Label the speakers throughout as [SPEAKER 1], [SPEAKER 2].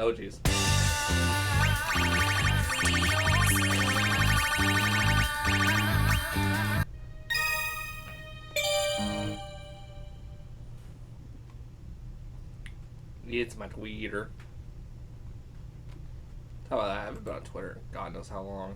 [SPEAKER 1] Oh, jeez. It's my tweeter. How about that? I haven't been on Twitter. God knows how long.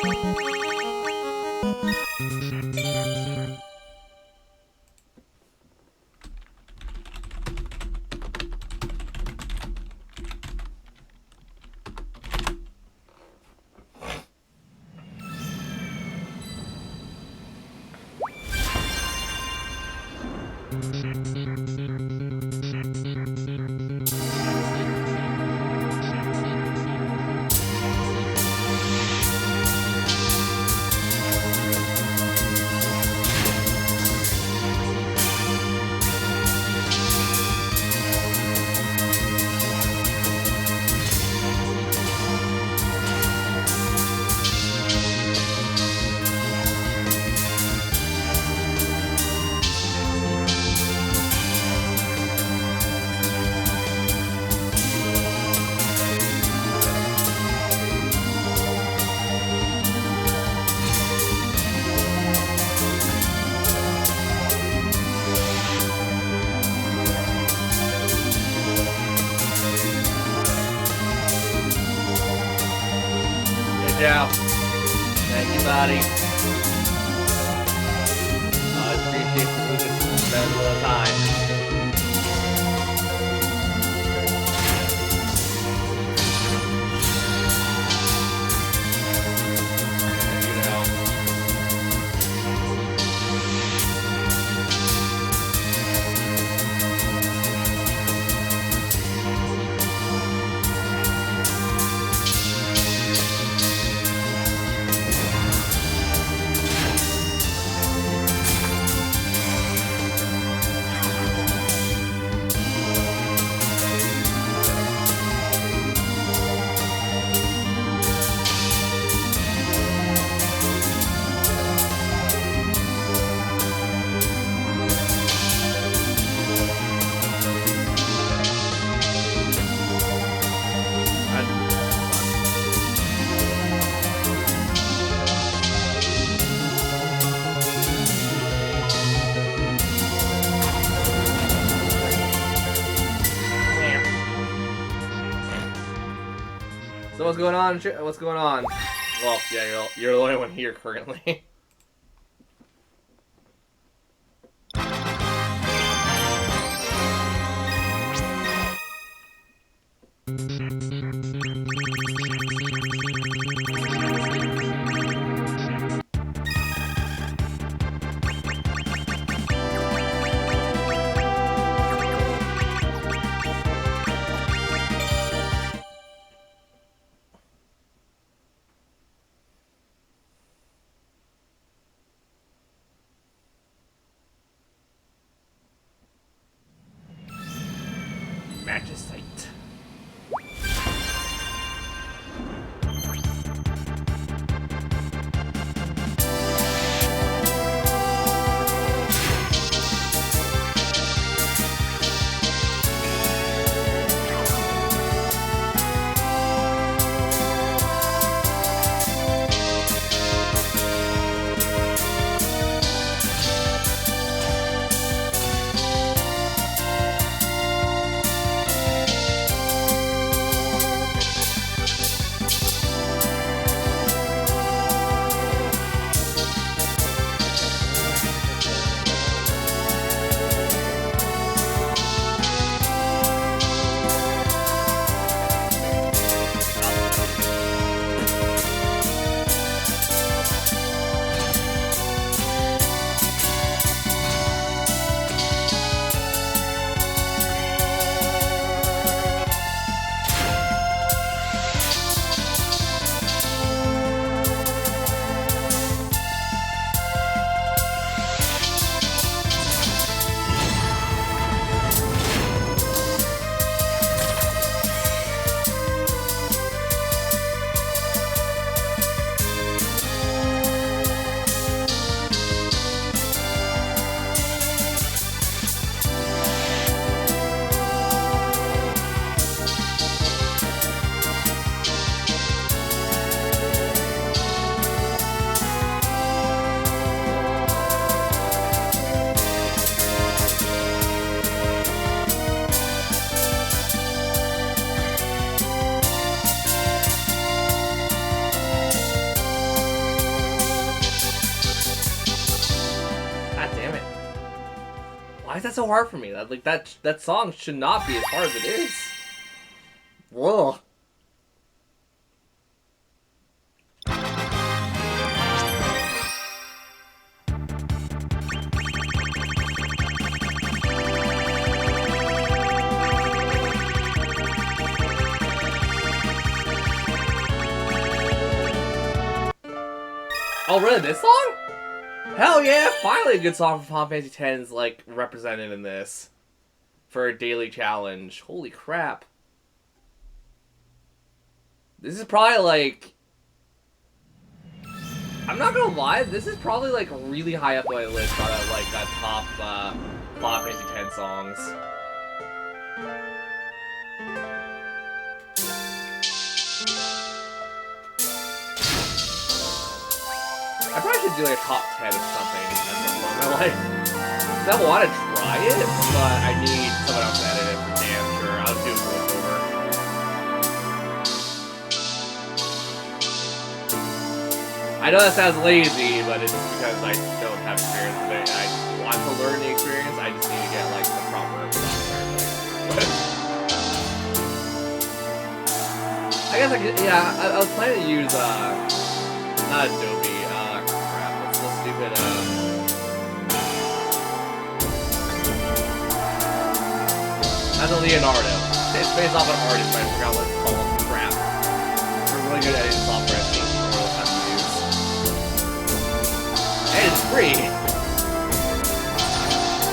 [SPEAKER 1] Good job. Thank you, buddy. I appreciate you spending a little time. So what's going on? What's going on? Well, yeah, you're the only one here currently. that so hard for me? That song should not be as hard as it is. Whoa. Oh, really? This song? Hell yeah! Finally a good song from Final Fantasy X's, like, represented in this. For a daily challenge. Holy crap. This is probably, like... I'm not gonna lie, this is probably, like, really high up on my list out of, like, that top, Final Fantasy X songs. I probably should do like a top 10 of something at some point in my life. I want to try it, but I need someone else to edit it for damn sure. I'll do it over. I know that sounds lazy, but it's because I don't have experience with it. I want to learn the experience, I just need to get like the proper software. I guess I could, yeah, I was planning to use, not Adobe. Stupid, that's a Leonardo. It's based off an artist, but I forgot what it's called. Crap. It's a really good editing software I think we'll have to use. And it's free!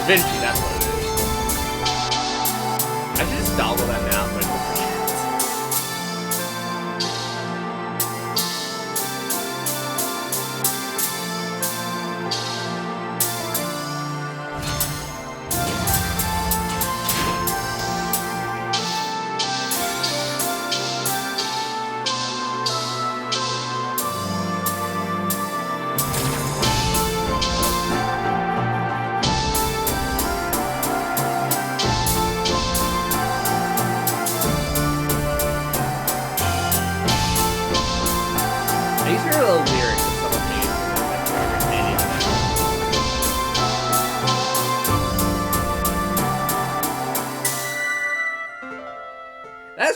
[SPEAKER 1] DaVinci, that's what it is. I should just download that now so I don't forget.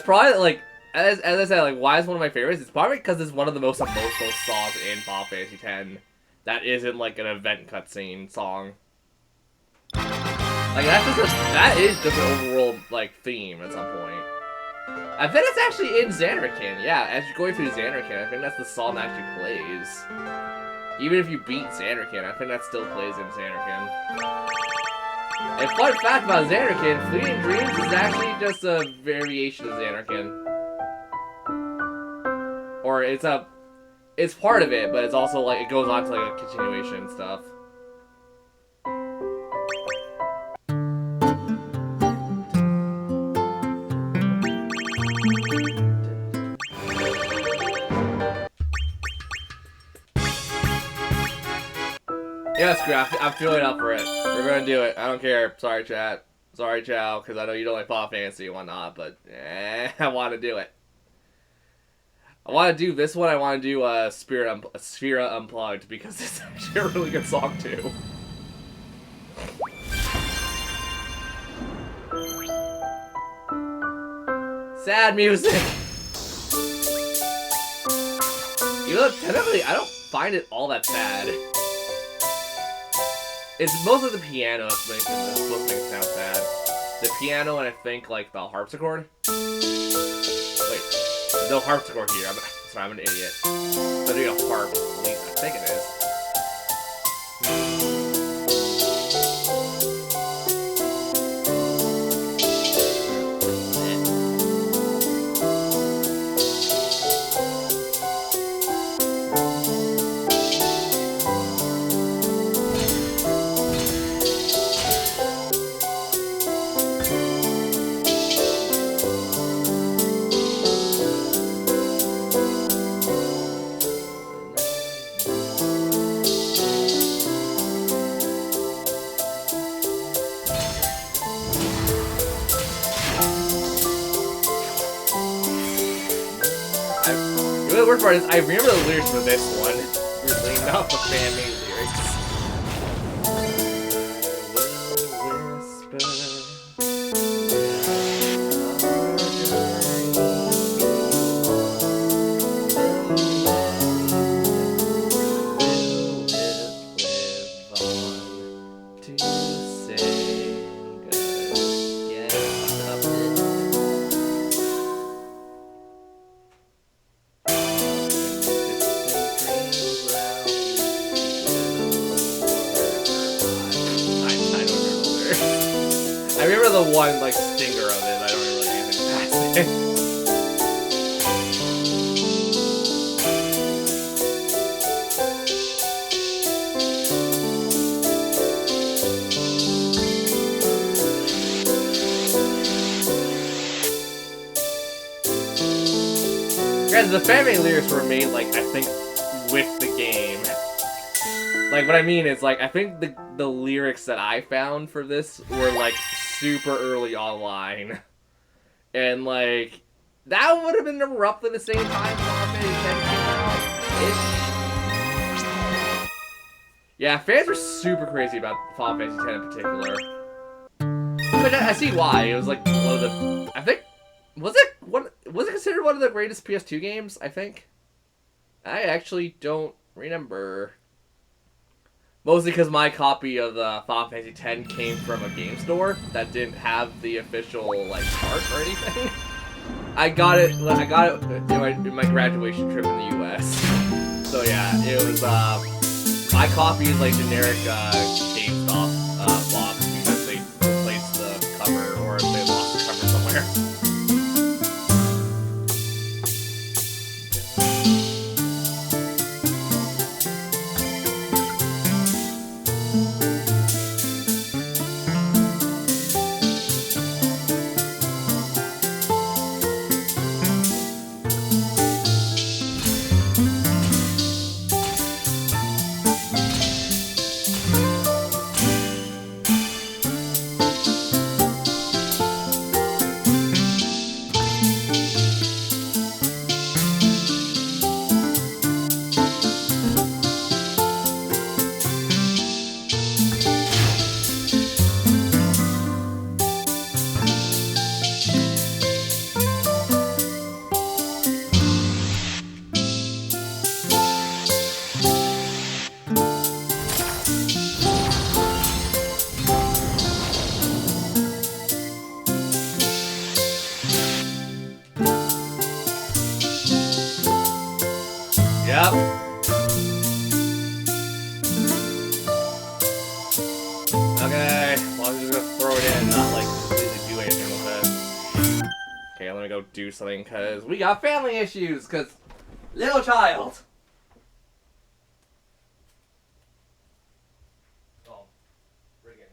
[SPEAKER 1] Probably, like, as I said, like, why is one of my favorites? It's probably because it's one of the most emotional songs in Final Fantasy X that isn't, like, an event cutscene song. Like, that is just an overall, like, theme at some point. I think it's actually in Xanarkand, yeah, as you're going through Xanarkand, I think that's the song that actually plays. Even if you beat Xanarkand, I think that still plays in Xanarkand. And fun fact about Xanarkand, Fleeting Dreams is actually just a variation of Xanarkand. Or it's part of it, but it's also like, it goes on to like a continuation and stuff. Yeah, screw it. I'm feeling up for it. We're gonna do it. I don't care. Sorry, chat. Sorry, Chow, because I know you don't like Final Fantasy and whatnot, but I want to do it. I want to do this one. I want to do Sphera Unplugged, because it's actually a really good song, too. Sad music! You know, technically, I don't find it all that sad. It's mostly the piano that's supposed to make it sound sad. The piano and I think, like, the harpsichord. Wait, there's no harpsichord here. Sorry, I'm an idiot. I'm doing a harp, at least I think it is. The worst part is, I remember the lyrics for this one. Weirdly enough, the fan-made lyrics. the one like stinger of it. I don't really like anything past it. Guys, the fanmade lyrics were made, like, I think, with the game. Like, what I mean is, like, I think the lyrics that I found for this were, like, super early online. And, like, that would have been roughly the same time Final Fantasy X came out. Yeah, fans were super crazy about Final Fantasy X in particular. But I see why. It was, like, one of the... I think... Was it considered one of the greatest PS2 games, I think? I actually don't remember. Mostly because my copy of the Final Fantasy X came from a game store that didn't have the official, like, chart or anything. I got it in my graduation trip in the US. So yeah, it was, my copy is, like, generic, GameStop, box because they replaced the cover or they lost the cover somewhere. Yep. Okay, well, I'm just gonna throw it in and not, like, completely do anything with it. Okay, let me go do something, because we got family issues, because little child. Oh, bring it.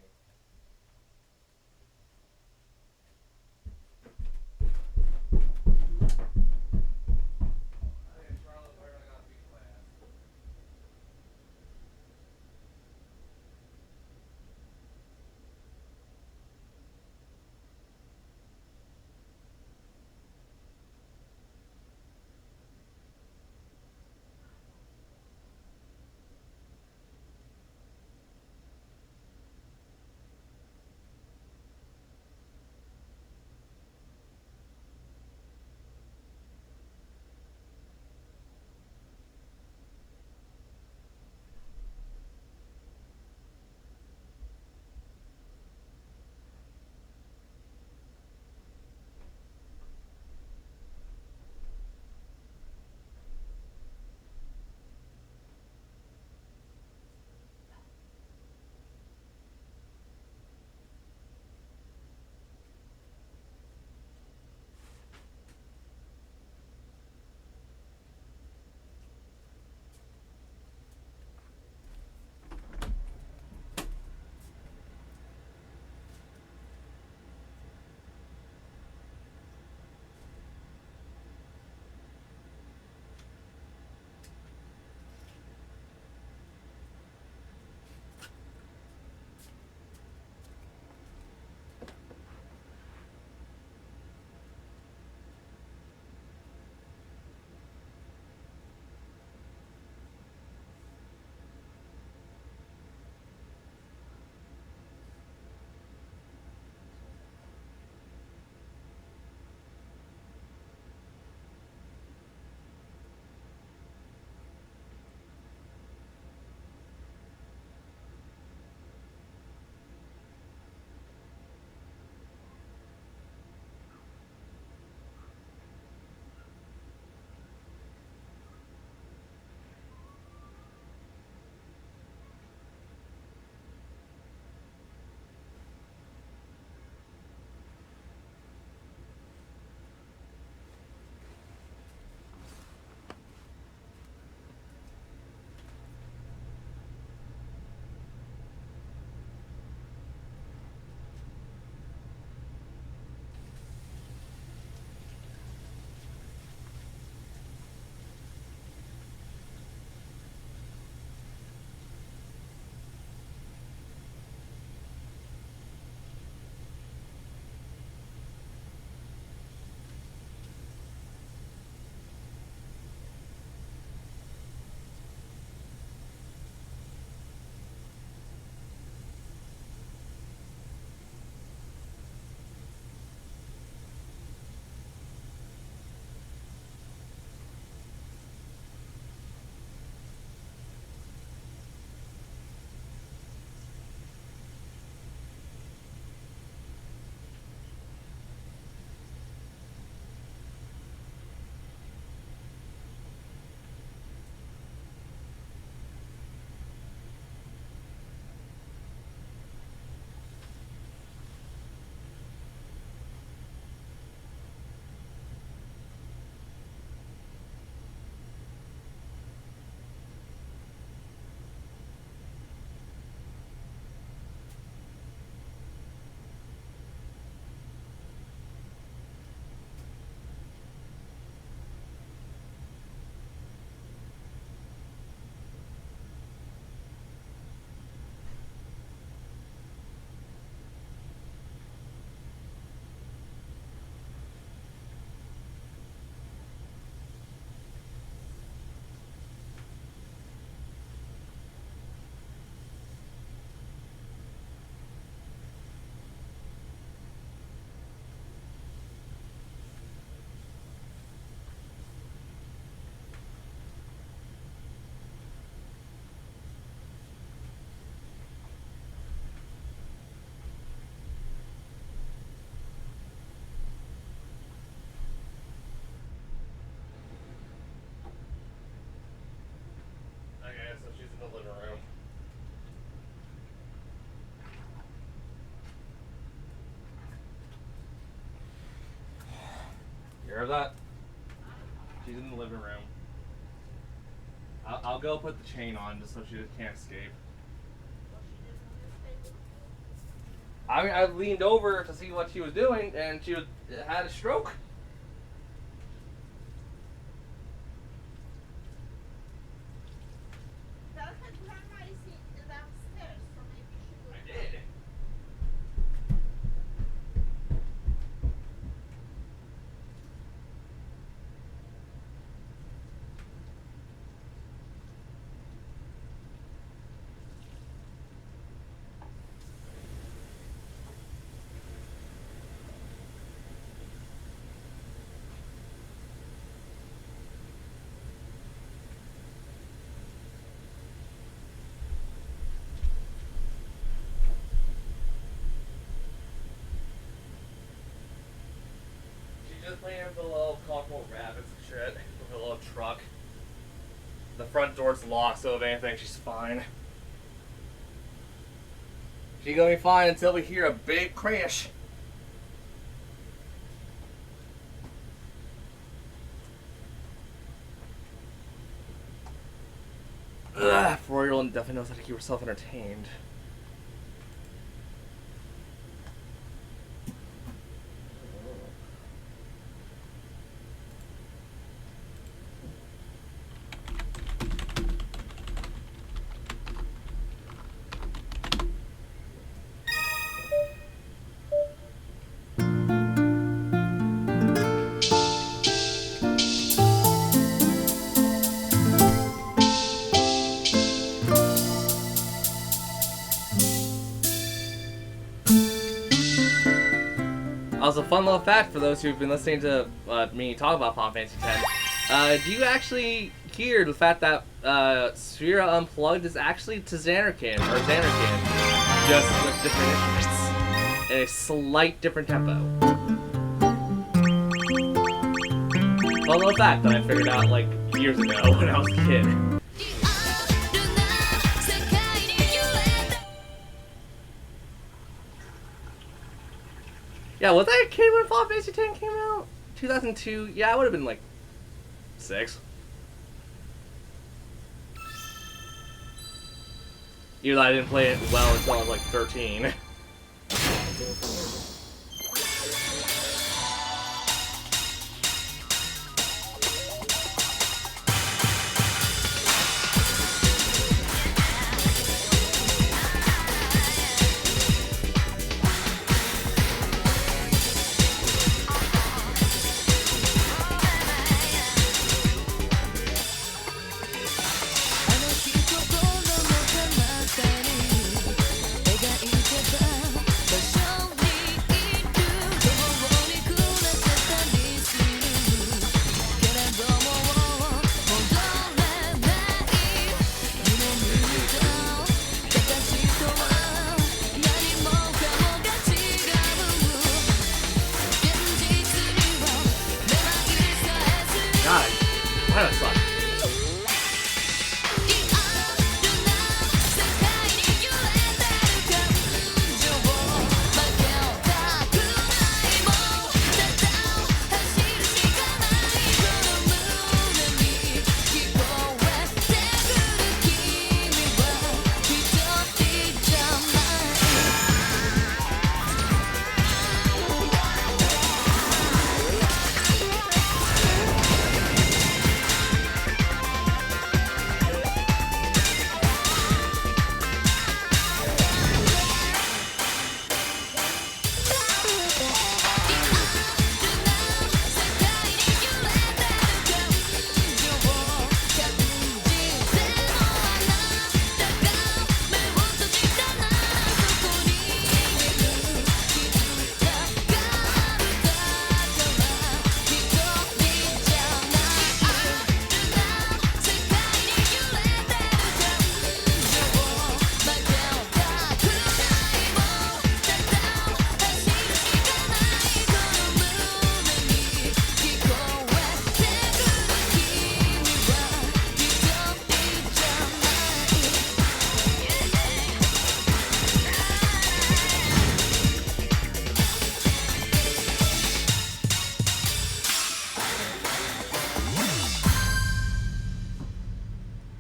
[SPEAKER 2] care of that? She's in the living room. I'll go put the chain on just so she can't escape. I mean, I leaned over to see what she was doing, and she had a stroke. I did. Just playing with the little colorful rabbits and shit with a little truck. The front door's locked, so if anything, she's fine. She's gonna be fine until we hear a big crash. Ugh, 4-year-old definitely knows how to keep herself entertained. Also, fun little fact for those who've been listening to me talk about Final Fantasy X. Do you actually hear the fact that Sphera Unplugged is actually to Xanarkin, just with different instruments, in a slight different tempo? Fun little fact that I figured out like years ago when I was a kid. Yeah, was I a kid when Final Fantasy X came out? 2002? Yeah, I would have been like 6. Even though I didn't play it well until I was like 13.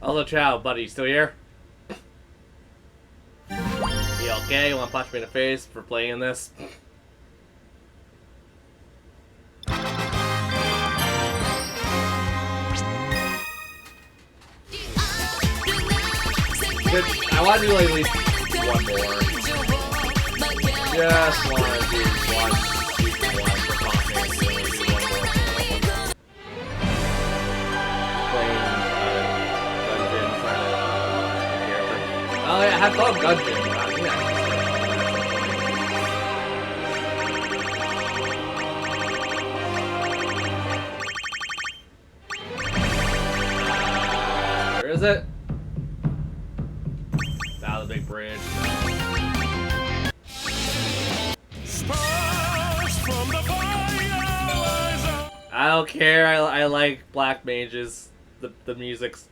[SPEAKER 2] Hello, Chow, buddy, still here? You okay? You wanna punch me in the face for playing this? I want to do like at least one more. Just want to do one for confidence. Do one more. Playing Gungeon, trying to character. Oh yeah, I have fun with Gungeon. Where is it? Out of the big bridge. I don't care. I like black mages. The music's.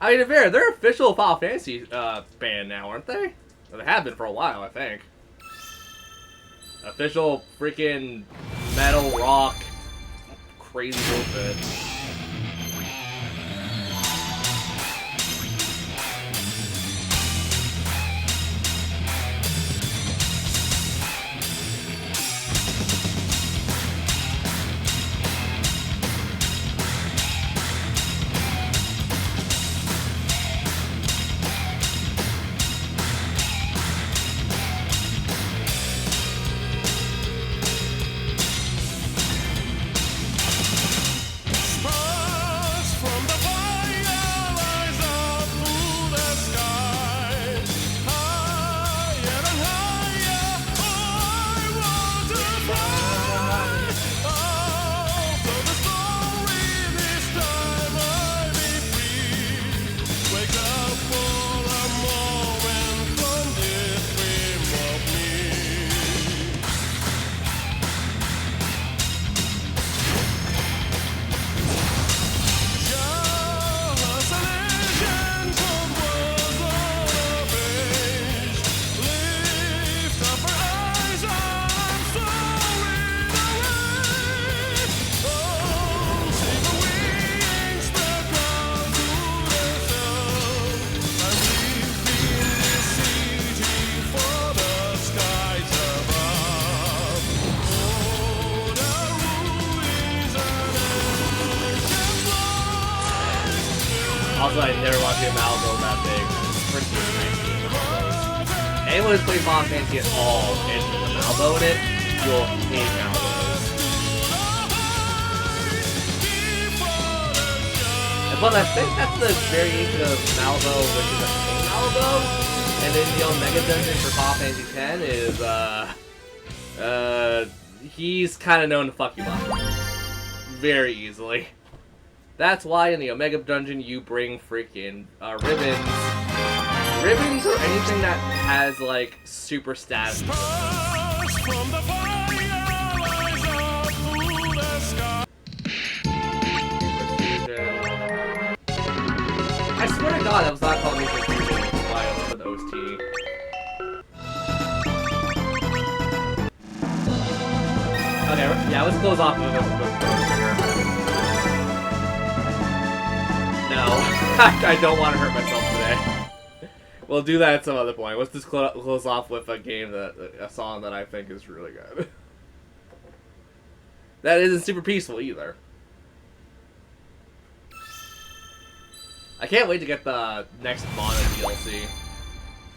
[SPEAKER 2] I mean, they're official Final Fantasy band now, aren't they? Well, they have been for a while, I think. Official freaking metal rock, crazy bullshit. Also, I never want to see a Malvo that big. It's freaking 19. Anyone who's played Final Fantasy at all and there's a Malvo in it, you'll hate Malvos. But I think that's the variation of Malvo, which is a pink Malvo. And then the Omega Dungeon for Final Fantasy X is, he's kind of known to fuck you up. Very easily. That's why in the Omega Dungeon you bring freaking ribbons. Ribbons or anything that has like super status. I swear to God that was not called Mutual Fusion. That's why I put the OST. Okay, yeah, let's close off with this trigger. No, I don't want to hurt myself today. We'll do that at some other point. Let's just close off with a song that I think is really good. That isn't super peaceful either. I can't wait to get the next Mono DLC.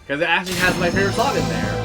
[SPEAKER 2] Because it actually has my favorite song in there.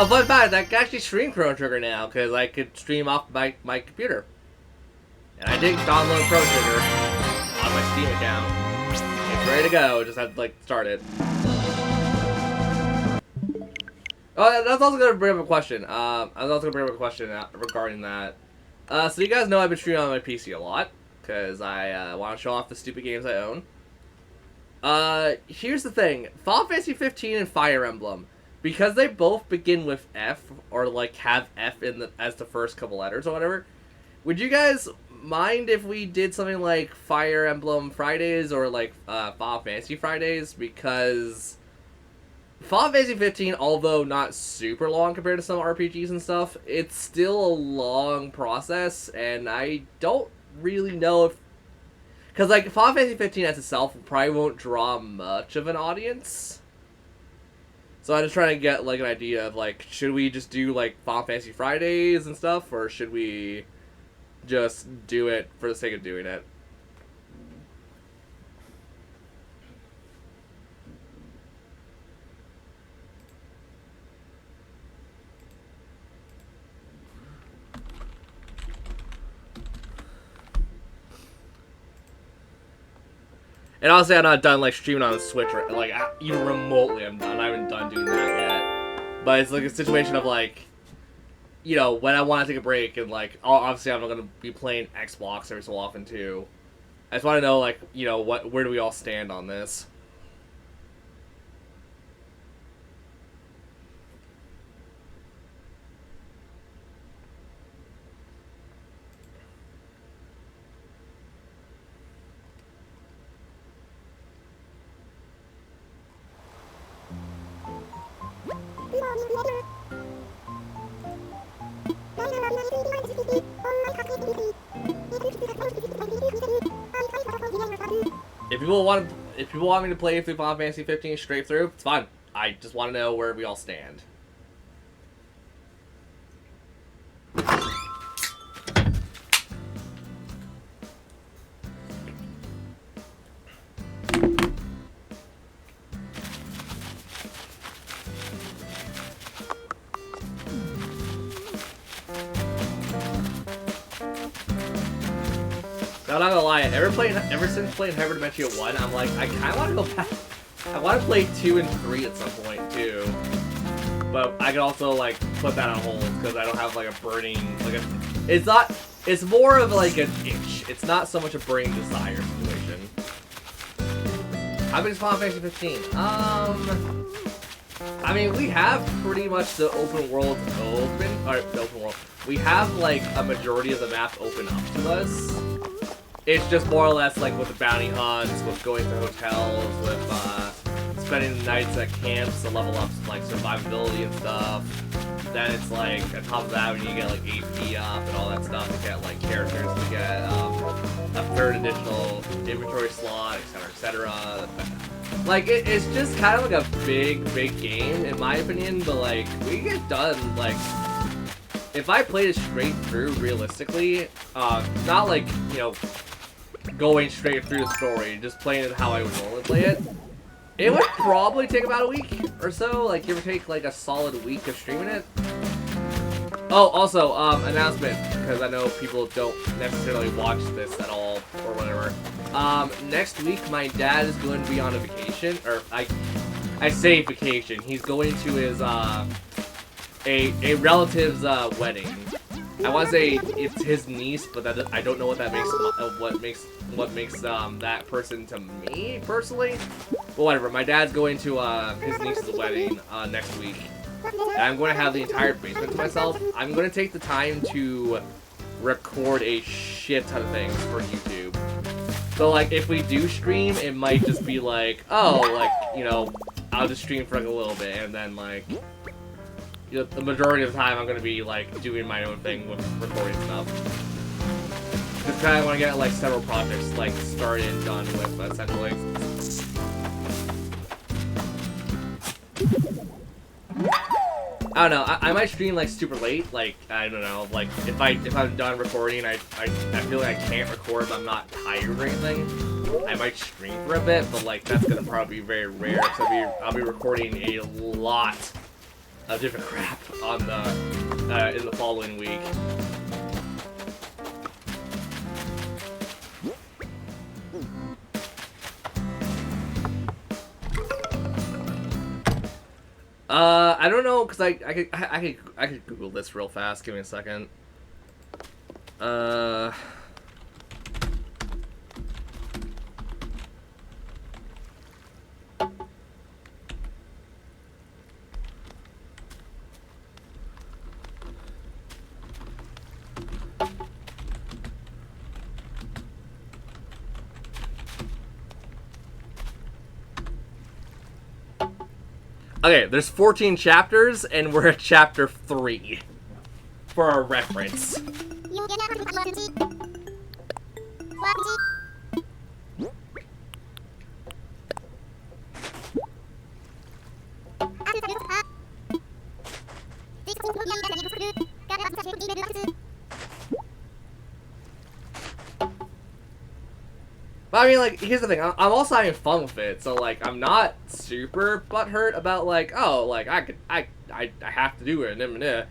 [SPEAKER 2] Oh, fun fact, I can actually stream Chrono Trigger now, because I could stream off my computer. And I did download Chrono Trigger on my Steam account. It's ready to go, just have to, like, start it. Oh, that's also going to bring up a question. Regarding that. So you guys know I've been streaming on my PC a lot, because I want to show off the stupid games I own. Here's the thing. Final Fantasy 15 and Fire Emblem, because they both begin with F, or like have F as the first couple letters or whatever, would you guys mind if we did something like Fire Emblem Fridays or like Final Fantasy Fridays? Because Final Fantasy 15, although not super long compared to some RPGs and stuff, it's still a long process, and I don't really know if... Because, like, Final Fantasy 15 as itself probably won't draw much of an audience. So I'm just trying to get, like, an idea of, like, should we just do, like, Final Fantasy Fridays and stuff, or should we just do it for the sake of doing it? And honestly, I'm not done, like, streaming on the Switch, or, like, even remotely I'm done. I haven't done doing that yet. But it's, like, a situation of, like, you know, when I want to take a break, and, like, obviously I'm not going to be playing Xbox every so often, too. I just want to know, like, you know, where do we all stand on this? If people want me to play through Final Fantasy 15 straight through, it's fine. I just want to know where we all stand. I'm not gonna lie, ever since playing Hyper Dimension 1, I'm like, I kinda wanna go back. I wanna play 2 and 3 at some point, too. But I can also, like, put that on hold, because I don't have, like, a burning, like, it's more of, like, an itch. It's not so much a burning desire situation. How big is Final Fantasy 15? I mean, we have pretty much the open world we have, like, a majority of the map open up to us. It's just more or less like with the bounty hunts, with going to hotels, with spending the nights at camps to level up like survivability and stuff. Then it's like on top of that when you get like AP up and all that stuff to get like characters to get a third additional inventory slot, etc., etc. Like it's just kind of like a big game in my opinion. But like we get done like. If I played it straight through, realistically, not like, you know, going straight through the story, just playing it how I would normally play it, it would probably take about a week or so, like, give or take, like, a solid week of streaming it. Oh, also, announcement, because I know people don't necessarily watch this at all, or whatever. Next week, my dad is going to be on a vacation, or, I say vacation, he's going to his, a relative's wedding. I want to say it's his niece, but I don't know what that makes what makes that person to me personally. But whatever. My dad's going to his niece's wedding next week, and I'm going to have the entire basement to myself. I'm going to take the time to record a shit ton of things for YouTube. So like, if we do stream, it might just be like, oh, like, you know, I'll just stream for like a little bit, and then like. You know, the majority of the time I'm going to be, like, doing my own thing with recording stuff. Just kind of want to get, like, several projects, like, started and done with, essentially. I don't know, I might stream, like, super late, like, I don't know, like, if I'm done recording, I feel like I can't record if I'm not tired or anything. I might stream for a bit, but like that's gonna probably be very rare. So I'll be recording a lot of different crap on the in the following week. I don't know, cause I could Google this real fast. Give me a second. Okay, there's 14 chapters, and we're at chapter 3 for our reference. But I mean, like, here's the thing. I'm also having fun with it, so like, I'm not super butthurt about like, oh, like I have to do it.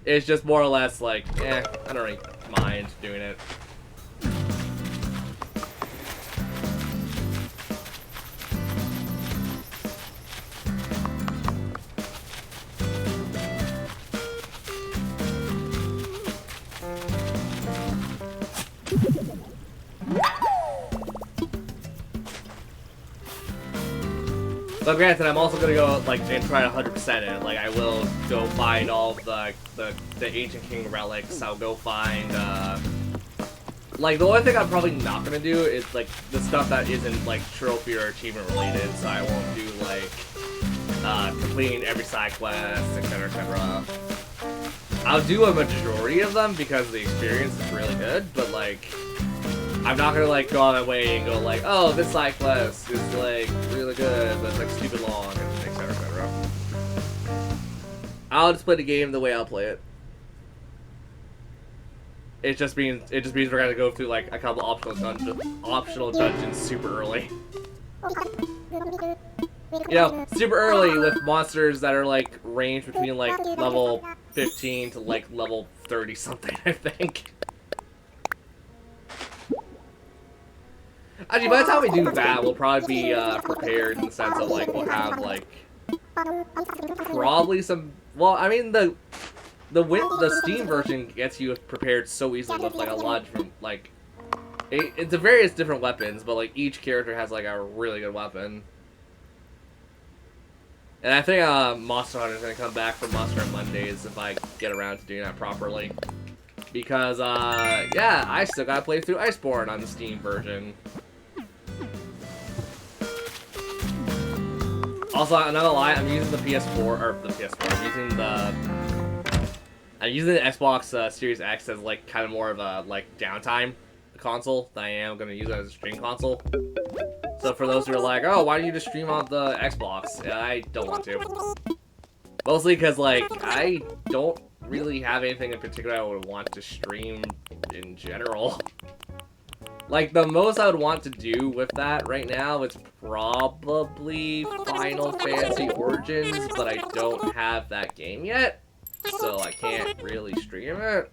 [SPEAKER 2] It's just more or less like, I don't really mind doing it. But granted, I'm also gonna go like and try to 100% it. Like I will go find all of the Ancient King relics. I'll go find like the only thing I'm probably not gonna do is like the stuff that isn't like trophy or achievement related. So I won't do like completing every side quest, etc., etc. I'll do a majority of them because the experience is really good. But like, I'm not gonna like go on my way and go like, oh, this side quest is like really good, but it's like stupid long, and etc., etc. I'll just play the game the way I'll play it. It just means we're gonna go through like a couple optional dungeons super early. You know, super early with monsters that are like ranged between like level 15 to like level 30 something, I think. Actually, by the time we do that, we'll probably be prepared in the sense of like we'll have like probably some. Well, I mean the Steam version gets you prepared so easily with like a lot of different like it's a various different weapons, but like each character has like a really good weapon. And I think Monster Hunter is gonna come back for Monster Hunter Mondays if I get around to doing that properly. Because yeah, I still gotta play through Iceborne on the Steam version. Also, I'm not gonna lie, I'm using the PS4, or the PS4, I'm using the Xbox Series X as like kind of more of a like downtime console than I am gonna use it as a stream console. So for those who are like, oh, why don't you just stream on the Xbox? I don't want to. Mostly because like, I don't really have anything in particular I would want to stream in general. Like, the most I would want to do with that right now is probably Final Fantasy Origins, but I don't have that game yet, so I can't really stream it.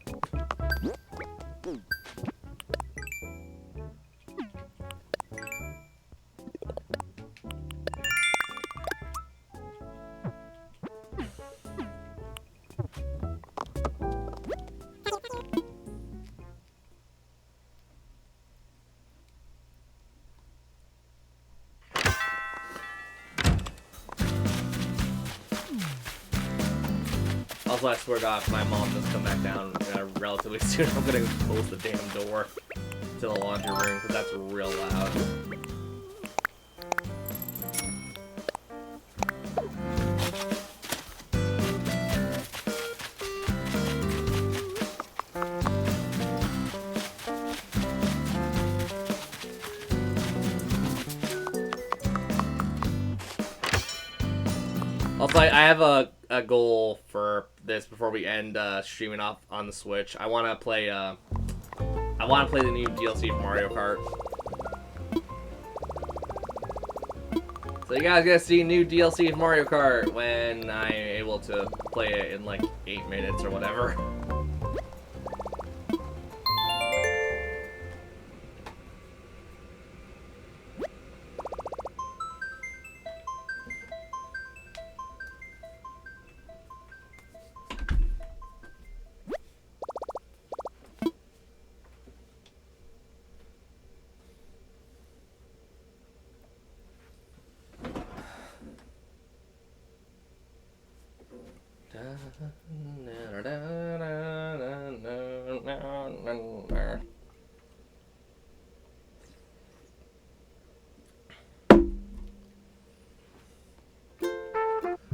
[SPEAKER 2] Also, I swear to God, if my mom does come back down relatively soon, I'm gonna close the damn door to the laundry room, because that's real loud. Also, I have a goal for this before we end streaming off on the Switch. I want to play the new DLC for Mario Kart. So you guys get to see new DLC of Mario Kart when I'm able to play it in like 8 minutes or whatever.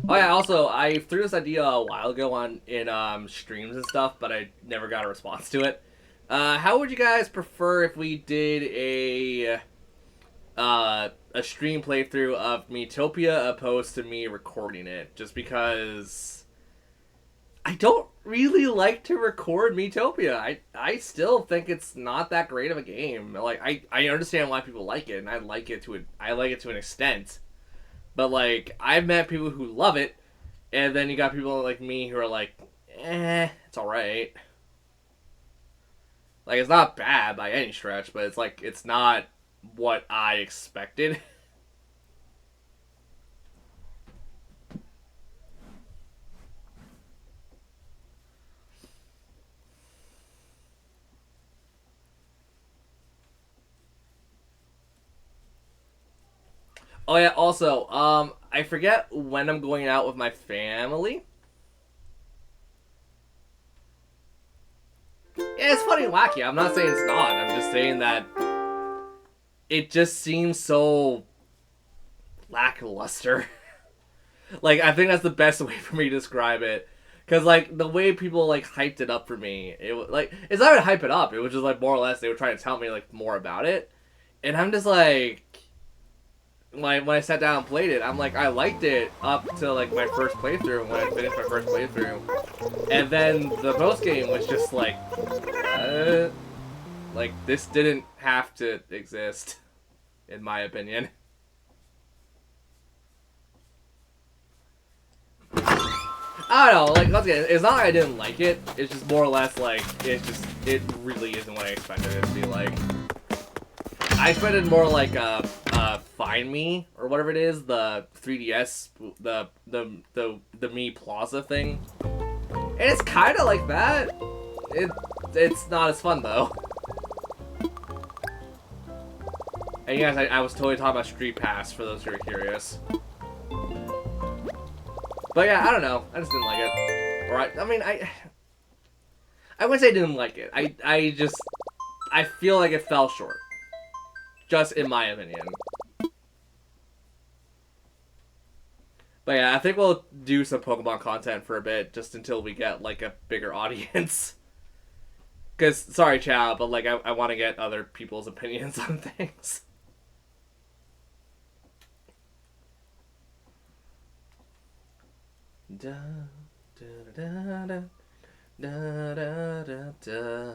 [SPEAKER 2] Oh yeah, also I threw this idea a while ago on in streams and stuff, but I never got a response to it. How would you guys prefer if we did a stream playthrough of Miitopia opposed to me recording it? Just because I don't really like to record Miitopia. I still think it's not that great of a game. Like I understand why people like it, and I like it to an extent. But like I've met people who love it, and then you got people like me who are like, it's alright. Like it's not bad by any stretch, but it's like it's not what I expected. Oh yeah, also, I forget when I'm going out with my family. Yeah, it's funny and wacky. I'm not saying it's not. I'm just saying that it just seems so lackluster. Like, I think that's the best way for me to describe it. Because, like, the way people, like, hyped it up for me, it was, like, it's not even hype it up. It was just, like, more or less, they were trying to tell me, like, more about it. And I'm just, like, when I sat down and played it, I'm like, I liked it up to, like, my first playthrough, when I finished my first playthrough. And then the post-game was just, like, like, this didn't have to exist, in my opinion. I don't know, like, once again, it's not like I didn't like it, it's just more or less, like, it really isn't what I expected it to be like. I expected more like, Find Me, or whatever it is, the 3DS, the Me Plaza thing. And it's kinda like that. It's not as fun, though. And yes, I was totally talking about Street Pass, for those who are curious. But yeah, I don't know. I just didn't like it. Or I mean, I wouldn't say I didn't like it. I feel like it fell short. Just in my opinion. But yeah, I think we'll do some Pokemon content for a bit, just until we get, like, a bigger audience. Because, sorry, Chow, but, like, I want to get other people's opinions on things. Da, da, da, da, da, da, da, da.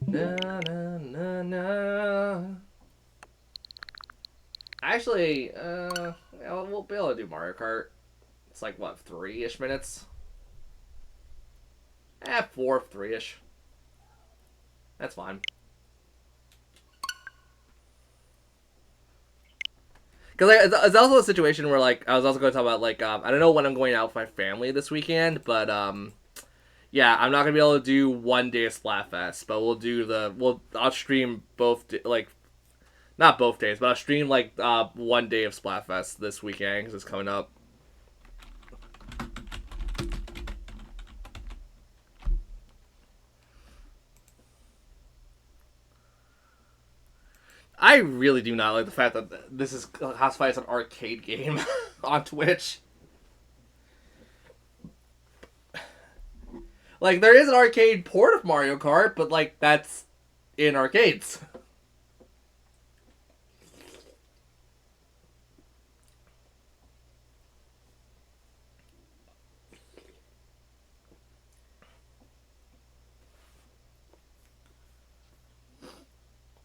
[SPEAKER 2] Na, na, na, na. Actually, yeah, we'll be able to do Mario Kart. It's like, what, 3-ish minutes? 4, 3-ish. That's fine. Because like, it's also a situation where, like, I was also going to talk about, like, I don't know when I'm going out with my family this weekend, but, yeah, I'm not going to be able to do one day of Splatfest, but I'll stream both, like, not both days, but I'll stream, like, one day of Splatfest this weekend, because it's coming up. I really do not like the fact that this is classified as an arcade game on Twitch. Like, there is an arcade port of Mario Kart, but, like, that's in arcades.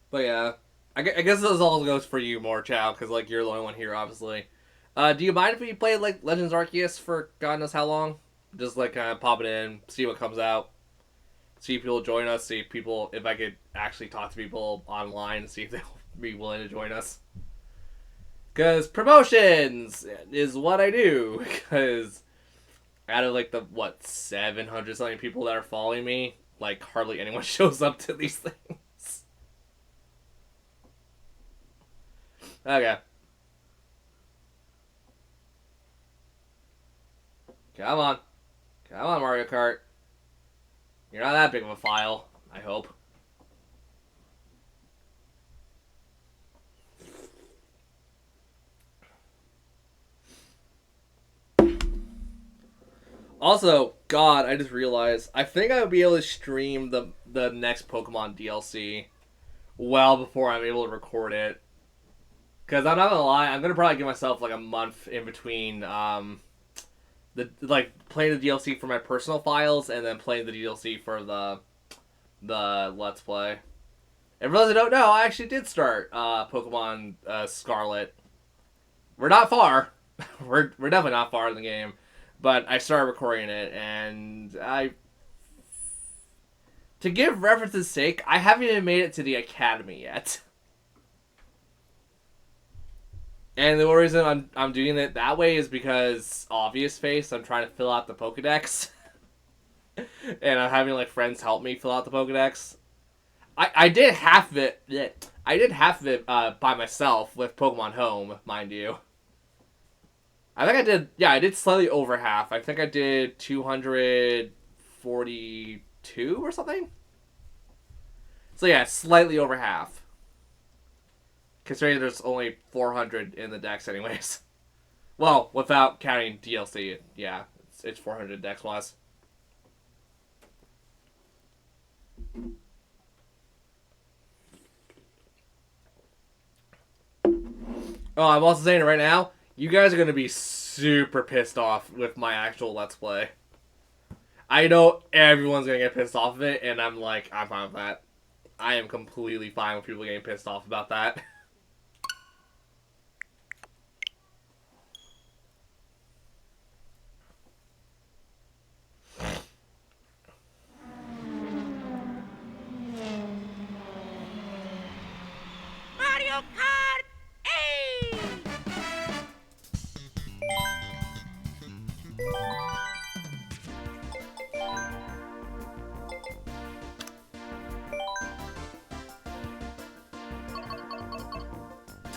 [SPEAKER 2] But yeah. I guess this all goes for you more, Chow, because like you're the only one here, obviously. Do you mind if we play like Legends Arceus for God knows how long? Just like kind of pop it in, see what comes out, see if people join us, see if I could actually talk to people online, see if they'll be willing to join us. Because promotions is what I do. Because out of like the 700 something people that are following me, like hardly anyone shows up to these things. Okay. Come on. Come on, Mario Kart. You're not that big of a file, I hope. Also, God, I just realized, I think I would be able to stream the next Pokemon DLC well before I'm able to record it. Because I'm not gonna lie, I'm gonna probably give myself like a month in between playing the DLC for my personal files and then playing the DLC for the Let's Play. And for those who don't know, I actually did start Pokemon Scarlet. We're not far. we're definitely not far in the game. But I started recording it, and to give reference's sake, I haven't even made it to the Academy yet. And the reason I'm doing it that way is because, obvious face, I'm trying to fill out the Pokedex. And I'm having like friends help me fill out the Pokedex. I did half of it. I did half of it by myself with Pokemon Home, mind you. I think I did, I did slightly over half. I think I did 242 or something. So yeah, slightly over half. Considering there's only 400 in the decks anyways. Well, without counting DLC, yeah, it's 400 dex-wise. Oh, I'm also saying it right now. You guys are going to be super pissed off with my actual Let's Play. I know everyone's going to get pissed off of it, and I'm like, I'm fine with that. I am completely fine with people getting pissed off about that.
[SPEAKER 3] Mario Kart 8!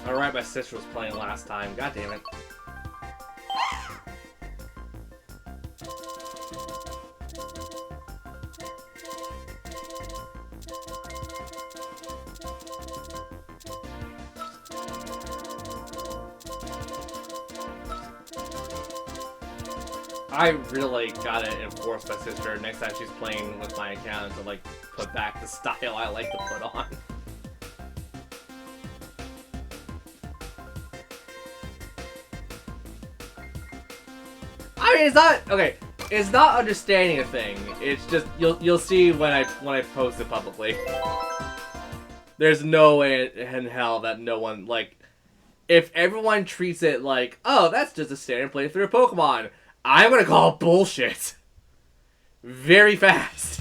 [SPEAKER 2] Alright, my sister was playing last time. God damn it. I really gotta enforce my sister next time she's playing with my account to like put back the style I like to put on. I mean, it's not okay. It's not understanding a thing. It's just you'll see when I post it publicly. There's no way in hell that no one like if everyone treats it like, oh, that's just a standard playthrough of Pokemon. I'm gonna call it bullshit. Very fast.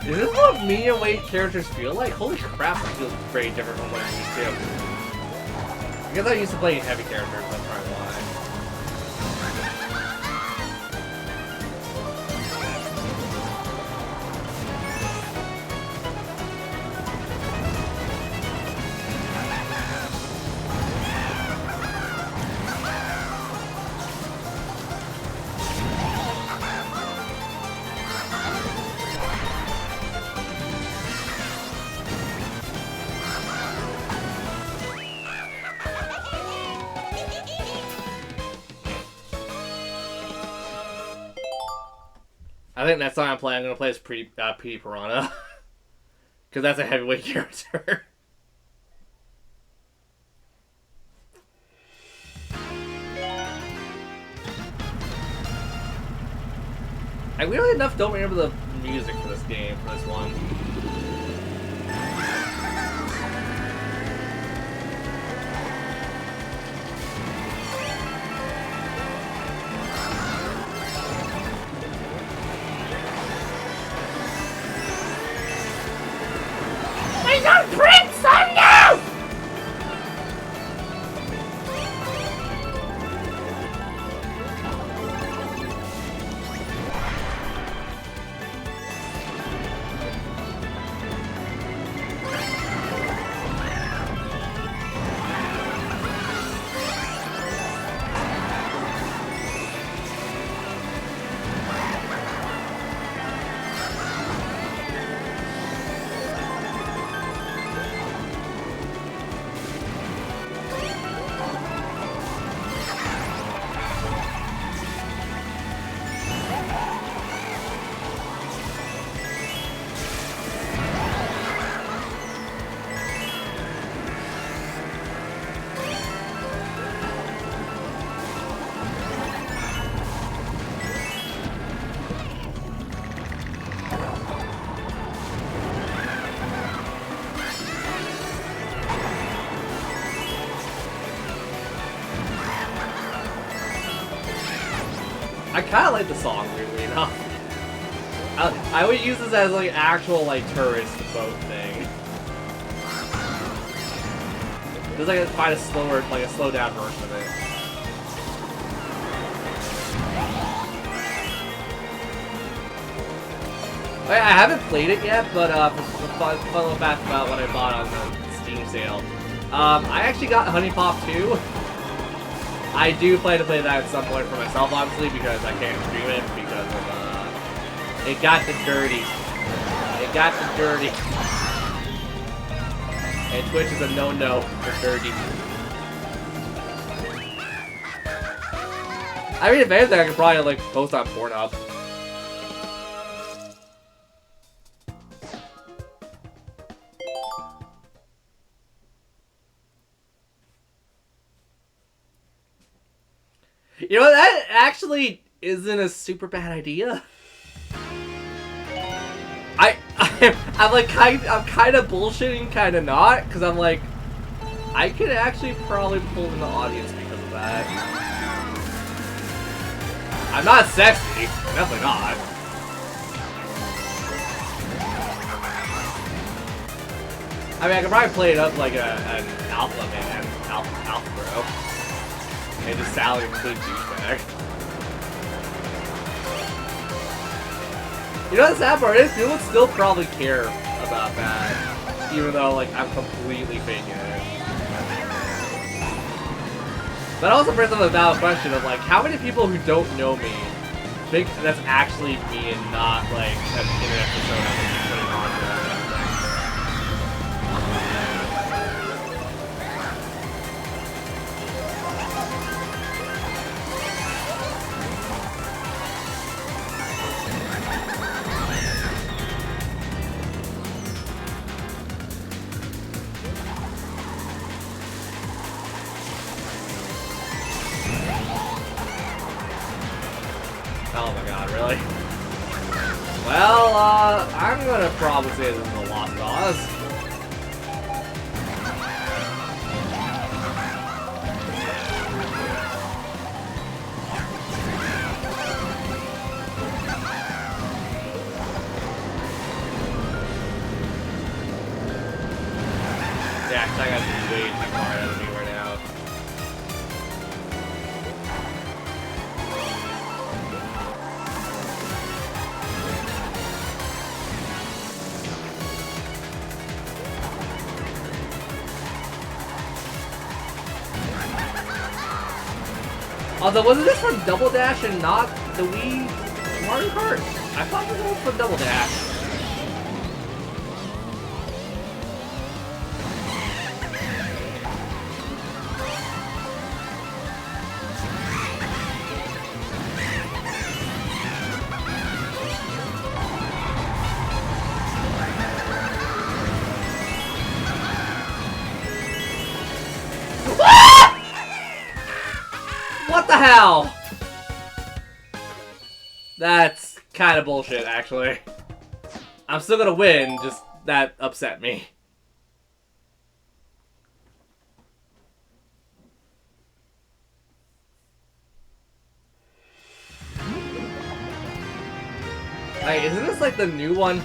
[SPEAKER 2] Is this what medium weight characters feel like? Holy crap, it feels very different from what I used to. I guess I used to play heavy characters, that's probably why. I think next time I'm playing, I'm gonna play as Petey Piranha. Because that's a heavyweight character. I weirdly enough don't remember the music for this game, for this one.
[SPEAKER 3] Prince on you!
[SPEAKER 2] I kind of like the song, weirdly enough. I would use this as like actual like tourist boat thing. There's like find a slower, like a slow down version of it. I haven't played it yet, but for fun little fact about what I bought on the Steam sale. I actually got Honey Pop 2. I do plan to play that at some point for myself, obviously, because I can't stream it because of, it got the dirty. It got the dirty. And Twitch is a no-no for dirty. I mean, if anything, I could probably, like, post on Pornhub. You know, that actually isn't a super bad idea. I'm kind of bullshitting, kind of not, because I'm like, I could actually probably pull in the audience because of that. I'm not sexy, definitely not. I mean, I could probably play it up like an alpha man, alpha bro. And just Sally with the douchebag. You know what the sad part is? People would still probably care about that. Even though, like, I'm completely faking it. That also brings up a valid question of, like, how many people who don't know me think that's actually me and not, like, an internet persona I'm putting on to that. Oh my god, really? Well, I'm gonna probably say this is a lost cause. Yeah, 'cause I got way too far ahead of me right now. Although, wasn't this from Double Dash and not the Wii Mario Kart? I thought it was from Double Dash. What the hell? That's kind of bullshit, actually. I'm still gonna win, just that upset me. Hey, isn't this like the new one?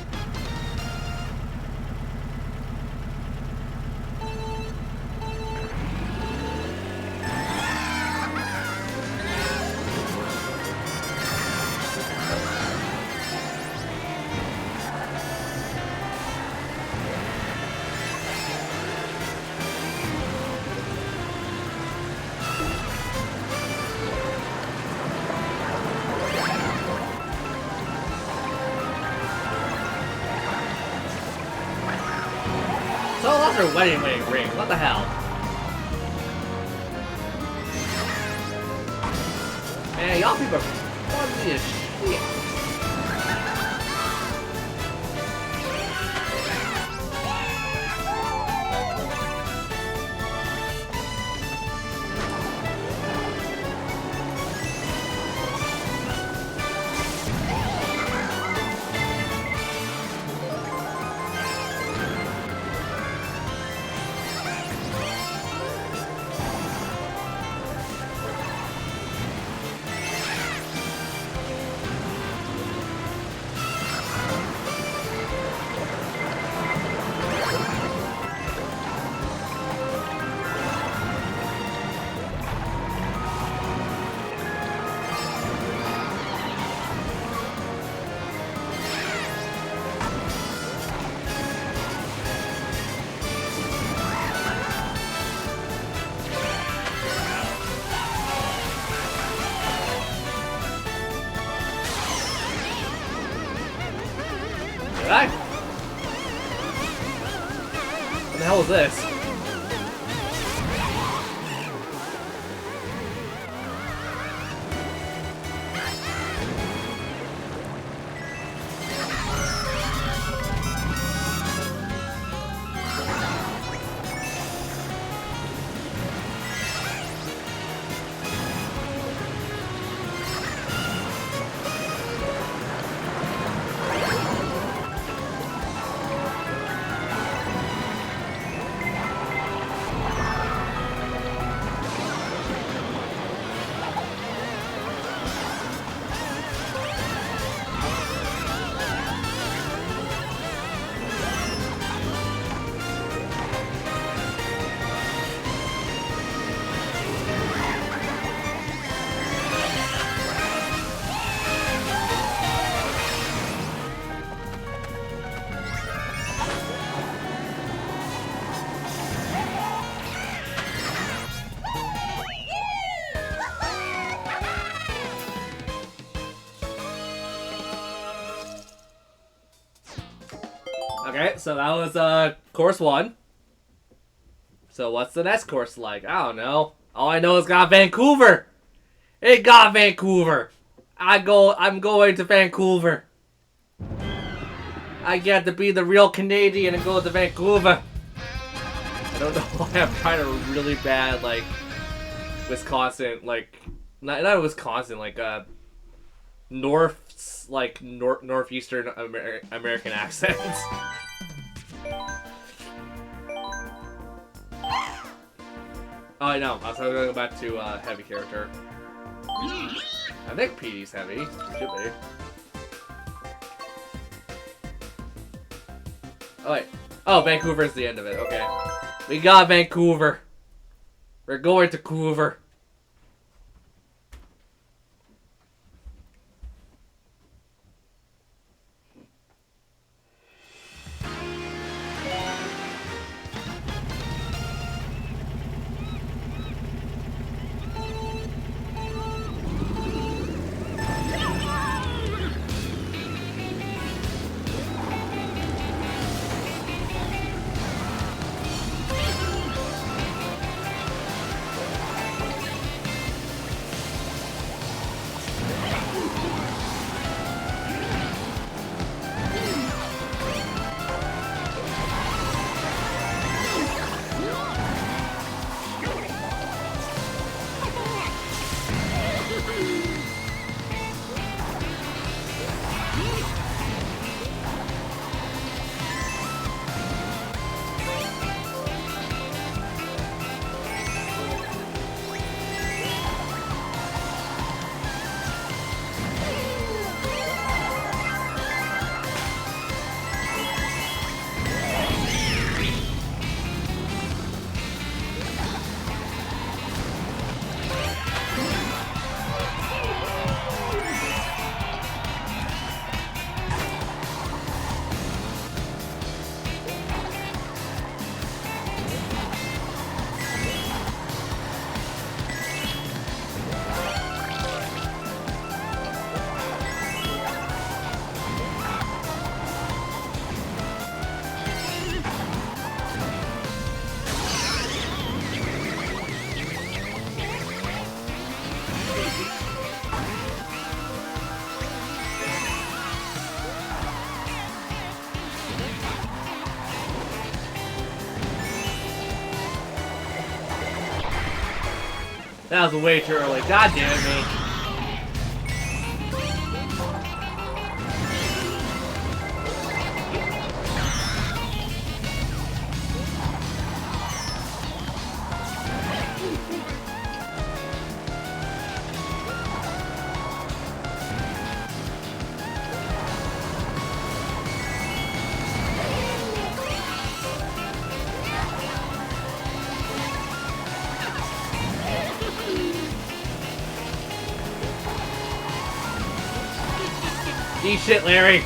[SPEAKER 2] So I lost her wedding ring. What the hell? Man, y'all people are clumsy as shit. Did I? What the hell is this? Okay, so that was course 1. So what's the next course like? I don't know. All I know is got Vancouver. It got Vancouver. I'm going to Vancouver. I get to be the real Canadian and go to Vancouver. I don't know why I'm trying to really bad like Wisconsin, like not Wisconsin, like northeastern American accents. Oh, I know. I was gonna go back to heavy character. I think PD's heavy. Should be. Oh wait. Oh, Vancouver's the end of it. Okay. We got Vancouver. We're going to Vancouver. That was way too early. God damn it, me. Eat shit, Larry.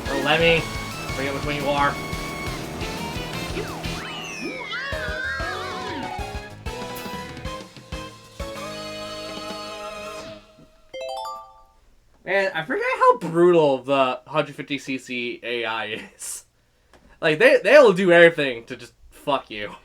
[SPEAKER 2] Or Lemmy. Forget which one you are. Man, I forget how brutal the 150cc AI is. Like, they'll do everything to just fuck you.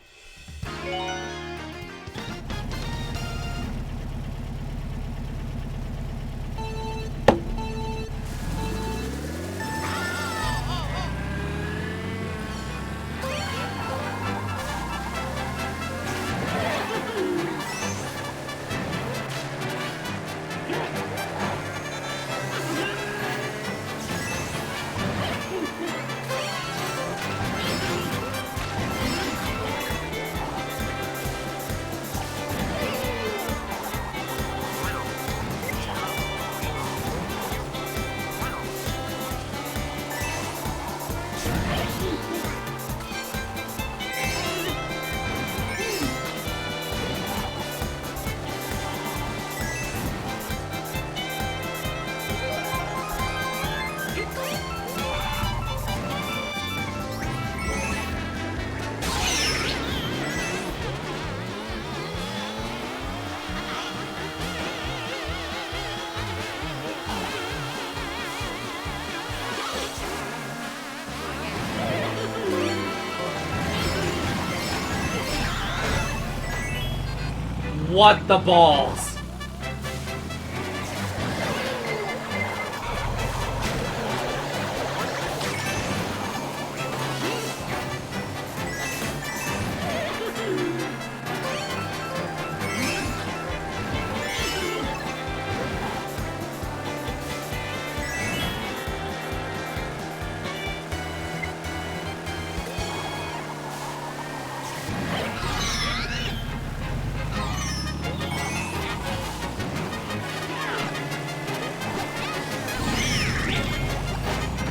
[SPEAKER 2] What the balls?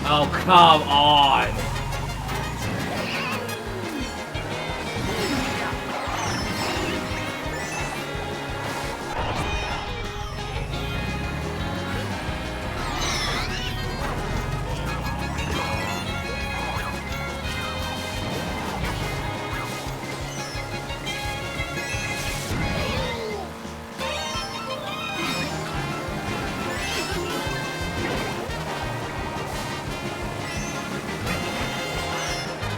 [SPEAKER 2] Oh, come on!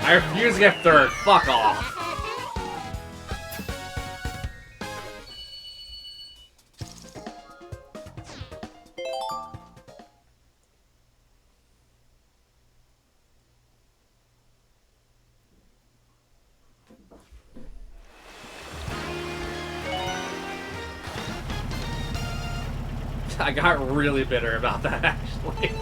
[SPEAKER 1] I refuse to get third. Fuck off. I got really bitter about that, actually.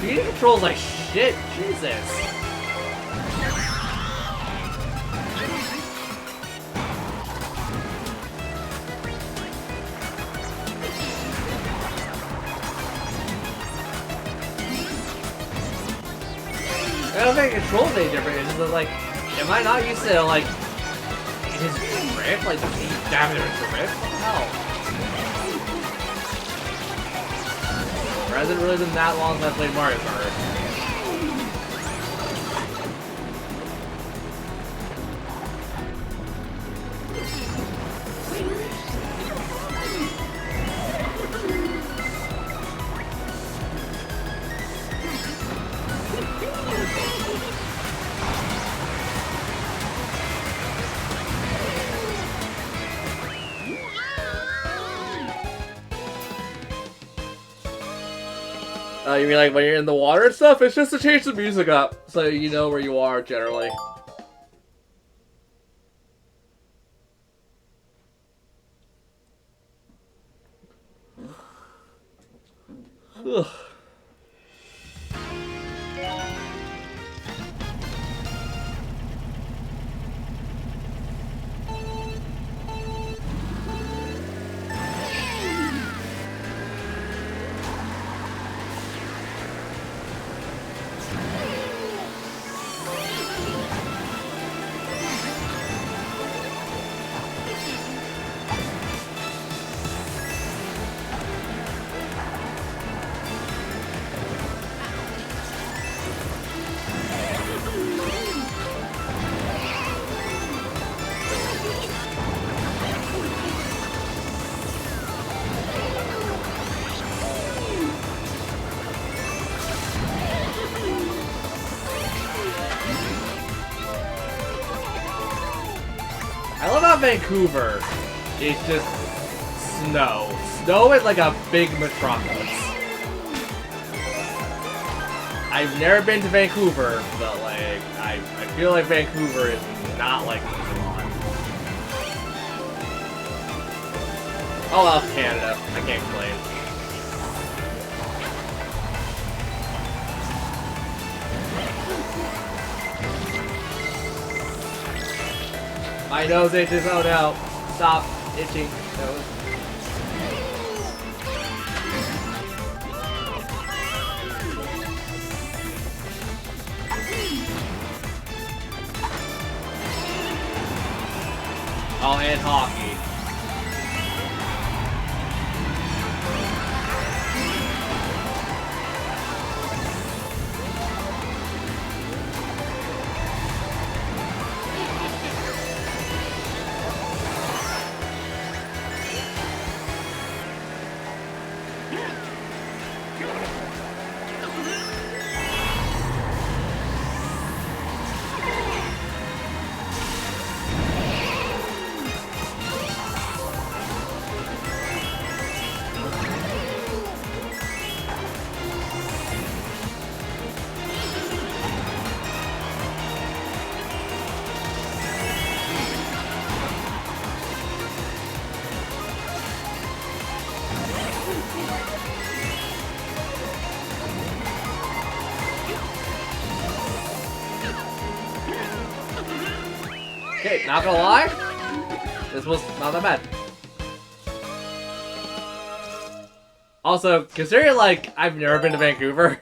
[SPEAKER 1] He controls like shit, Jesus. I don't think it controls any different. It's just like, am I not used to like his grip? Like, does he damage his grip? What the hell? Or has it really been that long since I played Mario Kart? You mean like when you're in the water and stuff? It's just to change the music up so you know where you are generally. Ugh. I love how Vancouver is just snow. Snow is like a big metropolis. I've never been to Vancouver, but like, I feel like Vancouver is not like this a lot. Oh well, Canada. I can't complain. My nose itches, oh no. Stop itching. Nose.
[SPEAKER 2] and hockey. Okay, not gonna lie, this was not that bad. Also, considering like I've never been to Vancouver,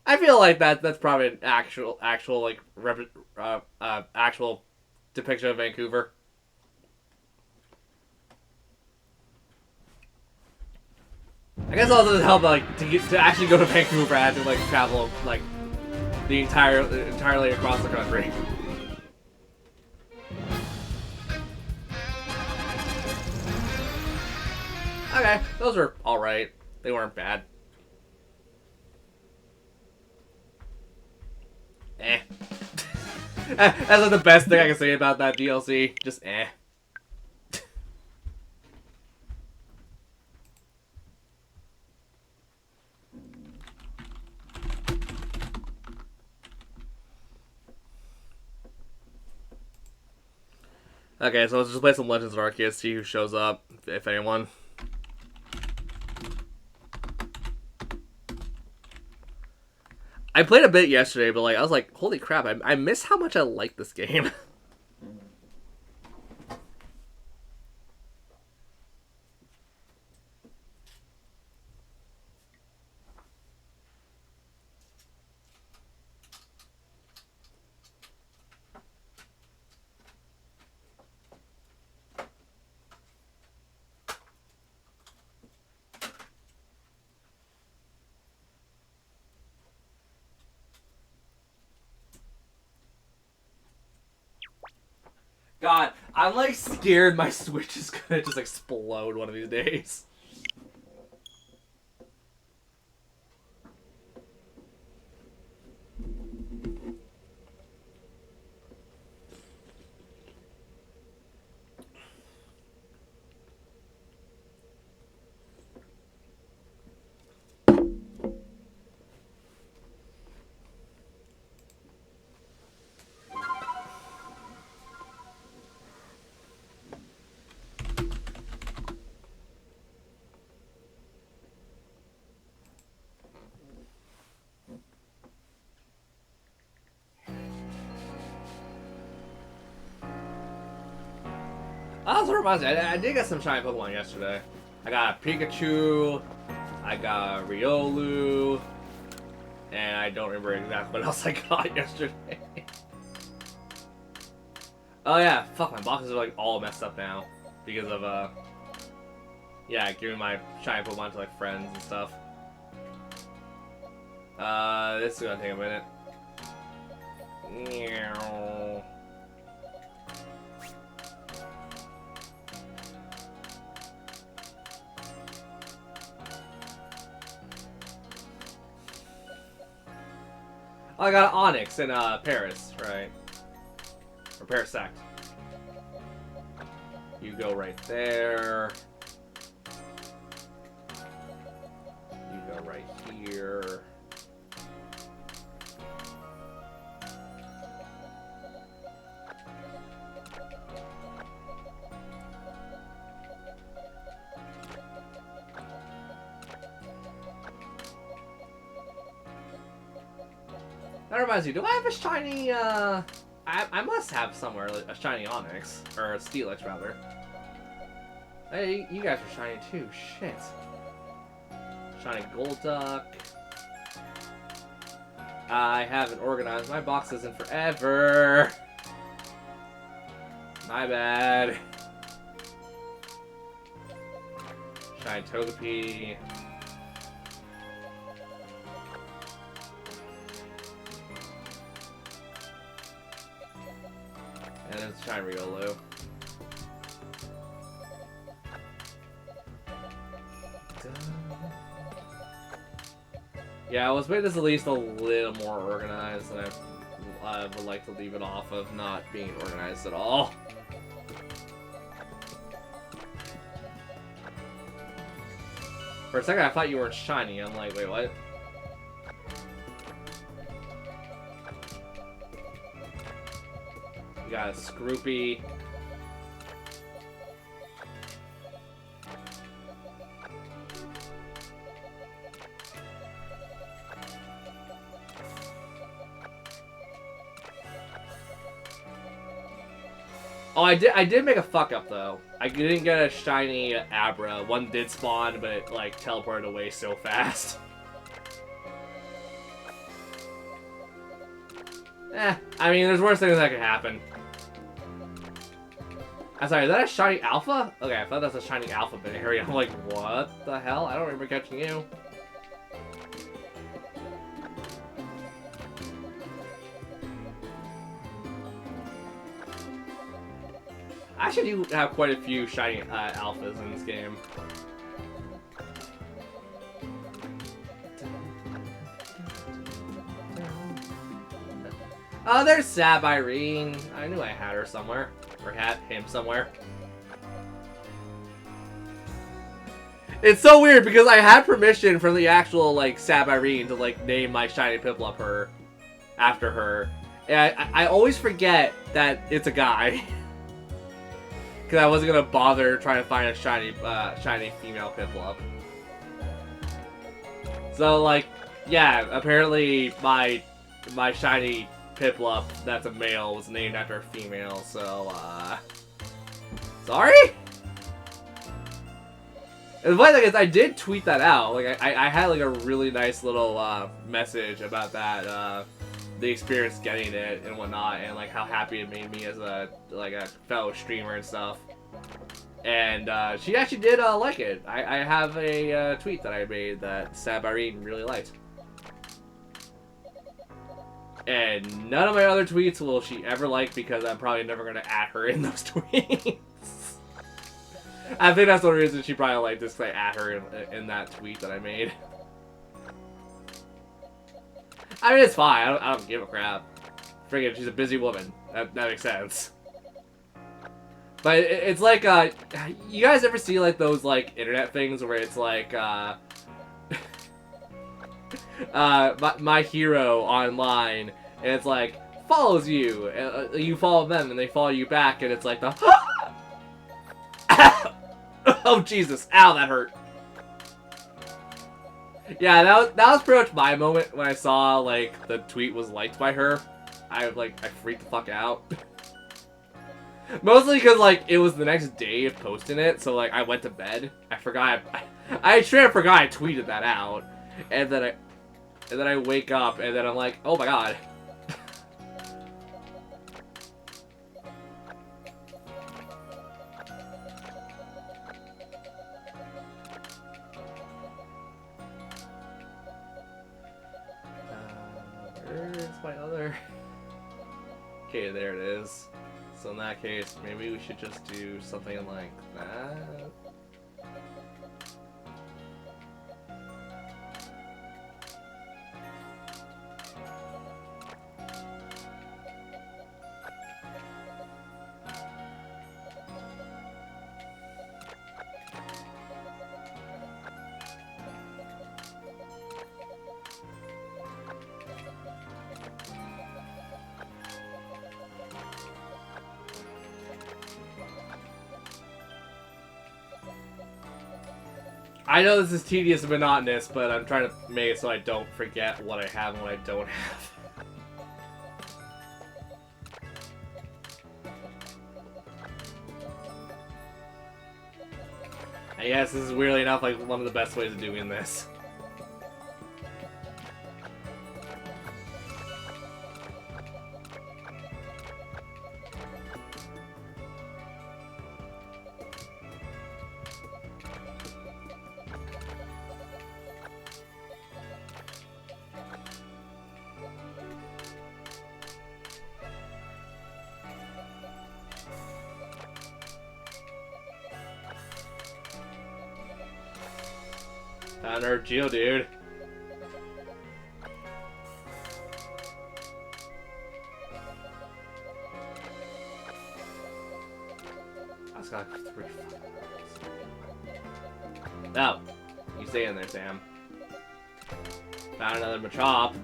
[SPEAKER 2] I feel like that's probably an actual like actual depiction of Vancouver. I guess also doesn't help like to actually go to Vancouver. I had to like travel like the entirely across the country. Okay, those were alright. They weren't bad. Eh. That's like the best thing I can say about that DLC. Just eh. Okay, so let's just play some Legends of Arceus, see who shows up, if anyone. I played a bit yesterday, but like I was like, holy crap, I miss how much I like this game. God, I'm like scared my Switch is gonna just explode one of these days. Also reminds me, I did get some shiny Pokemon yesterday. I got a Pikachu, I got a Riolu, and I don't remember exactly what else I got yesterday. Oh yeah, fuck, my boxes are like all messed up now because of yeah, giving my shiny Pokemon to like friends and stuff. This is gonna take a minute. Meow. Oh, I got Onyx in Paris, right? Or Parasect. You go right there. You go right here. That reminds me, do I have a shiny, I must have somewhere a shiny Onyx, or a Steelix rather. Hey, you guys are shiny too, shit. Shiny Golduck. I haven't organized my boxes in forever. My bad. Shiny Togepi. And then Shiny Riolu. Yeah, I was making this at least a little more organized, and I would like to leave it off of not being organized at all. For a second, I thought you were shiny. I'm like, wait, what? You got a Scroopy. Oh, I did make a fuck up though. I didn't get a shiny Abra. One did spawn, but it like teleported away so fast. I mean, there's worse things that could happen. I'm sorry, is that a shiny Alpha? Okay, I thought that's a shiny Alpha berry. I'm like, what the hell? I don't remember catching you. I actually do have quite a few shiny alphas in this game. Oh, there's Sabirine. I knew I had her somewhere. Or had him somewhere. It's so weird because I had permission from the actual, like, Sabirine to, like, name my shiny Piplup her after her. And I always forget that it's a guy. Because I wasn't gonna bother trying to find a shiny female Piplup. So like, yeah, apparently my shiny Piplup that's a male was named after a female. So sorry. And the funny thing is, I did tweet that out. Like I had like a really nice little message about that. The experience getting it and whatnot, and like how happy it made me as a fellow streamer and stuff. And she actually did like it. I have a tweet that I made that Sabirine really liked. And none of my other tweets will she ever like because I'm probably never gonna add her in those tweets. I think that's the reason she probably liked this, because I add her in that tweet that I made. I mean, it's fine. I don't give a crap. Friggin', she's a busy woman. That makes sense. But it's like, you guys ever see, like, those, like, internet things where it's like, my hero online, and it's like, follows you, and you follow them, and they follow you back, and it's like the, oh, Jesus, ow, that hurt. Yeah, that was pretty much my moment when I saw, like, the tweet was liked by her. I freaked the fuck out. Mostly because, like, it was the next day of posting it, so, like, I went to bed. I forgot, I straight up forgot I tweeted that out. And then I wake up, and then I'm like, oh my god. Where's my other... Okay, there it is. So in that case, maybe we should just do something like that. I know this is tedious and monotonous, but I'm trying to make it so I don't forget what I have and what I don't have. I guess this is weirdly enough like one of the best ways of doing this. Found our Geodude. I just got 3. No. You stay in there, Sam. Found another Machop.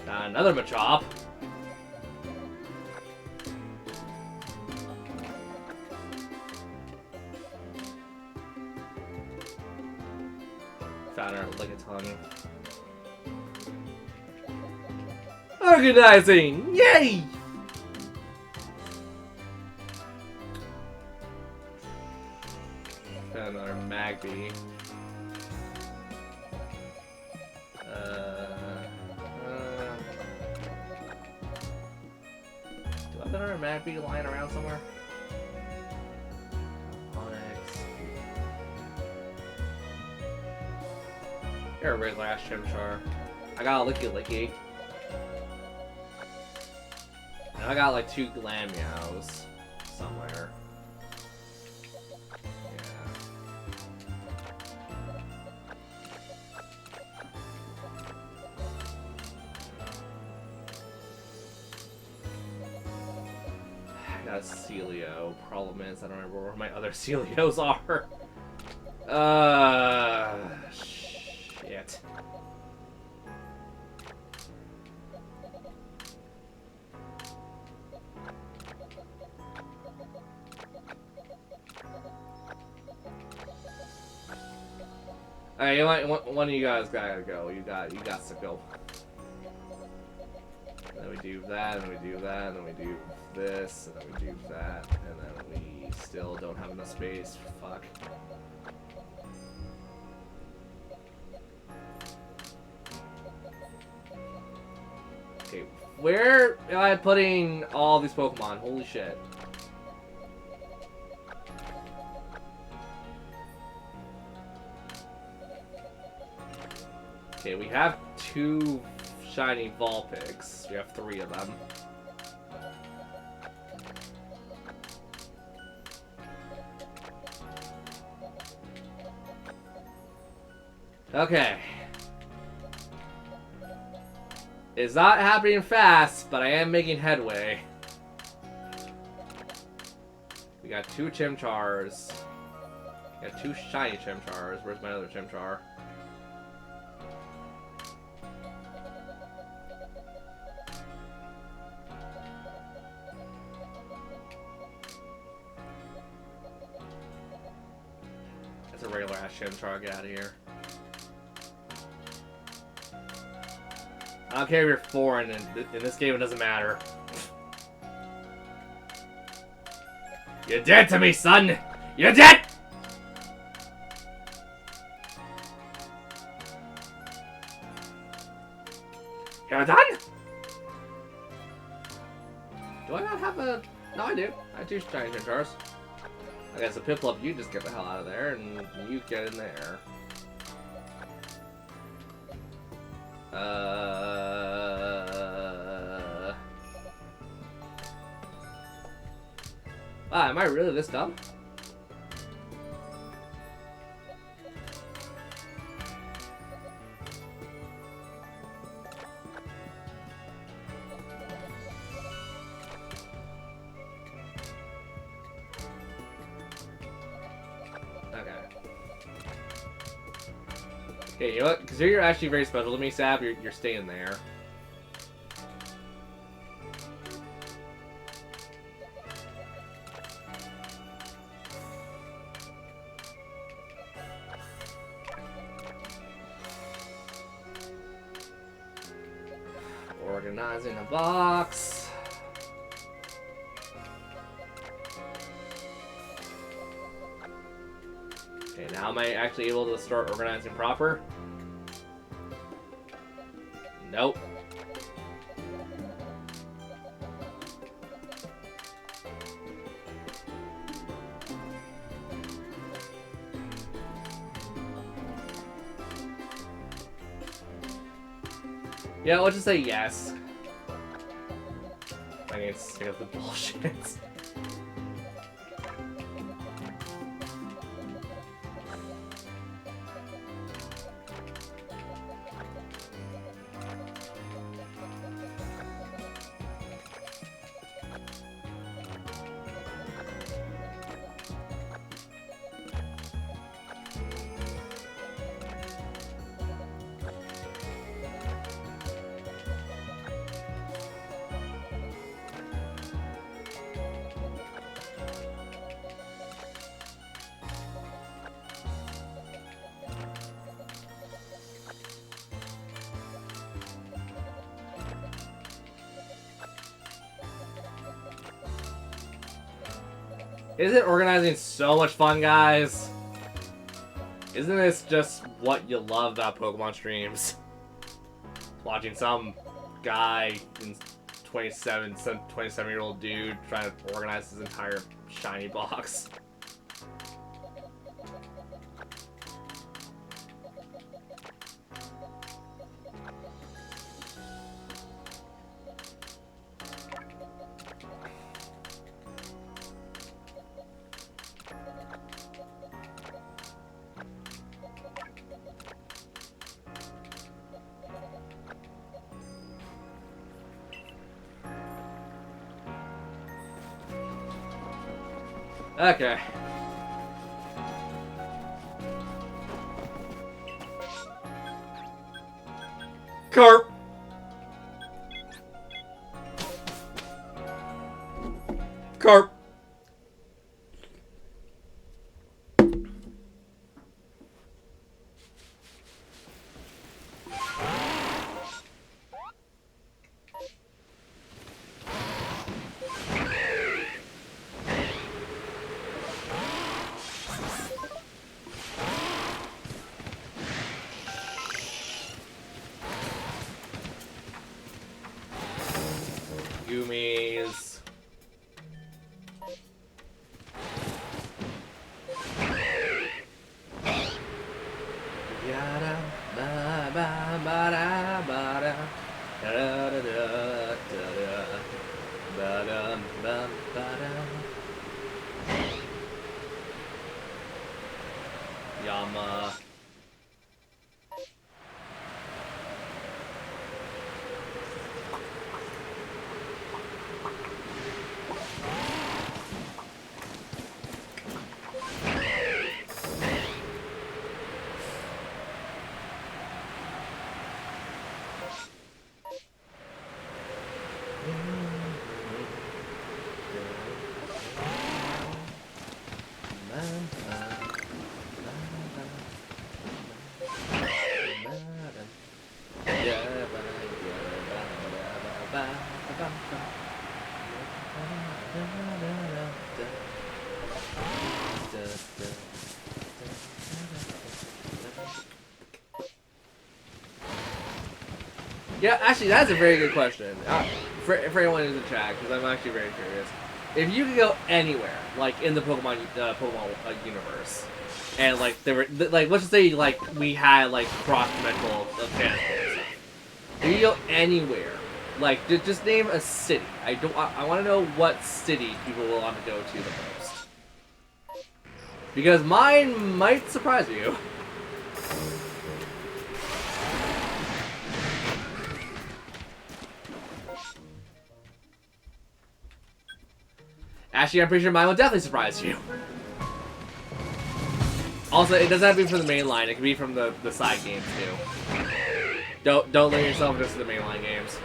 [SPEAKER 2] Found another Machop. Found our Lickitung. Organizing! Yay! Found another Magby. Do I have another Magby lying around somewhere? You're a regular ass Chimchar. I got a Licky. And I got like 2 Glammeows somewhere. Yeah. I got a Celio. Problem is, I don't remember where my other Celios are. Shit. Alright, one of you guys gotta go. You got to go. And then we do that, and we do that, and then we do this, and then we do that, and then we still don't have enough space. Fuck. Okay, where am I putting all these Pokemon? Holy shit. Okay, we have 2 shiny Vulpix. We have 3 of them. Okay. It's not happening fast, but I am making headway. We got 2 Chimchars. We got 2 shiny Chimchars. Where's my other Chimchar? That's a regular ass Chimchar. Get out of here. I don't care if you're foreign, in this game it doesn't matter. You're dead to me, son! You're dead! You're done? Do I not have a... No, I do. I have 2 shiny Chimchars. I guess a Piplup, you just get the hell out of there, and you get in there. Wow, am I really this dumb? Okay, you know what? Because you're actually very special to me, Sab. You're staying there. Organizing a box. Okay, now am I actually able to start organizing proper? Nope. Yeah, let's just say yes. I get sick of the bullshit. Isn't organizing so much fun, guys? Isn't this just what you love about Pokemon streams? Watching some guy, some 27-year-old dude trying to organize his entire shiny box. Okay. Carp! Carp! Yumi's. Yada ba ba ba da ba da da da da da ba da ba ba da. Yama. Yeah, actually, that's a very good question. For anyone who's in chat, because I'm actually very curious. If you could go anywhere, like in the Pokemon universe, and like there were like let's just say like we had like cross-dimensional transport and stuff. If you go anywhere, like just name a city. I want to know what city people will want to go to the most. Because mine might surprise you. Actually, I'm pretty sure mine will definitely surprise you. Also, it doesn't have to be from the main line. It can be from the side games too. Don't limit yourself just to the main line games.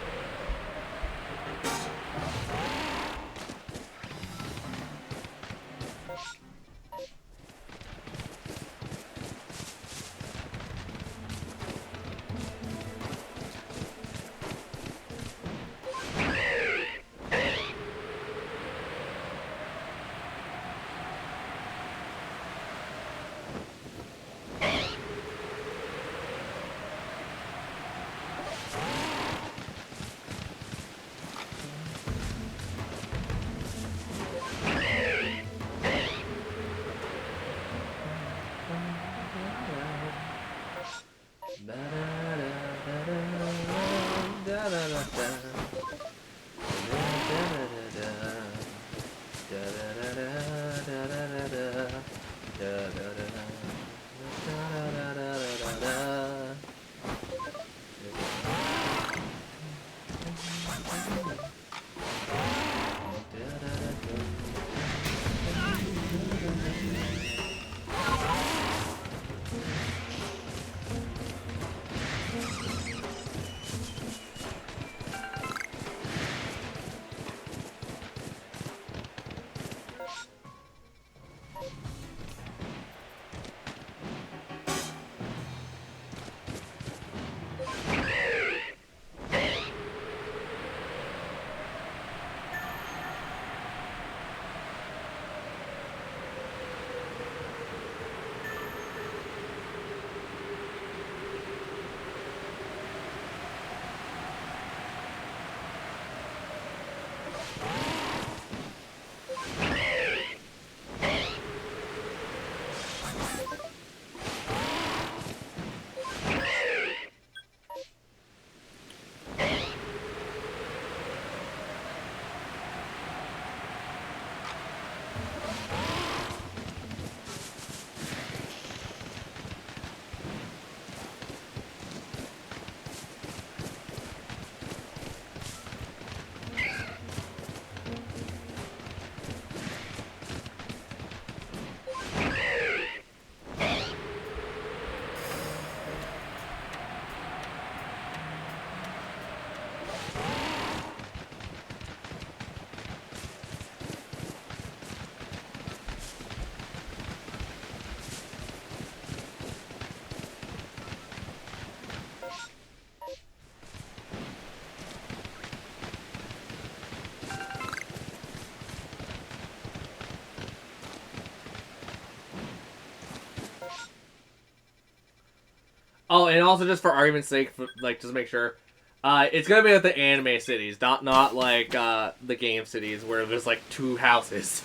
[SPEAKER 2] Oh, and also just for argument's sake, like just make sure, it's gonna be like the anime cities, not like the game cities where there's like 2 houses.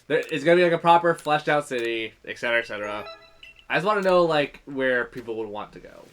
[SPEAKER 2] It's gonna be like a proper fleshed out city, etc., etc. I just want to know like where people would want to go.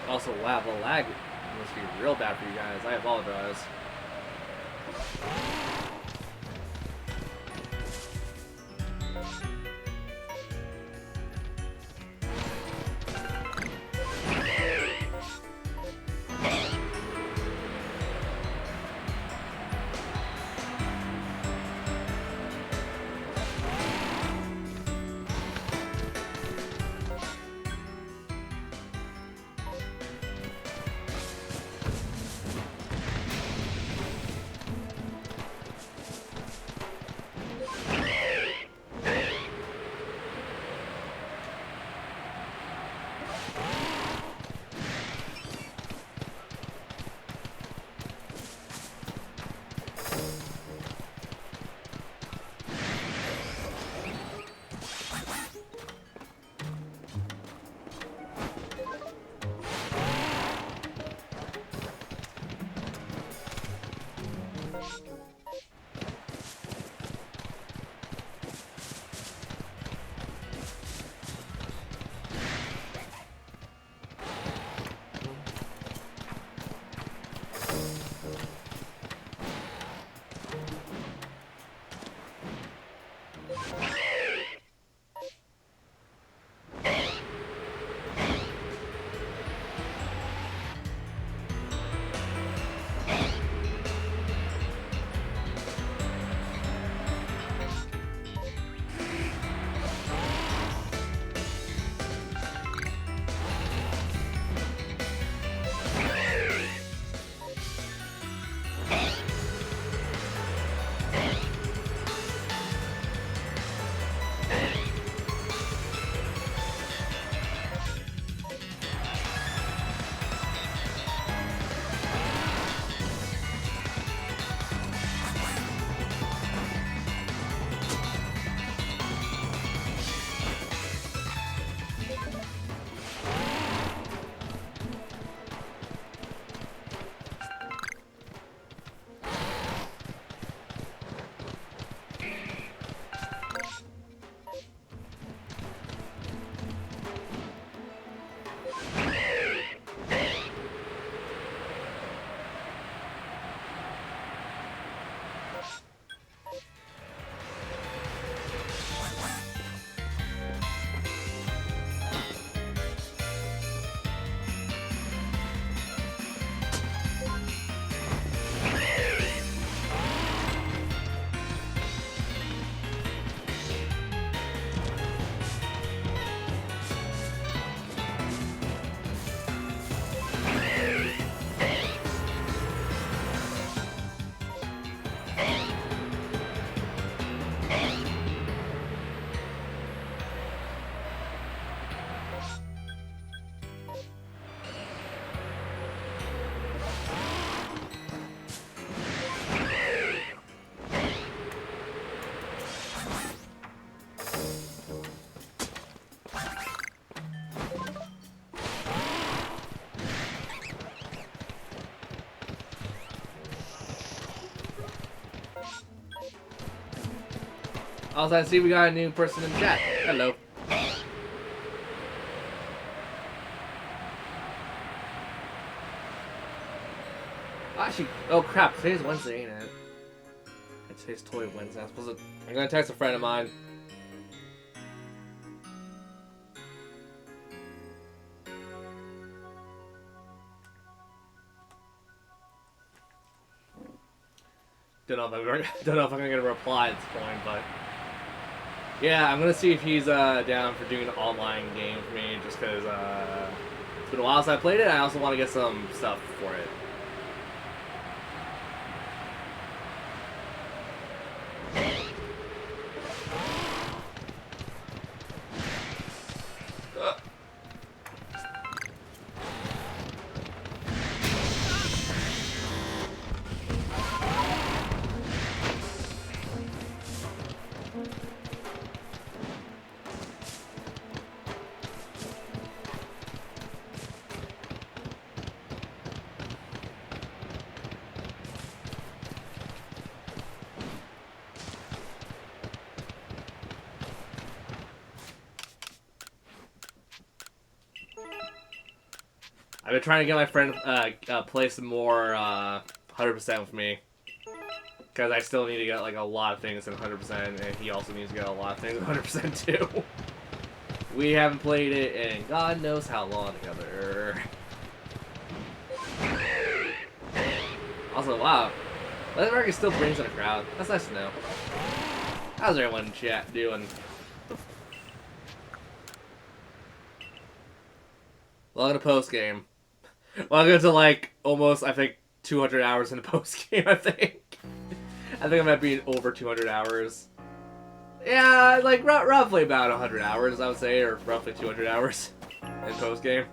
[SPEAKER 2] Also, wow, the lag must be real bad for you guys. I apologize.
[SPEAKER 1] Also, I see we got a new person in chat. Hello. Actually, oh crap, today's Wednesday, ain't it? Today's Toy Wednesday. I'm gonna text a friend of mine. Don't know if I'm gonna get a reply at this point, but yeah, I'm gonna see if he's down for doing an online game for me, just because it's been a while since I played it. I also want to get some stuff for it. I've been trying to get my friend play some more 100% with me, because I still need to get like a lot of things in 100%, and he also needs to get a lot of things in 100% too. We haven't played it in God knows how long together. Also, wow, Let Marcus still brings in a crowd. That's nice to know. How's everyone in chat doing? Welcome to post game. Welcome to like almost, I think, 200 hours in the post game. I think I might be over 200 hours. Yeah, like roughly about 100 hours, I would say, or roughly 200 hours in post game.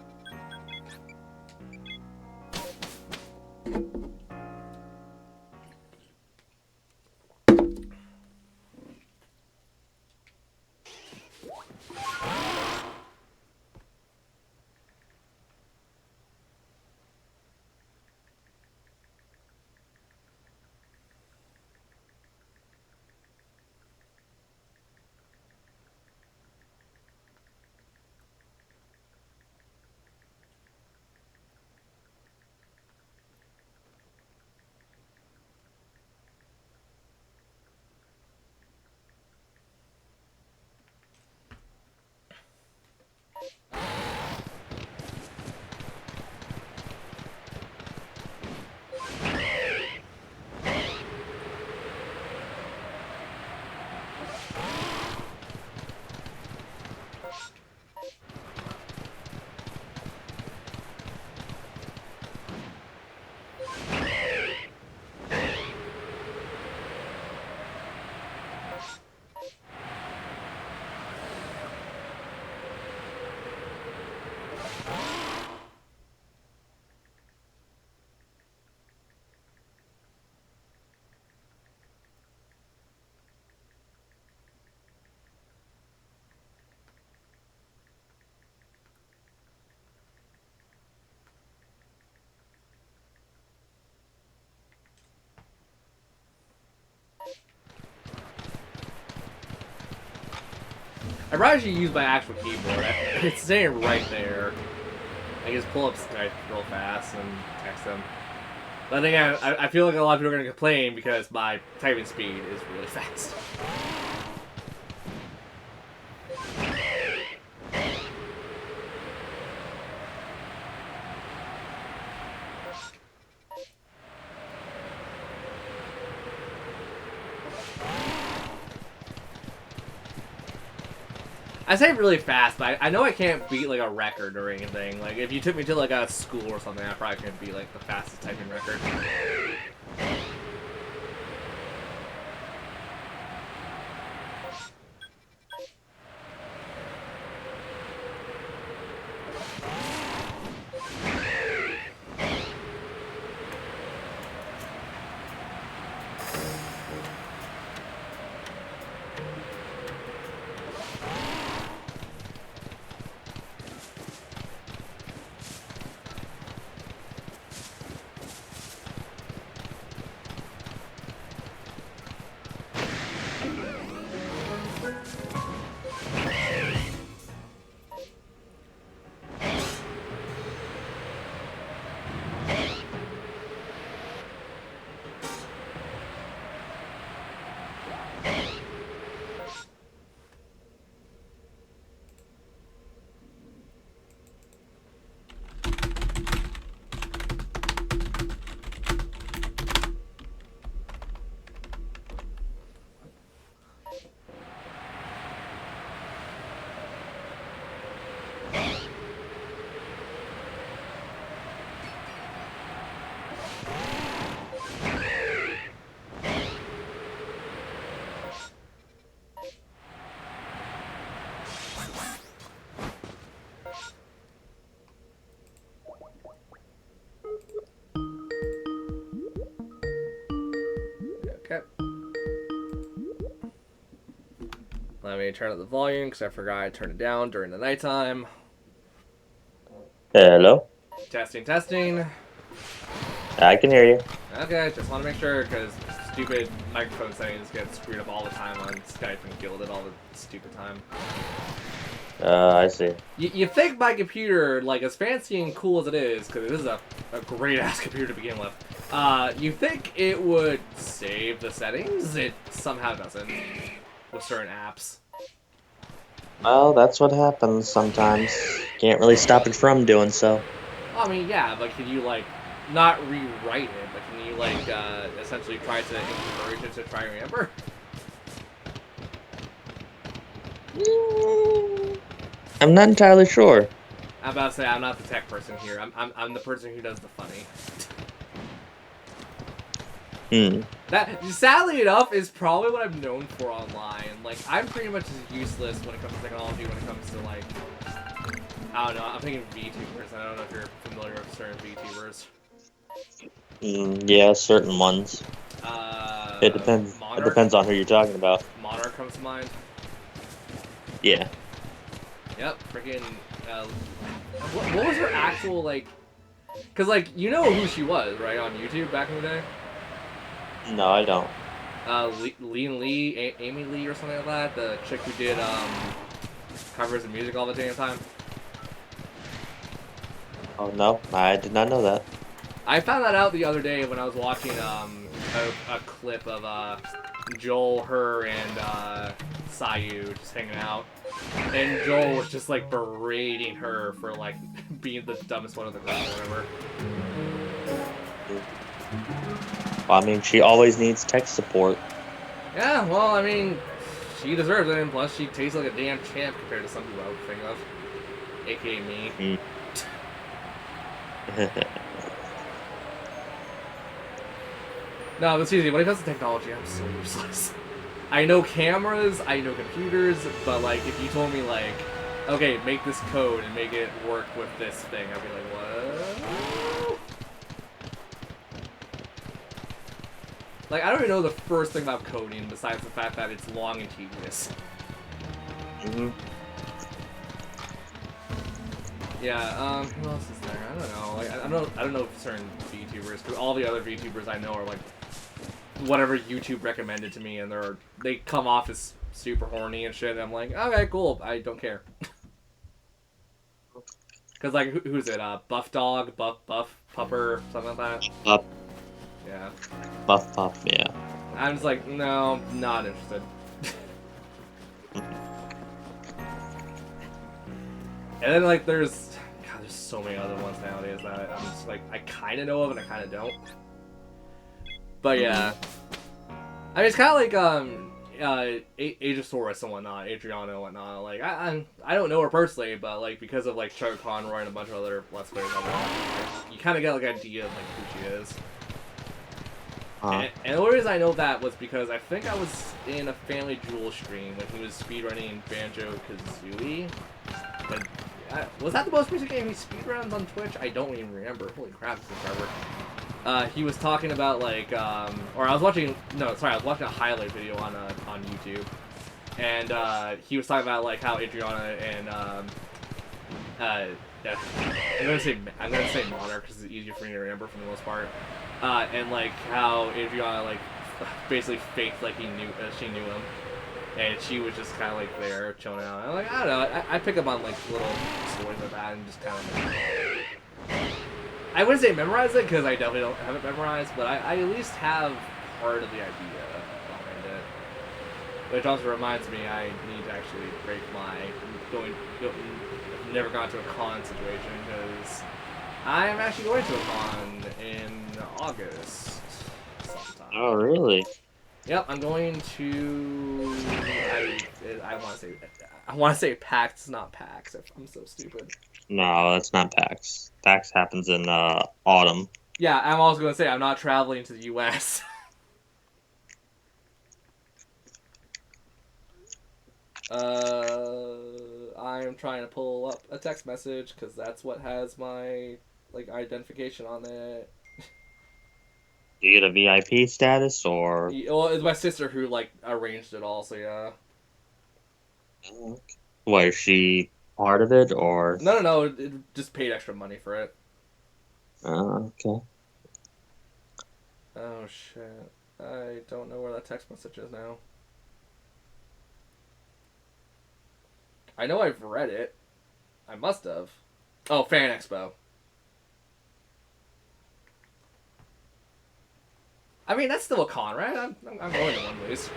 [SPEAKER 1] I'd rather actually use my actual keyboard. It's sitting right there. I can just pull up Skype real fast and text them. But again, I feel like a lot of people are going to complain because my typing speed is really fast. I say really fast, but I know I can't beat like a record or anything. Like if you took me to like a school or something, I probably couldn't beat like the fastest typing record.
[SPEAKER 2] Let me turn up the volume because I forgot I turned it down during the nighttime.
[SPEAKER 4] Hello?
[SPEAKER 2] Testing, testing.
[SPEAKER 4] I can hear you.
[SPEAKER 2] Okay, just want to make sure because stupid microphone settings get screwed up all the time on Skype and Gilded all the stupid time.
[SPEAKER 4] I see.
[SPEAKER 2] You think my computer, like as fancy and cool as it is, because it is a great ass computer to begin with, you think it would save the settings? It somehow doesn't with certain apps.
[SPEAKER 4] Well, that's what happens sometimes. Can't really stop it from doing so.
[SPEAKER 2] I mean, yeah, but can you like not rewrite it, but can you like essentially try to encourage it to try and remember?
[SPEAKER 4] I'm not entirely sure.
[SPEAKER 2] I'm about to say I'm not the tech person here. I'm the person who does the funny. That, sadly enough, is probably what I'm known for online. Like, I'm pretty much as useless when it comes to technology, when it comes to, like, I don't know, I'm thinking VTubers. I don't know if you're familiar with certain VTubers.
[SPEAKER 4] Yeah, certain ones. It depends.
[SPEAKER 2] Monarch?
[SPEAKER 4] It depends on who you're talking about.
[SPEAKER 2] Monarch comes to mind.
[SPEAKER 4] Yeah.
[SPEAKER 2] Yep, freaking, what was her actual, like, because, like, you know who she was, right, on YouTube back in the day?
[SPEAKER 4] No, I don't.
[SPEAKER 2] Amy Lee or something like that, the chick who did covers of music all the damn time.
[SPEAKER 4] Oh no, I did not know that.
[SPEAKER 2] I found that out the other day when I was watching a clip of Joel, her, and Sayu just hanging out, and Joel was just like berating her for like being the dumbest one of the group or whatever.
[SPEAKER 4] Well, I mean, she always needs tech support.
[SPEAKER 2] Yeah, well, I mean, she deserves it, and plus she tastes like a damn champ compared to some people I would think of, aka me. No, but seriously, when it comes to technology, I'm so useless. I know cameras, I know computers, but like, if you told me like, okay, make this code and make it work with this thing, I'd be like, what? Like, I don't even know the first thing about coding besides the fact that it's long and tedious. Yeah, who else is there? I don't know. Like, I don't know certain VTubers, because all the other VTubers I know are like whatever YouTube recommended to me, and they come off as super horny and shit. And I'm like, okay, cool. I don't care. Because like, who's it? Buff Dog, Buff Pupper, something like that.
[SPEAKER 4] Pup.
[SPEAKER 2] Yeah.
[SPEAKER 4] Buff Pup. Yeah.
[SPEAKER 2] I'm just like, no, not interested. And then like, there's so many other ones nowadays that I'm just like, I kind of know of and I kind of don't. But yeah, I mean, it's kind of like Aegisaurus and whatnot, Adriana and whatnot. Like I don't know her personally, but like because of like Chuck Conroy and a bunch of other Let's Players, you kind of get like an idea of like who she is. And the only reason I know that was because I think I was in a Family Jewel stream when he was speedrunning Banjo-Kazooie. Was that the most recent game he speedruns on Twitch? I don't even remember. Holy crap, it's been forever. He was talking about like, or I was watching, no, sorry, I was watching a highlight video on YouTube, and he was talking about like how Adriana and yeah, I'm gonna say Monarch because it's easier for me to remember for the most part, and like how Adriana like basically faked like she knew him. And she was just kind of like there, chilling out. I'm like, I don't know. I pick up on like little stories like that and just kind of. I wouldn't say memorize it because I definitely don't have it memorized, but I at least have part of the idea behind it. Which also reminds me, I need to actually break my never gone to a con situation because I'm actually going to a con in August sometime.
[SPEAKER 4] Oh, really?
[SPEAKER 2] Yep, I'm going to. I want to say PAX. It's not PAX. I'm so stupid.
[SPEAKER 4] No, that's not PAX. PAX happens in autumn.
[SPEAKER 2] Yeah, I'm also going to say I'm not traveling to the U.S. I'm trying to pull up a text message because that's what has my like identification on it.
[SPEAKER 4] Do you get a VIP status or?
[SPEAKER 2] Well, it's my sister who like arranged it all, so yeah.
[SPEAKER 4] Okay. Why, is she part of it, or?
[SPEAKER 2] No, it just paid extra money for it.
[SPEAKER 4] Okay.
[SPEAKER 2] Oh shit. I don't know where that text message is now. I know I've read it. I must have. Oh, Fan Expo. I mean, that's still a con, right? I'm going to one of these.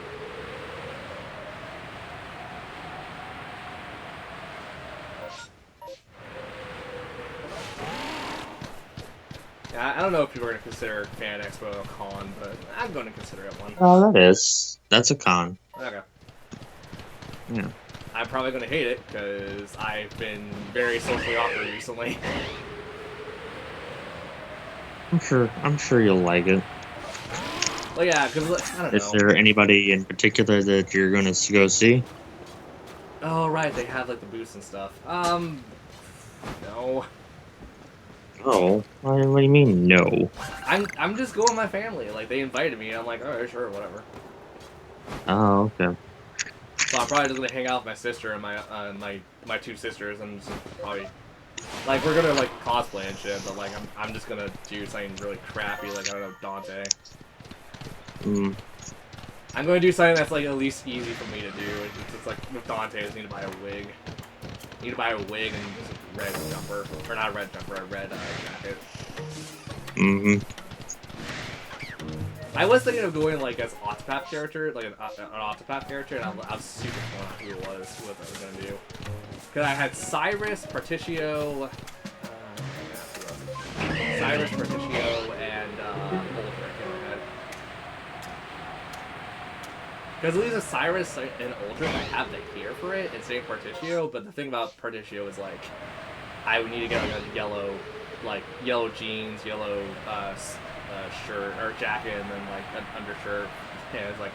[SPEAKER 2] Yeah, I don't know if people are going to consider Fan Expo a con, but I'm going to consider it one.
[SPEAKER 4] Oh, that's a con.
[SPEAKER 2] Okay.
[SPEAKER 4] Yeah.
[SPEAKER 2] I'm probably going to hate it, because I've been very socially awkward recently.
[SPEAKER 4] I'm sure you'll like it.
[SPEAKER 2] Well, yeah, because, I don't
[SPEAKER 4] Is
[SPEAKER 2] know.
[SPEAKER 4] there anybody in particular that you're gonna go see?
[SPEAKER 2] Oh, right, they have, like, the booths and stuff. No.
[SPEAKER 4] Oh, what do you mean, no?
[SPEAKER 2] I'm just going with my family. Like, they invited me, and I'm like, alright, sure, whatever.
[SPEAKER 4] Oh, okay.
[SPEAKER 2] So I'm probably just gonna hang out with my sister and my two sisters, and just probably like we're gonna like cosplay and shit. But like I'm just gonna do something really crappy, like I don't know, Dante.
[SPEAKER 4] Mm,
[SPEAKER 2] I'm going to do something that's like at least easy for me to do. It's like with Dante, I just need to buy a wig. I need to buy a wig and just a red jumper, or not a red jumper, a red jacket.
[SPEAKER 4] mm-hmm.
[SPEAKER 2] I was thinking of going like as Octopath character, like an Octopath character, and I was super torn on who I was gonna do. Because I had Cyrus, Particio, and Ulrich in my head. Because at least with Cyrus and Ulrich, I have the hair for it, and same Particio. But the thing about Particio is like, I would need to get like a yellow jeans, yellow shirt or jacket, and then like an undershirt. And it's like,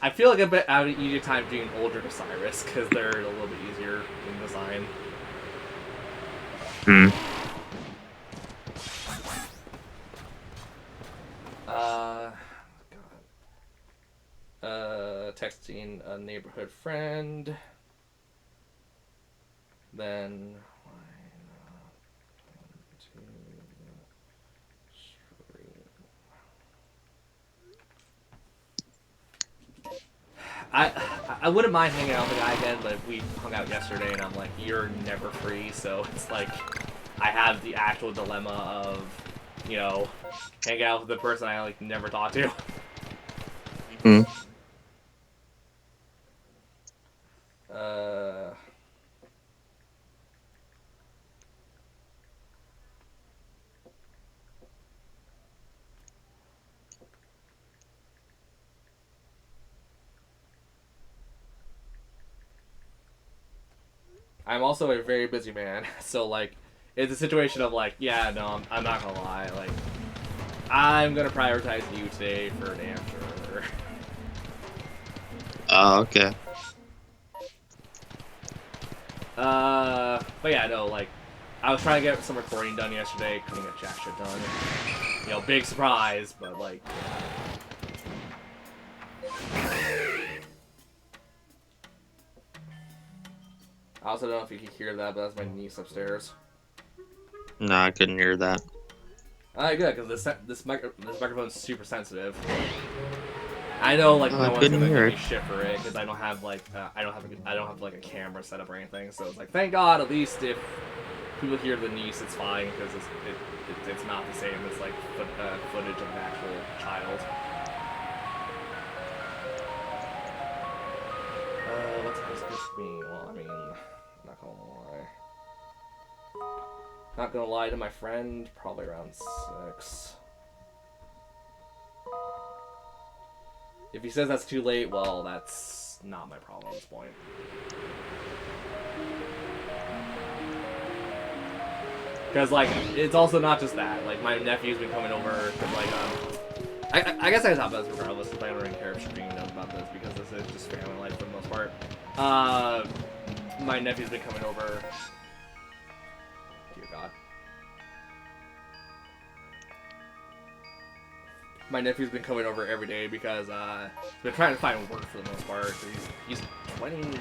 [SPEAKER 2] I feel like I would easier time doing Ulrich or Cyrus because they're a little bit easier in design.
[SPEAKER 4] Hmm.
[SPEAKER 2] Texting a neighborhood friend. Then I wouldn't mind hanging out with the guy again, but we hung out yesterday, and I'm like, you're never free, so it's like I have the actual dilemma of, you know, hang out with the person I like never talk to.
[SPEAKER 4] Hmm.
[SPEAKER 2] I'm also a very busy man, so like, it's a situation of like, yeah, no, I'm not gonna lie, like, I'm gonna prioritize you today for damn sure.
[SPEAKER 4] Oh, okay.
[SPEAKER 2] But yeah, no, like, I was trying to get some recording done yesterday, couldn't get jack shit done. You know, big surprise, but like, I also don't know if you can hear that, but that's my niece upstairs.
[SPEAKER 4] No, I couldn't hear that.
[SPEAKER 2] Alright, good, because this microphone's super sensitive. I know, like,
[SPEAKER 4] Oh,
[SPEAKER 2] no
[SPEAKER 4] I
[SPEAKER 2] one's
[SPEAKER 4] couldn't
[SPEAKER 2] gonna
[SPEAKER 4] hear
[SPEAKER 2] give me
[SPEAKER 4] it.
[SPEAKER 2] shit for it, because I don't have like like a camera set up or anything. So it's like, thank God, at least if people hear the niece, it's fine, because it's not the same as like footage of an actual child. What time is this me? Well, I mean, not gonna lie. Not gonna lie to my friend, probably around 6. If he says that's too late, well, that's not my problem at this point. Because, like, it's also not just that. Like, my nephew's been coming over, cause, like, I guess I can talk about this regardless, because I don't really care if Shaping knows about this, because this is just family life for the most part. My nephew's been coming over. Dear God. My nephew's been coming over every day because he's been trying to find work for the most part. He's 21,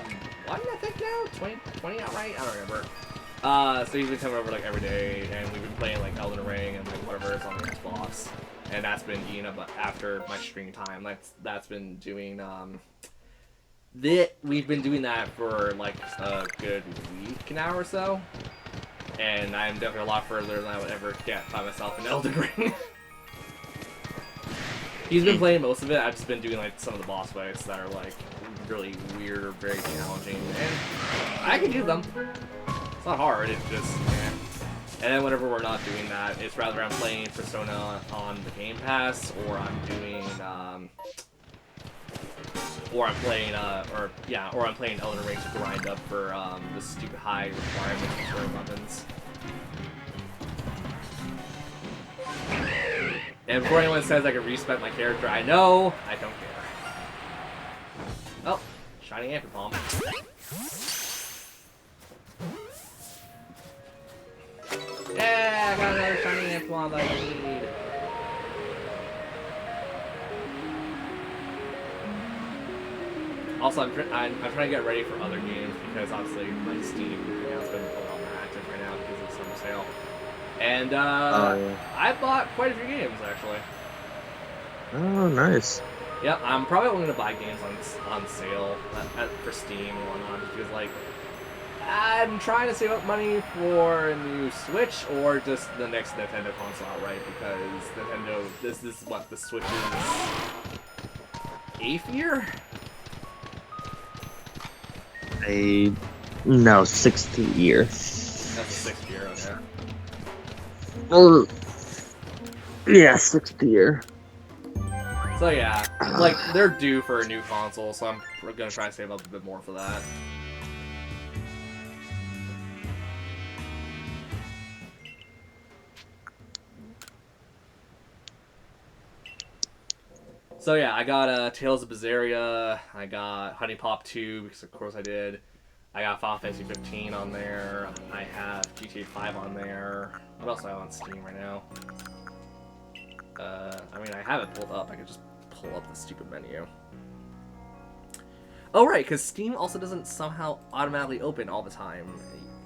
[SPEAKER 2] I think now? 20 outright? I don't remember. So he's been coming over like every day, and we've been playing like Elden Ring and like whatever is on the Xbox, and that's been eating up after my stream time. That's been doing we've been doing that for like a good week now or so, and I'm definitely a lot further than I would ever get by myself in Elden Ring. He's been playing most of it. I've just been doing like some of the boss fights that are like really weird or very challenging, and I can do them. It's not hard. It's just, And then whenever we're not doing that, it's rather I'm playing Persona on the Game Pass, or I'm doing, or I'm playing Elden Ring to grind up for the stupid high requirements for certain weapons. And before anyone says I can respec my character, I know I don't care. Oh, shiny Ampy Palm. Yeah, I got another shiny Ampy Palm that I need. Also, I'm trying to get ready for other games because obviously my Steam has been a lot more active right now because of the summer sale. And I bought quite a few games actually.
[SPEAKER 4] Oh, nice.
[SPEAKER 2] Yeah, I'm probably only gonna buy games on sale for Steam and whatnot, just because like I'm trying to save up money for a new Switch or just the next Nintendo console outright, because Nintendo this is what the Switch's 8th year.
[SPEAKER 4] No, 6th year.
[SPEAKER 2] That's the 6th year, okay.
[SPEAKER 4] Yeah, 6th year.
[SPEAKER 2] So yeah, like they're due for a new console, so I'm gonna try to save up a bit more for that. So yeah, I got Tales of Berseria, I got Honey Pop 2, because of course I did. I got Final Fantasy 15 on there, I have GTA 5 on there. What else do I have on Steam right now? I mean, I have it pulled up, I could just pull up the stupid menu. Oh right, because Steam also doesn't somehow automatically open all the time.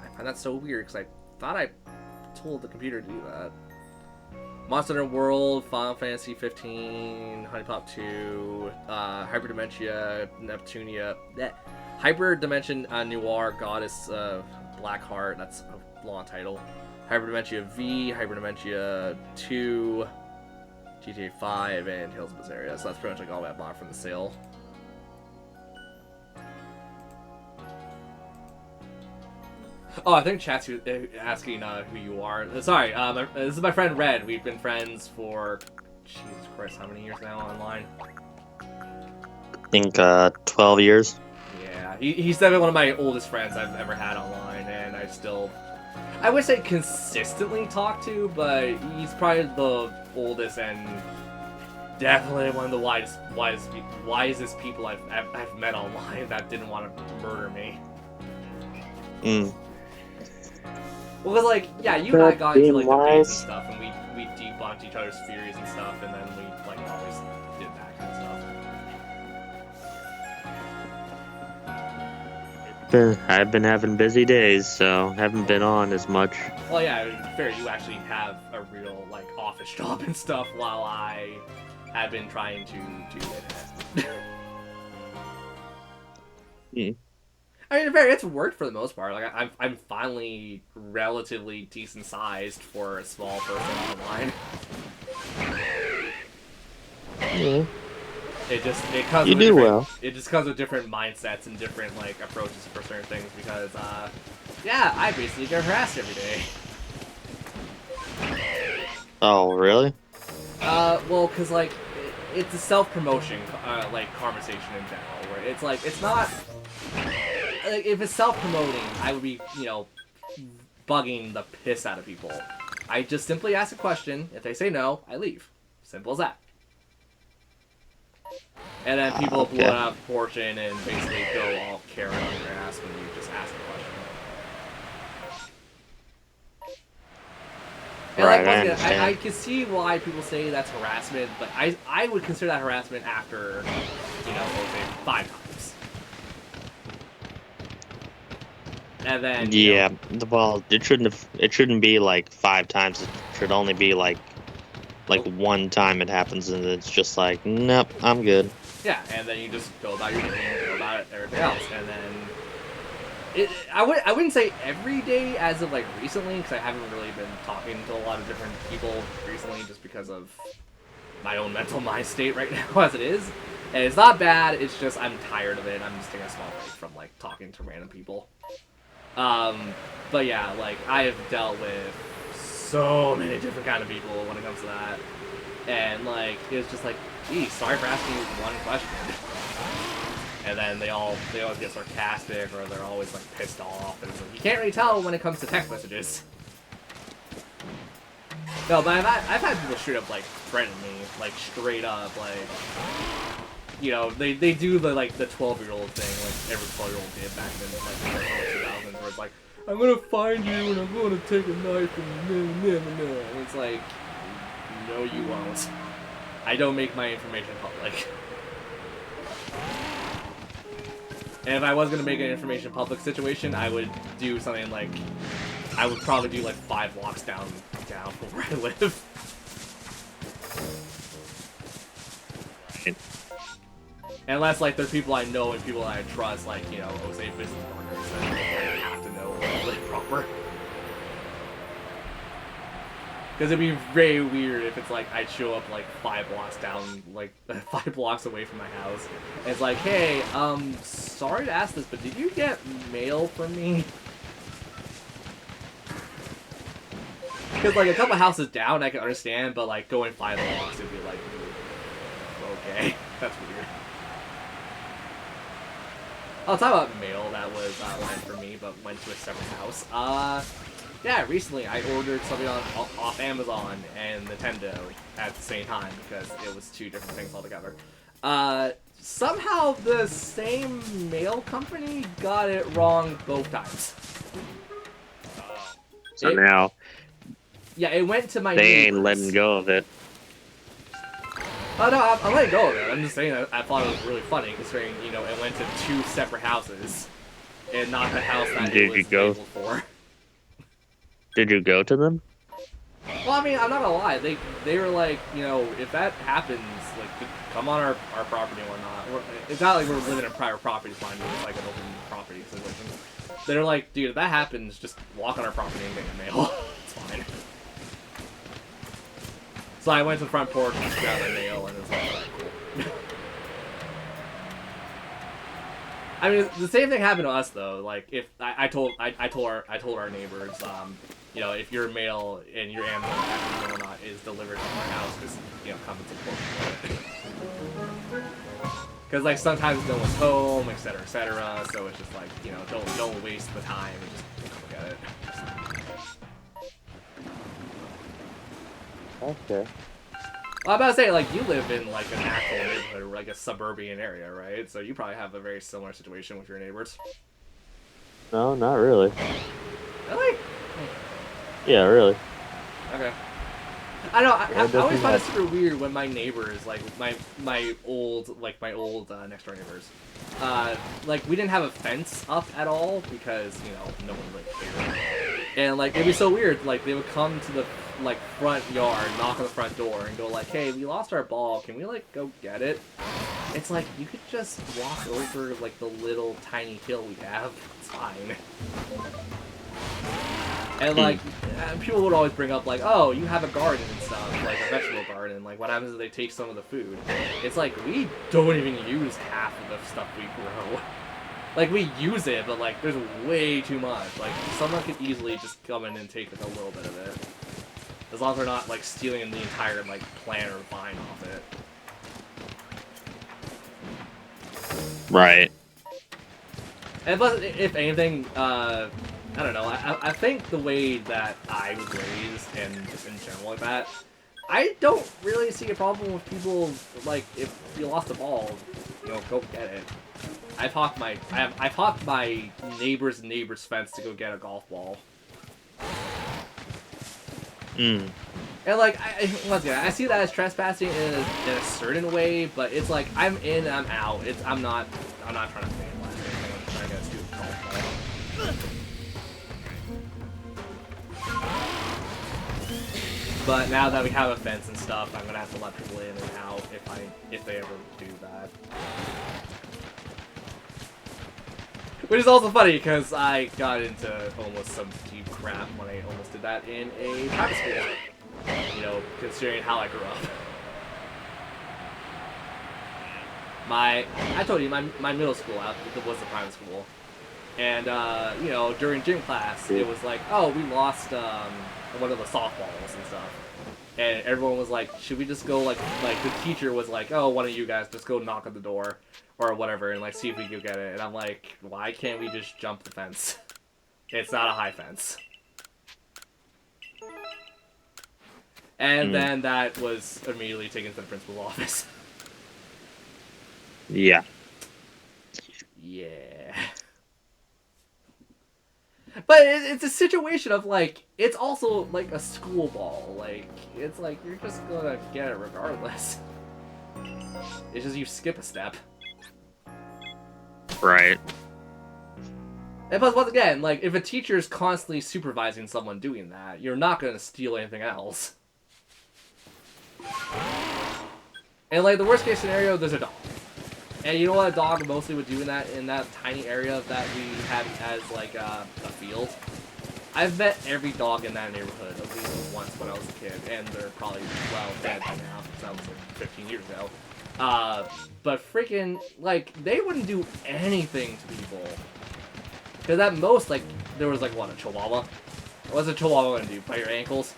[SPEAKER 2] I find that so weird, because I thought I told the computer to do that. Monster Hunter World, Final Fantasy 15, Honey Pop 2, Hyperdimensia, Neptunia, Hyperdimension Noir Goddess Blackheart, that's a long title. Hyperdimensia V, Hyperdimensia 2, GTA 5, and Tales of Berseria. So that's pretty much like all I bought from the sale. Oh, I think chat's asking who you are. Sorry, this is my friend Red. We've been friends for, Jesus Christ, how many years now online?
[SPEAKER 4] I think 12 years.
[SPEAKER 2] Yeah, he's definitely one of my oldest friends I've ever had online, and I would say consistently talk to, but he's probably the oldest and definitely one of the wisest people I've met online that didn't want to murder me. Well, cause like, yeah, you and I got into like debates and stuff, and we debunked each other's theories and stuff, and then we like always did that kind of stuff.
[SPEAKER 4] I've been having busy days, so haven't been on as much.
[SPEAKER 2] Well, yeah, to be fair, you actually have a real like office job and stuff, while I have been trying to do it. I mean, it's worked for the most part. Like, I'm finally relatively decent sized for a small person online. It comes.
[SPEAKER 4] You do well.
[SPEAKER 2] It just comes with different mindsets and different like approaches for certain things. Because, yeah, I basically get harassed every day.
[SPEAKER 4] Oh, really?
[SPEAKER 2] Well, cause like it's a self-promotion like conversation in general, where it's like it's not. Like, if it's self-promoting, I would be, bugging the piss out of people. I just simply ask a question. If they say no, I leave. Simple as that. And then people blow it out of proportion and basically go all Karen on your ass when you just ask a question. And
[SPEAKER 4] right,
[SPEAKER 2] like, I can see why people say that's harassment, but I would consider that harassment after, let's say 5 times.
[SPEAKER 1] And then
[SPEAKER 4] Yeah, well, it shouldn't be like 5 times. It should only be like one time it happens, and it's just like, nope, I'm good.
[SPEAKER 1] yeah, and then you just go about your day, go about everything else, and then I wouldn't say every day as of like recently, because I haven't really been talking to a lot of different people recently, just because of my own mental mind state right now as it is. And it's not bad. It's just I'm tired of it. I'm just taking a small break from like talking to random people. But yeah, like I have dealt with so many different kind of people when it comes to that, and like it's just like, geez, sorry for asking you one question. And then they always get sarcastic, or they're always like pissed off, and it's like, you can't really tell when it comes to text messages. No, but I've had people straight up like threaten me, like straight up, like, you know, they do the like the 12-year-old thing, like every 12-year-old did back then, like in the 2000s, where it's like, I'm gonna find you and I'm gonna take a knife and it's like, no, you won't. I don't make my information public. And if I was gonna make an information public situation, I would do something like, I would probably do like 5 blocks down from where I live. Unless like there's people I know and people that I trust, like, you know, say business partners, that I have to know where I live proper. Because it'd be very weird if it's like I'd show up like 5 blocks down, like 5 blocks away from my house. And it's like, hey, sorry to ask this, but did you get mail from me? Because like a couple houses down, I can understand, but like going 5 blocks, it'd be like, okay, that's weird. I'll talk about mail that was lined for me, but went to a separate house. Yeah, recently I ordered something off Amazon and Nintendo at the same time because it was 2 different things altogether. Somehow the same mail company got it wrong both times.
[SPEAKER 4] So now
[SPEAKER 1] yeah, it went to my
[SPEAKER 4] they
[SPEAKER 1] neighbors.
[SPEAKER 4] ain't letting go of it.
[SPEAKER 1] Oh no, I'm letting go of it. I'm just saying that I thought it was really funny considering, you know, it went to 2 separate houses and not the house that it was labeled for.
[SPEAKER 4] Did you go to them?
[SPEAKER 1] Well, I mean, I'm not gonna lie. They were like, you know, if that happens, like, come on our property and whatnot. It's not like we're living in private property line. It's like an open property situation. They're like, dude, if that happens, just walk on our property and get your mail. It's fine. So I went to the front porch and grabbed my mail, and it was like, alright, cool. I mean, the same thing happened to us though. Like, if I told our neighbors, you know, if your mail and your Amazon package or whatnot is delivered to our house, just, you know, come and support me. Because like sometimes no one's home, etc., etc. So it's just like, you know, don't waste the time and just, you know, look at it.
[SPEAKER 4] Okay.
[SPEAKER 1] Well, I'm about to say, like, you live in like an actual neighborhood, or like a suburban area, right? So you probably have a very similar situation with your neighbors.
[SPEAKER 4] No, not really.
[SPEAKER 1] Really?
[SPEAKER 4] Yeah, really.
[SPEAKER 1] Okay. I know. I always find it super weird when my neighbors, like my old next door neighbors, like we didn't have a fence up at all because, you know, no one really cared. And like it'd be so weird. Like they would come to the like front yard, knock on the front door, and go like, "Hey, we lost our ball. Can we like go get it?" It's like you could just walk over like the little tiny hill we have. It's fine. And like, people would always bring up like, oh, you have a garden and stuff, like a vegetable garden. Like, what happens if they take some of the food? It's like, we don't even use half of the stuff we grow. Like, we use it, but like, there's way too much. Like, someone could easily just come in and take like a little bit of it. As long as they're not like stealing the entire like plant or vine off it.
[SPEAKER 4] Right.
[SPEAKER 1] And plus, if anything, I don't know, I think the way that I was raised, and just in general like that, I don't really see a problem with people, like, if you lost the ball, you know, go get it. I've hawked my neighbor's fence to go get a golf ball.
[SPEAKER 4] Mm.
[SPEAKER 1] And like, once again, I see that as trespassing in a certain way, but it's like, I'm in, I'm out. I'm not trying to vandalize anything. I'm trying to get a stupid golf ball.
[SPEAKER 2] But now that we have a fence and stuff, I'm gonna have to let people in and out if they ever do that. Which is also funny because I got into almost some deep crap when I almost did that in a private school. You know, considering how I grew up. I told you, my middle school was the private school. And, you know, during gym class, it was like, oh, we lost one of the softballs and stuff. And everyone was like, should we just go, like the teacher was like, oh, one of you guys just go knock on the door or whatever and, like, see if we can get it. And I'm like, why can't we just jump the fence? It's not a high fence. And then that was immediately taken to the principal's office.
[SPEAKER 4] Yeah.
[SPEAKER 2] Yeah. But it's a situation of, like, it's also, like, a school ball. Like, it's like, you're just gonna get it regardless. It's just you skip a step.
[SPEAKER 4] Right.
[SPEAKER 2] And plus, once again, like, if a teacher is constantly supervising someone doing that, you're not gonna steal anything else. And, like, the worst case scenario, there's a dog. And you know what a dog mostly would do in that tiny area that we had as, like, a field? I've met every dog in that neighborhood at least once when I was a kid, and they're probably, well, dead by now, because that was, like, 15 years ago. But freaking, like, they wouldn't do anything to people. Because at most, like, there was, like, what, a chihuahua? What's a chihuahua gonna do? Bite your ankles?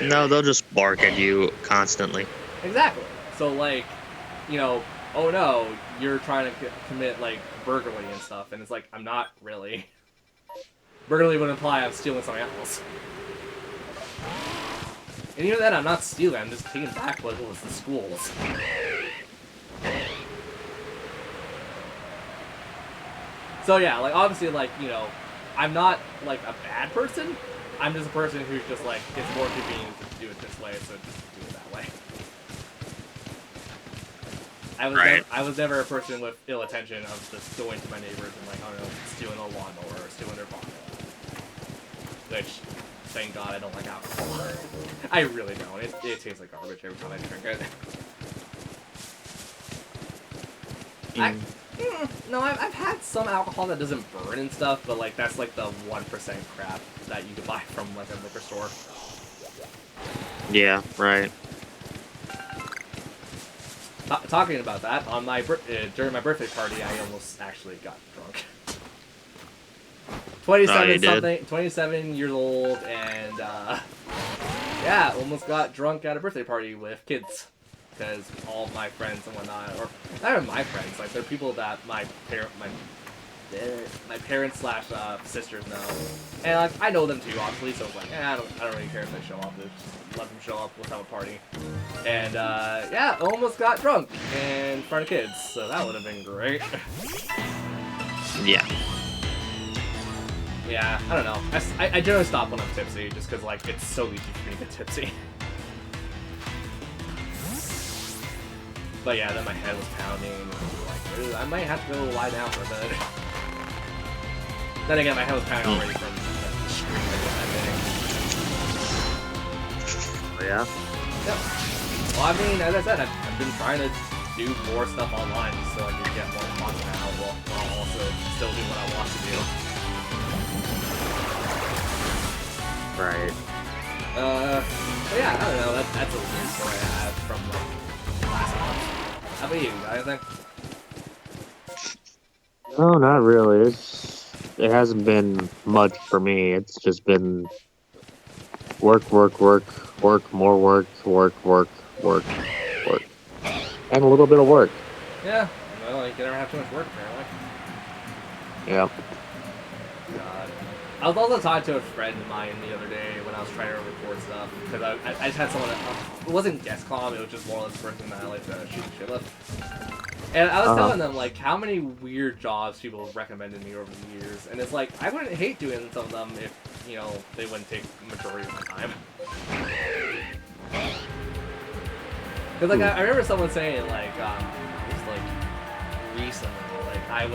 [SPEAKER 4] No, they'll just bark at you constantly.
[SPEAKER 2] Exactly. So, like, you know, oh no, you're trying to commit, like, burglary and stuff, and it's like, I'm not really. Burglary would imply I'm stealing something else. And even then, I'm not stealing, I'm just taking back what was the school's. So yeah, like, obviously, like, you know, I'm not, like, a bad person. I'm just a person who's just like, it's more convenient to do it this way, so just do it that way. I was never a person with ill intention of just going to my neighbors and, like, I don't know, stealing a lawnmower or stealing their vodka. Which, thank God I don't like alcohol. I really don't. It tastes like garbage every time I drink it. No, I've had some alcohol that doesn't burn and stuff, but, like, that's, like, the 1% crap that you could buy from, like, a liquor store.
[SPEAKER 4] Yeah, right.
[SPEAKER 2] Talking about that, on my during my birthday party, I almost actually got drunk. 27 years old, and, yeah, almost got drunk at a birthday party with kids. Because all my friends and whatnot, or not even my friends, like, they're people that my parents slash sisters know, and, like, I know them too, obviously. So it's like, I don't really care if they show up. Just let them show up. Let's have a party. And yeah, almost got drunk in front of kids, so that would have been great.
[SPEAKER 4] Yeah.
[SPEAKER 2] Yeah, I don't know. I generally stop when I'm tipsy, just because, like, it's so easy for me to get tipsy. But yeah, then my head was pounding, and I was like, I might have to go lie down for a bit. Then again, my head was pounding already from the scream I did that day.
[SPEAKER 4] Oh, yeah?
[SPEAKER 2] Yep. Well, I mean, as I said, I've been trying to do more stuff online just so I can get more content out while also still do what I want to do.
[SPEAKER 4] Right.
[SPEAKER 2] But yeah, I don't know, that's a weird story I have from, like, last month. How about you? Got anything?
[SPEAKER 4] No, not really. It hasn't been much for me. It's just been work, more work, and a little bit of work.
[SPEAKER 2] Yeah, well, you can never have too much work, apparently.
[SPEAKER 4] Yeah.
[SPEAKER 2] God. I was also talking to a friend of mine the other day when I was trying to record stuff, because I just had someone, it wasn't guest comm, it was just more or less the person that I like to shoot the shit with. And I was telling them, like, how many weird jobs people have recommended me over the years, and it's like, I wouldn't hate doing some of them if, you know, they wouldn't take the majority of my time. Because, like, I remember someone saying, like, just, like, recently, like, I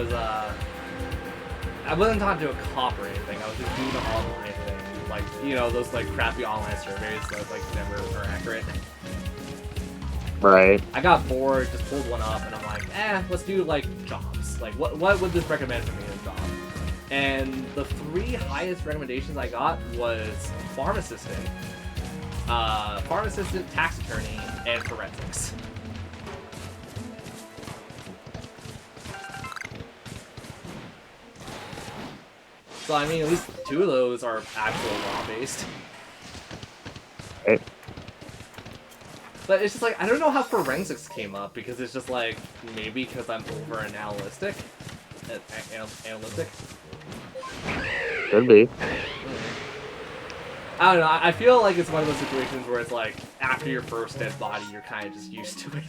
[SPEAKER 2] I wasn't talking to a cop or anything. I was just doing the online thing, like you know those like crappy online surveys that like never are accurate.
[SPEAKER 4] Right.
[SPEAKER 2] I got bored, just pulled one up, and I'm like, let's do like jobs. Like, what would this recommend for me as a job? And the 3 highest recommendations I got was farm assistant, tax attorney, and forensics. So I mean, at least 2 of those are actual law-based.
[SPEAKER 4] Right.
[SPEAKER 2] But it's just like, I don't know how forensics came up, because it's just like, maybe because I'm over-analytic. Analytic?
[SPEAKER 4] Could be.
[SPEAKER 2] I don't know, I feel like it's one of those situations where it's like, after your first dead body, you're kind of just used to it.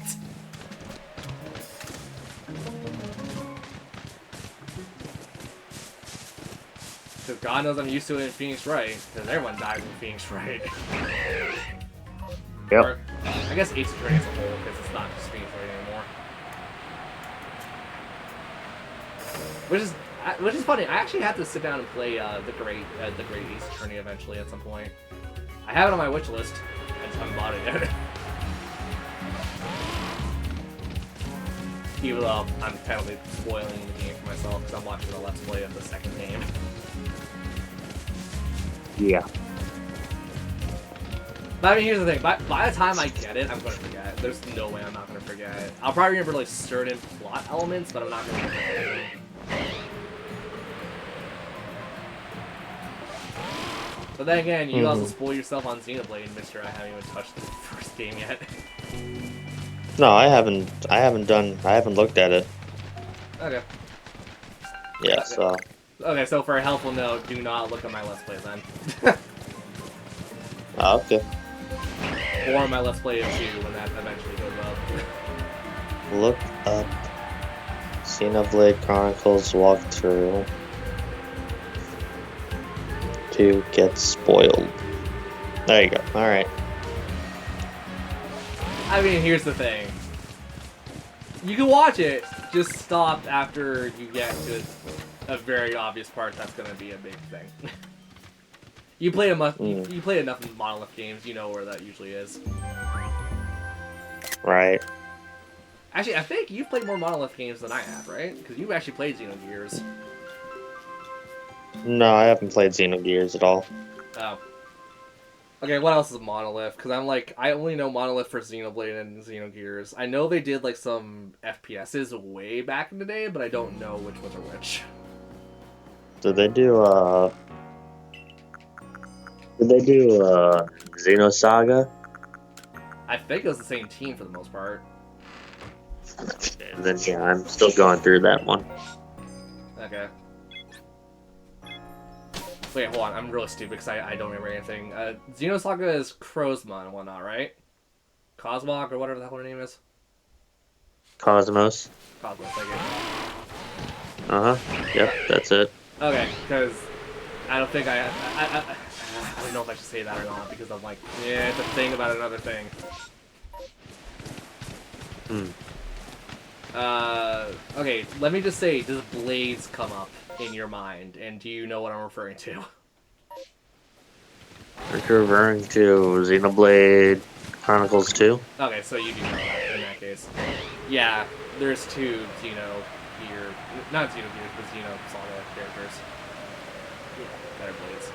[SPEAKER 2] Because God knows I'm used to it in Phoenix Wright, because everyone dies in Phoenix Wright.
[SPEAKER 4] Yep.
[SPEAKER 2] Or, I guess Ace Attorney as a whole, because it's not just Phoenix Wright anymore. Which is funny. I actually have to sit down and play the great Ace Attorney eventually at some point. I have it on my wish list. I just haven't bought it yet. Even though I'm technically spoiling the game for myself because I'm watching a Let's Play of the second game.
[SPEAKER 4] Yeah.
[SPEAKER 2] But I mean, here's the thing. By the time I get it, I'm going to forget. There's no way I'm not going to forget it. I'll probably remember like certain plot elements, but I'm not going to remember everything. But then again, you also spoil yourself on Xenoblade, mister. I haven't even touched the first game yet.
[SPEAKER 4] No, I haven't looked at it.
[SPEAKER 2] Okay.
[SPEAKER 4] Yeah,
[SPEAKER 2] Okay.
[SPEAKER 4] so.
[SPEAKER 2] Okay, so for a helpful note, do not look at my Let's Play then.
[SPEAKER 4] Oh, okay.
[SPEAKER 2] Or my Let's Play of 2 when that eventually goes up.
[SPEAKER 4] Look up Xenoblade Chronicles walkthrough to get spoiled. There you go. Alright.
[SPEAKER 2] I mean, here's the thing. You can watch it, just stop after you get to a very obvious part that's going to be a big thing. You play you play enough Monolith games, you know where that usually is.
[SPEAKER 4] Right.
[SPEAKER 2] Actually, I think you've played more Monolith games than I have, right? Because you've actually played Xenogears.
[SPEAKER 4] No, I haven't played Xenogears at all.
[SPEAKER 2] Oh. Okay, what else is Monolith? Because I only know Monolith for Xenoblade and Xenogears. I know they did, like, some FPSs way back in the day, but I don't know which ones are which.
[SPEAKER 4] Did they do Xenosaga?
[SPEAKER 2] I think it was the same team for the most part.
[SPEAKER 4] And then, yeah, I'm still going through that one.
[SPEAKER 2] Okay. Wait, hold on. I'm really stupid because I don't remember anything. Xenosaga is Crozma and whatnot, right? Cosmog or whatever the hell her name is?
[SPEAKER 4] Cosmos.
[SPEAKER 2] Cosmos, I guess.
[SPEAKER 4] Uh-huh. Yep, that's it.
[SPEAKER 2] Okay, because I don't think I don't know if I should say that or not because I'm like, yeah, it's a thing about another thing. Okay, let me just say, does Blades come up in your mind, and do you know what I'm referring to?
[SPEAKER 4] Are you referring to Xenoblade Chronicles 2?
[SPEAKER 2] Okay, so you do know that in that case. Yeah, there's 2 not Xenogears, but Xenosaga characters. Yeah, that are Blades.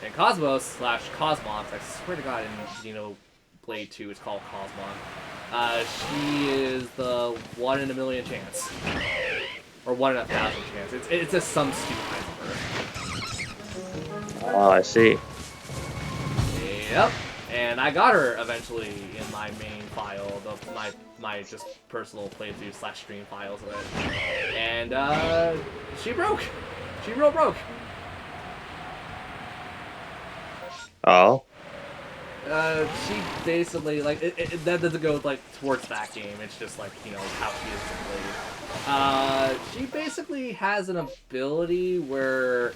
[SPEAKER 2] And Cosmos / Cosmox, I swear to God, in Xenoblade 2, it's called Cosmon. She is the 1 in a million chance. Or 1 in 1,000 chance. It's just some stupid number.
[SPEAKER 4] Oh, I see.
[SPEAKER 2] Yep. And I got her eventually in my main file, my just personal playthrough / stream files of it. And she broke. She real broke.
[SPEAKER 4] Oh.
[SPEAKER 2] She basically that doesn't go towards that game. It's just how she is to play. She basically has an ability where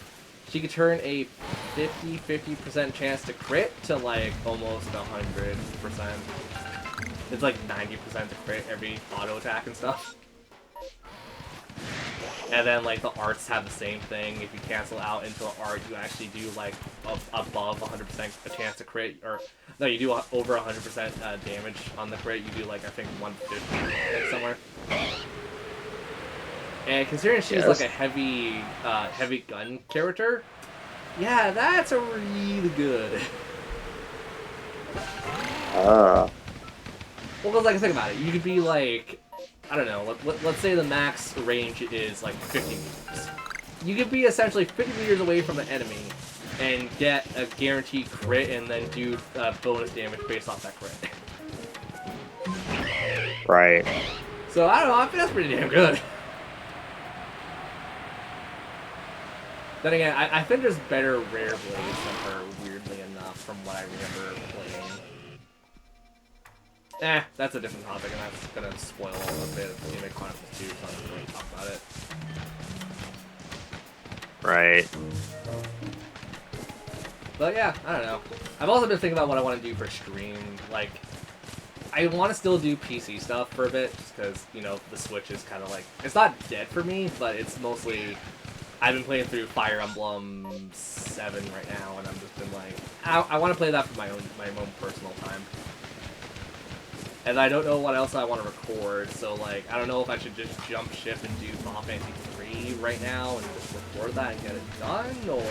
[SPEAKER 2] she could turn a 50% chance to crit to almost 100%. It's 90% to crit every auto attack and stuff. And then like the arts have the same thing. If you cancel out into an art, you actually do like above 100% a chance to crit, or no, you do over 100% damage on the crit. You do like I think 150 somewhere. And considering she's like a heavy gun character, yeah, that's a really good. Well, because like think about it, you could be like, I don't know, let's say the max range is like 50 meters. You could be essentially 50 meters away from the enemy and get a guaranteed crit and then do bonus damage based off that crit.
[SPEAKER 4] Right.
[SPEAKER 2] So I don't know, I think that's pretty damn good. Then again, I think there's better rare blades than her, weirdly enough, from what I remember playing. That's a different topic, and that's gonna spoil a bit of Anime Chronicles 2, so I'm not really talk about it.
[SPEAKER 4] Right.
[SPEAKER 2] But yeah, I don't know. I've also been thinking about what I want to do for stream. Like, I want to still do PC stuff for a bit, just because, you know, the Switch is kind of like... It's not dead for me, but it's mostly... I've been playing through Fire Emblem 7 right now, and I've just been like... I want to play that for my own personal time. And I don't know what else I want to record, so like, I don't know if I should just jump ship and do Final Fantasy 3 right now and just record that and get it done, or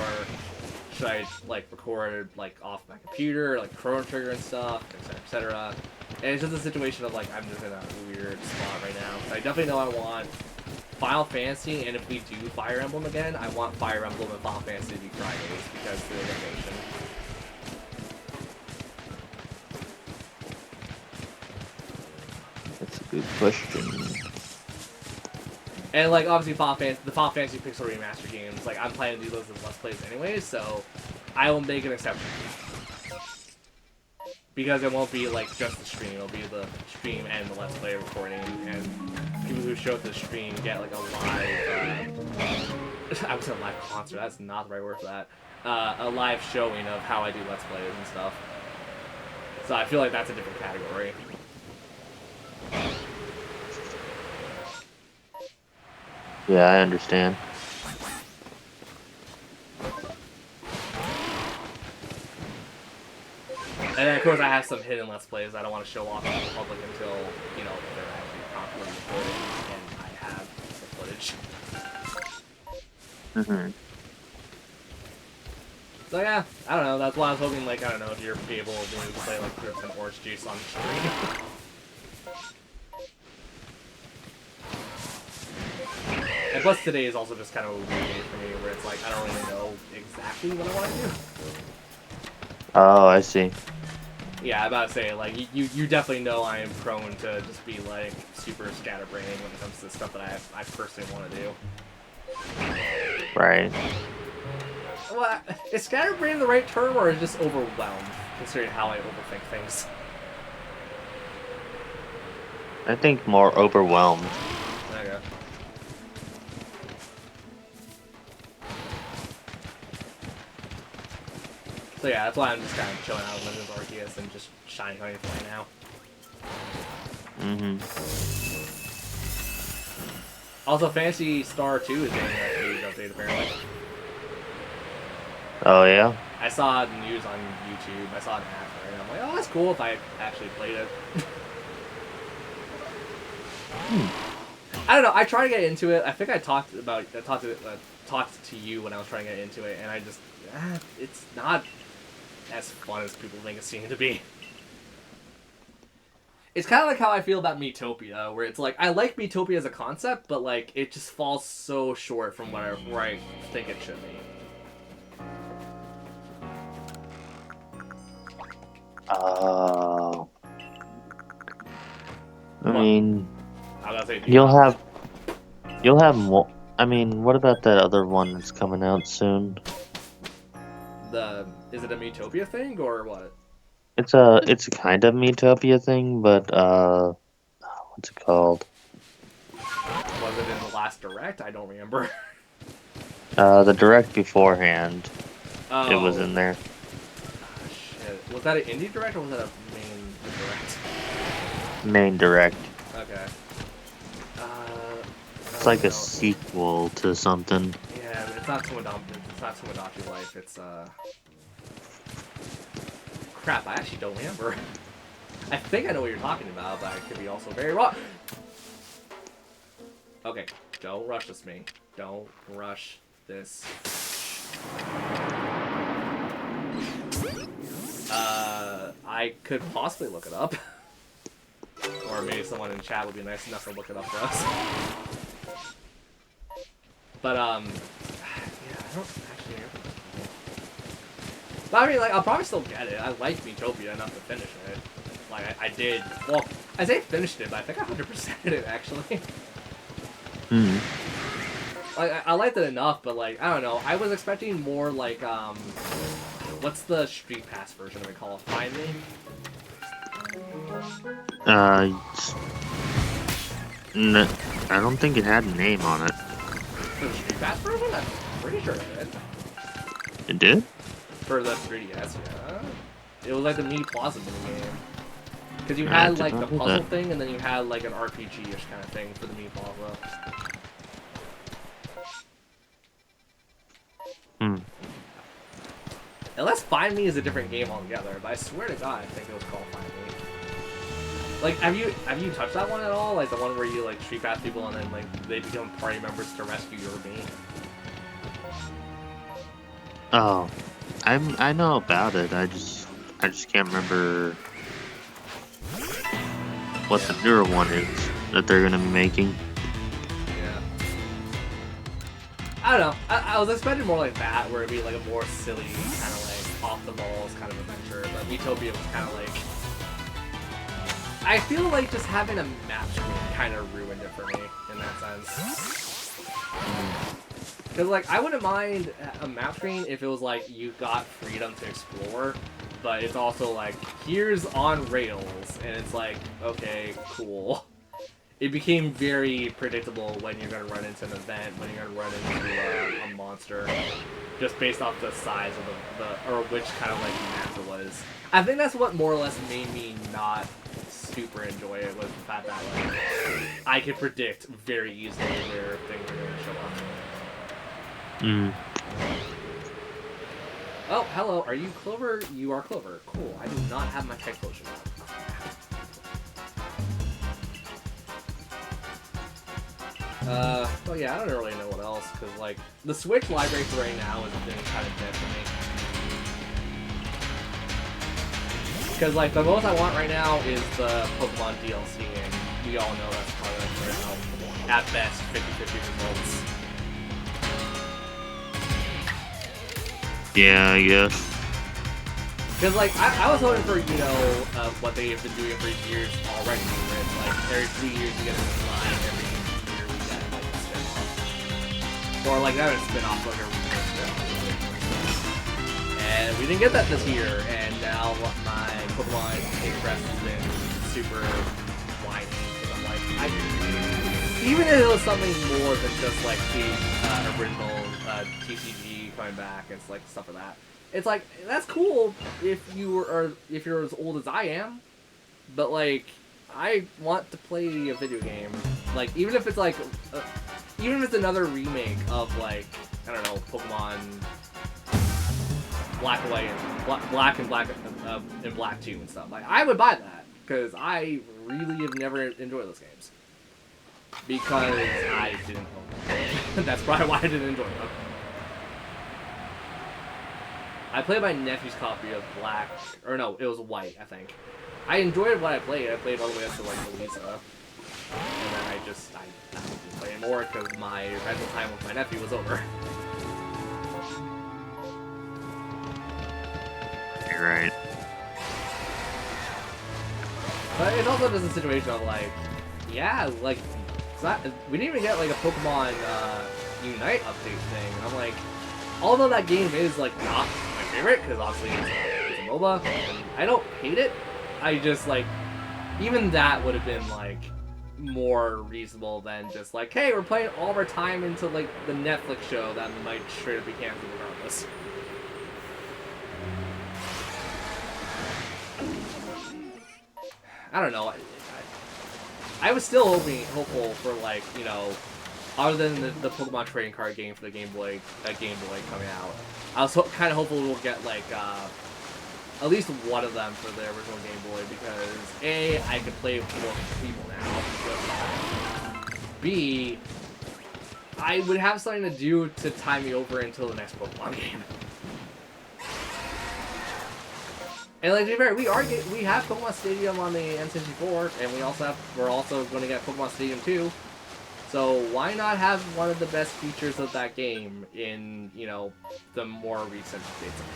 [SPEAKER 2] should I like record like off my computer, like Chrono Trigger and stuff, etc., etc. And it's just a situation of like, I'm just in a weird spot right now. So I definitely know I want Final Fantasy, and if we do Fire Emblem again, I want Fire Emblem and Final Fantasy to be Fridays because of the animation.
[SPEAKER 4] That's a good question.
[SPEAKER 2] And like obviously the Final Fantasy Pixel Remaster games, like I'm planning to do those as Let's Plays anyway, so I will make an exception. Because it won't be like just the stream, it'll be the stream and the Let's Play recording, and people who show up to the stream get like a live, I was saying live concert, that's not the right word for that, a live showing of how I do Let's Plays and stuff. So I feel like that's a different category.
[SPEAKER 4] Yeah, I understand.
[SPEAKER 2] And then, of course, I have some hidden Let's Plays I don't want to show off to the public until, you know, they're actually properly recorded and I have the footage.
[SPEAKER 4] Mm-hmm.
[SPEAKER 2] So yeah, I don't know, that's why I was hoping, like, I don't know, if you're able to play, like, Grips and Orange Juice on stream. And plus today is also just kind of a weird day for me, where it's like, I don't really know exactly what I want to do.
[SPEAKER 4] Oh, I see.
[SPEAKER 2] Yeah, I'm about to say, like, you definitely know I am prone to just be, like, super scatterbraining when it comes to stuff that I personally want to do.
[SPEAKER 4] Right.
[SPEAKER 2] Well, is scatterbrain the right term, or is it just overwhelmed, considering how I overthink things?
[SPEAKER 4] I think more overwhelmed.
[SPEAKER 2] Okay. So yeah, that's why I'm just kind of chilling out with Legends Arceus and just shining on anything right now.
[SPEAKER 4] Mm-hmm.
[SPEAKER 2] Also, Fantasy Star 2 is getting a page update apparently.
[SPEAKER 4] Oh, yeah?
[SPEAKER 2] I saw the news on YouTube. I saw an ad for it, and I'm like, oh, that's cool if I actually played it. I don't know. I tried to get into it. I think I talked to you when I was trying to get into it, and I just, it's not as fun as people make it seem to be. It's kind of like how I feel about Miitopia, where it's like, I like Miitopia as a concept, but like, it just falls so short from where I think it should be.
[SPEAKER 4] Oh. I mean,
[SPEAKER 2] I was gonna say,
[SPEAKER 4] you'll have more. I mean, what about that other one that's coming out soon?
[SPEAKER 2] Is it a Miitopia thing, or what?
[SPEAKER 4] It's a kind of Miitopia thing, but what's it called?
[SPEAKER 2] Was it in the last direct? I don't remember.
[SPEAKER 4] The direct beforehand,
[SPEAKER 2] Oh.
[SPEAKER 4] it was in there.
[SPEAKER 2] Ah, shit. Was that an indie direct, or was that a main direct?
[SPEAKER 4] Main direct.
[SPEAKER 2] Okay.
[SPEAKER 4] like a sequel to something.
[SPEAKER 2] Yeah, but it's not Tomodachi. It's not Tomodachi Life. It's crap. I actually don't remember. I think I know what you're talking about, but I could be also very wrong. Okay, don't rush this, me. Don't rush this. I could possibly look it up. Or maybe someone in chat would be nice enough to look it up for us. But, yeah, I don't actually remember. But I mean, like, I'll probably still get it. I like Miitopia enough to finish it. Like, I did. Well, I say finished it, but I think I 100%ed it, actually.
[SPEAKER 4] Hmm.
[SPEAKER 2] Like, I liked it enough, but, like, I don't know. I was expecting more, like, what's the Street Pass version of it called? Find Me?
[SPEAKER 4] I don't think it had a name on it.
[SPEAKER 2] For the Street Pass version? I'm pretty sure it did.
[SPEAKER 4] It did?
[SPEAKER 2] For the 3DS, yeah. It was like the mini Plaza mini game. Because you had, like, the puzzle thing, and then you had, like, an RPG-ish kind of thing for the mini Plaza.
[SPEAKER 4] Hmm.
[SPEAKER 2] Unless Find Me is a different game altogether, but I swear to God, I think it was called Find Me. Like, have you touched that one at all? Like the one where you like street pass people and then like they become party members to rescue your me?
[SPEAKER 4] Oh, I know about it. I just can't remember what the newer one is that they're gonna be making.
[SPEAKER 2] Yeah. I don't know. I was expecting more like that, where it'd be like a more silly kind of like off the balls kind of adventure. But Miitopia was kind of like. I feel like just having a map screen kind of ruined it for me in that sense. Because, like, I wouldn't mind a map screen if it was like you got freedom to explore, but it's also like, here's on rails, and it's like, okay, cool. It became very predictable when you're going to run into an event, when you're going to run into a monster, just based off the size of the or which kind of like map it was. I think that's what more or less made me not super enjoy it, was the fact that like I could predict very easily where things are going to show up.
[SPEAKER 4] Mm.
[SPEAKER 2] Oh, hello. Are you Clover? You are Clover. Cool. I do not have my tech potion on. Well, yeah, I don't really know what else, because, like, the Switch library for right now has been kind of dead for me. Because, like, the most I want right now is the Pokemon DLC, and we all know that's probably, like, right now, at best, 50-50 results.
[SPEAKER 4] Yeah, I guess.
[SPEAKER 2] Because, like, I was hoping for, you know, what they have been doing for years already, where it's, like, every 3 years you get a new line, every year we get, like, a spin-off. Or, like, not a spin-off, but a spin-off. And we didn't get that this year, and now my Pokemon interest has been super whiny, because I'm like, even if it was something more than just, like, the original TCG coming back, and it's like stuff like that. It's like, that's cool if you're as old as I am, but like, I want to play a video game. Like, even if it's like, even if it's another remake of like, I don't know, Pokemon Black and White, and Black 2 and stuff. Like, I would buy that, because I really have never enjoyed those games. Because I didn't own them. That's probably why I didn't enjoy them. I played my nephew's copy of Black, or no, it was White, I think. I enjoyed what I played. I played all the way up to like Louisa, and then I didn't play anymore because my rental time with my nephew was over.
[SPEAKER 4] You're right.
[SPEAKER 2] But it's also just a situation of like, yeah, like, we didn't even get like a Pokemon Unite update thing. And I'm like, although that game is like not my favorite, because obviously it's a MOBA, and I don't hate it. I just like, even that would have been like more reasonable than just like, hey, we're playing all of our time into like the Netflix show that might straight up be canceled regardless. I don't know. I was still hopeful for like, you know, other than the Pokemon trading card game for the Game Boy coming out. I was kind of hopeful we'll get like at least one of them for the original Game Boy because A, I can play with more people now. B, I would have something to do to tie me over until the next Pokemon game. And like to be fair, we have Pokemon Stadium on the N64, and we're also going to get Pokemon Stadium 2. So why not have one of the best features of that game in, you know, the more recent updates of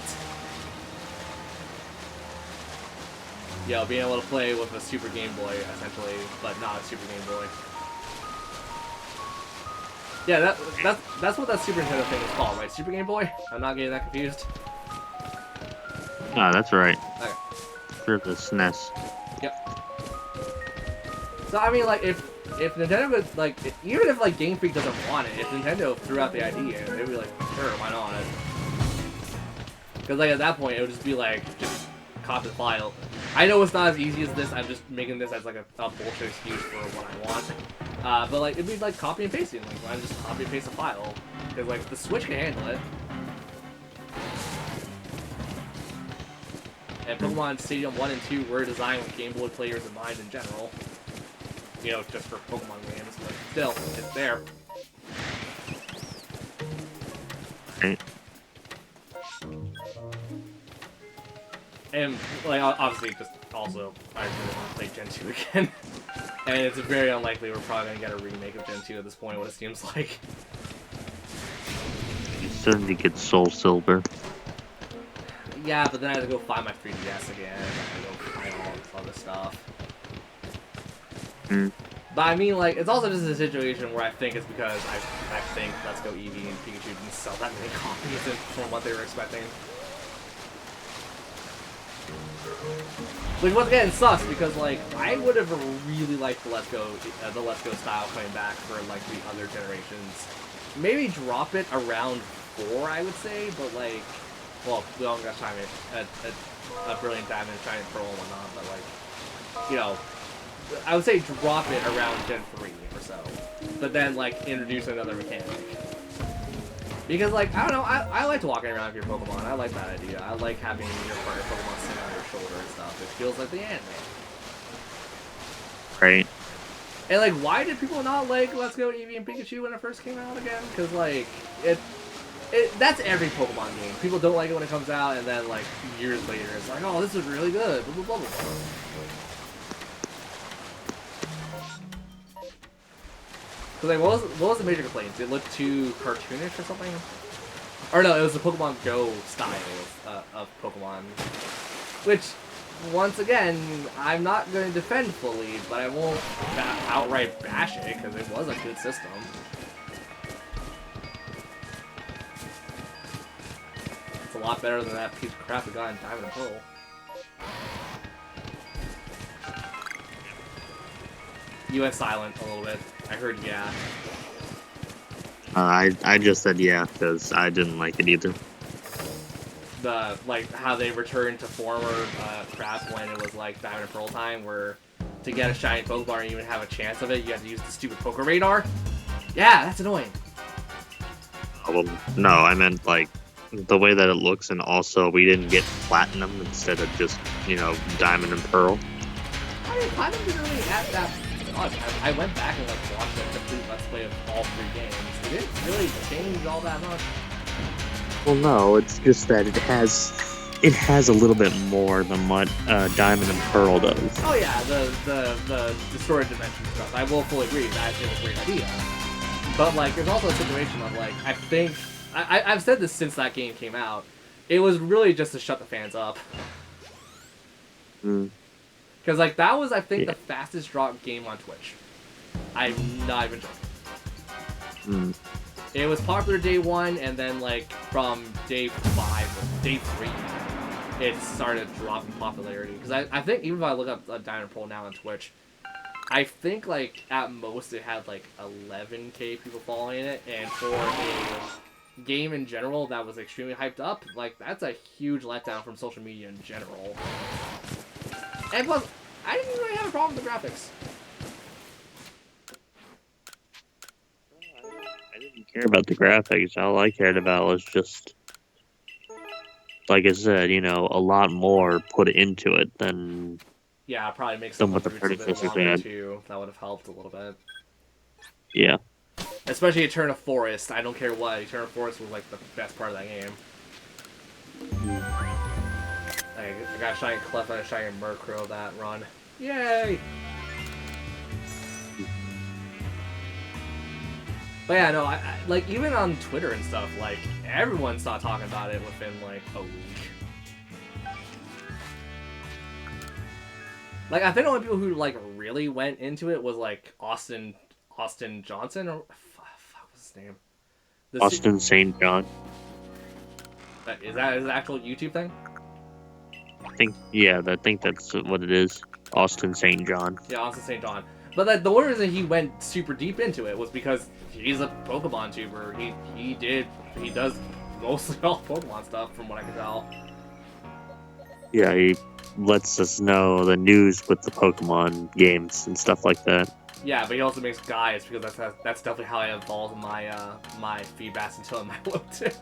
[SPEAKER 2] it? You know, being able to play with a Super Game Boy, essentially, but not a Super Game Boy. Yeah, that's what that Super Nintendo thing is called, right? Super Game Boy? I'm not getting that confused.
[SPEAKER 4] Ah, that's right.
[SPEAKER 2] Okay.
[SPEAKER 4] For the SNES.
[SPEAKER 2] Yep. So I mean, like, if Nintendo would, like, even if like Game Freak doesn't want it, if Nintendo threw out the idea, they'd be like, sure, why not? Because like at that point, it would just be like, just copy the file. I know it's not as easy as this. I'm just making this as like a bullshit excuse for what I want. But like it'd be like copy and pasting. Like I just copy and paste a file because like the Switch can handle it. And Pokemon Stadium 1 and 2 were designed with Game Boy players in mind in general. You know, just for Pokemon games, but still, it's there.
[SPEAKER 4] Right.
[SPEAKER 2] And, like, obviously, just also, I really want to play Gen 2 again. And it's very unlikely we're probably going to get a remake of Gen 2 at this point, what it seems like.
[SPEAKER 4] You still need to get Soul Silver.
[SPEAKER 2] Yeah, but then I have to go find my 3DS again, and I have to go find all this other stuff. But I mean, like, it's also just a situation where I think it's because I think Let's Go Eevee and Pikachu didn't sell that many copies from what they were expecting. Like, once again, it sucks because, like, I would have really liked the Let's Go style coming back for, like, the other generations. Maybe drop it around 4, I would say, but, like, well, we all got time at Brilliant Diamond, Shining Pearl and whatnot, but, like, you know, I would say drop it around Gen 3 or so, but then, like, introduce another mechanic. Because, like, I don't know, I like walking around with your Pokemon. I like that idea. I like having your partner Pokemon sitting on your shoulder and stuff. It feels like the anime.
[SPEAKER 4] Right.
[SPEAKER 2] And, like, why did people not like Let's Go Eevee and Pikachu when it first came out again? Because, like, that's every Pokemon game. People don't like it when it comes out, and then, like, years later, it's like, oh, this is really good, blah, blah, blah, blah. Like, what was the major complaint? Did it look too cartoonish or something? Or no, it was the Pokemon Go style of Pokemon. Which, once again, I'm not going to defend fully, but I won't outright bash it, because it was a good system. It's a lot better than that piece of crap we got in Diamond and Pearl. You went silent a little bit. I heard yeah.
[SPEAKER 4] I just said yeah because I didn't like it either.
[SPEAKER 2] Like how they returned to former crap when it was like Diamond and Pearl time, where to get a shiny Pokemon and even have a chance of it, you had to use the stupid Poke Radar. Yeah, that's annoying.
[SPEAKER 4] Well, no, I meant like the way that it looks, and also we didn't get Platinum instead of just, you know, Diamond and Pearl.
[SPEAKER 2] I mean, Platinum didn't really have that. I went back and like watched a complete Let's Play of all 3 games. It didn't really change all that much.
[SPEAKER 4] Well, no, it's just that it has a little bit more than what Diamond and Pearl does.
[SPEAKER 2] Oh yeah, the storage dimension stuff. I will fully agree that is a great idea. But like, there's also a situation of like, I think I've said this since that game came out. It was really just to shut the fans up. Because, like, that was, I think, the fastest drop game on Twitch. I'm not even joking. It was popular day 1, and then, like, from day 5, or day 3, it started dropping popularity. Because I think, even if I look up Diamond Pearl now on Twitch, I think, like, at most it had, like, 11k people following it, and for a game in general that was extremely hyped up, like, that's a huge letdown from social media in general. And plus, I didn't really have a problem with the graphics.
[SPEAKER 4] care about the graphics. All I cared about was just, like I said, a lot more put into it than
[SPEAKER 2] Yeah, probably make some
[SPEAKER 4] what
[SPEAKER 2] of
[SPEAKER 4] the
[SPEAKER 2] the routes a bit
[SPEAKER 4] predecessors
[SPEAKER 2] longer
[SPEAKER 4] had.
[SPEAKER 2] too. That would have helped a little bit.
[SPEAKER 4] Yeah.
[SPEAKER 2] Especially Eterna Forest. I don't care what. Eterna Forest was like the best part of that game. I got a shiny Clef and a shiny Murkrow that run. Yay! But yeah, no, I like even on Twitter and stuff, like everyone started talking about it within like a week. Like I think the only people who like really went into it was like Austin Johnson or fuck what's his name?
[SPEAKER 4] Austin St. John.
[SPEAKER 2] Is that his actual YouTube thing?
[SPEAKER 4] I think that's what it is. Austin St. John.
[SPEAKER 2] Yeah, Austin St. John. But like, the one reason he went super deep into it was because he's a Pokemon tuber. He does mostly all Pokemon stuff from what I can tell.
[SPEAKER 4] Yeah, he lets us know the news with the Pokemon games and stuff like that.
[SPEAKER 2] Yeah, but he also makes guides because that's definitely how I evolved my my feedbacks until my low tick.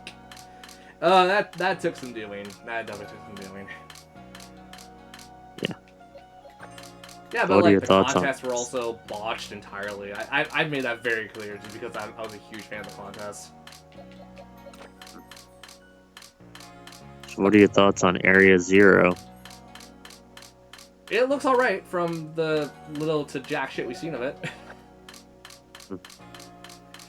[SPEAKER 2] That took some doing. That definitely took some doing.
[SPEAKER 4] Yeah.
[SPEAKER 2] Yeah, but like the contests were also botched entirely. I made that very clear just because I was a huge fan of the contest.
[SPEAKER 4] So what are your thoughts on Area Zero?
[SPEAKER 2] It looks alright from the little to jack shit we've seen of it.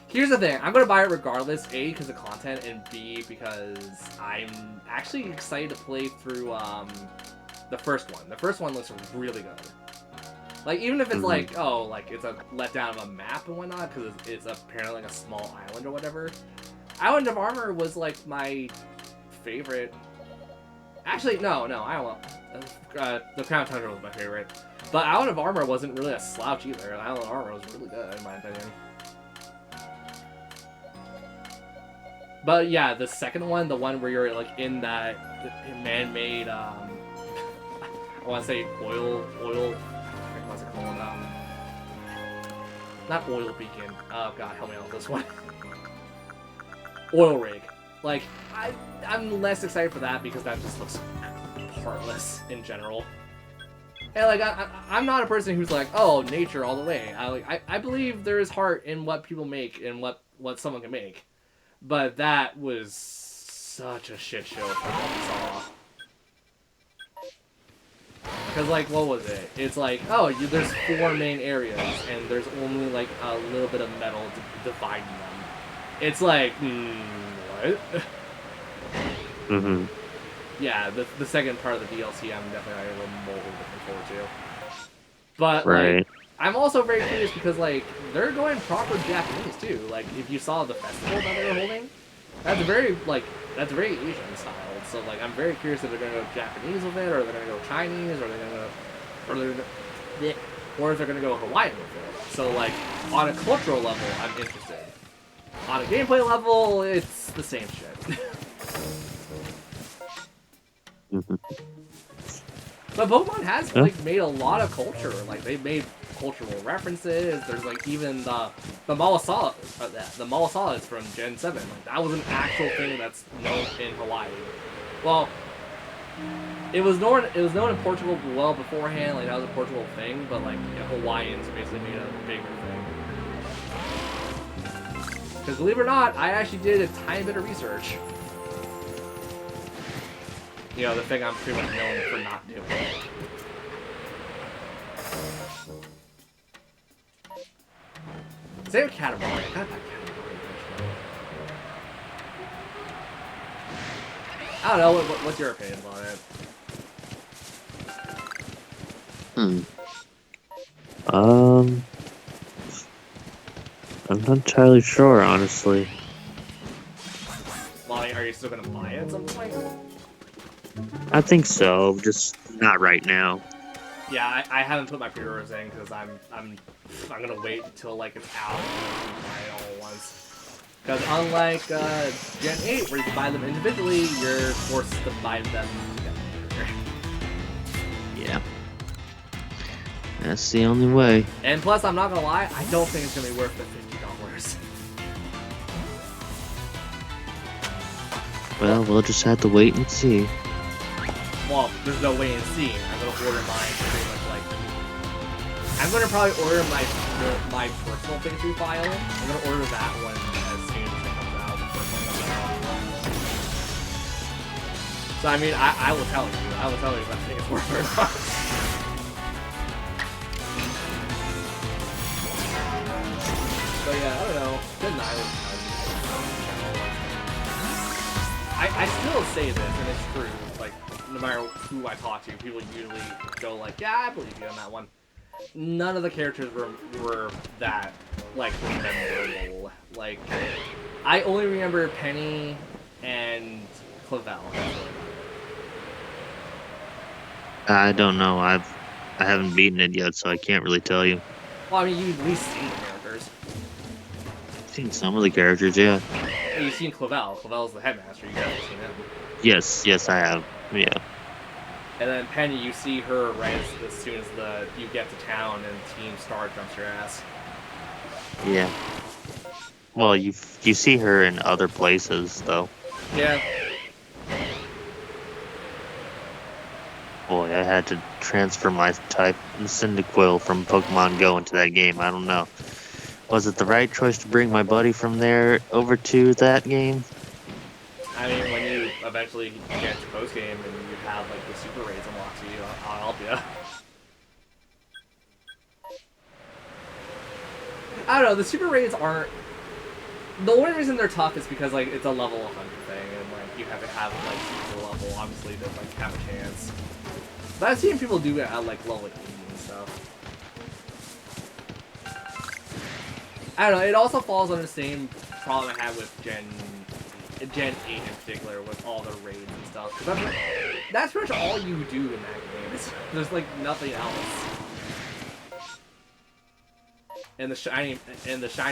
[SPEAKER 2] Here's the thing, I'm gonna buy it regardless, A, because of content, and B, because I'm actually excited to play through the first one. The first one looks really good. Like, even if it's like, oh, like, it's a letdown of a map and whatnot, because it's apparently like a small island or whatever. Island of Armor was, like, my favorite. Actually, no, I don't the Crown Tundra was my favorite. But Island of Armor wasn't really a slouch either. Island of Armor was really good, in my opinion. But yeah, the second one, the one where you're, like, in that man-made, I want to say oil, what's it called? Not oil beacon. Oh god, help me out with this one. Oil rig. Like, I'm less excited for that because that just looks heartless in general. And like, I'm not a person who's like, oh, nature all the way. I believe there is heart in what people make and what someone can make. But that was such a shit show for what we saw. Because, like, what was it? It's like, oh, there's 4 main areas, and there's only, like, a little bit of metal dividing them. It's like, what?
[SPEAKER 4] Mm-hmm.
[SPEAKER 2] Yeah, the second part of the DLC I'm definitely a little more looking forward to. But,
[SPEAKER 4] Right.
[SPEAKER 2] like, I'm also very curious because, like, they're going proper Japanese, too. Like, if you saw the festival that they were holding, that's very Asian style. So, like, I'm very curious if they're going to go Japanese with it, or they're going to go Chinese, or if they're going to go Hawaiian with it. So, like, on a cultural level, I'm interested. On a gameplay level, it's the same shit. But Pokemon has, like, made a lot of culture. Like, they've made cultural references. There's, like, even the Malasala is from Gen 7. Like, that was an actual thing that's known in Hawaii. Well, it was known in Portugal well beforehand. Like, that was a Portugal thing. But, like, Hawaiians basically made a bigger thing. Because, believe it or not, I actually did a tiny bit of research. You know, the thing I'm pretty much known for not doing. Same with Katamari. I got that Katamari eventually. I don't know, what's your opinion on it?
[SPEAKER 4] I'm not entirely sure, honestly.
[SPEAKER 2] Molly, are you still gonna buy it at some point?
[SPEAKER 4] I think so, just not right now.
[SPEAKER 2] Yeah, I haven't put my pre-orders in because I'm gonna wait until like it's out and buy it all at once. Because unlike Gen 8, where you can buy them individually, you're forced to buy them together.
[SPEAKER 4] Yeah. That's the only way.
[SPEAKER 2] And plus, I'm not gonna lie, I don't think it's gonna be worth the $50.
[SPEAKER 4] Well, we'll just have to wait and see.
[SPEAKER 2] Well, there's no way in seeing. I'm gonna order mine pretty much like. I'm gonna probably order my personal playthrough file. I'm gonna order that one as soon as it comes out. The first one comes out. So I mean, I will tell you. I will tell you if I think it's worth it or not. But yeah, I don't know. Good night. I still say this, and it's true. Like, no matter who I talk to, people usually go like, "Yeah, I believe you on that one." None of the characters were that like memorable. Like, I only remember Penny and Clavel.
[SPEAKER 4] I don't know. I haven't beaten it yet, so I can't really tell you.
[SPEAKER 2] Well, I mean, you've at least seen the characters.
[SPEAKER 4] I've seen some of the characters, yeah.
[SPEAKER 2] You've seen Clavel. Clavel's the headmaster. You guys have seen him.
[SPEAKER 4] Yes, I have. Yeah.
[SPEAKER 2] And then Penny, you see her right as soon as you get to town and Team Star jumps your ass.
[SPEAKER 4] Yeah. Well, you see her in other places, though.
[SPEAKER 2] Yeah.
[SPEAKER 4] Boy, I had to transfer my type Cyndaquil from Pokemon Go into that game. I don't know. Was it the right choice to bring my buddy from there over to that game?
[SPEAKER 2] I mean, when you eventually get to post game and you have like the super raids unlocked to you, I'll help you. I don't know. The super raids aren't. The only reason they're tough is because like it's a level 100 thing, and like you have to have like super level, obviously, to like have a chance. But I've seen people do it at like level 80 and stuff. I don't know. It also falls on the same problem I had with Gen 8 in particular, with all the raids and stuff. That's pretty much all you do in that game. There's like nothing else. And the shiny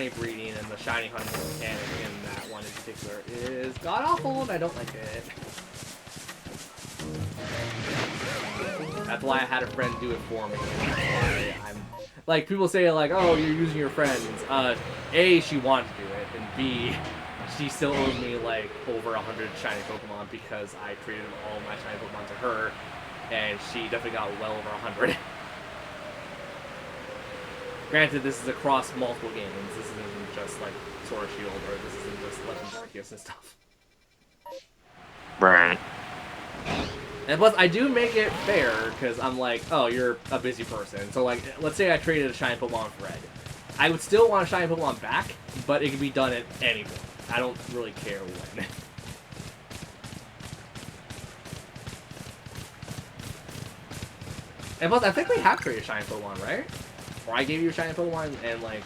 [SPEAKER 2] breeding and the shiny hunting mechanic in that one in particular is god awful, and I don't like it. That's why I had a friend do it for me. I'm like, people say like, oh, you're using your friends. A, she wanted to do it, and B, she still owes me like over 100 shiny Pokemon because I traded all my shiny Pokemon to her, and she definitely got well over 100. Granted, this is across multiple games. This isn't just like Sword and Shield, or this isn't just Legends Arceus and stuff.
[SPEAKER 4] Right.
[SPEAKER 2] And plus, I do make it fair, because I'm like, oh, you're a busy person. So, like, let's say I traded a shiny Pokemon for Red. I would still want a shiny Pokemon back, but it can be done at any point. I don't really care when. And plus, I think we have traded a shiny Pokemon, right? Or I gave you a shiny Pokemon, and, like,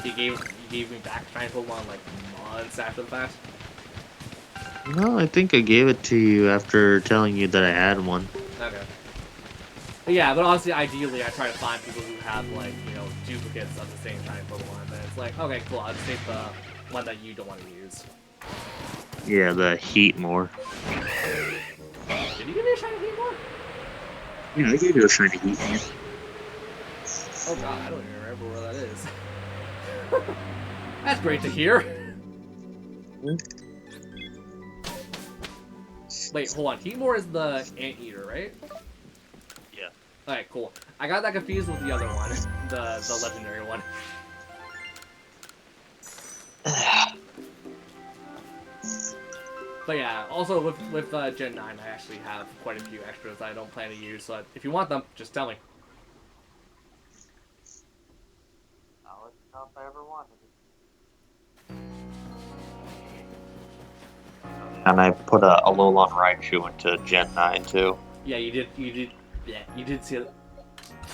[SPEAKER 2] you gave me back a shiny Pokemon, like, months after the fact.
[SPEAKER 4] No, I think I gave it to you after telling you that I had one.
[SPEAKER 2] Okay. But yeah, but honestly, ideally, I try to find people who have, like, you know, duplicates of the same shiny Pokemon. And it's like, okay, cool, I'll just take the one that you don't want to use.
[SPEAKER 4] Yeah, the Heatmore.
[SPEAKER 2] Did you give me a shiny Heatmore?
[SPEAKER 4] Yeah, I gave you a shiny Heatmore.
[SPEAKER 2] Oh god, I don't even remember where that is. That's great to hear. Wait, hold on. Heatmore is the Anteater, right?
[SPEAKER 4] Yeah.
[SPEAKER 2] Alright, cool. I got that confused with the other one. The legendary one. But yeah, also with Gen 9, I actually have quite a few extras I don't plan to use, so if you want them, just tell me.
[SPEAKER 4] I'll let you know if I ever wanted it. And I put a Alolan Raichu into Gen 9 too.
[SPEAKER 2] Yeah, you did see it.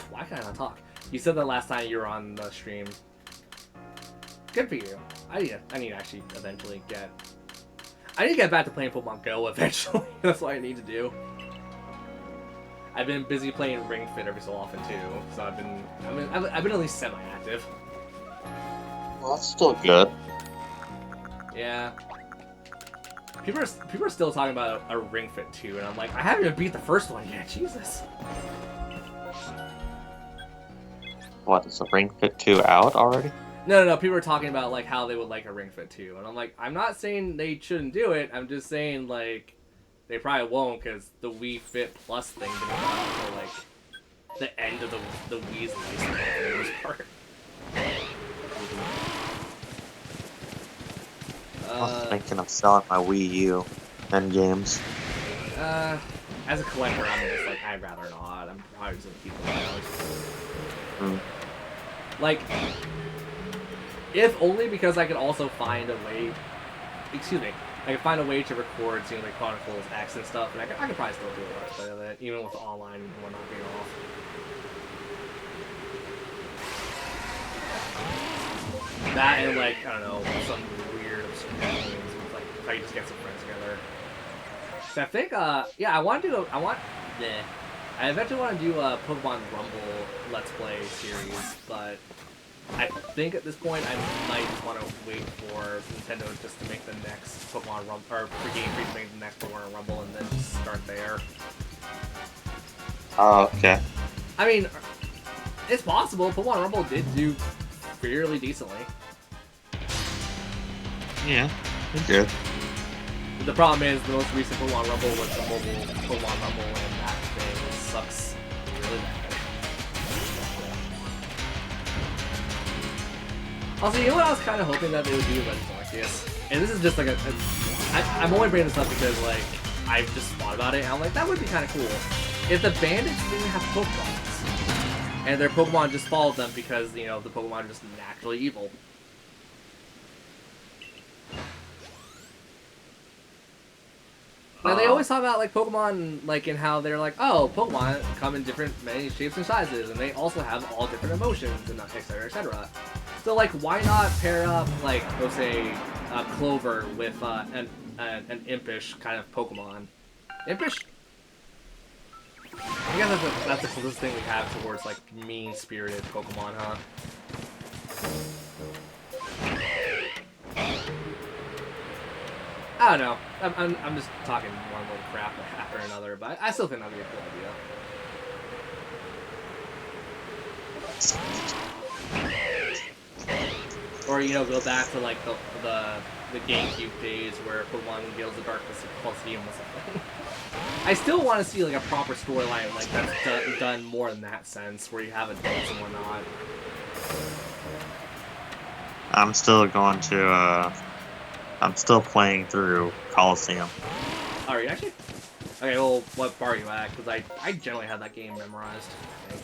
[SPEAKER 2] Why can't I not talk? You said that last time you were on the stream. Good for you. I need to actually eventually get... I need to get back to playing Pokemon Go eventually. That's what I need to do. I've been busy playing Ring Fit every so often too, so I've been at least semi-active.
[SPEAKER 4] Well, that's still good.
[SPEAKER 2] Yeah. People are still talking about a Ring Fit 2, and I'm like, I haven't even beat the first one yet. Jesus.
[SPEAKER 4] What, is the Ring Fit 2 out already?
[SPEAKER 2] No. People are talking about like how they would like a Ring Fit too, and I'm like, I'm not saying they shouldn't do it. I'm just saying like they probably won't because the Wii Fit Plus thing didn't come out until like the end of the Wii's life for the most part.
[SPEAKER 4] I was thinking of selling my Wii U and games.
[SPEAKER 2] As a collector, I'm just like, I'd rather not. I'm probably just gonna keep it around. Like, if only because I could also find a way. Excuse me. I could find a way to record Xenoblade Chronicles X and stuff, and I could probably still do a Let's Play of it, even with the online and whatnot being off. That and like, I don't know, some weird obscure games with like how you just get some friends together. So I think, yeah, I eventually want to do a Pokemon Rumble Let's Play series, but I think at this point I might just want to wait for Nintendo just to make the next Pokemon Rumble, or for Game Freak to make the next Pokemon Rumble, and then just start there.
[SPEAKER 4] Oh, okay.
[SPEAKER 2] I mean, it's possible. Pokemon Rumble did do fairly decently.
[SPEAKER 4] Yeah, it's good.
[SPEAKER 2] The problem is the most recent Pokemon Rumble was the mobile Pokemon Rumble, and that thing sucks really bad. Also, you know what I was kind of hoping that they would do with Arceus? And this is just like I'm only bringing this up because like I've just thought about it, and I'm like, that would be kind of cool if the bandits didn't have Pokeballs, and their Pokemon just followed them because, you know, the Pokemon are just naturally evil. Like, they always talk about like Pokemon, like in how they're like, oh, Pokemon come in many shapes and sizes, and they also have all different emotions, and etc. etc. So like, why not pair up like, let's say, Clover with an impish kind of Pokemon? Impish? I guess that's the closest thing we have towards like mean-spirited Pokemon, huh? I don't know. I'm just talking one little crap after another, but I still think that'd be a cool idea. Or, you know, go back to like the GameCube days where Pokemon Gales of Darkness Coliseum was a thing. I still want to see like a proper storyline like that's done more in that sense, where you have adults and whatnot.
[SPEAKER 4] I'm still going to, I'm still playing through Coliseum.
[SPEAKER 2] Oh, are you actually? Okay, well, what bar are you at? Because I generally have that game memorized, I think.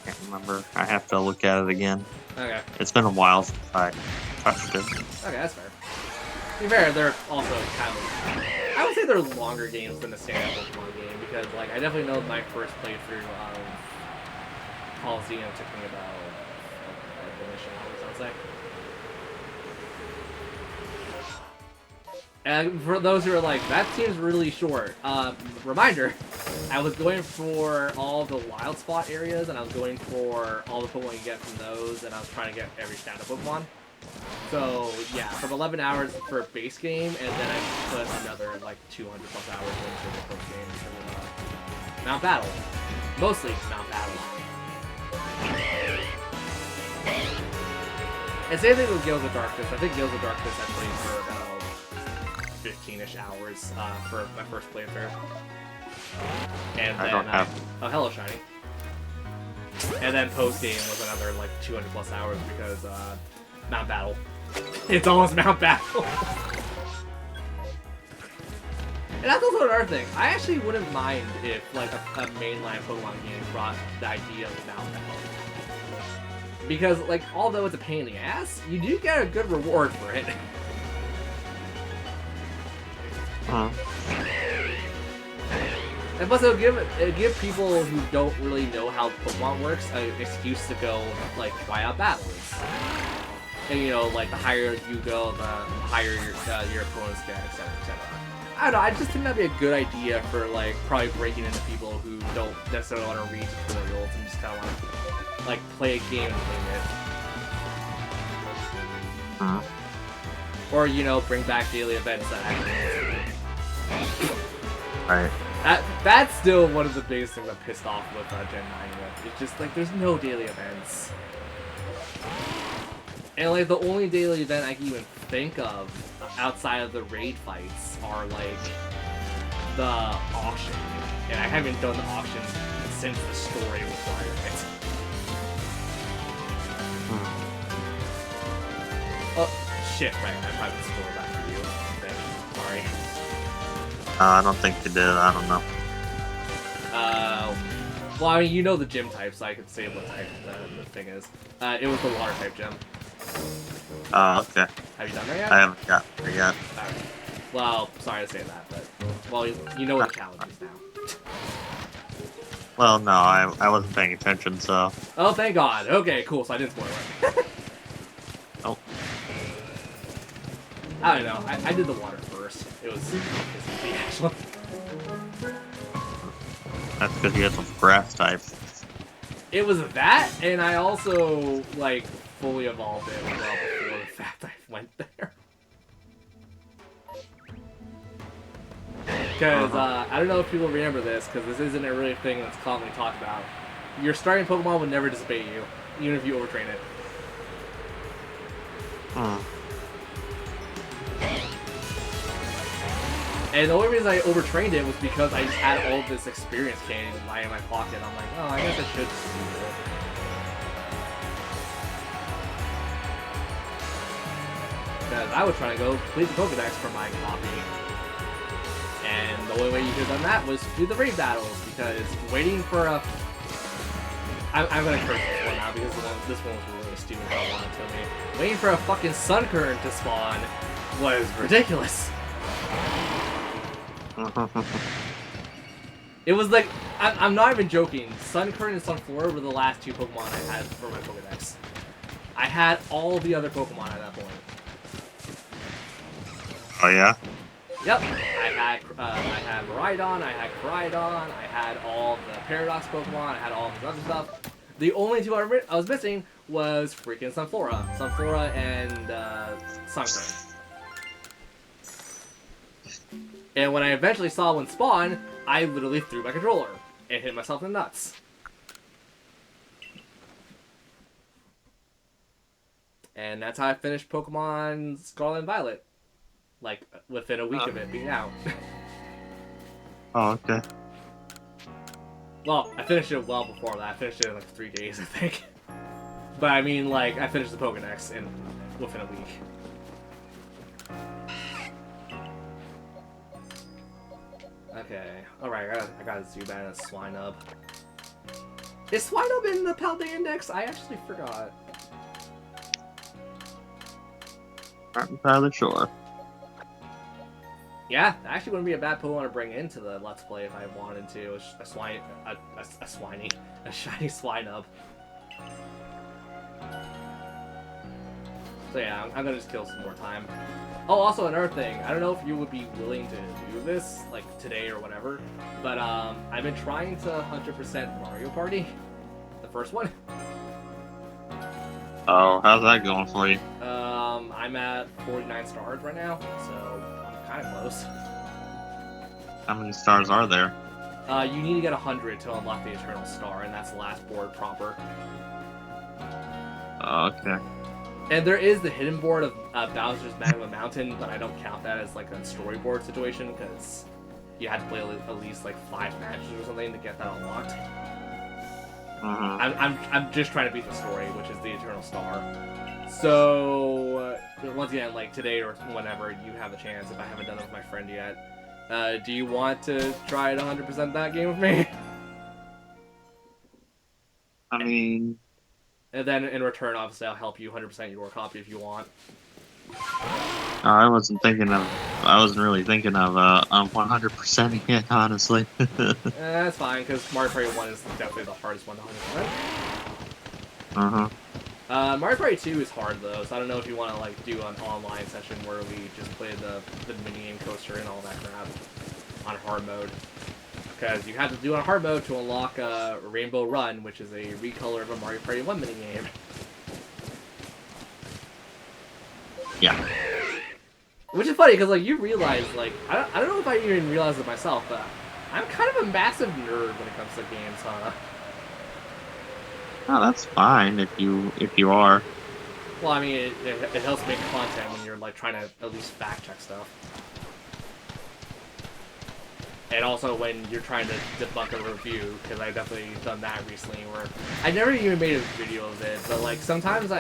[SPEAKER 4] Can't remember. I have to look at it again.
[SPEAKER 2] Okay.
[SPEAKER 4] It's been a while since I touched it.
[SPEAKER 2] Okay, that's fair. To be fair, they're also kind of... I would say they're longer games than a standard Pokemon game, because, like, I definitely know my first playthrough of Coliseum took me about, like, initial hours, I would say. And for those who are like, that seems really short, reminder, I was going for all the wild spot areas, and I was going for all the Pokemon you get from those, and I was trying to get every standard Pokemon. So, yeah, from 11 hours for a base game, and then I put another, like, 200 plus hours into the first game for Mount Battle. Mostly Mount Battle. And same thing with Gales of Darkness. I think Gales of Darkness I played for about 15-ish hours for my first playthrough. And then oh, hello, Shiny. And then post-game was another, like, 200 plus hours because, Mount Battle. It's almost Mount Battle. And that's also another thing. I actually wouldn't mind if, like, a mainline Pokemon game brought the idea of Mount Battle. Because, like, although it's a pain in the ass, you do get a good reward for it. And plus, it'll give people who don't really know how Pokemon works an excuse to go, like, try out battles. And, you know, like, the higher you go, the higher your opponents get, etc., etc. I don't know, I just think that'd be a good idea for, like, probably breaking into people who don't necessarily want to read tutorials and just kind of want to, like, play a game and wing it. Or, you know, bring back daily events that actually...
[SPEAKER 4] Right.
[SPEAKER 2] That's still one of the biggest things I'm pissed off with Gen 9 with. It's just, like, there's no daily events. And like the only daily event I can even think of outside of the raid fights are like the auction, and I haven't done the auction since the story required it. Oh shit! Right, I probably spoiled that for you. Sorry.
[SPEAKER 4] I don't think you did. I don't know.
[SPEAKER 2] Well, I mean, you know the gym type, so I could say what type the thing is. It was the water type gym.
[SPEAKER 4] Oh, okay.
[SPEAKER 2] Have you done that yet?
[SPEAKER 4] I haven't got there yet.
[SPEAKER 2] Alright. Well, sorry to say that, but well, you know what the challenge is now.
[SPEAKER 4] Well, no, I wasn't paying attention, so.
[SPEAKER 2] Oh, thank God. Okay, cool. So I didn't spoil it.
[SPEAKER 4] Oh.
[SPEAKER 2] I don't know. I did the water first. It was the actual.
[SPEAKER 4] That's because you had some grass type.
[SPEAKER 2] It was that, and I also like fully evolved it well before the fact I went there. Because I don't know if people remember this, because this isn't a really thing that's commonly talked about. Your starting Pokemon would never disobey you, even if you overtrain it. And the only reason I overtrained it was because I just had all of this experience candy lying in my pocket. I'm like, oh, I guess I should just do it. Because I was trying to go complete the Pokedex for my copy. And the only way you could have done that was do the raid battles, because waiting for a... I'm gonna curse this one now, because this one was really stupid how I wanted to me. Waiting for a fucking Sunkern to spawn was ridiculous. It was like, I'm not even joking, Sunkern and Sunflora were the last two Pokemon I had for my Pokedex. I had all the other Pokemon at that point.
[SPEAKER 4] Oh, yeah?
[SPEAKER 2] Yep, I had Radom, I had Koraidon, I had all the Paradox Pokemon, I had all this other stuff. The only two I was missing was freaking Sunflora and Sunkern. And when I eventually saw one spawn, I literally threw my controller and hit myself in the nuts. And that's how I finished Pokemon Scarlet and Violet. Like, within a week of it being out.
[SPEAKER 4] Oh, okay.
[SPEAKER 2] Well, I finished it well before that. I finished it in like 3 days, I think. But I mean, like, I finished the Pokedex within a week. Okay, alright, I gotta zoom in at Swinub. Is Swinub in the Palday Index? I actually forgot.
[SPEAKER 4] Not entirely sure.
[SPEAKER 2] Yeah, that actually wouldn't be a bad Pokemon to bring into the Let's Play if I wanted to. A shiny Swinub. So yeah, I'm gonna just kill some more time. Oh, also another thing, I don't know if you would be willing to do this, like today or whatever, but I've been trying to 100% Mario Party, the first one.
[SPEAKER 4] Oh, how's that going for you?
[SPEAKER 2] I'm at 49 stars right now, so I'm kind of close.
[SPEAKER 4] How many stars are there?
[SPEAKER 2] You need to get 100 to unlock the Eternal Star, and that's the last board proper.
[SPEAKER 4] Oh, okay.
[SPEAKER 2] And there is the hidden board of Bowser's Magma Mountain, but I don't count that as like a storyboard situation because you had to play at least like 5 matches or something to get that unlocked. I'm just trying to beat the story, which is the Eternal Star. So once again, like today or whenever you have a chance, if I haven't done it with my friend yet, do you want to try to 100% that game with me?
[SPEAKER 4] I mean...
[SPEAKER 2] And then in return, obviously, I'll help you 100% your copy if you want.
[SPEAKER 4] I wasn't really thinking of 100%ing it, honestly.
[SPEAKER 2] That's fine, because Mario Party 1 is definitely the hardest one to 100%. Mario Party 2 is hard, though, so I don't know if you want to like do an online session where we just play the minigame coaster and all that crap on hard mode. Because you have to do it on hard mode to unlock Rainbow Run, which is a recolor of a Mario Party 1 minigame.
[SPEAKER 4] Yeah.
[SPEAKER 2] Which is funny, because like you realize, like, I don't know if I even realized it myself, but I'm kind of a massive nerd when it comes to games, huh?
[SPEAKER 4] Oh, that's fine if you are.
[SPEAKER 2] Well, I mean, it helps make content when you're like trying to at least fact check stuff. And also when you're trying to debunk a review, because I definitely done that recently, where I never even made a video of it, but like sometimes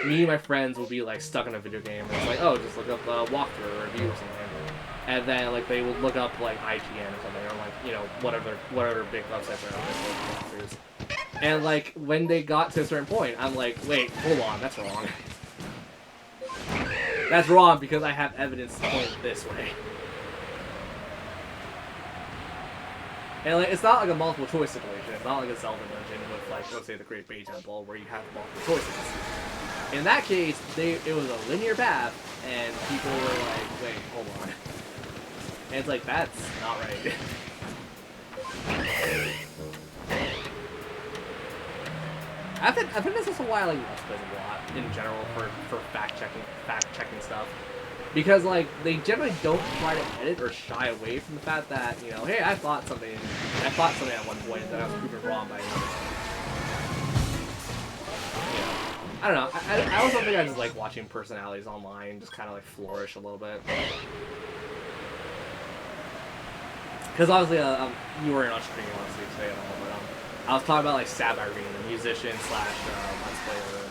[SPEAKER 2] me and my friends will be like stuck in a video game, and it's like, oh, just look up a walkthrough or review or something, and then like they will look up like IGN or something, or like, you know, whatever big websites are out there for walkthroughs. And like when they got to a certain point, I'm like, wait, hold on, that's wrong. That's wrong because I have evidence to point this way. And like, it's not like a multiple choice situation. It's not like a Zelda dungeon with like, let's say, the Great Bay Temple where you have multiple choices. In that case, it was a linear path, and people were like, wait, hold on. And it's like, that's not right. I've been this is why I like Let's Plays a lot in general for fact checking stuff. Because, like, they generally don't try to edit or shy away from the fact that, you know, hey, I thought something at one point, and then I was proven wrong by another thing. You know, I don't know. I also think I just like watching personalities online just kind of, like, flourish a little bit. Because, obviously, you weren't on stream, honestly, today at all, but, I was talking about, like, Sab Irene, the musician / Let's Player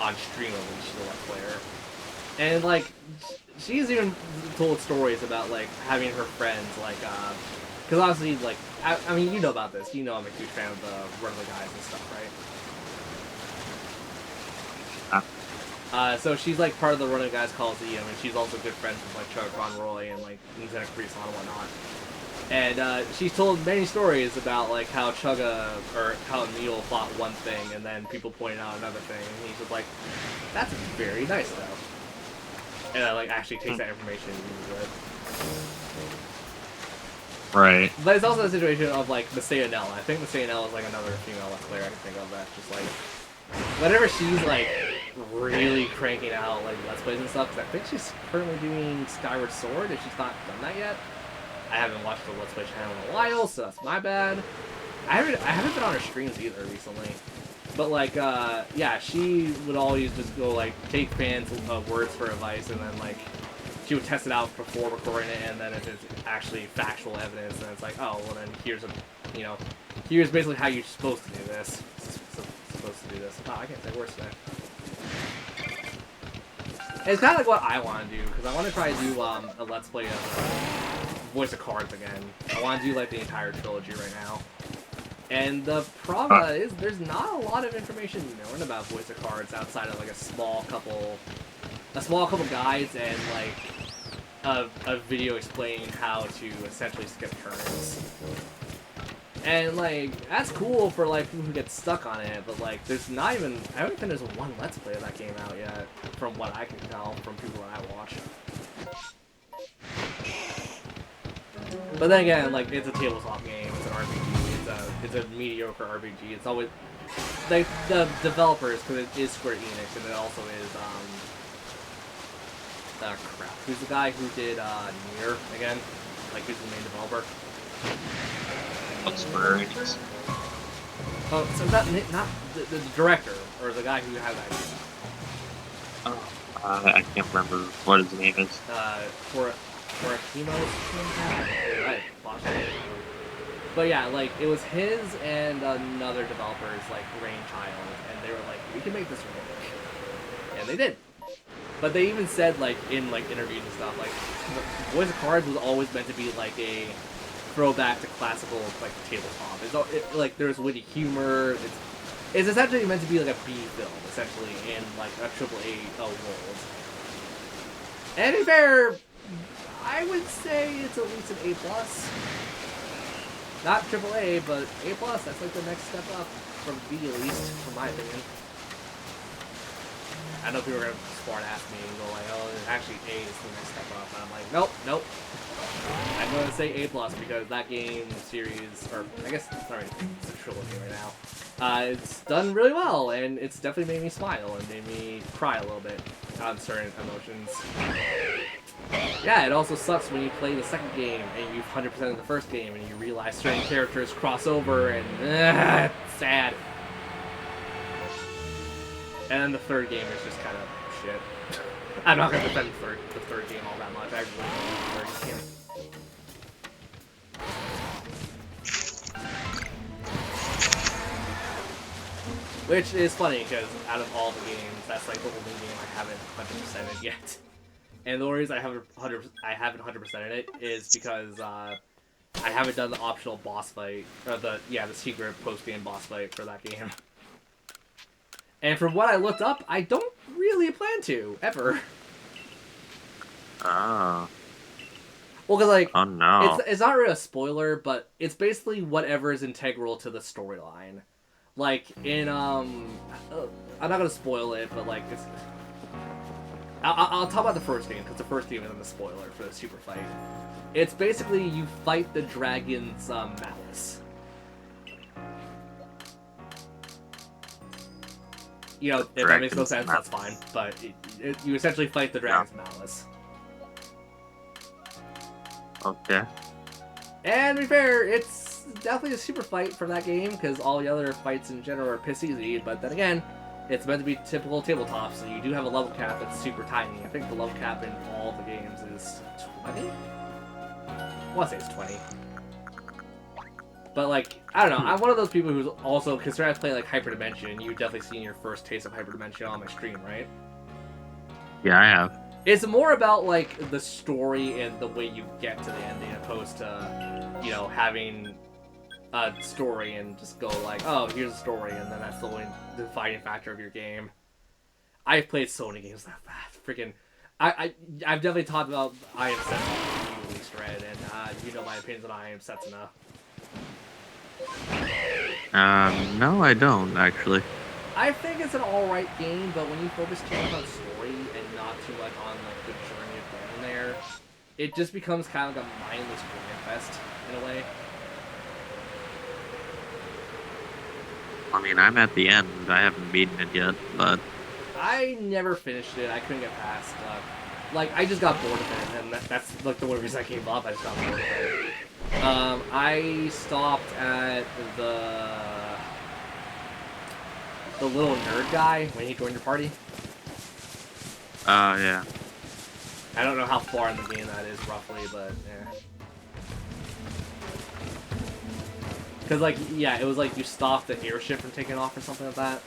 [SPEAKER 2] on stream, at least, she's a Let's Player. And, like, she's even told stories about, like, having her friends, like, because obviously, like, I mean, you know about this. You know I'm a huge fan of the Run of the Guys and stuff, right? So she's, like, part of the Run of the Guys Coliseum, and she's also good friends with, like, Chugga Conroy and, like, Lieutenant Creason and whatnot. And, she's told many stories about, like, how Chugga, or how Emil thought one thing, and then people pointed out another thing, and he's just like, that's very nice, though. And I like actually takes that information and uses it.
[SPEAKER 5] Right.
[SPEAKER 2] But it's also a situation of like Messiah Nell. I think Messiah Nell is like another female Let's Player I can think of that just like whenever she's like really cranking out like Let's Plays and stuff, because I think she's currently doing Skyward Sword if she's not done that yet. I haven't watched the Let's Play channel in a while, so that's my bad. I haven't been on her streams either recently. But, like, yeah, she would always just go, like, take fans' words for advice, and then, like, she would test it out before recording it, and then if it's actually factual evidence, then it's like, oh, well, then here's here's basically how you're supposed to do this. Supposed to do this. Oh, I can't say words today. And it's kind of like what I want to do, because I want to try to do a Let's Play of Voice of Cards again. I want to do, like, the entire trilogy right now. And the problem is, there's not a lot of information known about Voice of Cards outside of like a small couple guides and like a video explaining how to essentially skip turns. And like that's cool for like people who get stuck on it, but like there's not even I don't think there's one Let's Play of that game out yet, from what I can tell from people that I watch. But then again, like it's a tabletop game, it's an RPG. It's a mediocre RPG. It's always like the developers, because it is Square Enix, and it also is crap. Who's the guy who did Nier again? Like who's the main developer?
[SPEAKER 5] Square Enix.
[SPEAKER 2] Oh, so not the director or the guy who had that game.
[SPEAKER 5] I can't remember what his name is.
[SPEAKER 2] For Akimo's. I lost it. But yeah, like, it was his and another developer's, like, brainchild, and they were like, we can make this work. And they did. But they even said, like, in, like, interviews and stuff, like, Voice of Cards was always meant to be, like, a throwback to classical, like, tabletop. Like, there's witty humor, it's essentially meant to be, like, a B film, essentially, in, like, a AAA world. And to be fair, I would say it's at least an A+. Not AAA, but A+, that's like the next step up from B, at least, from my opinion. I know people are going to smart ass me and go like, oh, actually A is the next step up. And I'm like, nope. I'm going to say A+, because that game series, or I guess, sorry, it's a trilogy right now. It's done really well, and it's definitely made me smile and made me cry a little bit on certain emotions. Yeah, it also sucks when you play the second game and you've 100% of the first game and you realize certain characters cross over and it's sad. And then the third game is just kind of shit. I'm not gonna defend the third game all that much. I really don't like the third game. Which is funny, because out of all the games, that's like the only game I haven't 100%ed yet. And the only reason I haven't 100%ed it is because I haven't done the optional boss fight, or the secret post-game boss fight for that game. And from what I looked up, I don't really plan to, ever.
[SPEAKER 5] Oh.
[SPEAKER 2] Well, because, like,
[SPEAKER 5] Oh no.
[SPEAKER 2] it's not really a spoiler, but it's basically whatever is integral to the storyline. Like, in, I'm not gonna spoil it, but, like, it's... I'll talk about the first game, because the first game isn't a spoiler for the super fight. It's basically you fight the dragon's, malice. You know, if that makes no sense, that's fine. But you essentially fight the dragon's malice.
[SPEAKER 5] Okay.
[SPEAKER 2] And to be fair, it's definitely a super fight for that game, because all the other fights in general are piss easy, but then again, it's meant to be typical tabletop, so you do have a level cap that's super tiny. I think the level cap in all the games is 20? I want to say it's 20. But, like, I don't know, I'm one of those people who's also, considering I play, like, Hyperdimension, you've definitely seen your first taste of Hyperdimension on my stream, right?
[SPEAKER 5] Yeah, I have.
[SPEAKER 2] It's more about, like, the story and the way you get to the ending, opposed to, you know, having a story and just go like, oh, here's a story, and then that's the only defining factor of your game. I've played so many games like that. Freaking, I've definitely talked about I Am Setsuna, you released Red, and you know my opinions on I Am Setsuna.
[SPEAKER 5] No, I don't actually.
[SPEAKER 2] I think it's an alright game, but when you focus too much on story and not too much on like the journey of getting there, it just becomes kind of like a mindless grind fest in a way.
[SPEAKER 5] I mean, I'm at the end. I haven't beaten it yet, but
[SPEAKER 2] I never finished it. I couldn't get past. Like, I just got bored of it, and that's like the only reason I gave up. I just got bored of it. I stopped at the little nerd guy when he joined your party.
[SPEAKER 5] yeah.
[SPEAKER 2] I don't know how far in the game that is roughly, but yeah. Because, like, yeah, it was like you stopped the airship from taking off or something like that.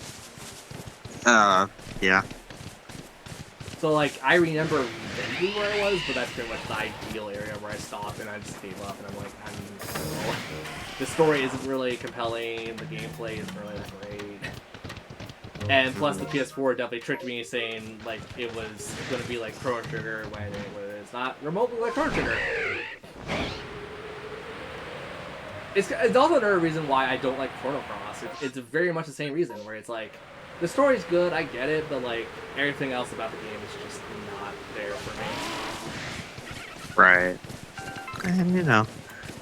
[SPEAKER 5] Yeah.
[SPEAKER 2] So, like, I remember vaguely where it was, but that's pretty much the ideal area where I stopped, and I just gave up, and I'm like, I don't know. The story isn't really compelling, the gameplay isn't really that great. And plus, the PS4 definitely tricked me saying, like, it was going to be like Chrono Trigger when it was not remotely like Chrono Trigger. It's also another reason why I don't like Chrono Cross. It's very much the same reason, where it's like, the story's good, I get it, but like, everything else about the game is just not there for me.
[SPEAKER 5] Right. And, you know,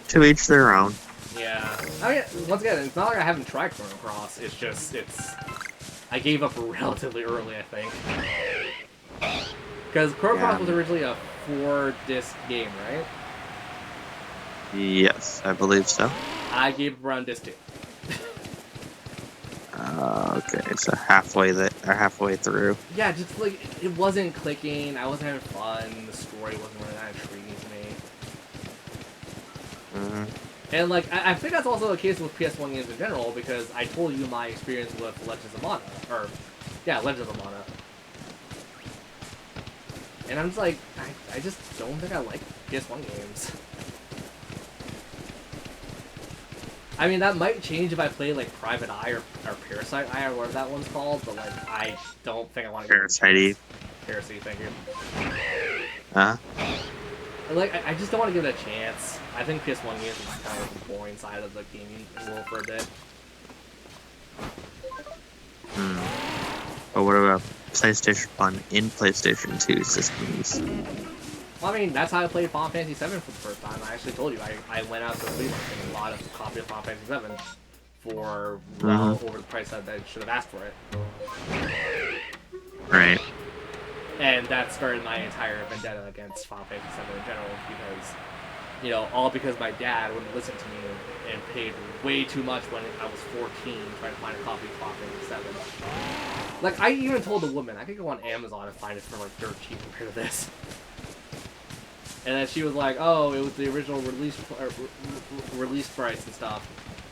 [SPEAKER 5] to each their own.
[SPEAKER 2] Yeah. I mean, once again, it's not like I haven't tried Chrono Cross, it's just, I gave up relatively early, I think. Because Chrono Cross was originally a 4-disc game, right?
[SPEAKER 5] Yes, I believe so.
[SPEAKER 2] I gave up around disc 2.
[SPEAKER 5] Okay, so halfway through.
[SPEAKER 2] Yeah, just like, it wasn't clicking, I wasn't having fun, the story wasn't really that intriguing to me. And like, I think that's also the case with PS1 games in general, because I told you my experience with Legends of Mana, Legends of Mana. And I'm just like, I just don't think I like PS1 games. I mean, that might change if I play, like, Private Eye or Parasite Eye or whatever that one's called, but, like, I don't think I want to...
[SPEAKER 5] Parasite.
[SPEAKER 2] Parasite, thank you.
[SPEAKER 5] Huh?
[SPEAKER 2] Like, I just don't want to give it a chance. I think PS1 games is kind of the boring side of the gaming world for a bit.
[SPEAKER 5] But what about PlayStation 1 in PlayStation 2 systems?
[SPEAKER 2] Well, I mean, that's how I played Final Fantasy VII for the first time. I actually told you, I went out to the flea market and bought a copy of Final Fantasy VII for well over the price that I should have asked for it.
[SPEAKER 5] Right.
[SPEAKER 2] And that started my entire vendetta against Final Fantasy VII in general, because, you know, all because my dad wouldn't listen to me and paid way too much when I was 14 trying to find a copy of Final Fantasy VII. Like, I even told the woman I could go on Amazon and find it for like dirt cheap compared to this. And then she was like, "Oh, it was the original release price and stuff."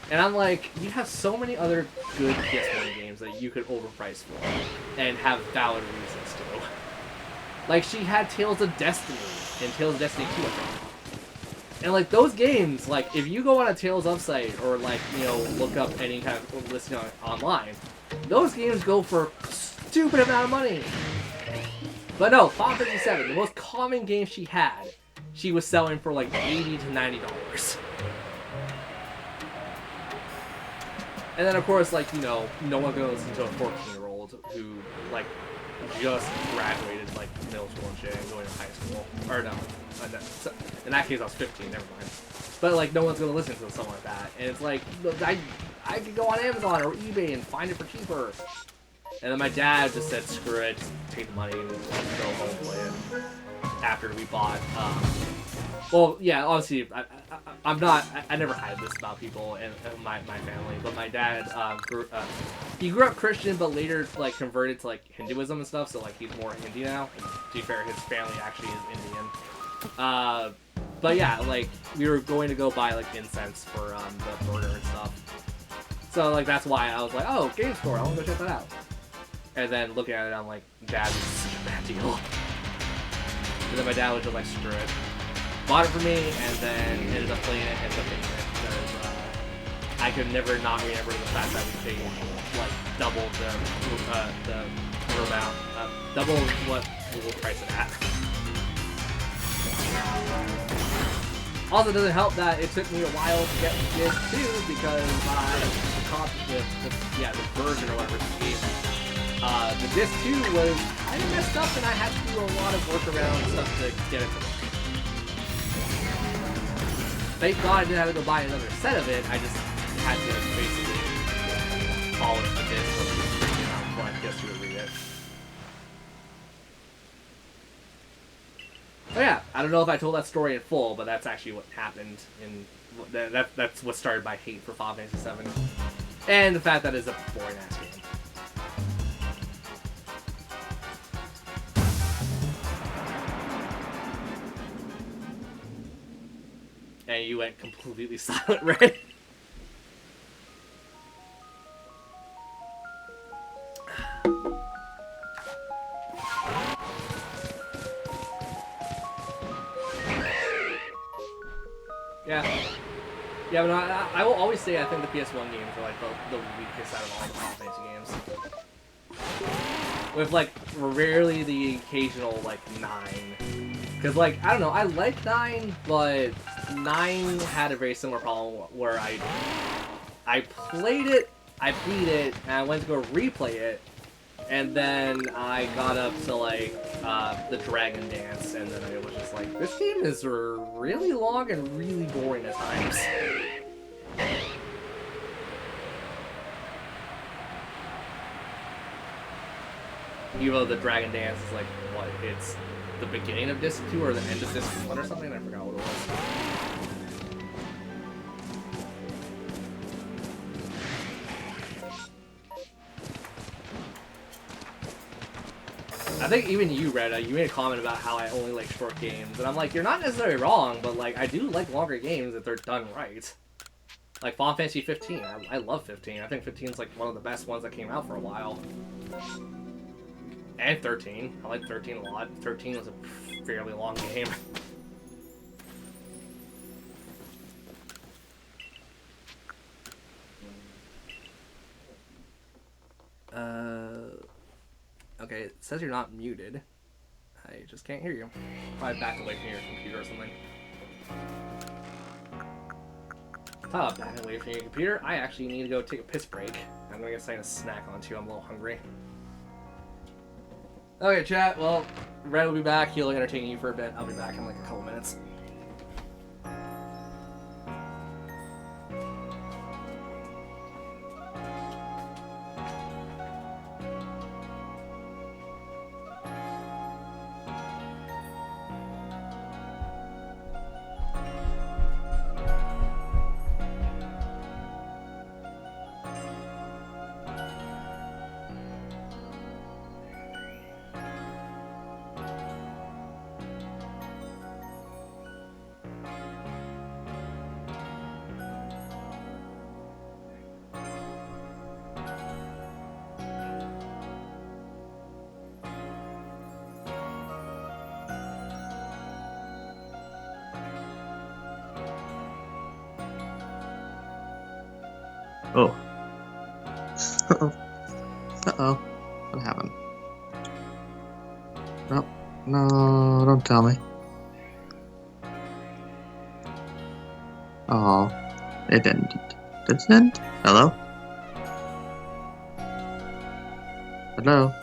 [SPEAKER 2] And I'm like, you have so many other good PS1 games that you could overprice for and have valid reasons to. Like, she had Tales of Destiny and Tales of Destiny 2, I think. And, like, those games, like, if you go on a Tales of site or, like, you know, look up any kind of listing online, those games go for a stupid amount of money. But no, Final Fantasy 7, the most common game she had, she was selling for, like, $80 to $90. And then, of course, like, you know, no one's gonna listen to a 14-year-old who, like, just graduated, like, middle school and shit and going to high school. Or no, in that case I was 15, never mind. But, like, no one's gonna listen to something like that. And it's like, I could go on Amazon or eBay and find it for cheaper. And then my dad just said, screw it, just take the money and let's go home and play it. After we bought, well, yeah, obviously, I never hide this about people in my family, but my dad, he grew up Christian, but later, like, converted to, like, Hinduism and stuff, so, like, he's more Hindi now. And to be fair, his family actually is Indian. But yeah, like, we were going to go buy, like, incense for, the burger and stuff. So, like, that's why I was like, oh, game store, I want to go check that out. And then looking at it, I'm like, Dad, this is such a bad deal. And then my dad was just like, screw it. Bought it for me, and then ended up playing it and ended up hating it. Because I could never not remember the fact that we paid, like, double the amount. Double what we will price it at. Also, it doesn't help that it took me a while to get this too, because the version or whatever it gave me. The disc 2 was kind of messed up, and I had to do a lot of workaround stuff to get it to work. Thank God I didn't have to go buy another set of it. I just had to basically polish the disc so I guess you would read it. Oh yeah, I don't know if I told that story in full, but that's actually what happened. That's what started my hate for Final Fantasy 7, and the fact that it's a boring ass game. And you went completely silent, right? Yeah. Yeah, but I will always say I think the PS1 games are like the weakest out of all the Final Fantasy games. With like rarely the occasional like 9. Because, like, I don't know, I like 9, but 9 had a very similar problem where I played it, I beat it, and I went to go replay it, and then I got up to, like, the Dragon Dance, and then I was just like, this game is really long and really boring at times. Even though the Dragon Dance is, like, what, it's the beginning of Disc 2 or the end of Disc 1 or something? I forgot what it was. I think even you, Reda, you made a comment about how I only like short games, and I'm like, you're not necessarily wrong, but like, I do like longer games if they're done right. Like Final Fantasy 15, I love 15. I think 15 is like one of the best ones that came out for a while. And 13. I like 13 a lot. 13 was a fairly long game. Okay, it says you're not muted. I just can't hear you. Probably back away from your computer or something. Talk about backing away from your computer. I actually need to go take a piss break. I'm gonna get something to snack on too. I'm a little hungry. Okay, chat. Well, Red will be back. He'll entertain you for a bit. I'll be back in like a couple minutes.
[SPEAKER 5] Oh. Uh-oh. What happened? No. No, don't tell me. Oh. It ended. Did it end? Hello? Hello?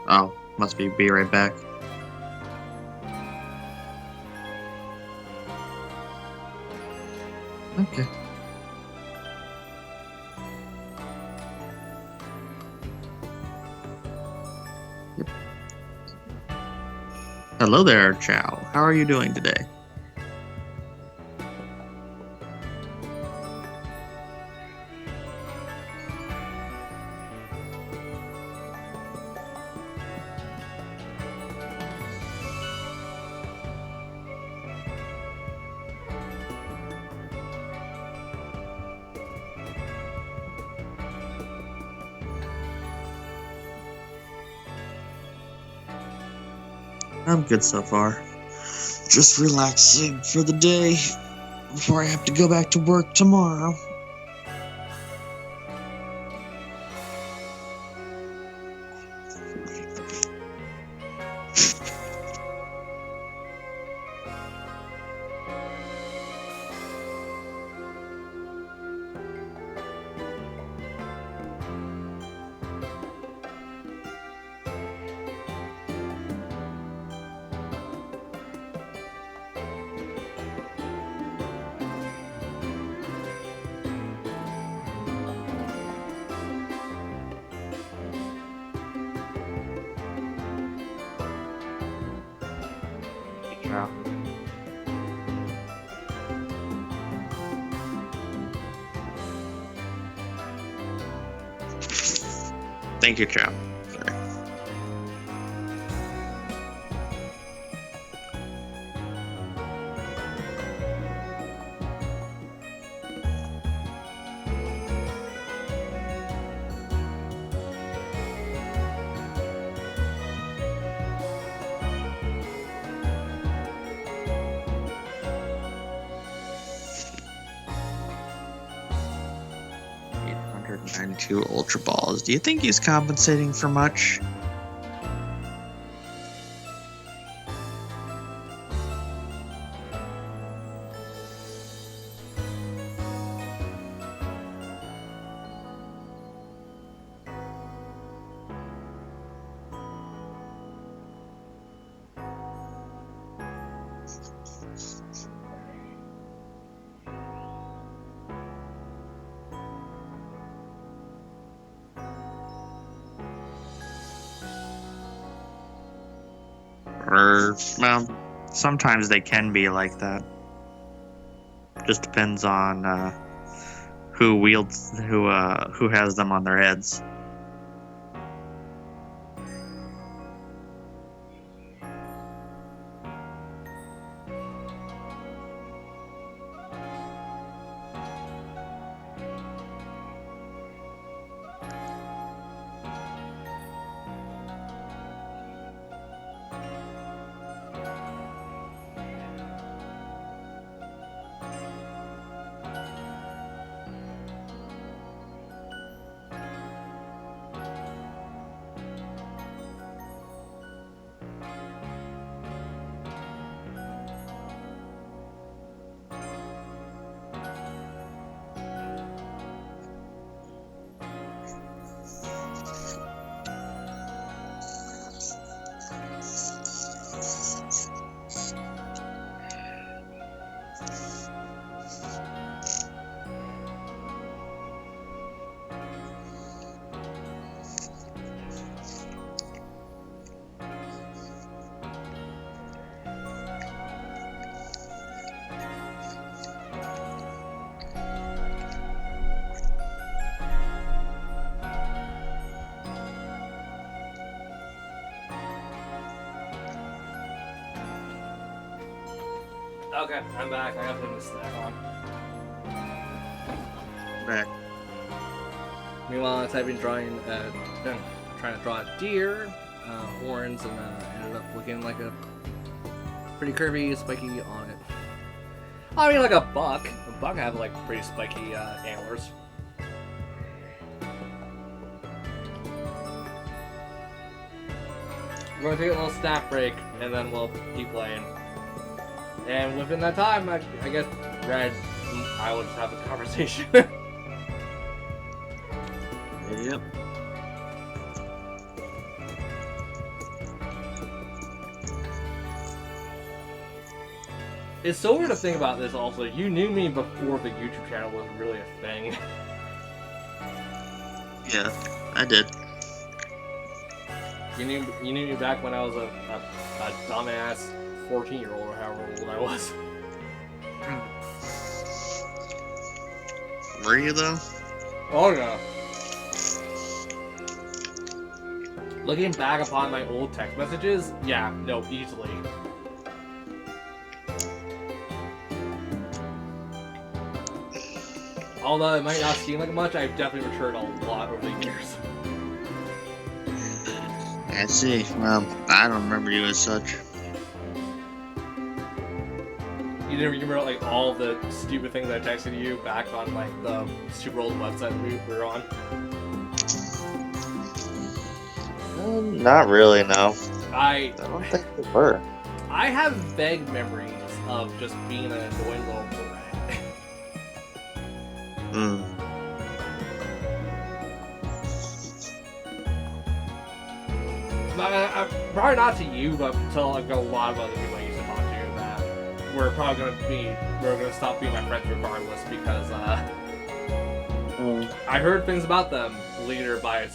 [SPEAKER 5] Oh, must be right back. Okay. Yep. Hello there, Chow. How are you doing today? I'm good so far. Just relaxing for the day before I have to go back to work tomorrow. Chow. Thank you, Chow. Sorry. $892 Ultra Balls. Do you think he's compensating for much? Or, well, sometimes they can be like that. Just depends on who wields, who has them on their heads.
[SPEAKER 2] Okay, I'm back. I got something to snack on.
[SPEAKER 5] Back.
[SPEAKER 2] Meanwhile, I've been trying to draw a deer. horns and ended up looking like a pretty curvy, spiky on it. I mean, like a buck. A buck have like pretty spiky antlers. We're gonna take a little snack break, and then we'll keep playing. And within that time, I guess Red and I will just have a conversation.
[SPEAKER 5] Yep.
[SPEAKER 2] It's so weird to think about this also. You knew me before the YouTube channel was really a thing.
[SPEAKER 5] Yeah, I did.
[SPEAKER 2] You knew me back when I was a dumbass 14-year-old or however old I was.
[SPEAKER 5] Were you though?
[SPEAKER 2] Oh yeah. Looking back upon my old text messages, yeah, no, easily. Although it might not seem like much, I've definitely matured a lot over the years.
[SPEAKER 5] I see. Well, I don't remember you as such.
[SPEAKER 2] You didn't remember like all the stupid things I texted you back on like the super old website we were on?
[SPEAKER 4] Not really, no.
[SPEAKER 2] I
[SPEAKER 4] don't think they were.
[SPEAKER 2] I have vague memories of just being an annoying little boy.
[SPEAKER 4] Mm.
[SPEAKER 2] Probably not to you, but to like a lot of other people I used to talk to that we're gonna stop being my friends regardless because I heard things about them later by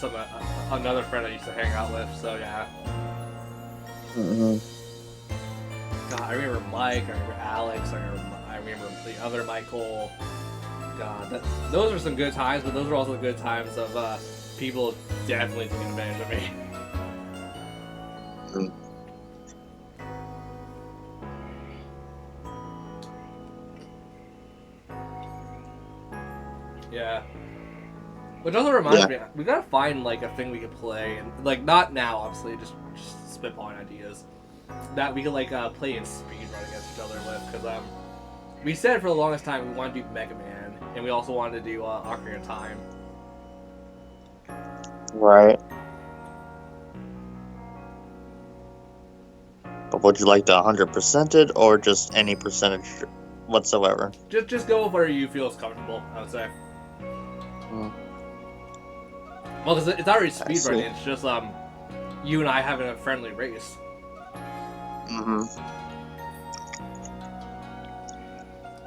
[SPEAKER 2] another friend I used to hang out with. So yeah.
[SPEAKER 4] Mm-hmm.
[SPEAKER 2] God, I remember Mike. I remember Alex. I remember the other Michael. God, those are some good times, but those are also the good times of people definitely taking advantage of me. Yeah. Which also reminds me, we gotta find like a thing we could play, and like not now, obviously, just spitballing ideas that we could like play in speedrun against each other with, because we said for the longest time we want to do Mega Man, and we also wanted to do Ocarina of Time.
[SPEAKER 4] Right. But would you like to 100% it, or just any percentage whatsoever?
[SPEAKER 2] Just go with whatever you feel is comfortable, I would say. Well, because it's already speedrunning, it's just you and I having a friendly race.
[SPEAKER 4] Mm-hmm.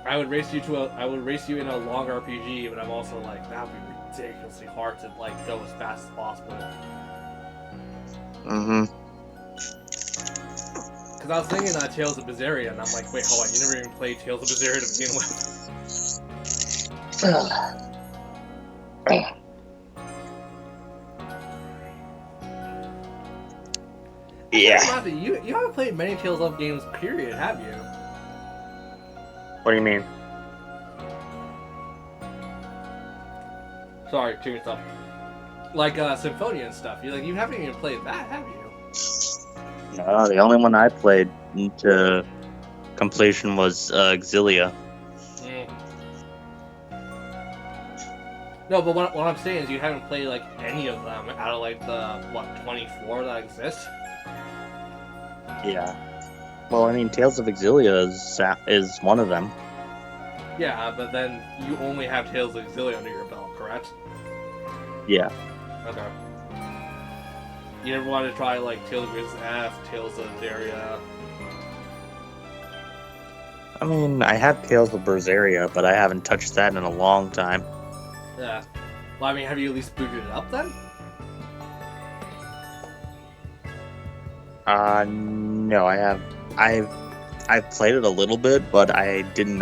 [SPEAKER 2] I would race you in a long RPG, but I'm also like, that would be ridiculously hard to like go as fast as possible.
[SPEAKER 4] Mm-hmm.
[SPEAKER 2] Because I was thinking Tales of Berseria, and I'm like, wait, hold on, you never even played Tales of Berseria to begin with.
[SPEAKER 4] Yeah.
[SPEAKER 2] You haven't played many Tales of games, period, have you?
[SPEAKER 4] What do you mean?
[SPEAKER 2] Sorry, to yourself. Like Symphonia and stuff. You haven't even played that, have you?
[SPEAKER 4] No, the only one I played to completion was Exilia.
[SPEAKER 2] No, but what I'm saying is you haven't played like any of them out of like the 24 that exist.
[SPEAKER 4] Yeah. Well, I mean, Tales of Exilia is one of them.
[SPEAKER 2] Yeah, but then you only have Tales of Exilia under your belt, correct?
[SPEAKER 4] Yeah.
[SPEAKER 2] Okay. You never wanted to try like Tales of F, Tales of Daria.
[SPEAKER 4] I mean, I have Tales of Berseria, but I haven't touched that in a long time.
[SPEAKER 2] Yeah. Well, I mean, have you at least booted it up then?
[SPEAKER 4] No, I have. I've played it a little bit, but I didn't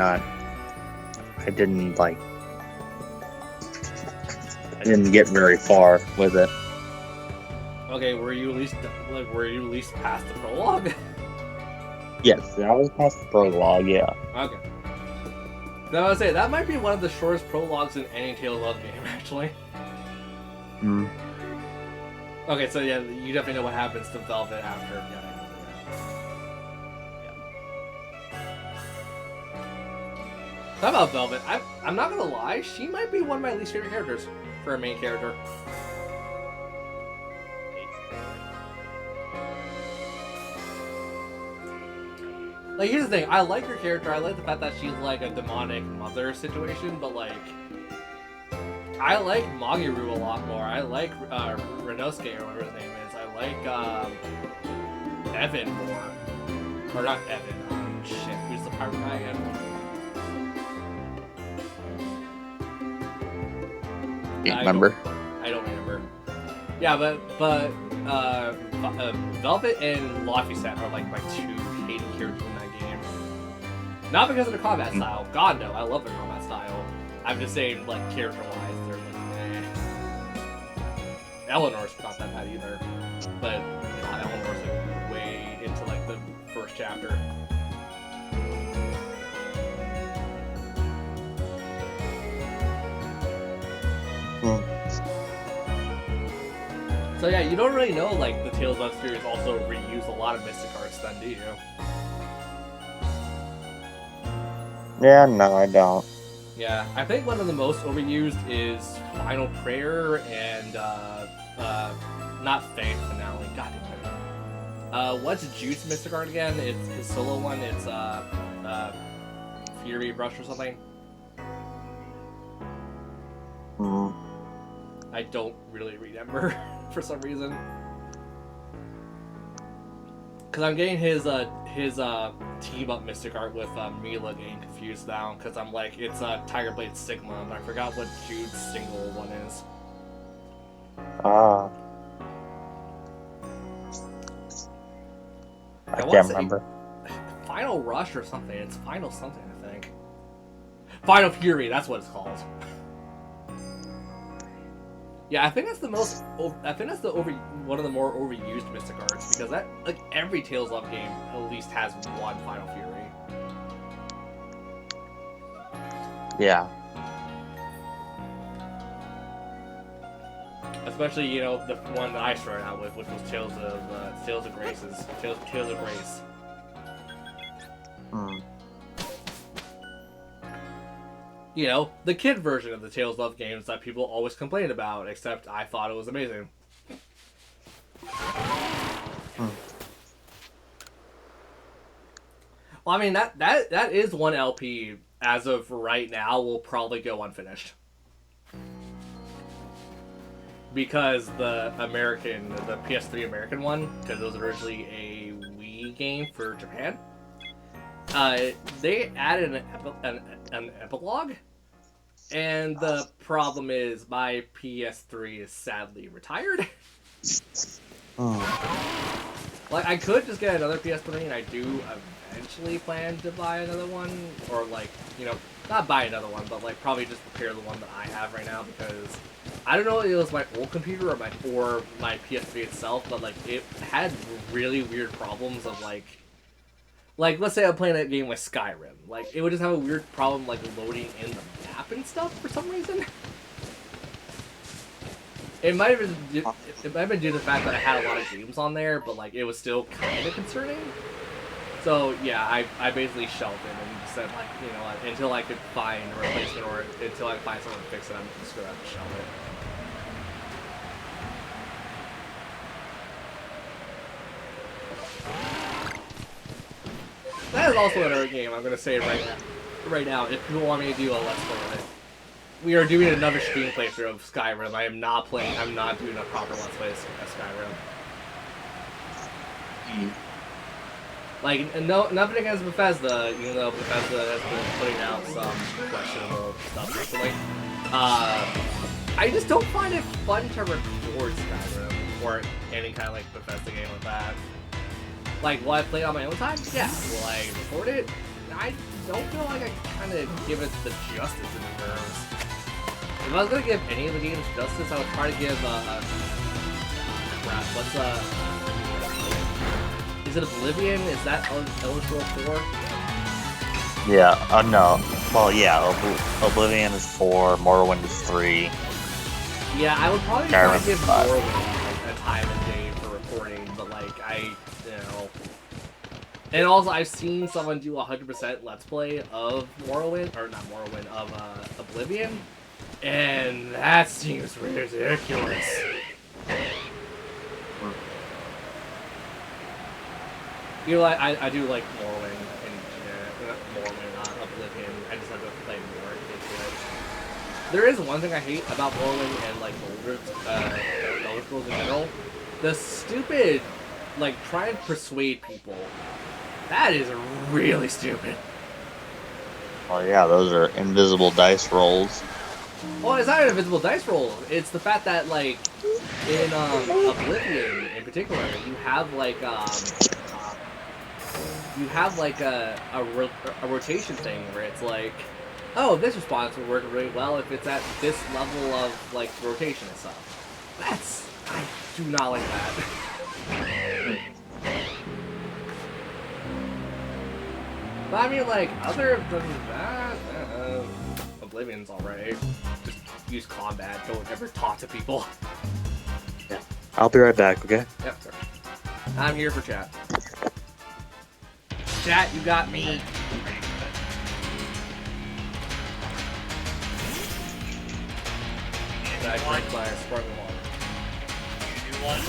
[SPEAKER 4] get very far with it.
[SPEAKER 2] Okay, were you at least past the prologue?
[SPEAKER 4] Yes, I was past the prologue. Yeah.
[SPEAKER 2] Okay. Now I would say that might be one of the shortest prologues in any Tales of game, actually. Okay, so yeah, you definitely know what happens to Velvet after. Yeah. Talk about Velvet. I'm not gonna lie, she might be one of my least favorite characters for a main character. Like, here's the thing, I like her character, I like the fact that she's like a demonic mother situation, but like, I like Magiru a lot more. I like Renosuke or whatever his name is. I like Evan more. Or not Evan, shit, who's the pirate guy again?
[SPEAKER 5] Can't remember.
[SPEAKER 2] I don't remember. Yeah, but Velvet and Laufey-san are like my two hated characters in that game. Not because of the combat style. God no, I love their combat style. I'm just saying, like, character-wise, they're like, eh. Eleanor's not that bad either, but Eleanor's like way into like the first chapter. So yeah, you don't really know, like, the Tales of series also reuse a lot of Mystic Arts then, do you?
[SPEAKER 5] Yeah, no, I don't.
[SPEAKER 2] Yeah, I think one of the most overused is Final Prayer and, not Fate Finale, god damn it. What's Jude's Mystic Art again? It's his solo one, it's, Fury Brush or something? I don't really remember for some reason. Cause I'm getting his team up Mystic Art with Mila getting confused now. Cause I'm like, it's Tiger Blade Sigma, and I forgot what Jude's single one is.
[SPEAKER 5] I can't remember.
[SPEAKER 2] Final Rush or something. It's Final something, I think. Final Fury. That's what it's called. Yeah, I think that's the most. I think that's one of the more overused Mystic Arts because that, like, every Tales of game at least has one Final Fury.
[SPEAKER 5] Yeah.
[SPEAKER 2] Especially, you know, the one that I started out with, which was Tales of Graces, Tales of Grace. You know, the kid version of the Tales of games that people always complain about, except I thought it was amazing. Well, I mean, that is one LP, as of right now, will probably go unfinished. Because the PS3 American one, because it was originally a Wii game for Japan, they added an epilogue, and the problem is my PS3 is sadly retired. Like, I could just get another PS3, and I do eventually plan to buy another one, or, like, you know, not buy another one, but, like, probably just repair the one that I have right now, because I don't know if it was my old computer or my PS3 itself, but, like, it had really weird problems of, like, let's say I'm playing a game like Skyrim. Like, it would just have a weird problem, like, loading in the map and stuff for some reason. It might have been due to the fact that I had a lot of games on there, but, like, it was still kind of concerning. So, yeah, I basically shelved it and said, like, you know, until I could find a replacement or until I find someone to fix it, I'm just going to have to shelve it. That is also another game I'm going to say right now, if people want me to do a Let's Play of it. We are doing another stream playthrough of Skyrim. I'm not doing a proper Let's Play of Skyrim. Like, nothing against Bethesda, even though Bethesda has been putting out some questionable stuff recently. I just don't find it fun to record Skyrim, or any kind of, like, Bethesda game like that. Like, will I play it on my own time? Yeah. Will I record it? I don't feel like I kind of give it the justice it deserves. If I was gonna give any of the games justice, I would try to give, crap, is it Oblivion? Is that Elder Scrolls 4?
[SPEAKER 5] Yeah, no. Well, yeah, Oblivion is 4, Morrowind is 3.
[SPEAKER 2] Yeah, I would probably try to give Morrowind a time and day for recording, but like you know. And also, I've seen someone do 100% Let's Play of Morrowind, or not Morrowind, of Oblivion, and that seems ridiculous. You know, I do like Morrowind, and Morrowind, not Oblivion. I just have to play more into it. There is one thing I hate about Morrowind and like Elder Scrolls in general: the stupid, like, try and persuade people. That is really stupid.
[SPEAKER 4] Oh yeah, those are invisible dice rolls.
[SPEAKER 2] Well, it's not an invisible dice roll. It's the fact that, like, in Oblivion in particular, you have like a rotation thing where it's like, oh, this response will work really well if it's at this level of like rotation and stuff. I do not like that. But I mean, like, other than that, Oblivion's alright. Just use combat. Don't ever talk to people.
[SPEAKER 4] Yeah. I'll be right back, okay?
[SPEAKER 2] Yep, sir. I'm here for chat. Chat, you got me. I drink my sparkling water.
[SPEAKER 6] You do one.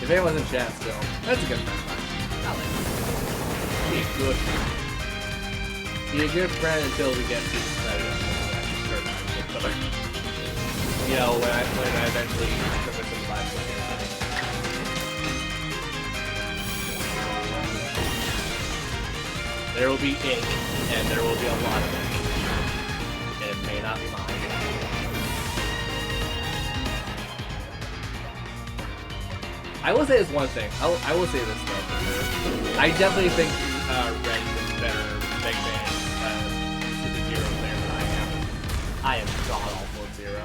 [SPEAKER 2] If anyone's in chat still, that's a good friend of mine. I like him. Be a good friend. Be a good friend until we get to the credit. You know, when I eventually commit to the live player. There will be ink, and there will be a lot of ink. And it may not be mine. I will say this one thing. I will say this though. I definitely think Red is better Big Bang to the Zero player than I am. I am god awful at Zero.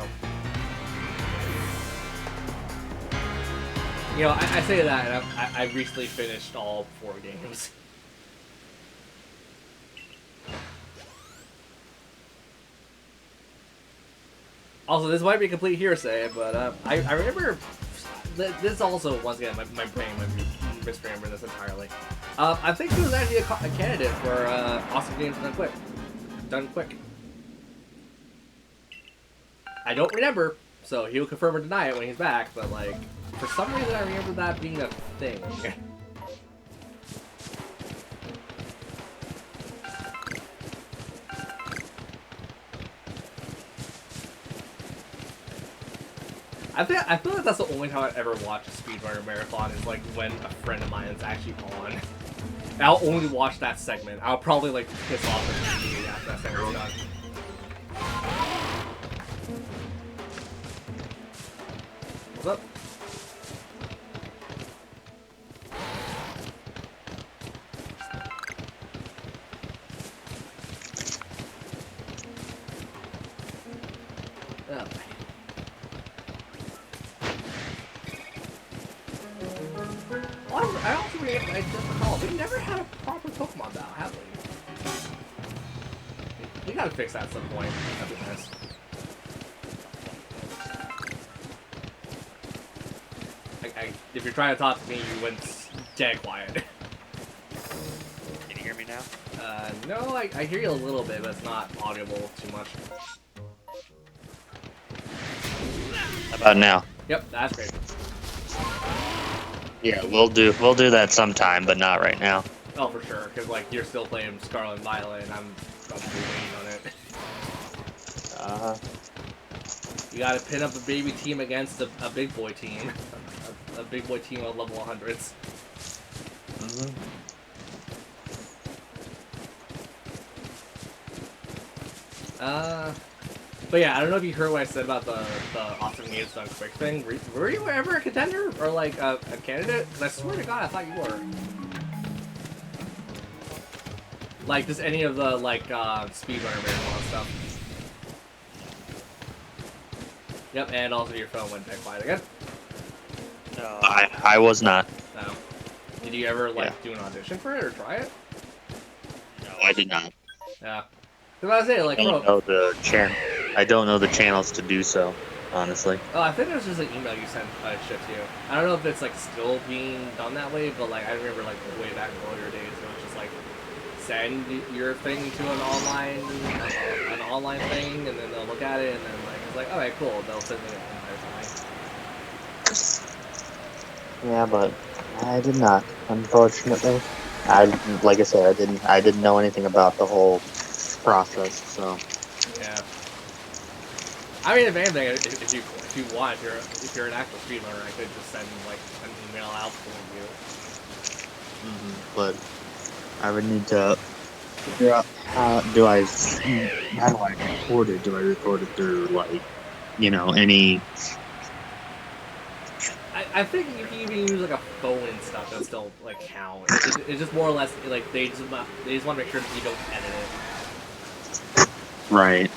[SPEAKER 2] You know, I say that, and I recently finished all 4 games. Also, this might be complete hearsay, but I remember. This is also, once again, my brain might be misremembering this entirely. I think he was actually a candidate for Awesome Games Done Quick. I don't remember, so he'll confirm or deny it when he's back, but, like, for some reason I remember that being a thing. I feel like that's the only time I've ever watched a speedrunner marathon is like when a friend of mine is actually on. And I'll only watch that segment. I'll probably like piss off immediately after that segment's done. What's up? Oh. I also just recall, we never had a proper Pokemon battle, have we? We gotta fix that at some point. That'd be nice. If you're trying to talk to me, you went dead quiet.
[SPEAKER 6] Can you hear me now?
[SPEAKER 2] No, I hear you a little bit, but it's not audible too much.
[SPEAKER 4] How about now?
[SPEAKER 2] Yep, that's great.
[SPEAKER 4] Yeah, we'll do that sometime, but not right now.
[SPEAKER 2] Oh, for sure, because like you're still playing Scarlet and Violet, and I'm waiting on it. You gotta pin up a baby team against a big boy team, a big boy team of level 100s. But yeah, I don't know if you heard what I said about the Awesome Games Done Quick thing. Were you ever a contender or like a candidate? Because I swear to God, I thought you were. Like, just any of the, like, speedrunner marathon stuff. Yep, and also your phone went back quiet again.
[SPEAKER 6] No.
[SPEAKER 4] I was not.
[SPEAKER 2] No. Did you ever, like, do an audition for it or try it?
[SPEAKER 4] No, I did not.
[SPEAKER 2] Yeah. Because I was saying, like,
[SPEAKER 4] I don't know the I don't know the channels to do so, honestly.
[SPEAKER 2] Oh, I think it was just an email you sent shit to. I don't know if it's like still being done that way, but like I remember like way back in earlier days, it was just like send your thing to an online thing, and then they'll look at it, and then like it's like, alright, cool, they'll send me an invite or something.
[SPEAKER 4] Yeah, but I did not, unfortunately. Like I said, I didn't know anything about the whole process, so.
[SPEAKER 2] Yeah. I mean, if anything, if you want, if you're an actual speedrunner, I could just send like an email out for you.
[SPEAKER 4] But I would need to figure out how do I record it? Do I record it through like, any?
[SPEAKER 2] I think you can even use like a phone and stuff that still like count. It's just more or less like they just want to make sure that you don't edit it.
[SPEAKER 4] Right.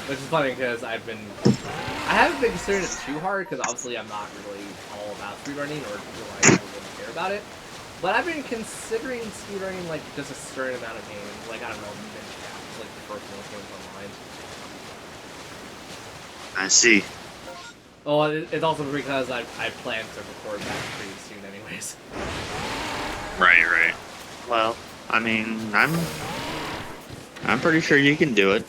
[SPEAKER 2] Which is funny because I haven't been considering it too hard because obviously I'm not really all about speedrunning or I really care about it. But I've been considering speedrunning like just a certain amount of games, like I don't know, Minecraft, like the first one games online.
[SPEAKER 4] I see.
[SPEAKER 2] Oh, it's also because I plan to record that pretty soon, anyways.
[SPEAKER 4] Right. Well, I mean, I'm pretty sure you can do it.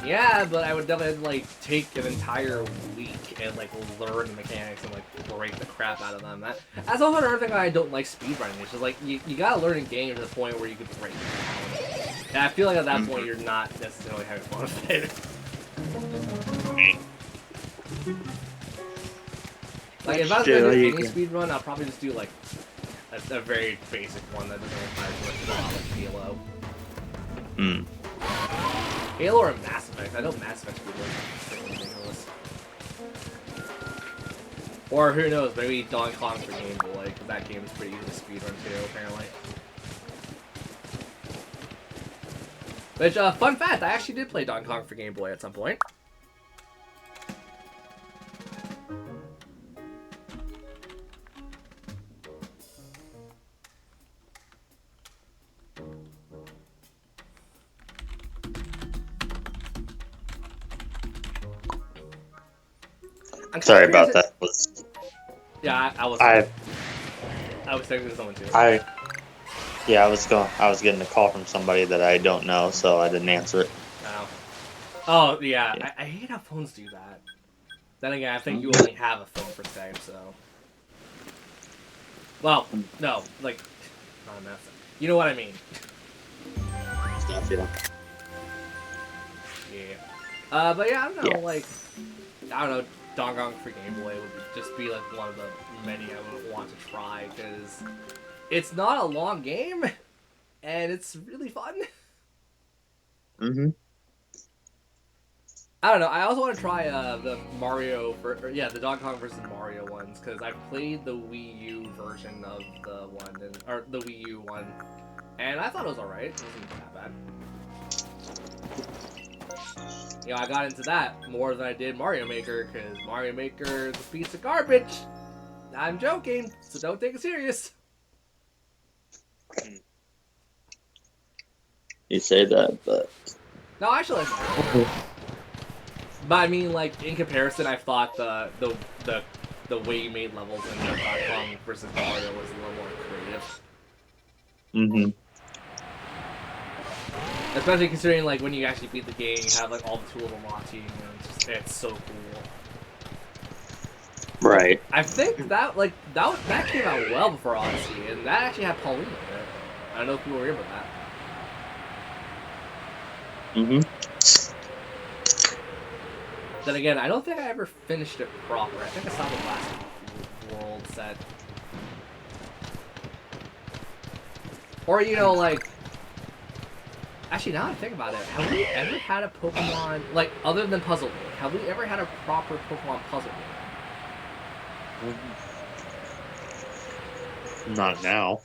[SPEAKER 2] Yeah, but I would definitely like take an entire week and like learn the mechanics and like break the crap out of them. That's also another thing I don't like speedrunning. It's just like you gotta learn a game to the point where you can break it down. And I feel like at that point you're not necessarily having fun with it. Like if I was gonna do any speedrun, I'll probably just do like a very basic one that doesn't require too much thought, like Halo. Halo or Mass Effect. I know Mass Effect's pretty ridiculous. Or who knows, maybe Donkey Kong for Game Boy, because that game is pretty easy to speedrun too, apparently. Which, fun fact, I actually did play Donkey Kong for Game Boy at some point.
[SPEAKER 4] Sorry about that.
[SPEAKER 2] Yeah, I was texting someone too.
[SPEAKER 4] I was getting a call from somebody that I don't know, so I didn't answer it.
[SPEAKER 2] Oh yeah. I hate how phones do that. Then again, I think you only have a phone for Skype, so. Well, no, like, not a mess. You know what I mean?
[SPEAKER 4] Yeah.
[SPEAKER 2] Yeah. But yeah, I don't know, like, I don't know. Donkey Kong for Game Boy would just be like one of the many I would want to try because it's not a long game and it's really fun. I don't know. I also want to try the the Donkey Kong versus Mario ones because I played the Wii U version of the one or the Wii U one, and I thought it was alright. It wasn't that bad. You know, I got into that more than I did Mario Maker, because Mario Maker is a piece of garbage. I'm joking, so don't take it serious.
[SPEAKER 4] You say that, but...
[SPEAKER 2] No, I actually like Mario. But I mean, like, in comparison, I thought the way you made levels in Donkey Kong versus Mario was a little more creative. Especially considering, like, when you actually beat the game, you have, like, all the tools unlocked to you, and it's so cool.
[SPEAKER 4] Right.
[SPEAKER 2] I think that came out well before Odyssey, and that actually had Pauline in it. I don't know if you remember that. Then again, I don't think I ever finished it proper. I think I saw the last world set. Or, you know, like... Actually, now I think about it, have we ever had a Pokemon, like, other than Puzzle League, have we ever had a proper Pokemon puzzle game?
[SPEAKER 5] Not now.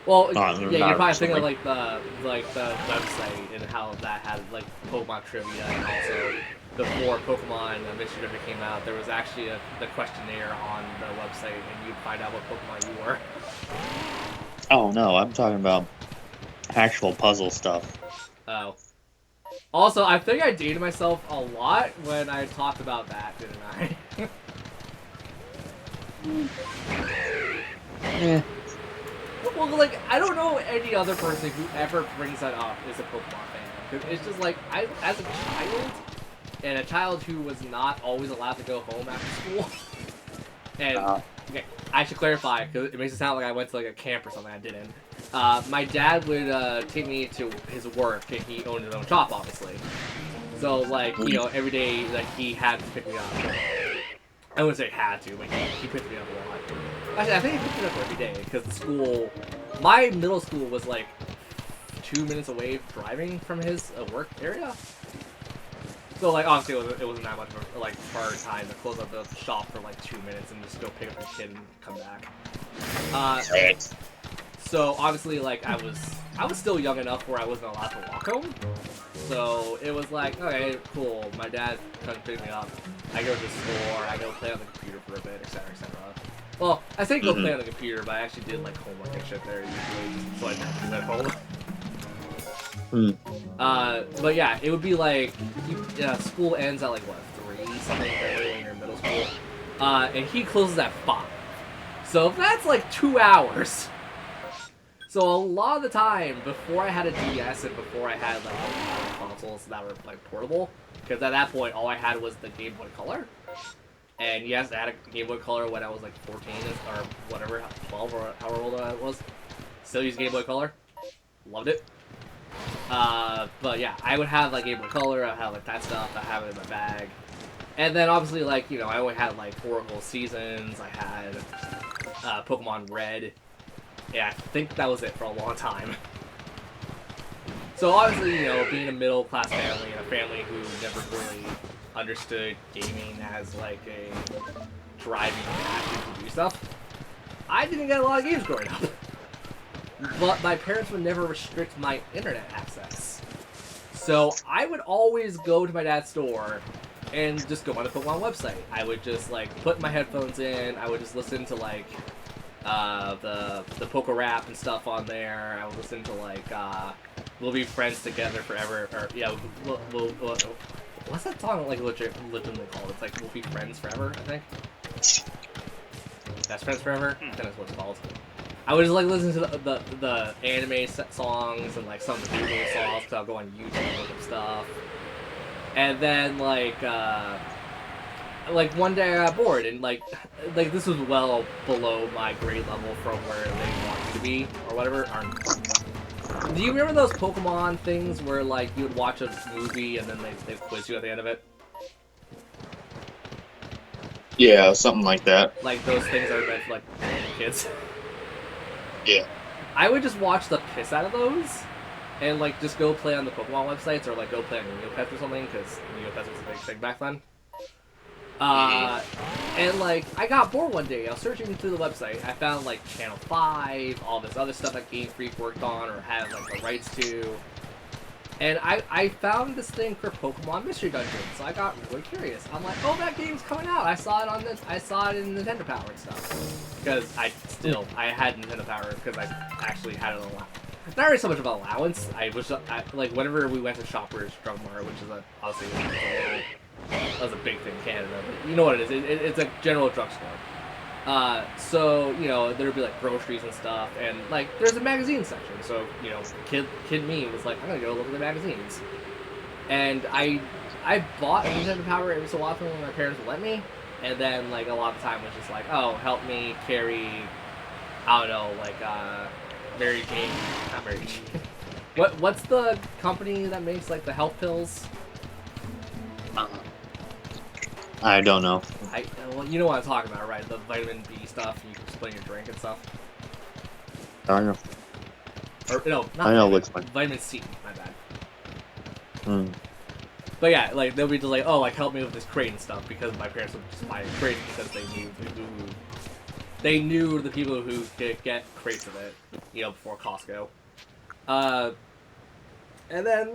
[SPEAKER 2] Well,
[SPEAKER 4] Not-
[SPEAKER 2] yeah, you're
[SPEAKER 4] not
[SPEAKER 2] probably thinking of
[SPEAKER 4] recently.
[SPEAKER 2] like the website and how that had like Pokemon trivia, and also before Pokemon Mystery Dungeon came out, there was actually the questionnaire on the website, and you'd find out what Pokemon you were.
[SPEAKER 4] Oh no, I'm talking about actual puzzle stuff.
[SPEAKER 2] Oh. Also, I think I dated myself a lot when I talked about that, didn't I?
[SPEAKER 4] Yeah.
[SPEAKER 2] Well, like, I don't know any other person who ever brings that up is a Pokemon fan. 'Cause it's just like, as a child, and a child who was not always allowed to go home after school, and okay, I should clarify, because it makes it sound like I went to like a camp or something. I didn't. My dad would take me to his work, and he owned his own shop, obviously. So, like, you know, every day, like, he had to pick me up. I wouldn't say had to, but he picked me up a lot. Actually, I think he picked me up every day, because the school, my middle school was like 2 minutes away driving from his work area. So, like, honestly, it wasn't that much of a, like, hard time to close up the shop for like 2 minutes and just go pick up the kid and come back. So obviously, like, I was still young enough where I wasn't allowed to walk home. So it was like, okay, cool. My dad comes pick me up. I go to the store. I go play on the computer for a bit, etc., etc. Well, I say go play on the computer, but I actually did like homework and shit there usually, so I didn't do that at home. But yeah, it would be like, school ends at like what, 3 something when you're in middle school, and he closes at 5. So that's like 2 hours. So a lot of the time, before I had a DS and before I had like consoles that were like portable, because at that point all I had was the Game Boy Color. And yes, I had a Game Boy Color when I was like 14 or whatever, 12 or however old I was. Still use Game Boy Color. Loved it. But yeah, I would have like Game Boy Color, I have like that stuff, I have it in my bag. And then obviously, like, you know, I only had like Oracle Seasons, I had Pokemon Red. Yeah, I think that was it for a long time. So obviously, you know, being a middle-class family and a family who never really understood gaming as like a driving passion to do stuff, I didn't get a lot of games growing up. But my parents would never restrict my internet access. So I would always go to my dad's store and just go on the Pokemon website. I would just like put my headphones in, I would just listen to like the Poke Rap and stuff on there. I would listen to like We'll Be Friends Together Forever, or yeah, what's that song like legitimately called? It's like We'll Be Friends Forever, I think. Best Friends Forever? I think that's what it's called. I would just like listen to the anime songs and like some of the video game songs, because I'll go on YouTube and look up stuff. And then like one day I got bored, and like this was well below my grade level from where they want me to be or whatever. Do you remember those Pokemon things where like you would watch a movie and then they quiz you at the end of it?
[SPEAKER 7] Yeah, something like that.
[SPEAKER 2] Like those things that are meant for like kids.
[SPEAKER 7] Yeah.
[SPEAKER 2] I would just watch the piss out of those, and like just go play on the Pokemon websites or like go play on Neopets or something, because Neopets was a big thing back then. And like I got bored one day. I was searching through the website. I found like Channel 5, all this other stuff that Game Freak worked on or had like the rights to. And I found this thing for Pokemon Mystery Dungeon, so I got really curious. I'm like, oh, that game's coming out. I saw it on this. I saw it in Nintendo Power and stuff. Because I had Nintendo Power because I actually had an allowance. Not really so much of an allowance. Like whenever we went to Shoppers Drug Mart, which is obviously that was a big thing in Canada, but you know what it is. It's a general drugstore. So, you know, there'd be like groceries and stuff, and like there's a magazine section. So, you know, kid me was like, I'm gonna go look at the magazines. And I bought a Nintendo Power every so often when my parents would let me, and then like a lot of the time was just like, oh, help me carry, I don't know, like Mary Jane, not Mary Jane. What's the company that makes like the health pills?
[SPEAKER 4] I don't know.
[SPEAKER 2] Well, you know what I'm talking about, right? The vitamin B stuff, you can split in your drink and stuff.
[SPEAKER 4] I don't know.
[SPEAKER 2] Or, no, not
[SPEAKER 4] I know
[SPEAKER 2] vitamin,
[SPEAKER 4] which one.
[SPEAKER 2] Vitamin C, my bad.
[SPEAKER 4] But
[SPEAKER 2] yeah, like, they'll be just like, oh, like, help me with this crate and stuff, because my parents would just buy a crate because they knew they knew the people who could get crates of it, before Costco. And then,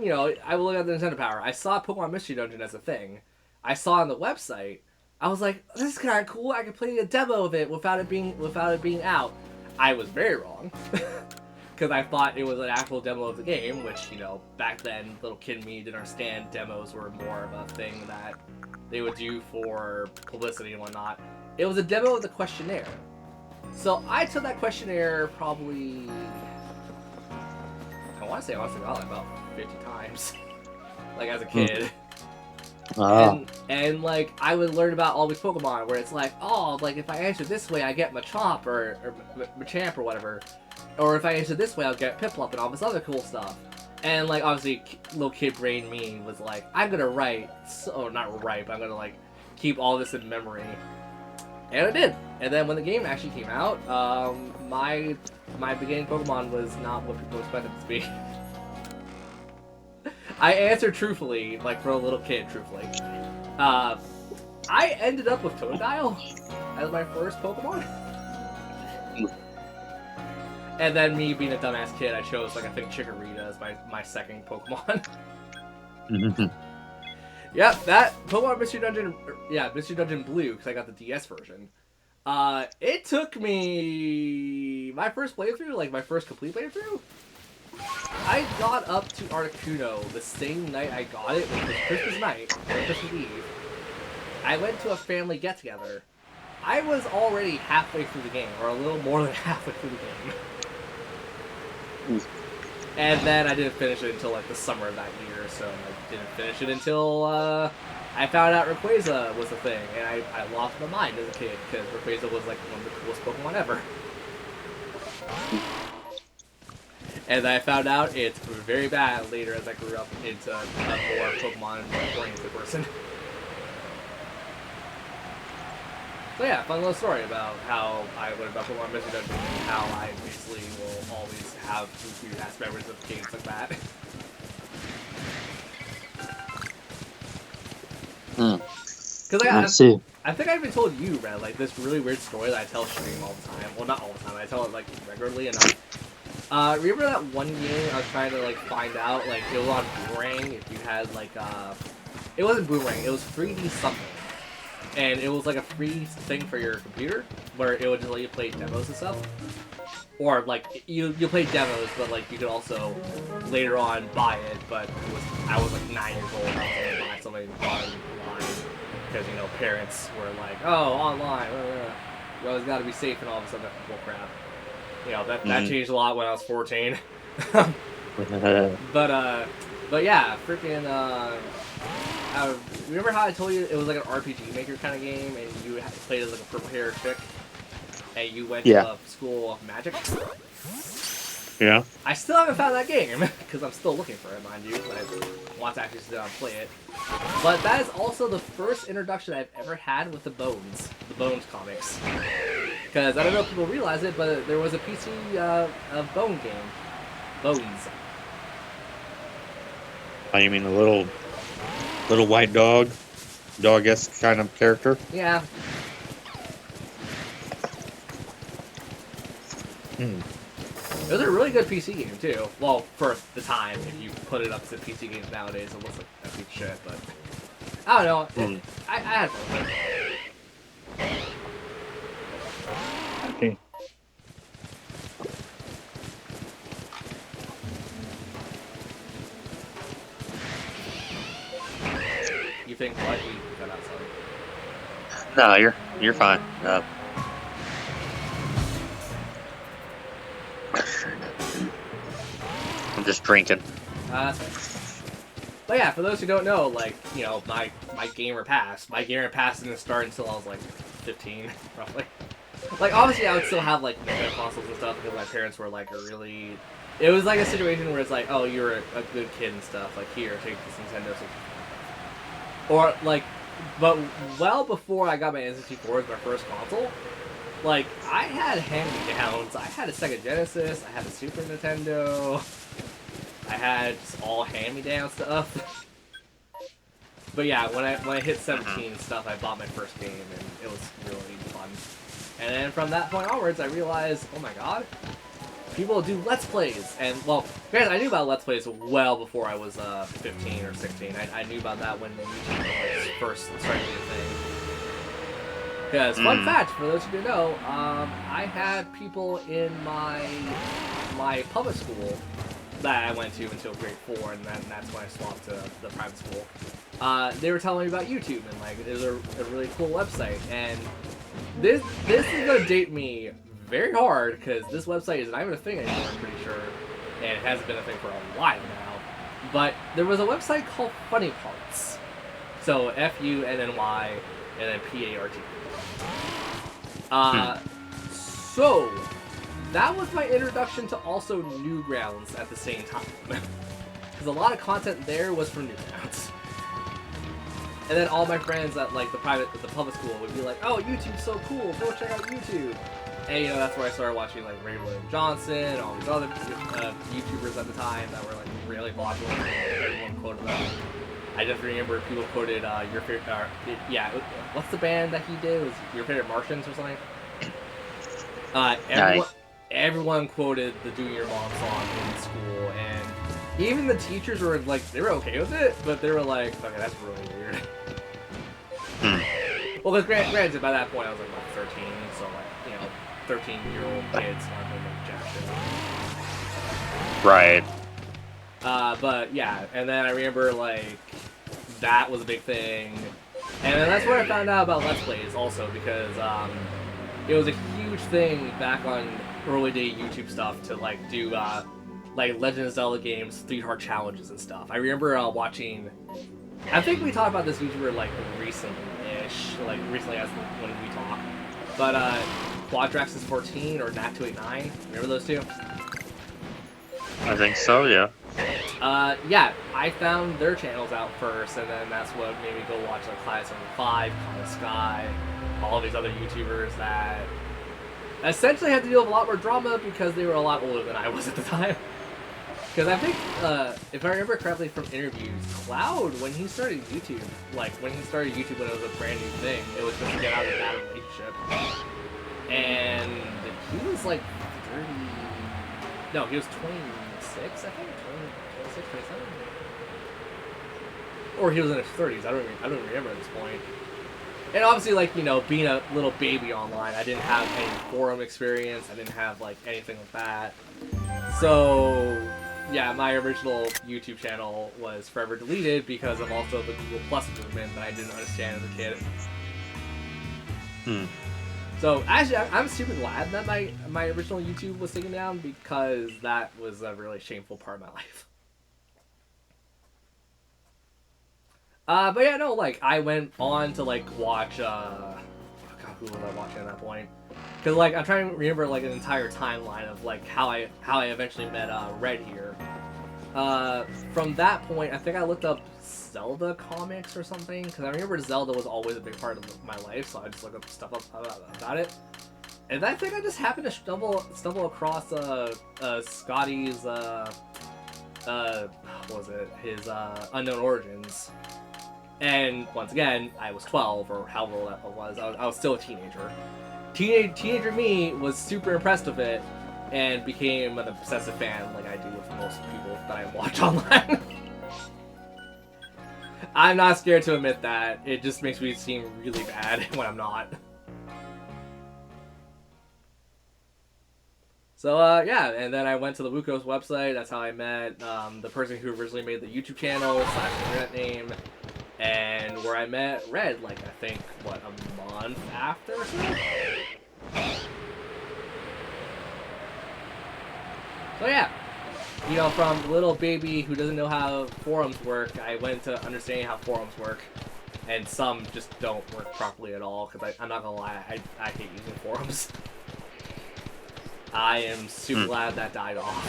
[SPEAKER 2] I will look at the Nintendo Power. I saw Pokemon Mystery Dungeon as a thing. I saw it on the website. I was like, this is kind of cool. I can play a demo of it without it being out. I was very wrong. Because I thought it was an actual demo of the game, which, back then, little kid me didn't understand demos were more of a thing that they would do for publicity and whatnot. It was a demo of the questionnaire. So I took that questionnaire probably... I want to say about 50 times. Like, as a kid. And like, I would learn about all these Pokemon, where it's like, oh, like, if I answer this way, I get Machamp, or Machamp, or whatever. Or if I answer this way, I'll get Piplup, and all this other cool stuff. And, like, obviously, little kid brain me was like, I'm gonna write, not write, but I'm gonna, like, keep all this in memory. And I did. And then when the game actually came out, my beginning Pokemon was not what people expected it to be. I answered truthfully, like for a little kid, truthfully. I ended up with Totodile as my first Pokemon. And then me being a dumbass kid, I chose, like, I think Chikorita as my second Pokemon. Yep, that Pokemon Mystery Dungeon, Mystery Dungeon Blue, because I got the DS version. It took me, my first playthrough, like my first complete playthrough, I got up to Articuno the same night I got it, which was Christmas night, or Christmas Eve. I went to a family get-together. I was already halfway through the game, or a little more than halfway through the game. And then I didn't finish it until, like, the summer of that year, so I didn't finish it until, I found out Rayquaza was a thing, and I lost my mind as a kid, because Rayquaza was, like, one of the coolest Pokemon ever. And I found out it's very bad later as I grew up into a more Pokemon-oriented person. So yeah, fun little story about how I learned about Pokemon Mystery Dungeon and how I basically will always have weird-ass memories of games like that. Because I think I even told you, Red, like, this really weird story that I tell stream all the time. Well, not all the time, I tell it, like, regularly enough. Remember that one game I was trying to, like, find out, like, it was on Boomerang, if you had, like, it wasn't Boomerang, it was 3D something. And it was, like, a free thing for your computer, where it would just let you play demos and stuff. Or, like, you play demos, but, like, you could also, later on, buy it, but I was, like, 9 years old, and I was able to buy something online. Because, parents were like, oh, online, you always gotta be safe and all this other bullcrap. That changed a lot when I was 14. But yeah, freaking, remember how I told you it was like an RPG Maker kind of game, and you played as like a purple-haired chick, and you went to a school of magic?
[SPEAKER 5] Yeah.
[SPEAKER 2] I still haven't found that game, because I'm still looking for it, mind you. I want to actually sit down and play it. But that is also the first introduction I've ever had with the Bones comics. Because I don't know if people realize it, but there was a PC Bone game. Bones.
[SPEAKER 5] Oh, you mean the little white dog-esque kind of character?
[SPEAKER 2] Yeah. It was a really good PC game, too. Well, for the time, if you put it up to PC games nowadays, it looks like a piece of shit, but... I don't know. I had fun with it.
[SPEAKER 5] Okay.
[SPEAKER 2] You think what? We got outside.
[SPEAKER 5] No, you're fine. I'm just drinking.
[SPEAKER 2] That's fine. But yeah, for those who don't know, like, my gamer pass didn't start until I was like 15, roughly. Like, obviously I would still have like Nintendo consoles and stuff because my parents were like really... It was like a situation where it's like, oh, you're a good kid and stuff, like, here, take this Nintendo 64. Or like, but well before I got my N64 as my first console, like, I had hand-me-downs. I had a Sega Genesis, I had a Super Nintendo, I had just all hand-me-down stuff. But yeah, when I hit 17 and stuff, I bought my first game, and it was really fun. And then from that point onwards, I realized, oh my god, people do Let's Plays. And, well, granted, I knew about Let's Plays well before I was 15 or 16. I knew about that when YouTube was first starting to be a thing. Because, fun fact, for those who didn't know, I had people in my public school that I went to until grade 4, and that's when I swapped to the private school. They were telling me about YouTube, and like it was a really cool website. And this is gonna date me very hard because this website is not even a thing anymore. I'm pretty sure, and it hasn't been a thing for a while now. But there was a website called Funny Parts, so FUNNY and then PART. So that was my introduction to also Newgrounds at the same time. Because a lot of content there was from Newgrounds. And then all my friends at like the public school would be like, oh, YouTube's so cool, go check out YouTube. And you know, that's where I started watching like Ray William Johnson, all these other YouTubers at the time that were like really popular. Everyone quoted them. I just remember people quoted your favorite, yeah, what's the band that he did? Was Your Favorite Martians or something? Everyone quoted the Do Your Mom song in school, and even the teachers were like, they were okay with it, but they were like, okay, that's really weird. Well, because granted, by that point I was like, 13, so like, you know, 13-year-old kids aren't gonna make jack shit.
[SPEAKER 5] Right.
[SPEAKER 2] But yeah, and then I remember like, that was a big thing. And then that's where I found out about Let's Plays also, because it was a huge thing back on early day YouTube stuff to like do like Legend of Zelda games, 3-heart challenges and stuff. I remember watching, I think we talked about this YouTuber like recently-ish, like recently as when we talked. But Quadraxis 14 or Nat289, remember those two?
[SPEAKER 5] I think so, yeah.
[SPEAKER 2] Yeah, I found their channels out first, and then that's what made me go watch like Clyde 75, Clyde Sky, all these other YouTubers that essentially had to deal with a lot more drama because they were a lot older than I was at the time. Because I think, if I remember correctly from interviews, Cloud, when he started YouTube, like when he started YouTube when it was a brand new thing, it was just to get out of that relationship. And he was like 30, no, he was 26, I think, 26, 27? Or he was in his 30s, I don't remember at this point. And obviously, like, you know, being a little baby online, I didn't have any forum experience, I didn't have, like, anything like that. So, yeah, my original YouTube channel was forever deleted because of also the Google Plus movement that I didn't understand as a kid. So, actually, I'm super glad that my original YouTube was taken down because that was a really shameful part of my life. But yeah, no, like, I went on to, like, watch, God, who was I watching at that point? Because, like, I'm trying to remember, like, an entire timeline of, like, how I eventually met, Red here. From that point, I think I looked up Zelda comics or something, because I remember Zelda was always a big part of my life, so I just looked up stuff about it. And I think I just happened to stumble across, Scotty's, what was it? His, Unknown Origins. And once again, I was 12, or however old that was. I was still a teenager. Teenager me was super impressed with it, and became an obsessive fan, like I do with most people that I watch online. I'm not scared to admit that. It just makes me seem really bad when I'm not. So, yeah, and then I went to the Wukos website. That's how I met the person who originally made the YouTube channel / internet name. And where I met Red, like, I think, what, a month after or so? So, yeah. You know, from little baby who doesn't know how forums work, I went to understanding how forums work. And some just don't work properly at all, because I'm not gonna lie, I hate using forums. I am super glad that died off.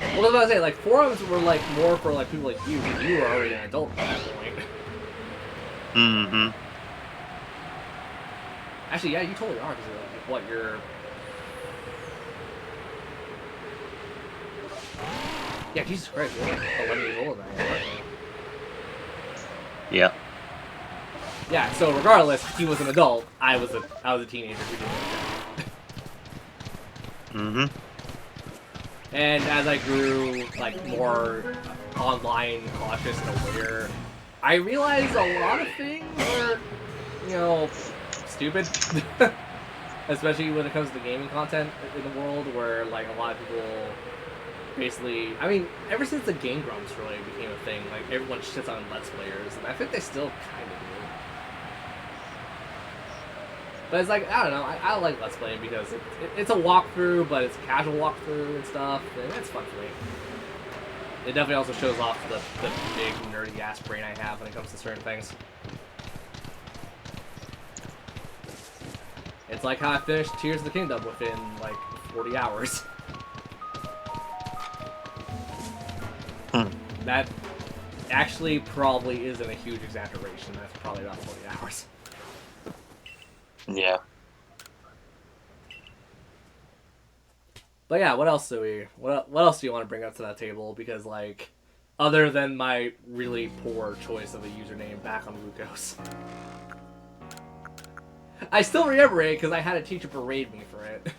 [SPEAKER 2] Well, I was about to say, like, forums were, like, more for, like, people like you, because you were already an adult at that point. Actually, yeah, you totally are, because, like, what, you're... Yeah, Jesus Christ, you're, like, 11 years older than I am, aren't you?
[SPEAKER 5] Yeah.
[SPEAKER 2] Yeah, so regardless, he was an adult. I was a teenager who didn't know
[SPEAKER 5] Mm-hmm.
[SPEAKER 2] And as I grew like more online cautious and aware, I realized a lot of things are, you know, stupid. Especially when it comes to gaming content in the world, where like a lot of people basically, I mean, ever since the Game Grumps really became a thing, like everyone shits on Let's Players, and I think they still kind of do. But it's like, I don't know, I like Let's Playing because it's a walkthrough, but it's a casual walkthrough and stuff, and it's fun for me. It definitely also shows off the big nerdy ass brain I have when it comes to certain things. It's like how I finished Tears of the Kingdom within like 40 hours. That actually probably isn't a huge exaggeration. That's probably about 40 hours.
[SPEAKER 5] Yeah.
[SPEAKER 2] But yeah, what else what else do you want to bring up to that table? Because like, other than my really poor choice of a username back on Wukos. I still remember it because I had a teacher berate me for it.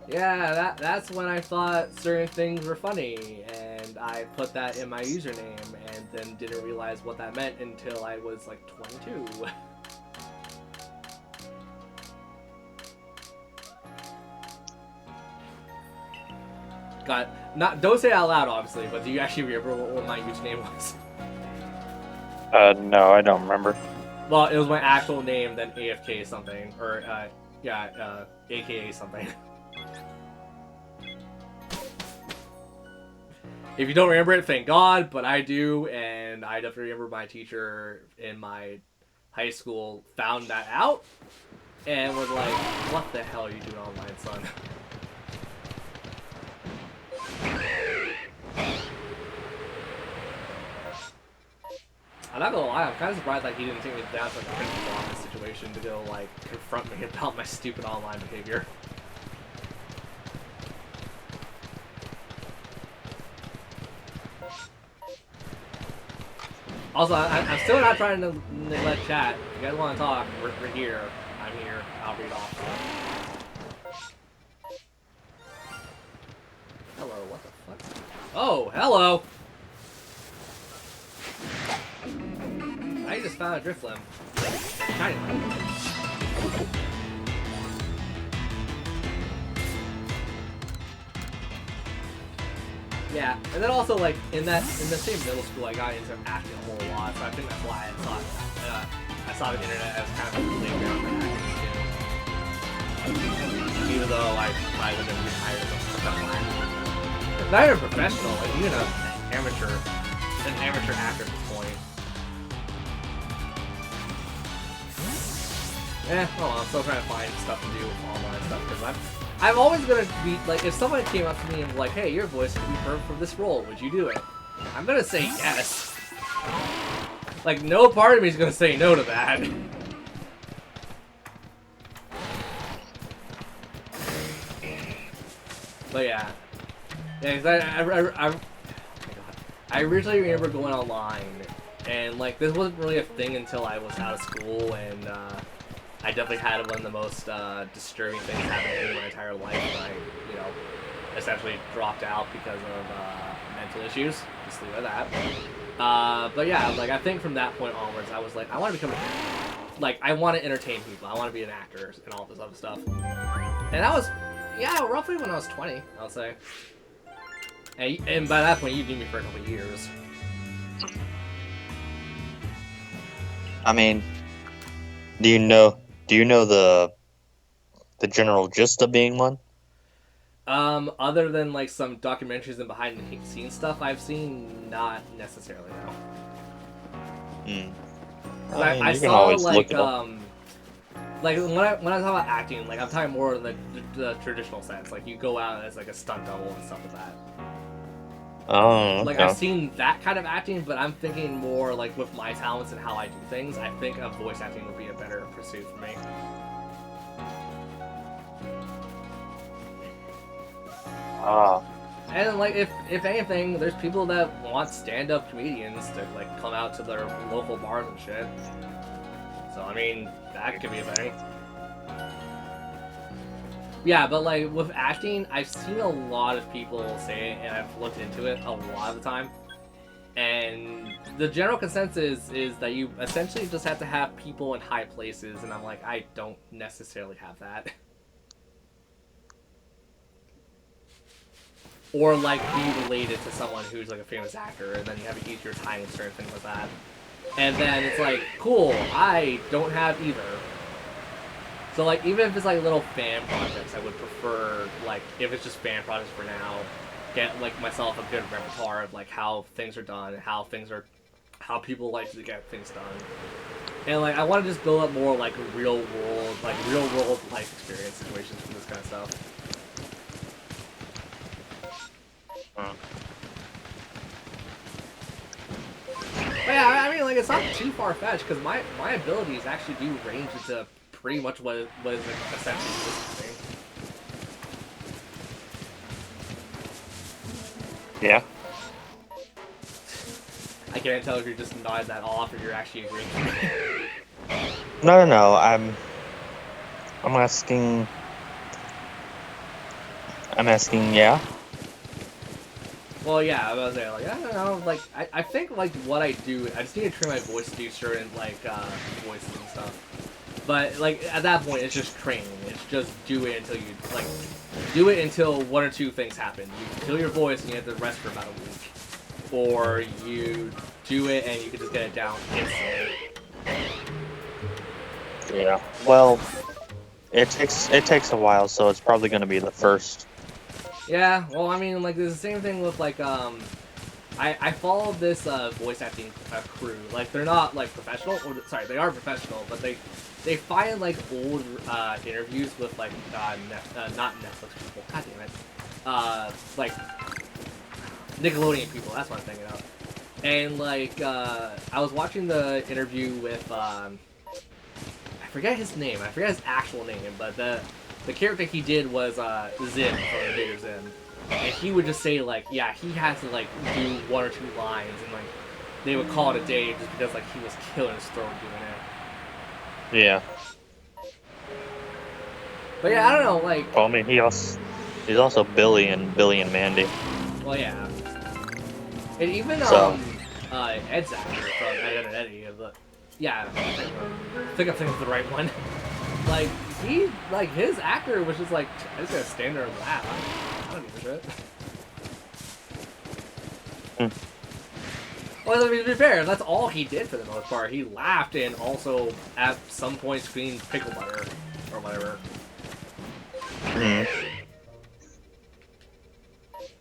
[SPEAKER 2] Yeah, that's when I thought certain things were funny, and I put that in my username, and then didn't realize what that meant until I was like 22. God, don't say it out loud, obviously, but do you actually remember what my username was?
[SPEAKER 5] No, I don't remember.
[SPEAKER 2] Well, it was my actual name, then AFK something, or AKA something. If you don't remember it, thank God, but I do, and I definitely remember my teacher in my high school found that out, and was like, what the hell are you doing online, son? I'm not gonna lie, I'm kind of surprised like he didn't take me down to like, a principal's office situation to go like confront me about my stupid online behavior. Also, I'm still not trying to neglect chat. If you guys want to talk, we're here. I'm here. I'll read off stuff. Hello, what the fuck? Oh, hello! I just found a drift limb. Shiny limb. Yeah, and then also like in the same middle school, I got into acting a whole lot, so I think that's why I saw the internet as kind of a playground for acting too. Even though I probably would have retired as a professional actor. Not even a professional, like even an amateur actor at this point. Well, I'm still trying to find stuff to do with online stuff because I'm always gonna be like, if someone came up to me and was like, "Hey, your voice could be perfect for this role. Would you do it?" I'm gonna say yes. Like, no part of me is gonna say no to that. But yeah, I originally remember going online, and like this wasn't really a thing until I was out of school, and I definitely had one of the most disturbing things happen in my entire life. I, essentially dropped out because of mental issues. Just leave it at that. But yeah, like I think from that point onwards, I was like, I want to become I want to entertain people. I want to be an actor and all this other stuff. And that was, roughly when I was 20, I'll say. And by that point, you knew me for a couple of years.
[SPEAKER 4] I mean, do you know the general gist of being one?
[SPEAKER 2] Other than like some documentaries and behind the scenes stuff I've seen, not necessarily no. I saw like like when I talk about acting, like I'm talking more in the traditional sense. Like you go out as like a stunt double and stuff like that.
[SPEAKER 4] Oh, okay.
[SPEAKER 2] Like I've seen that kind of acting, but I'm thinking more like with my talents and how I do things. I think a voice acting would be a better pursuit for me. And like, if anything, there's people that want stand-up comedians to like come out to their local bars and shit. So I mean, that could be a thing. Yeah, but like with acting, I've seen a lot of people say it, and I've looked into it a lot of the time. And the general consensus is that you essentially just have to have people in high places, and I'm like, I don't necessarily have that. Or like be related to someone who's like a famous actor, and then you have an easier time with certain things like that. And then it's like, cool, I don't have either. So like, even if it's like little fan projects, I would prefer, like, if it's just fan projects for now, get like myself a good repertoire of like how things are done, how people like to get things done. And like, I want to just build up more like real world life experience situations for this kind of stuff. But yeah, I mean, like, it's not too far-fetched, because my abilities actually do range into pretty much what is essentially this thing.
[SPEAKER 5] Yeah.
[SPEAKER 2] I can't tell if you're just nodding that off or you're actually agreeing with me.
[SPEAKER 5] No. I'm asking. Yeah.
[SPEAKER 2] Well, yeah, I was there, like, I don't know, like, I think, like, what I do, I just need to train my voice to do certain, like, voices and stuff. But, like, at that point, it's just training. It's just do it until you, like, do it until one or two things happen. You kill your voice and you have to rest for about a week. Or you do it and you can just get it down instantly.
[SPEAKER 5] Yeah. Well, it takes a while, so it's probably going to be the first.
[SPEAKER 2] Yeah, well, I mean, like, there's the same thing with, like, I followed this, voice acting crew. Like, they're not, like, professional, or, sorry, they are professional, but they find, like, old, interviews with, like, not Netflix people, god damn it, like, Nickelodeon people, that's what I'm thinking of. And, like, I was watching the interview with, I forget his name, I forget his actual name, but the character he did was Zim from Invader Zim, and he would just say like, yeah, he has to like do one or two lines, and like they would call it a day just because like he was killing his throat doing it.
[SPEAKER 5] Yeah.
[SPEAKER 2] But yeah, I don't know, like.
[SPEAKER 5] Well, I mean, he's also Billy and Mandy.
[SPEAKER 2] Well, yeah, and even Ed's actor from Ed, and Eddie, but yeah, I think I'm thinking of the right one. Like, his actor was just like, I just gotta stand there and laugh. I don't give a shit. Well, I mean, to be fair, that's all he did for the most part. He laughed and also, at some point, screamed pickle butter, or whatever.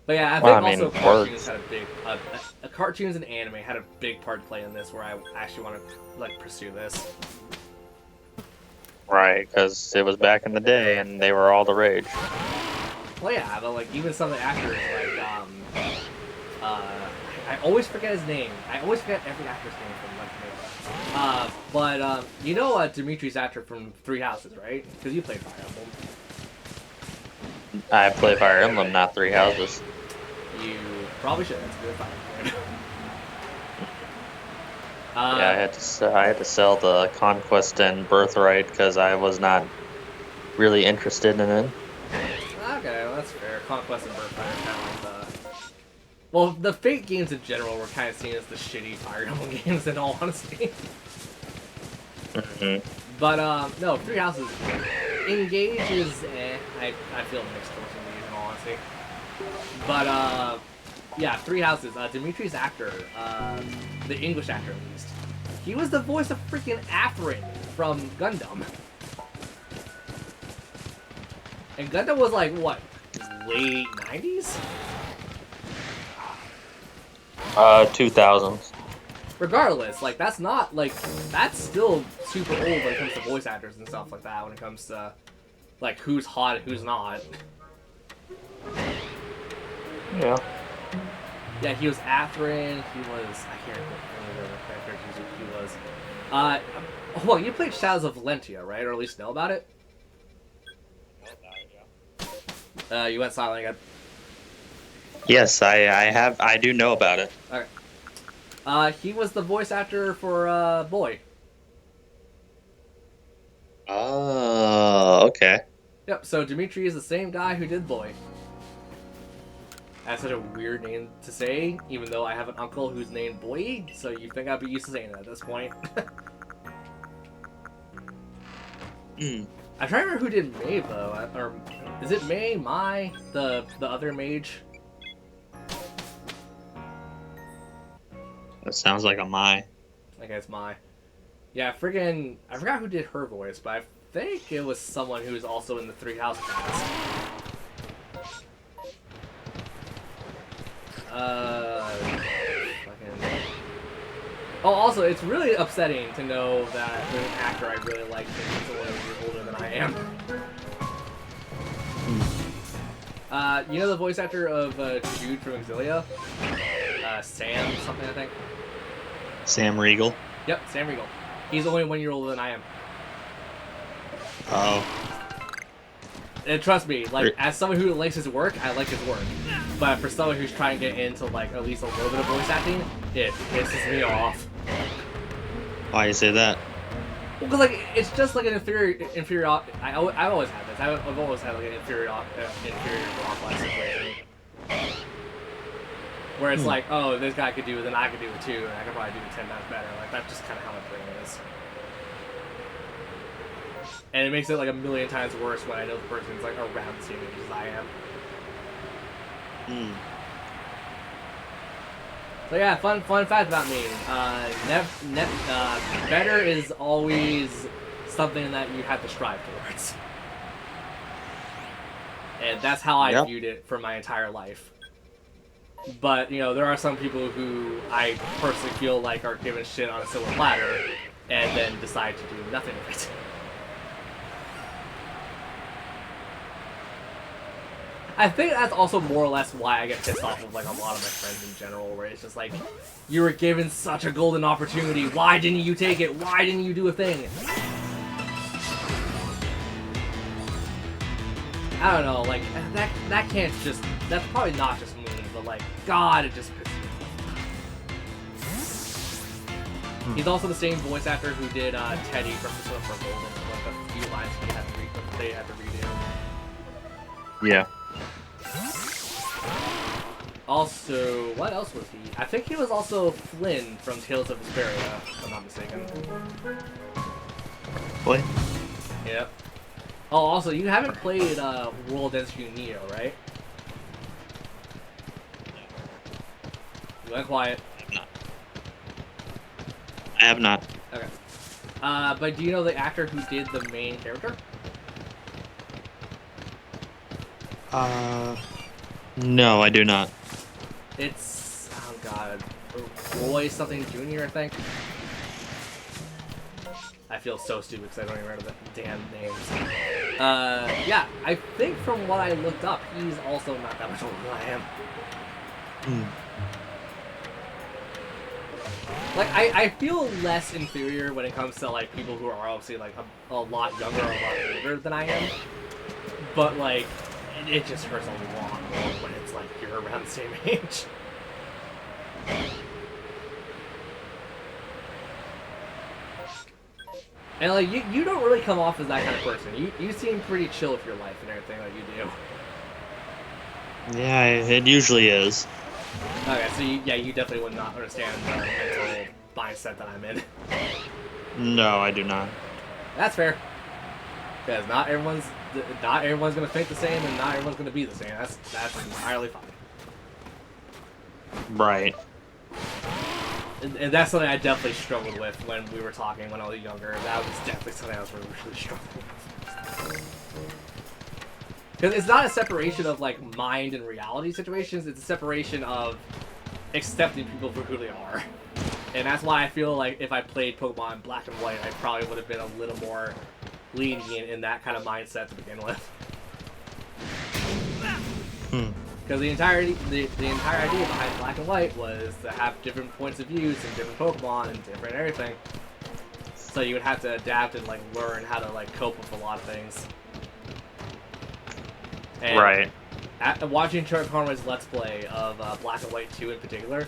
[SPEAKER 2] But yeah, I think also cartoons had a big, cartoons and anime had a big part to play in this, where I actually want to, like, pursue this.
[SPEAKER 5] Right, because it was back in the day, and they were all the rage.
[SPEAKER 2] Well, yeah, but like even some of the actors, like I always forget his name. I always forget every actor's name from but you know Dimitri's actor from Three Houses, right? Because you played Fire Emblem.
[SPEAKER 5] I play Fire Emblem, not Three Houses.
[SPEAKER 2] You probably should. That's a good Fire Emblem.
[SPEAKER 5] Yeah, I had to sell the Conquest and Birthright because I was not really interested in it.
[SPEAKER 2] Okay, well, that's fair. Conquest and Birthright are kind of like the... Well, the Fate games in general were kind of seen as the shitty Fire Emblem games, in all honesty. But, no, Three Houses... Engage is, I feel mixed towards Engage, in all honesty. But, yeah, Three Houses. Dimitri's actor, the English actor at least, he was the voice of freaking Afrin from Gundam. And Gundam was like, what, late 90s?
[SPEAKER 5] 2000s.
[SPEAKER 2] Regardless, like, that's not, like, that's still super old when it comes to voice actors and stuff like that, when it comes to, like, who's hot and who's not.
[SPEAKER 5] Yeah.
[SPEAKER 2] Yeah, he was Afrin, he was, I can't remember the character he was. Well, you played Shadows of Valentia, right? Or at least know about it? You went silent again.
[SPEAKER 5] Yes, I do know about it.
[SPEAKER 2] He was the voice actor for Boy.
[SPEAKER 5] Oh, okay.
[SPEAKER 2] Yep. So Dimitri is the same guy who did Boy. That's such a weird name to say, even though I have an uncle who's named Boy, so you'd think I'd be used to saying it at this point.
[SPEAKER 5] Hmm.
[SPEAKER 2] I'm trying to remember who did Maeve though, or is it May, Mai, the other mage?
[SPEAKER 5] That sounds like a my.
[SPEAKER 2] I guess Mai. Yeah, friggin' I forgot who did her voice, but I think it was someone who was also in the Three House cast. Fucking. Oh, also, it's really upsetting to know that there's an actor I really like who's a little bit older than I am. You know the voice actor of Jude from Exilia? Sam something, I think.
[SPEAKER 5] Sam Riegel.
[SPEAKER 2] Yep, Sam Riegel. He's only 1 year older than I am.
[SPEAKER 5] Oh.
[SPEAKER 2] And trust me, like, as someone who likes his work, I like his work. But for someone who's trying to get into, like, at least a little bit of voice acting, it pisses me off.
[SPEAKER 5] Why you say that?
[SPEAKER 2] Well, because, like, it's just like an inferior. I've always had this. I've always had, like, an inferior complex situation. Where it's like, oh, this guy could do it, then I could do it too, and I could probably do it 10 times better. Like, that's just kind of how my brain is. And it makes it like a million times worse when I know the person's like around the same age as I am. So yeah, fun fact about me. Better is always something that you have to strive towards. And that's how I viewed it for my entire life. But, you know, there are some people who I personally feel like are given shit on a silver platter and then decide to do nothing with it. I think that's also more or less why I get pissed off of like a lot of my friends in general, where it's just like, you were given such a golden opportunity, why didn't you take it? Why didn't you do a thing? I don't know, like, that can't just, that's probably not just me, but like, God, it just pisses me off. He's also the same voice actor who did Teddy from Persona 4 Golden, like a few lines they had to redo.
[SPEAKER 5] Yeah.
[SPEAKER 2] Also, what else was he? I think he was also Flynn from Tales of Vesperia, if I'm not mistaken.
[SPEAKER 5] What?
[SPEAKER 2] Yep. Oh, also, you haven't played World Ends for You Neo, right? You went quiet.
[SPEAKER 5] I have not.
[SPEAKER 2] Okay. But do you know the actor who did the main character?
[SPEAKER 5] No, I do not.
[SPEAKER 2] It's, oh god, Roy something Jr., I think. I feel so stupid because I don't even remember the damn names. Yeah, I think from what I looked up, he's also not that much older than I am. Like, I feel less inferior when it comes to, like, people who are obviously, like, a lot younger or a lot older than I am. But, like, it just hurts a lot more when it's, like, you're around the same age. And, like, you don't really come off as that kind of person. You seem pretty chill with your life and everything like you do.
[SPEAKER 5] Yeah, it usually is.
[SPEAKER 2] Okay, so you definitely would not understand the mental mindset that I'm in.
[SPEAKER 5] No, I do not.
[SPEAKER 2] That's fair. Because not everyone's gonna think the same, and not everyone's gonna be the same. That's entirely fine.
[SPEAKER 5] Right.
[SPEAKER 2] And that's something I definitely struggled with when we were talking when I was younger. That was definitely something I was really struggling with. Because it's not a separation of, like, mind and reality situations, it's a separation of accepting people for who they are. And that's why I feel like if I played Pokemon Black and White, I probably would have been a little more lenient in that kind of mindset to begin with. Because the entire idea behind Black and White was to have different points of views and different Pokemon and different everything. So you would have to adapt and, like, learn how to, like, cope with a lot of things. And
[SPEAKER 5] right.
[SPEAKER 2] watching Chuck Conway's Let's Play of Black and White 2 in particular,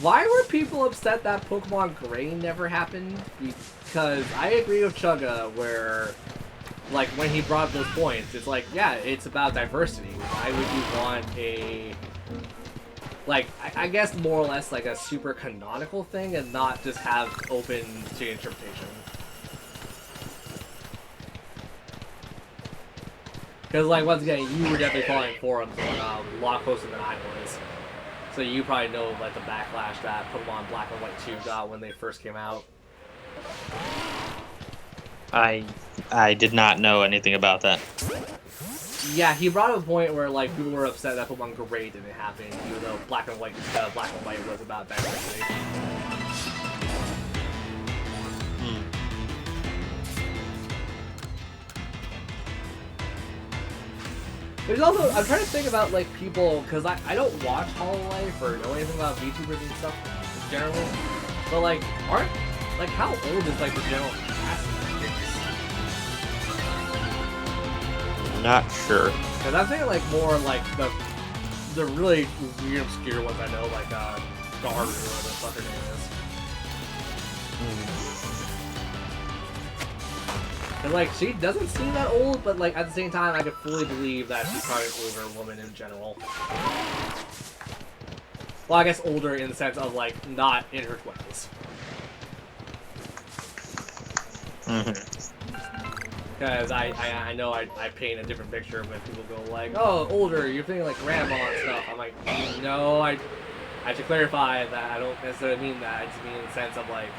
[SPEAKER 2] why were people upset that Pokemon Gray never happened? Because I agree with Chugga where, like, when he brought up those points, it's like, yeah, it's about diversity. Why would you want a, like, I guess more or less like a super canonical thing and not just have open to interpretation? Because, like, once again, you were definitely following forums a lot closer than I was. So you probably know, like, the backlash that Pokemon Black and White 2 got when they first came out.
[SPEAKER 4] I did not know anything about that.
[SPEAKER 2] Yeah, he brought up a point where, like, people were upset that Pokemon Gray didn't happen, even though Black and White was about diversity. There's also, I'm trying to think about, like, people, because I don't watch Hololive or know anything about VTubers and stuff, generally, but, like, like, how old is, like, the general cast of these?
[SPEAKER 4] Not sure.
[SPEAKER 2] Because I'm thinking, like, more, like, the really weird, obscure ones I know, like, Garu, or whatever the fuck her name is. And, like, she doesn't seem that old, but, like, at the same time, I could fully believe that she's probably an older woman in general. Well, I guess older in the sense of, like, not in her 20s. Because I know I paint a different picture when people go, like, oh, older, you're thinking, like, grandma and stuff. I'm like, no, I should clarify that I don't necessarily mean that. I just mean in the sense of, like,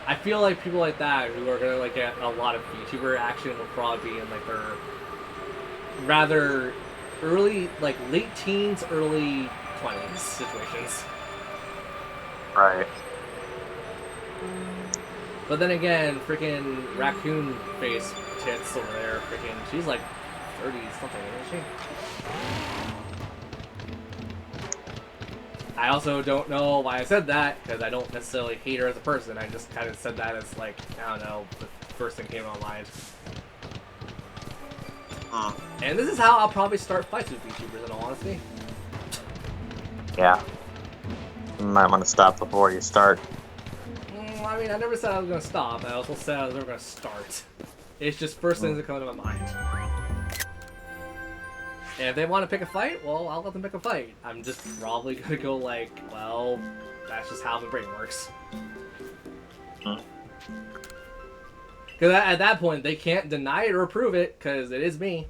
[SPEAKER 2] I feel like people like that who are gonna, like, get a lot of VTuber action will probably be in, like, their rather early, like, late teens, early 20s situations.
[SPEAKER 5] Right.
[SPEAKER 2] But then again, freaking raccoon face tits over there, freaking, she's like 30 something, isn't she? I also don't know why I said that, because I don't necessarily hate her as a person. I just kind of said that as, like, I don't know, the first thing came to my mind. And this is how I'll probably start fights with VTubers, in all honesty.
[SPEAKER 5] Yeah. You might want to stop before you start.
[SPEAKER 2] I mean, I never said I was going to stop. I also said I was never going to start. It's just first things that come to my mind. And if they want to pick a fight, well, I'll let them pick a fight. I'm just probably going to go like, well, that's just how the brain works. Because at that point, they can't deny it or prove it, because it is me.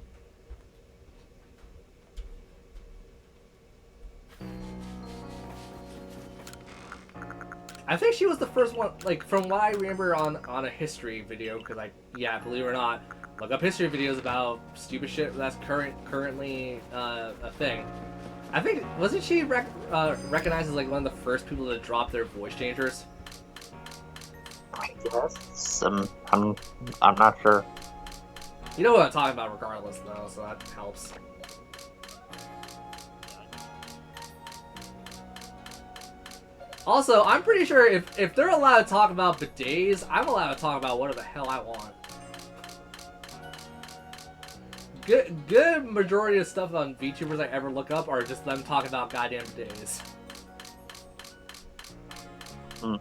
[SPEAKER 2] I think she was the first one, like, from what I remember on a history video, because, like, yeah, believe it or not, look up history videos about stupid shit that's currently a thing. I think, wasn't she recognized as, like, one of the first people to drop their voice changers?
[SPEAKER 5] Yes. I'm not sure.
[SPEAKER 2] You know what I'm talking about regardless, though, so that helps. Also, I'm pretty sure if they're allowed to talk about bidets, I'm allowed to talk about whatever the hell I want. Good majority of stuff on VTubers I ever look up are just them talking about goddamn bidets. And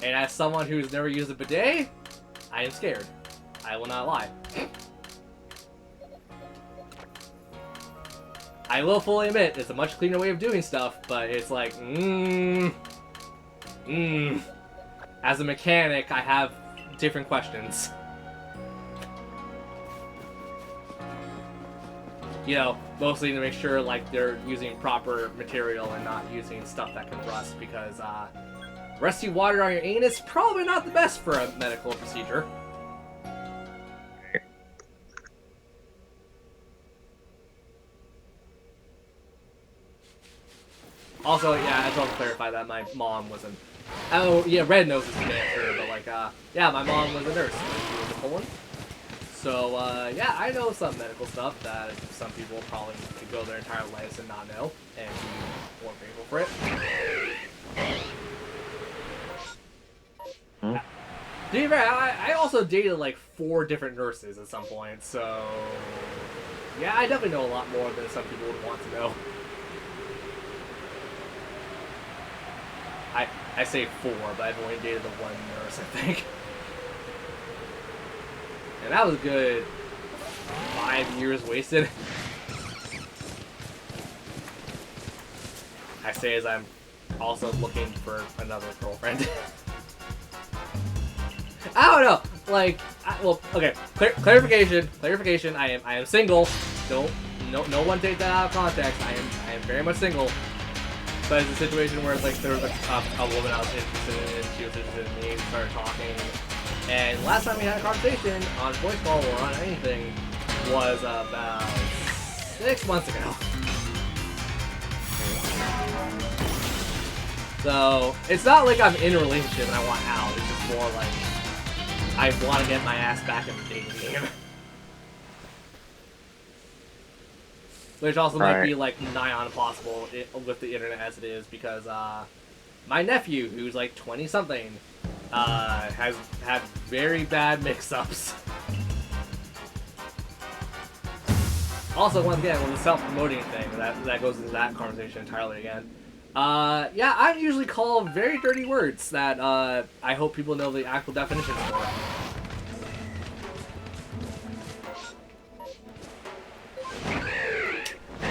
[SPEAKER 2] as someone who's never used a bidet, I am scared. I will not lie. I will fully admit, it's a much cleaner way of doing stuff, but it's like, As a mechanic, I have different questions. You know, mostly to make sure, like, they're using proper material and not using stuff that can rust, because, rusty water on your anus, probably not the best for a medical procedure. Also, yeah, I just want to clarify that my mom wasn't... Oh, yeah, Red knows this answer, but, like, yeah, my mom was a nurse when she was in Poland. So, yeah, I know some medical stuff that some people probably could go their entire lives and not know, and be more grateful for it. To be fair, I also dated, like, 4 different nurses at some point, so... Yeah, I definitely know a lot more than some people would want to know. I say 4, but I've only dated the one nurse, I think. And that was a good 5 years wasted. I say as I'm also looking for another girlfriend. I don't know. Like, well, okay. Clarification. I am single. No one take that out of context. I am very much single. But it's a situation where it's like there was a woman I was interested in, she was interested in me, we started talking. And last time we had a conversation on voice call or on anything was about 6 months ago. So it's not like I'm in a relationship and I want out. It's just more like I want to get my ass back in the dating game. Which also might be like nigh on impossible with the internet as it is, because my nephew, who's like 20-something, has had very bad mix-ups. Also, once again, with the self-promoting thing, that goes into that conversation entirely again. Yeah, I usually call very dirty words that I hope people know the actual definitions for.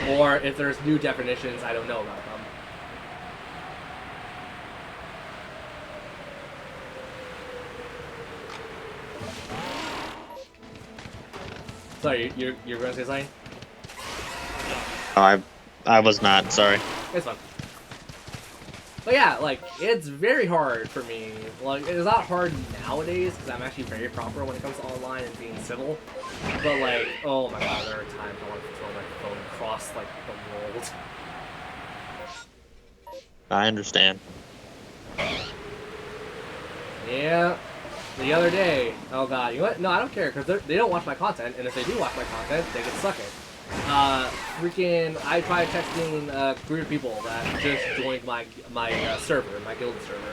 [SPEAKER 2] Or if there's new definitions, I don't know about them. Sorry, you're going to say something?
[SPEAKER 4] I was not, sorry.
[SPEAKER 2] It's fun. But yeah, like, it's very hard for me. Like, it's not hard nowadays, because I'm actually very proper when it comes to online and being civil. But like, oh my god, there are times I want to throw my phone across, like, the world.
[SPEAKER 4] I understand.
[SPEAKER 2] Yeah. The other day, oh god, you know what? No, I don't care, because they don't watch my content, and if they do watch my content, they can suck it. Freaking, I tried texting a group of people that just joined my server, my guild server.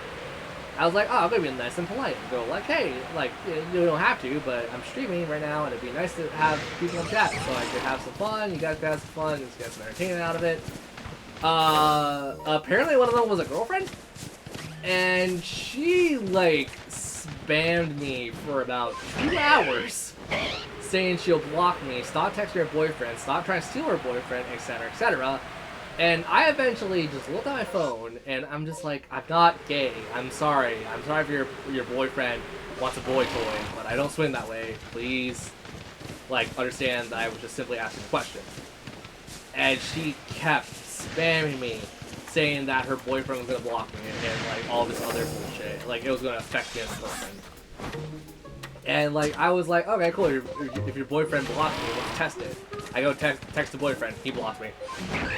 [SPEAKER 2] I was like, oh, I'm gonna be nice and polite and go like, hey, like, you don't have to, but I'm streaming right now, and it'd be nice to have people in chat, so I could have some fun, you guys could have some fun, just get some entertainment out of it. Apparently one of them was a girlfriend, and she, like, spammed me for about 2 hours, saying she'll block me, stop texting her boyfriend, stop trying to steal her boyfriend, etc., etc. And I eventually just looked at my phone, and I'm just like, I'm not gay. I'm sorry. I'm sorry if your boyfriend wants a boy toy, but I don't swing that way. Please, like, understand that I was just simply asking a question. And she kept spamming me, saying that her boyfriend was gonna block me, and like all this other bullshit. Like, it was gonna affect me as a person. And like, I was like, okay, cool, if your boyfriend blocked me, let's test it. I go text the boyfriend, he blocked me.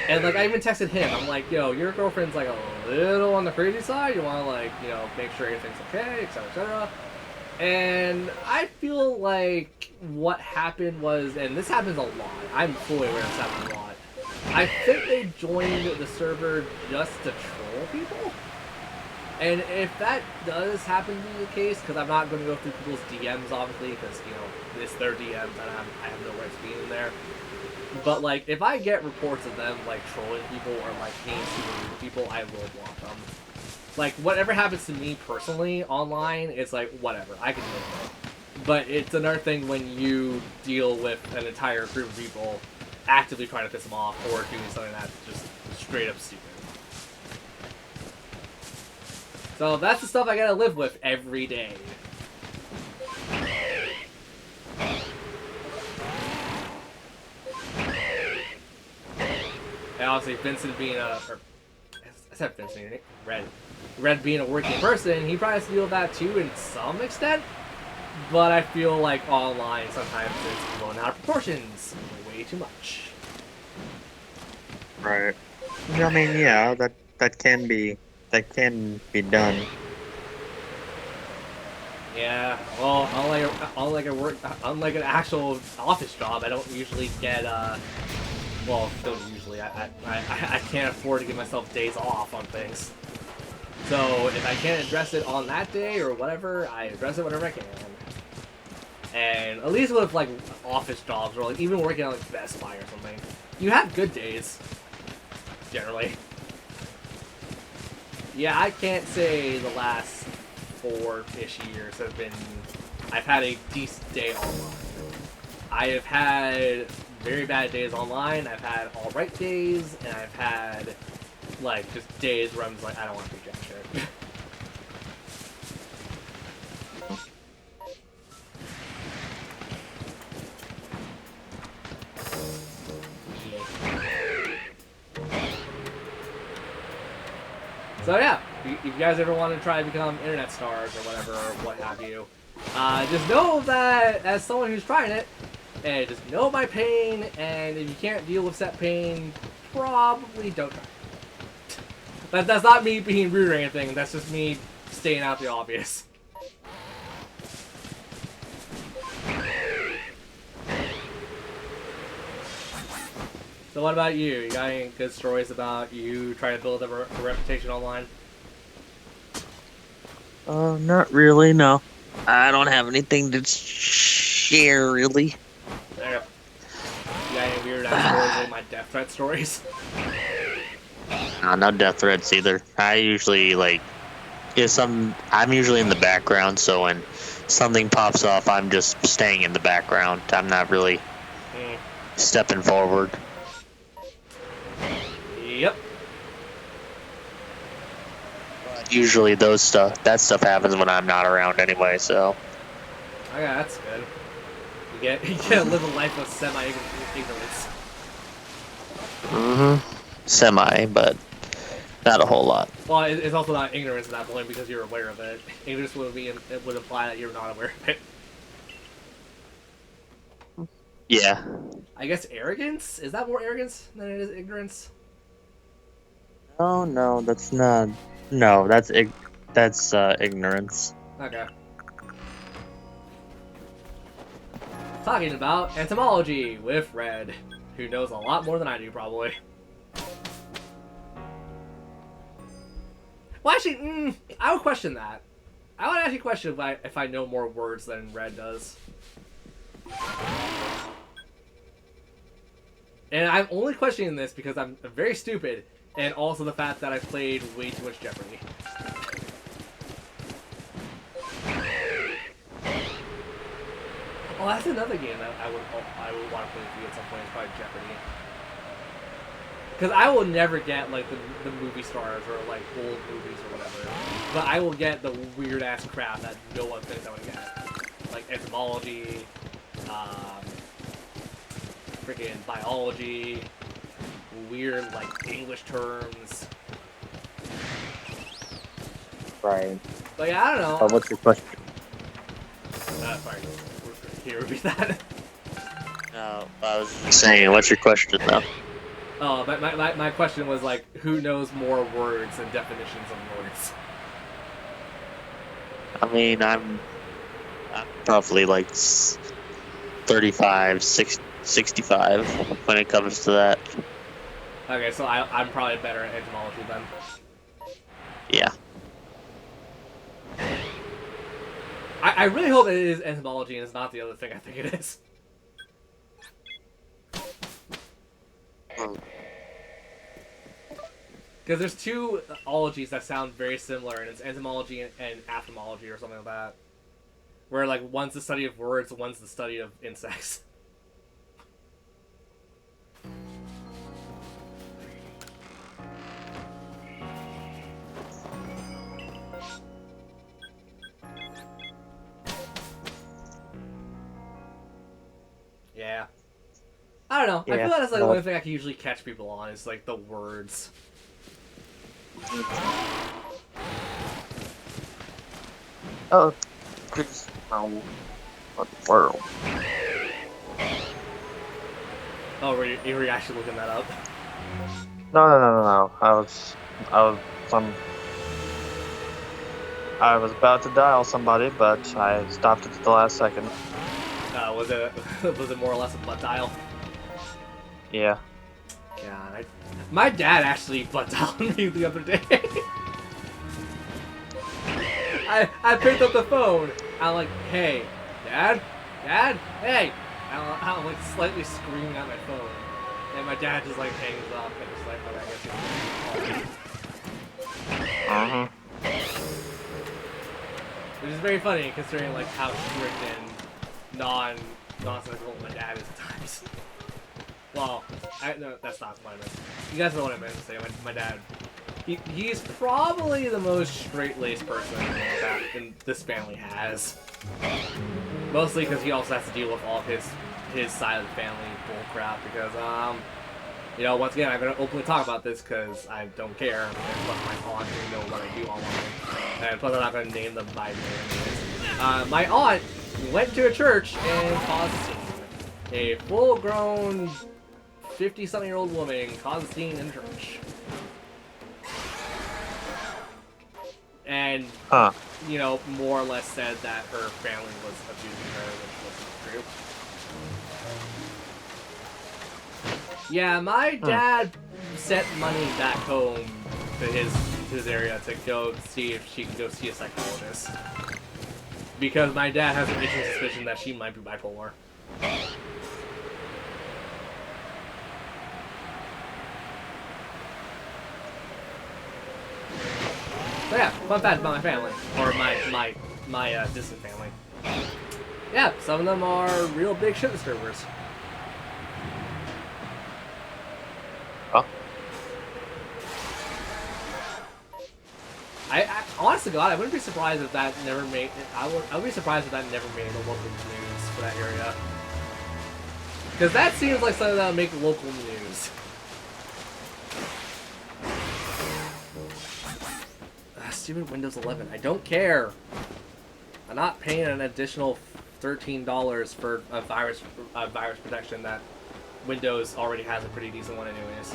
[SPEAKER 2] And like, I even texted him, I'm like, yo, your girlfriend's like a little on the crazy side, you wanna like, you know, make sure everything's okay, etc., etc. And I feel like what happened was, and this happens a lot, I'm fully aware this happens a lot, I think they joined the server just to troll people. And if that does happen to be the case, because I'm not going to go through people's DMs, obviously, because, you know, it's their DMs, and I have no right to be in there. But, like, if I get reports of them, like, trolling people or, like, being super rude to people, I will block them. Like, whatever happens to me personally online, it's like, whatever, I can deal with it. But it's another thing when you deal with an entire group of people actively trying to piss them off or doing something that's just straight up stupid. So that's the stuff I gotta live with every day. And obviously Vincent being I said Vincent, Red being a working person, he probably has to deal with that too in some extent. But I feel like online sometimes it's blown out of proportions way too much.
[SPEAKER 5] Right. I mean, yeah, that can be done.
[SPEAKER 2] Yeah, well, unlike an actual office job, I don't usually get well, don't usually. I can't afford to give myself days off on things. So if I can't address it on that day or whatever, I address it whenever I can. And at least with like office jobs or like even working at like Best Buy or something, you have good days. Generally. Yeah, I can't say the last 4-ish years have been. I've had a decent day online. I have had very bad days online. I've had alright days, and I've had like just days where I'm just like, I don't want to do jack shit. So yeah, if you guys ever want to try to become internet stars or whatever, or what have you, just know that as someone who's trying it, and just know my pain, and if you can't deal with set pain, probably don't try. That's not me being rude or anything, that's just me stating out the obvious. So what about you? You got any good stories about you trying to build a reputation online?
[SPEAKER 4] Not really, no. I don't have anything to share, really.
[SPEAKER 2] There you go. You got any weird ass stories like my death threat stories?
[SPEAKER 4] No death threats either. I usually, like, I'm usually in the background, so when something pops off, I'm just staying in the background. I'm not really stepping forward.
[SPEAKER 2] Yep.
[SPEAKER 4] Usually that stuff happens when I'm not around anyway, so.
[SPEAKER 2] Okay, that's good. You get to live a life of semi-ignorance.
[SPEAKER 4] Semi, but not a whole lot.
[SPEAKER 2] Well, it's also not ignorance at that point because you're aware of it. Ignorance would imply that you're not aware of it.
[SPEAKER 4] Yeah.
[SPEAKER 2] I guess arrogance? Is that more arrogance than it is ignorance?
[SPEAKER 4] Oh no, that's not. No, that's ignorance.
[SPEAKER 2] Okay. Talking about entomology with Red, who knows a lot more than I do, probably. Well, actually, I would question that. I would actually question if I know more words than Red does. And I'm only questioning this because I'm very stupid, and also the fact that I played way too much Jeopardy. Oh, that's another game that I would want to play with you at some point. It's probably Jeopardy. Because I will never get like the movie stars or like old movies or whatever, but I will get the weird ass crap that no one thinks I would get, like entomology, freaking biology, weird like English terms.
[SPEAKER 4] Right.
[SPEAKER 2] But yeah, I don't know.
[SPEAKER 4] What's your question?
[SPEAKER 2] Sorry. Can you repeat that?
[SPEAKER 4] No, I was just saying, what's your question though?
[SPEAKER 2] Oh, my question was like, who knows more words and definitions of words?
[SPEAKER 4] I mean, I'm probably like 35, 65 when it comes to that.
[SPEAKER 2] Okay, so I'm probably better at etymology then.
[SPEAKER 4] Yeah.
[SPEAKER 2] I really hope it is entomology and it's not the other thing I think it is. Because there's two ologies that sound very similar, and it's entomology and aphthology or something like that. Where, like, one's the study of words, one's the study of insects. Yeah. I don't know. I feel like that's like the only thing I can usually catch people on is, like, the words.
[SPEAKER 4] Oh, please, no. What the world?
[SPEAKER 2] Oh, were you actually looking that up?
[SPEAKER 5] No. I was about to dial somebody, but I stopped it at the last second.
[SPEAKER 2] Was it more or less a butt dial?
[SPEAKER 5] Yeah.
[SPEAKER 2] God, my dad actually butt dialed me the other day. I picked up the phone. I'm like, hey, Dad, Dad, hey! I'm like slightly screaming at my phone, and my dad just like hangs up and just like, okay, I guess
[SPEAKER 5] Uh-huh.
[SPEAKER 2] which is very funny considering like how strict and nonsensical my dad is at times. Well, no, that's not what I meant. You guys know what I meant to say. My dad, he's probably the most straight-laced person that this family has. Mostly because he also has to deal with all of his side of the family bullcrap. Because you know, once again, I'm gonna openly talk about this because I don't care. And plus, my aunt doesn't know what I do online, and plus, I'm not gonna name them by name. My aunt went to a church and caused a scene. A full-grown 50-something-year-old woman caused a scene in church. And, you know, more or less said that her family was abusing her, which wasn't true. Yeah, my dad sent money back home to his area to go see if she can go see a psychologist. Because my dad has an itching suspicion that she might be bipolar. So yeah, fun fact about my family, or my distant family. Yeah, some of them are real big shit disturbers.
[SPEAKER 5] Huh?
[SPEAKER 2] I honest to God, I wouldn't be surprised if that never made. I would be surprised if that never made the local news for that area. Because that seems like something that would make local news. Stupid Windows 11. I don't care. I'm not paying an additional $13 for a virus protection that Windows already has a pretty decent one anyways.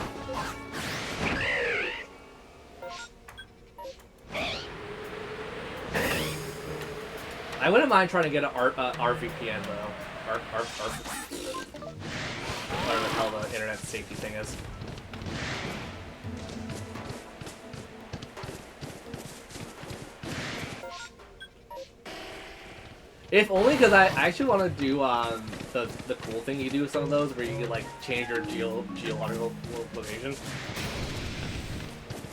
[SPEAKER 2] I wouldn't mind trying to get an RVPN though. Whatever the hell the internet safety thing is. If only because I actually want to do the cool thing you do with some of those, where you can like change your geological location.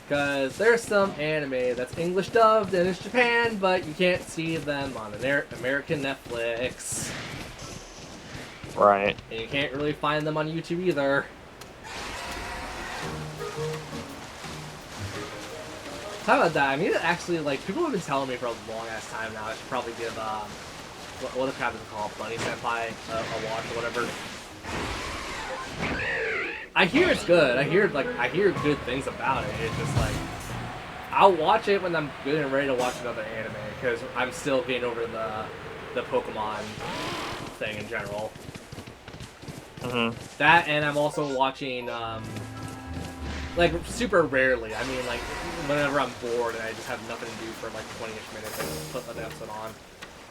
[SPEAKER 2] Because there's some anime that's English dubbed and it's Japan, but you can't see them on American Netflix.
[SPEAKER 5] Right.
[SPEAKER 2] And you can't really find them on YouTube either. Talk about that. I mean, actually, like, people have been telling me for a long ass time now. I should probably give what the crap is it called, Bunny Senpai, a watch or whatever. I hear it's good. I hear good things about it. It's just like I'll watch it when I'm good and ready to watch another anime because I'm still getting over the Pokemon thing in general. That, and I'm also watching like super rarely. I mean, like whenever I'm bored and I just have nothing to do for like 20-ish minutes, I just put an episode on.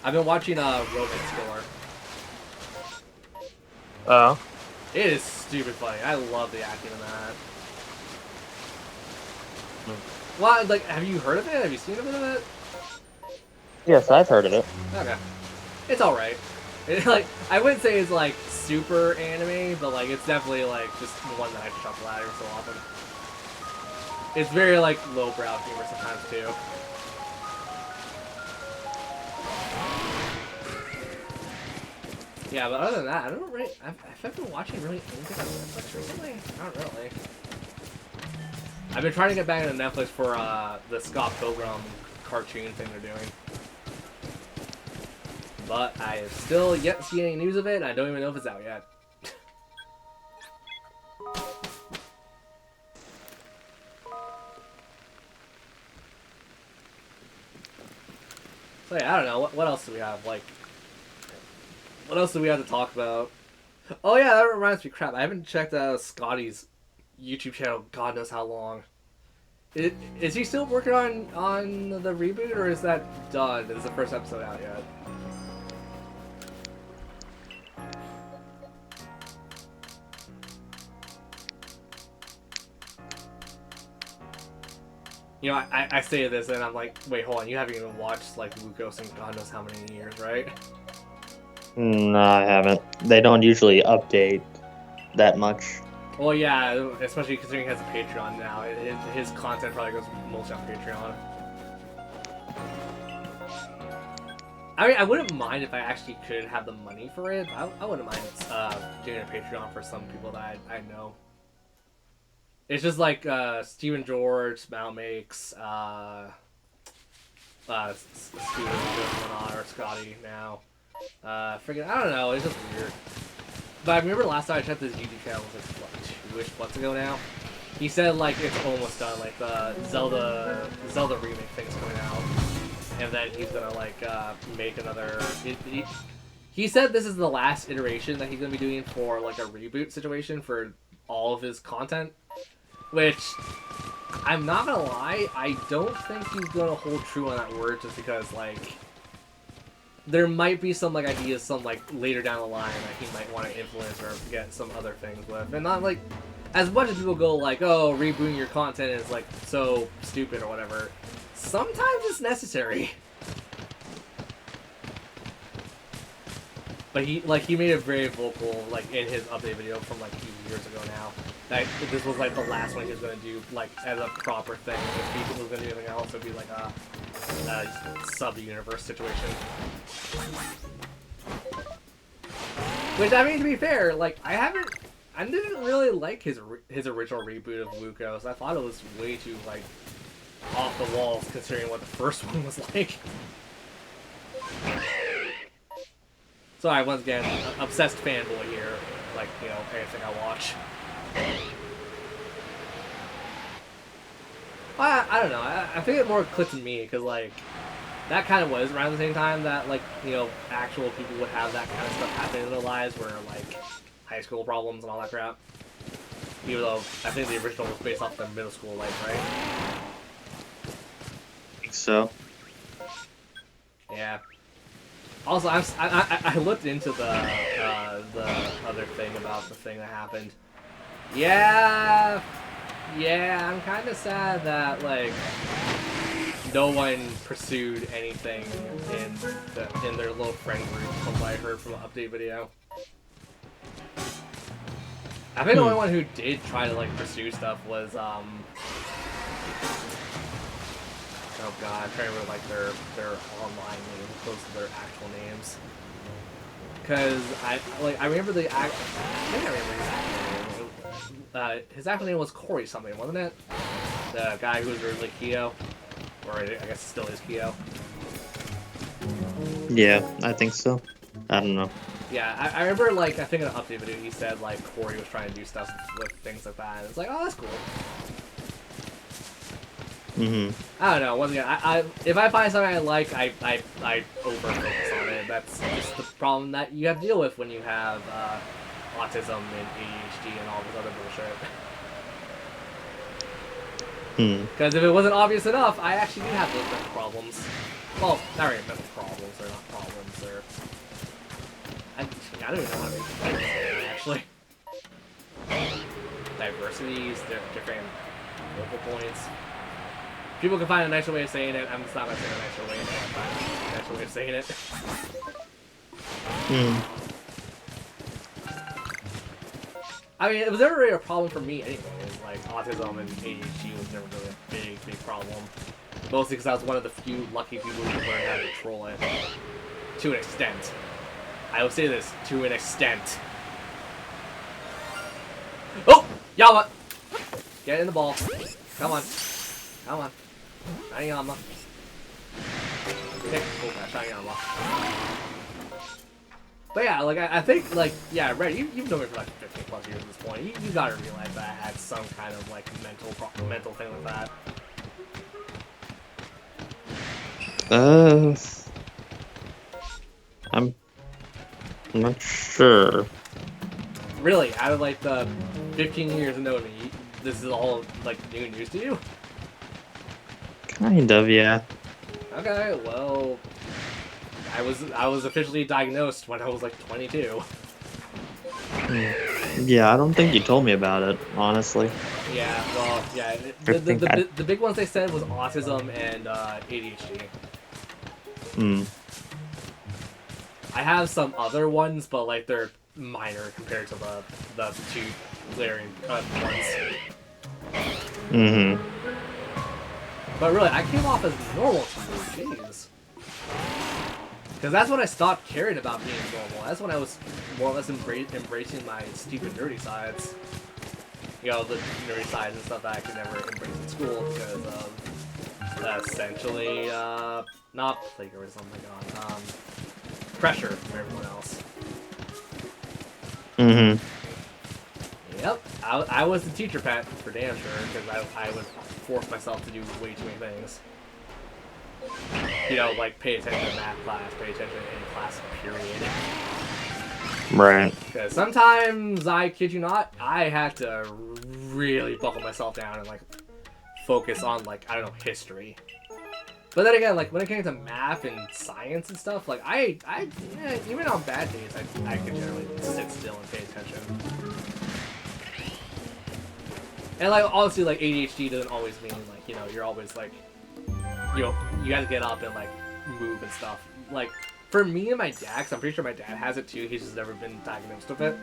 [SPEAKER 2] I've been watching Romance Killer.
[SPEAKER 5] Oh.
[SPEAKER 2] It is stupid funny. I love the acting in that. Well, like, have you heard of it? Have you seen a bit of it?
[SPEAKER 5] Yes, I've heard of it.
[SPEAKER 2] Okay. It's alright. Like, I wouldn't say it's, like, super anime, but, like, it's definitely, like, just one that I chuckle at every so often. It's very, like, lowbrow humor sometimes, too. Yeah, but other than that, I don't really... I've been watching really anything on Netflix recently? Not really. I've been trying to get back into Netflix for the Scott Pilgrim cartoon thing they're doing. But I have still yet to see any news of it, and I don't even know if it's out yet. So yeah, I don't know. What else do we have? Like, what else do we have to talk about? Oh yeah, that reminds me. Crap, I haven't checked Scotty's YouTube channel. God knows how long. Is he still working on the reboot, or is that done? Is the first episode out yet? You know, I say this and I'm like, wait, hold on, you haven't even watched like Lucas in God knows how many years, right?
[SPEAKER 5] No, I haven't. They don't usually update that much.
[SPEAKER 2] Well, yeah, especially considering he has a Patreon now. His content probably goes mostly on Patreon. I mean, I wouldn't mind if I actually could have the money for it. I wouldn't mind doing a Patreon for some people that I know. It's just like Steven George, Malmakes, Steven or Scotty now. Freaking, I don't know. It's just weird. But I remember last time I checked his YouTube channel was like what, 2-ish months ago now. He said like it's almost done, like the Zelda remake thing's coming out, and then he's gonna like make another. He said this is the last iteration that he's gonna be doing for like a reboot situation for all of his content, which I'm not gonna lie, I don't think he's gonna hold true on that word just because like. There might be some like ideas, some like later down the line that he might want to influence or get some other things with, and not like as much as people go like, oh, rebooting your content is like so stupid or whatever. Sometimes it's necessary. But he made it very vocal like in his update video from like a few years ago now that this was like the last one he was gonna do like as a proper thing. If he was gonna do anything else, it'd be like a sub-universe situation. Which, I mean, to be fair, like, I didn't really like his original reboot of Wuko, so I thought it was way too, like, off the walls considering what the first one was like. Sorry, once again, obsessed fanboy here, like, you know, anything I watch. I don't know, I think it more clicked to me, because, like, that kind of was around the same time that, like, you know, actual people would have that kind of stuff happening in their lives, where, like, high school problems and all that crap. Even though, I think the original was based off their middle school life, right?
[SPEAKER 5] I think so.
[SPEAKER 2] Yeah. Also, I looked into the other thing about the thing that happened. Yeah, I'm kind of sad that, like, no one pursued anything in their little friend group from what I heard from an update video. I think the only one who did try to, like, pursue stuff was, oh god, I'm trying to remember, like, their online names opposed to their actual names. Because, I remember I think I remember his actual name. His actual name was Corey something, wasn't it? The guy who was originally Kyo. Or I guess it still is Kyo.
[SPEAKER 5] Yeah, I think so. I don't know.
[SPEAKER 2] Yeah, I remember, like, I think in an update video he said, like, Corey was trying to do stuff with things like that. And it's like, oh, that's cool. I don't know. Once again, if I find something I like, I over-focus on it. That's just the problem that you have to deal with when you have autism and ADHD and all this other bullshit. Because if it wasn't obvious enough, I actually do have those mental problems. Well, not really mental problems. They're not problems. They're... I don't even know how to explain it, actually. Diversities, different focal points. People can find a nicer way of saying it. I'm just not going to say a nicer way. I'm find a nicer way of saying it. I mean, it was never really a problem for me anyway. Like, autism and ADHD was never really a big problem. Mostly because I was one of the few lucky people who learned how to control it. To an extent. I will say this, to an extent. Oh! Yama! Get in the ball. Come on. Come on. Shiny Yama. Shiny Yama. But yeah, like, I think, like, yeah, Red, you've known me for like 15 plus years at this point. You gotta realize that I had some kind of, like, mental thing like that.
[SPEAKER 5] I'm not sure.
[SPEAKER 2] Really, out of, like, the 15 years of knowing me, this is all, like, new news to you?
[SPEAKER 5] Kind of, yeah.
[SPEAKER 2] Okay, well, I was officially diagnosed when I was like 22.
[SPEAKER 5] Yeah, I don't think you told me about it, honestly.
[SPEAKER 2] Yeah, well, yeah. The big ones they said was autism and ADHD. I have some other ones, but like they're minor compared to the two glaring ones.
[SPEAKER 4] Mm-hmm.
[SPEAKER 2] But really, I came off as normal to you. Jeez. Because that's when I stopped caring about being normal. That's when I was more or less embracing my stupid nerdy sides. You know, the nerdy sides and stuff that I could never embrace in school because of essentially, not plagiarism, oh my god, pressure from everyone else.
[SPEAKER 4] Mm-hmm.
[SPEAKER 2] Yep, I was the teacher pet for damn sure because I would force myself to do way too many things. You know, like pay attention to math class, pay attention to any class period.
[SPEAKER 4] Right.
[SPEAKER 2] Because sometimes, I kid you not, I had to really buckle myself down and like focus on like, I don't know, history. But then again, like when it came to math and science and stuff, like yeah, even on bad days, I could generally sit still and pay attention. And like obviously, like ADHD doesn't always mean like, you know, you're always like, you know, you gotta get up and like move and stuff. Like for me and my dad, 'cause I'm pretty sure my dad has it too. He's just never been diagnosed with it.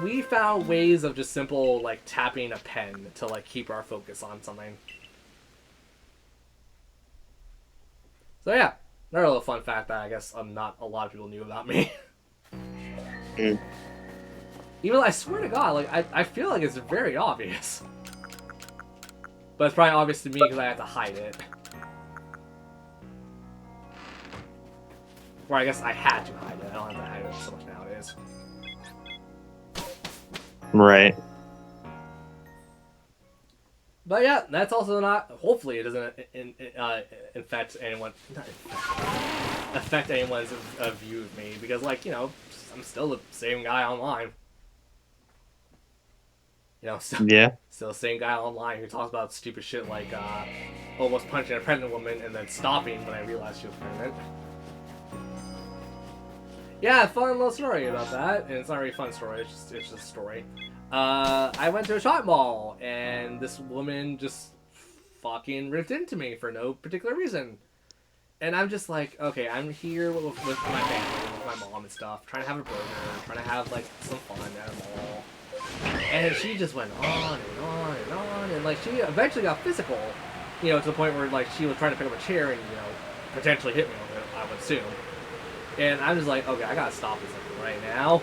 [SPEAKER 2] We found ways of just simple like tapping a pen to like keep our focus on something. So yeah, another little fun fact that I guess not a lot of people knew about me.
[SPEAKER 4] Mm.
[SPEAKER 2] Even though I swear to God, like I feel like it's very obvious. But it's probably obvious to me because I have to hide it. Or I guess I had to hide it. I don't have to hide it so much nowadays.
[SPEAKER 4] Right.
[SPEAKER 2] But yeah, that's also not. Hopefully, it doesn't affect anyone's view of me because, like, you know, I'm still the same guy online. You know, still the same guy online who talks about stupid shit like almost punching a pregnant woman and then stopping when I realized she was pregnant. Yeah, fun little story about that, and it's not really a fun story. It's just a story. I went to a shop mall, and this woman just fucking ripped into me for no particular reason. And I'm just like, okay, I'm here with my family, with my mom and stuff, trying to have a burger, trying to have, like, some fun at a mall. And she just went on and on and on, and, like, she eventually got physical, you know, to the point where, like, she was trying to pick up a chair and, you know, potentially hit me with it, I would assume. And I'm just like, okay, I gotta stop this right now.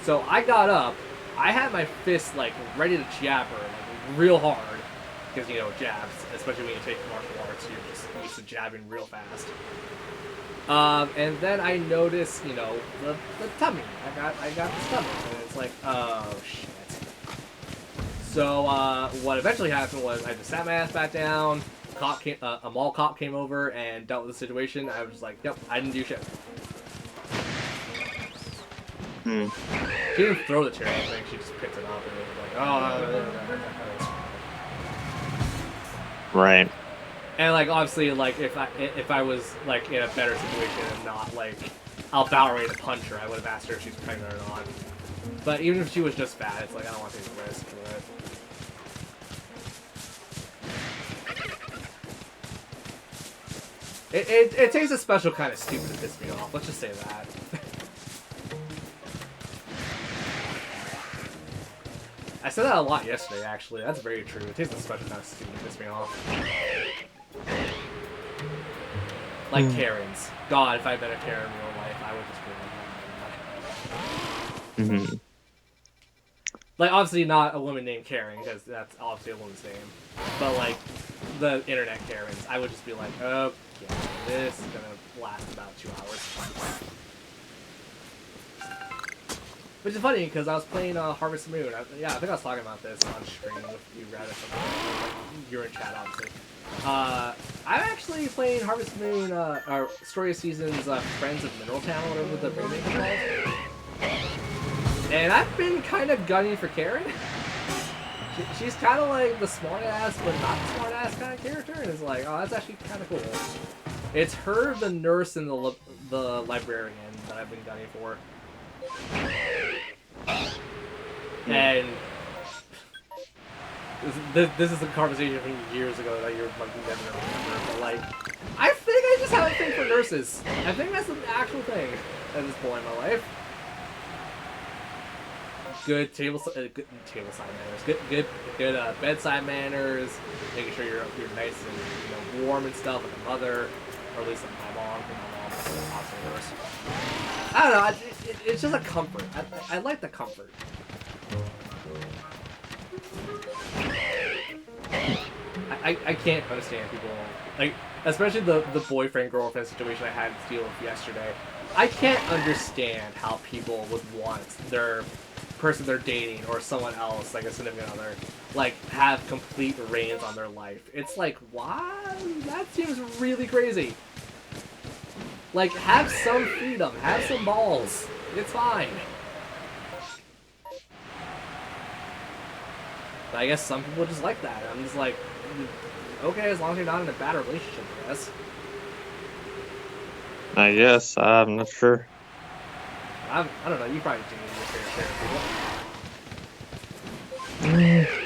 [SPEAKER 2] So I got up. I had my fist, like, ready to jab her, like, real hard. Because, you know, jabs, especially when you take martial arts, you're just used to jabbing real fast. And then I noticed, you know, the tummy. I got the stomach, and it's like, oh, shit. So, what eventually happened was I just sat my ass back down, a mall cop came over and dealt with the situation. I was just like, yep, I didn't do shit.
[SPEAKER 4] Hmm.
[SPEAKER 2] She didn't throw the chair or anything, she just picked it up and was like, oh,
[SPEAKER 4] Right.
[SPEAKER 2] and like obviously like if I was like in a better situation and not like about ready to punch her, I would have asked her if she's pregnant or not. But even if she was just fat, it's like I don't want to take the risk for it. It takes a special kind of stupid to piss me off. Let's just say that. I said that a lot yesterday, actually. That's very true. It takes a special kind of stupid to piss me off. Like Karens. God, if I had been a Karen in real life, I would just be like,
[SPEAKER 4] Mm-hmm.
[SPEAKER 2] like, obviously not a woman named Karen, because that's obviously a woman's name. But, like, the internet Karens, I would just be like, okay, this is gonna last about 2 hours. Which is funny, because I was playing Harvest Moon. I think I was talking about this on stream with you, Radom. You're in chat, obviously. I'm actually playing Harvest Moon, our Story of Seasons, Friends of Mineral Town, whatever the remake is called. And I've been kind of gunning for Karen. She's kind of like the smart-ass, but not smart-ass kind of character, and it's like, oh, that's actually kind of cool. It's her, the nurse, and the librarian that I've been gunning for. And this is a conversation from years ago that you're like never gonna remember, but like I think I just have a thing for nurses. I think that's an actual thing at this point in my life. Good tableside manners. Good bedside manners. Making sure you're nice and warm and stuff with a mother, or at least like my mom. My mom is a hospital nurse. I don't know. It's just a comfort. I like the comfort. I can't understand people like, especially the boyfriend girlfriend situation I had to deal with yesterday. I can't understand how people would want their person they're dating or someone else, like a significant other, like have complete reins on their life. It's like, why? That seems really crazy. Like, have some freedom, have some balls. It's fine. But I guess some people just like that. I'm just like, okay, as long as you're not in a bad relationship, I guess.
[SPEAKER 5] I guess. I'm not sure.
[SPEAKER 2] I don't know, you probably do your fair share of people.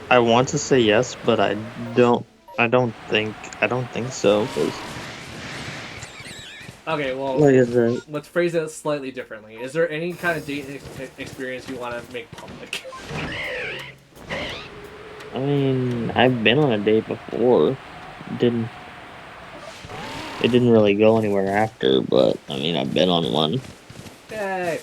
[SPEAKER 5] I want to say yes, but I don't think so. 'Cause
[SPEAKER 2] Okay, well,
[SPEAKER 5] like I said,
[SPEAKER 2] let's phrase it slightly differently. Is there any kind of dating experience you want to make public?
[SPEAKER 5] I mean, I've been on a date before. It didn't really go anywhere after, but I mean, I've been on one.
[SPEAKER 2] Yay!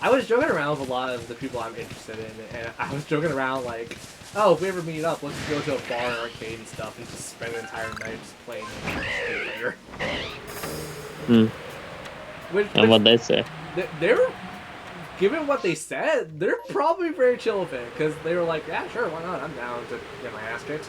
[SPEAKER 2] I was joking around with a lot of the people I'm interested in, and I was joking around like, oh, if we ever meet up, let's go to a bar or arcade and stuff, and just spend the entire night just playing later.
[SPEAKER 5] And what'd they say?
[SPEAKER 2] They were, given what they said, they're probably very chill with it, because they were like, yeah, sure, why not? I'm down to get my ass kicked.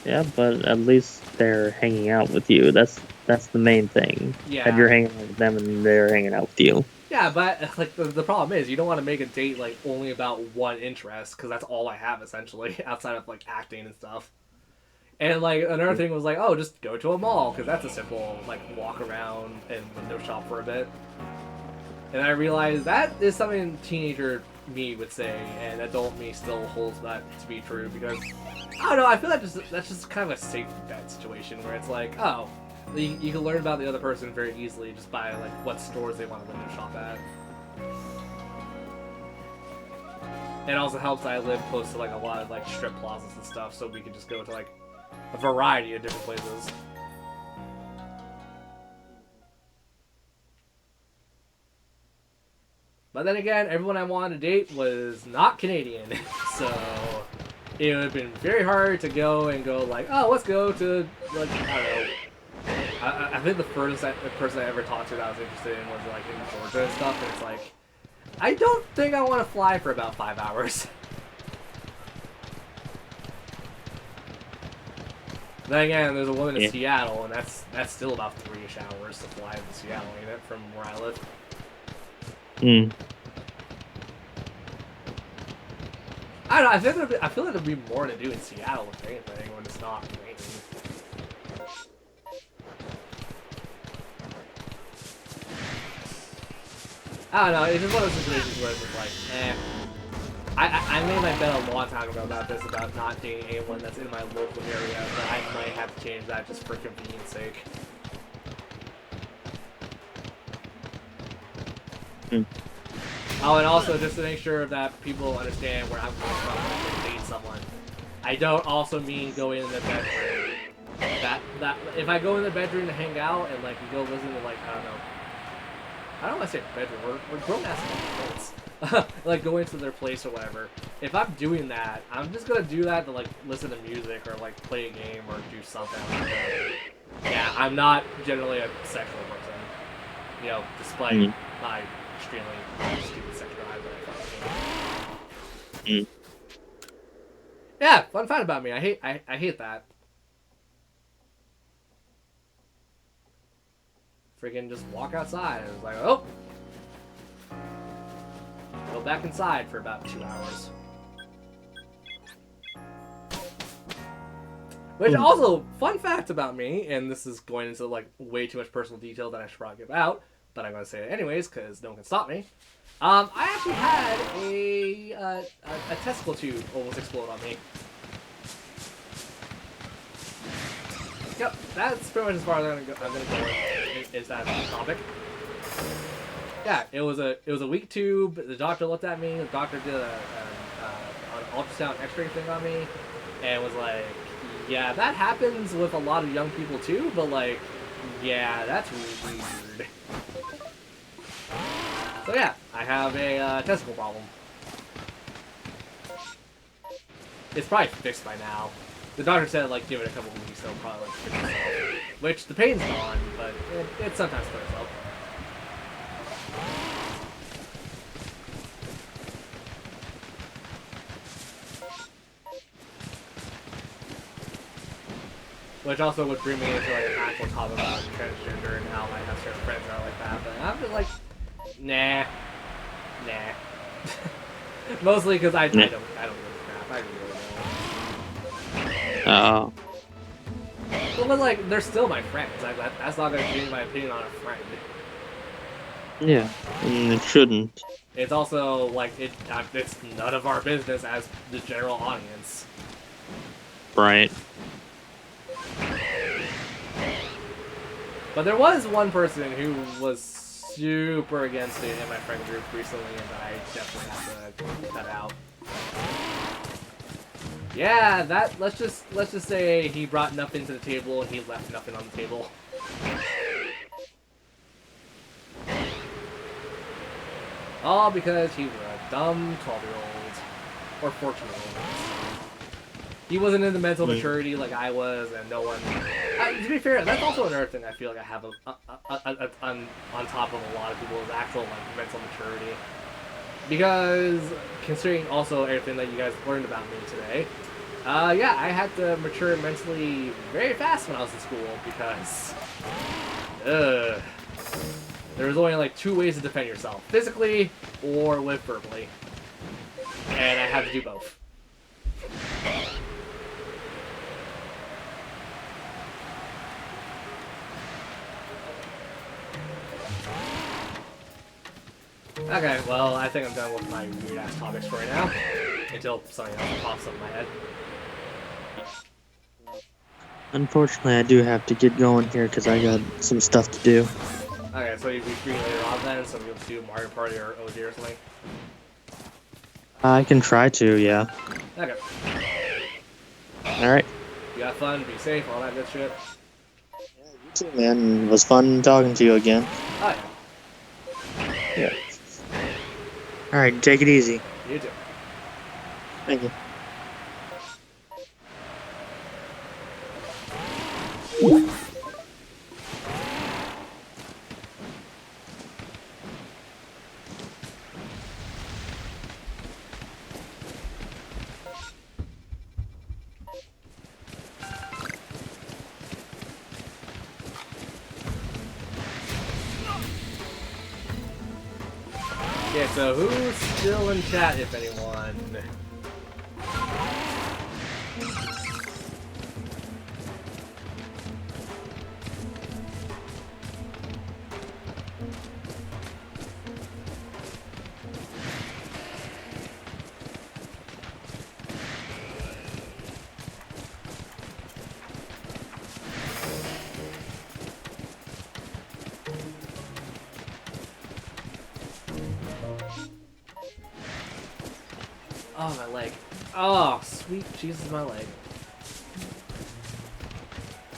[SPEAKER 5] Yeah, but at least they're hanging out with you. That's the main thing.
[SPEAKER 2] Yeah.
[SPEAKER 5] That you're hanging out with them and they're hanging out with you.
[SPEAKER 2] Yeah, but like the problem is you don't want to make a date like only about one interest, because that's all I have essentially outside of like acting and stuff. And like another thing was like, oh, just go to a mall, because that's a simple like walk around and window shop for a bit. And I realized that is something teenager me would say, and adult me still holds that to be true, because I don't know, I feel like that's just kind of a safe bet situation where it's like, oh, you can learn about the other person very easily just by like what stores they want to window shop at. It also helps that I live close to like a lot of like strip plazas and stuff, so we can just go to like a variety of different places. But then again, everyone I wanted to date was not Canadian, so it would have been very hard to go like, oh, let's go to, like, I don't know. I think the first person I ever talked to that I was interested in was like in Georgia and stuff, and it's like, I don't think I want to fly for about 5 hours. Then again, there's a woman in Seattle, and that's still about 3-ish hours to fly to Seattle, ain't it, from where I live? I don't know, I feel like there'd be more to do in Seattle, if anything, when it's not raining. I don't know, it's just one of those situations where it's just like, eh. I made my bet a long time ago about this, about not dating anyone that's in my local area, but I might have to change that just for convenience sake. Oh, and also just to make sure that people understand where I'm coming from when I date someone. I don't also mean going in the bedroom. That if I go in the bedroom to hang out and like go listen to like, I don't want to say bedroom. We're grown ass adults. Like go into their place or whatever. If I'm doing that, I'm just gonna do that to like listen to music or like play a game or do something. Yeah, I'm not generally a sexual person. You know, despite my extremely stupid sex drive that I fucking Yeah, fun fact about me. I hate that. Freaking just walk outside. I was like, oh. Go back inside for about 2 hours. Which also, fun fact about me, and this is going into like way too much personal detail that I should probably give out, but I'm going to say it anyways because no one can stop me. I actually had a testicle tube almost explode on me. Yep, that's pretty much as far as I'm gonna go with, is that topic. Yeah, it was a weak tube. The doctor looked at me. The doctor did an ultrasound X-ray thing on me, and was like, "Yeah, that happens with a lot of young people too, but like, yeah, that's weird." So yeah, I have a testicle problem. It's probably fixed by now. The doctor said like give it a couple of weeks, so probably like fix itself. Which the pain's gone, but it sometimes fixes up. Which also would bring me into like an actual topic about transgender and how I have certain friends that are like that, but I'm just like, nah. Mostly because I don't give a crap. I really don't.
[SPEAKER 5] Oh.
[SPEAKER 2] But like, they're still my friends. Like, that's not gonna change my opinion on a friend.
[SPEAKER 5] Yeah. It shouldn't.
[SPEAKER 2] It's also like it's none of our business as the general audience.
[SPEAKER 5] Right.
[SPEAKER 2] But there was one person who was super against it in my friend group recently, and I definitely have to cut out. Yeah, that let's just say he brought nothing to the table and he left nothing on the table. All because he was a dumb 12-year-old or 14-year-old. He wasn't in the mental maturity like I was, and no one. To be fair, that's also another thing I feel like I have on top of a lot of people's actual like mental maturity. Because considering also everything that you guys learned about me today, yeah, I had to mature mentally very fast when I was in school because, there was only like 2 ways to defend yourself: physically or with verbally, and I had to do both. Okay, well, I think I'm done with my weird-ass topics for right now. Until something else pops up in my head.
[SPEAKER 5] Unfortunately, I do have to get going here because I got some stuff to do.
[SPEAKER 2] Okay, so you'll be free later on then, so we'll do Mario Party or OD or something?
[SPEAKER 5] I can try to, yeah.
[SPEAKER 2] Okay.
[SPEAKER 5] Alright.
[SPEAKER 2] You have fun, be safe, all that good shit.
[SPEAKER 5] Yeah, you too, man. It was fun talking to you again.
[SPEAKER 2] Oh yeah.
[SPEAKER 5] Yeah. Alright, take it easy.
[SPEAKER 2] You too.
[SPEAKER 5] Thank you.
[SPEAKER 2] Okay, so who's still in chat, if anyone? Oh, my leg. Oh, sweet Jesus, my leg.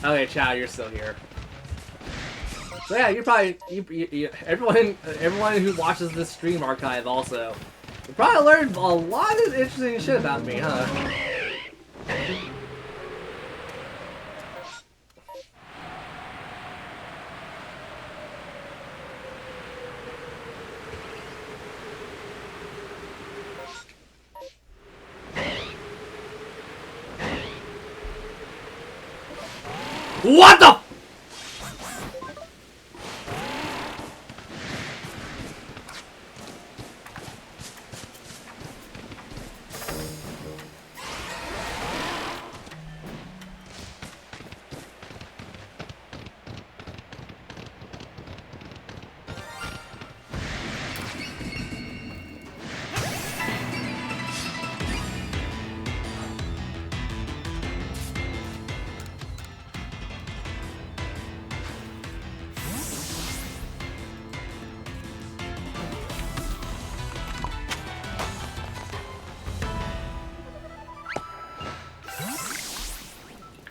[SPEAKER 2] Okay, Chow, you're still here. So yeah, you're probably everyone who watches this stream archive also, you probably learned a lot of interesting shit about me, huh? What the?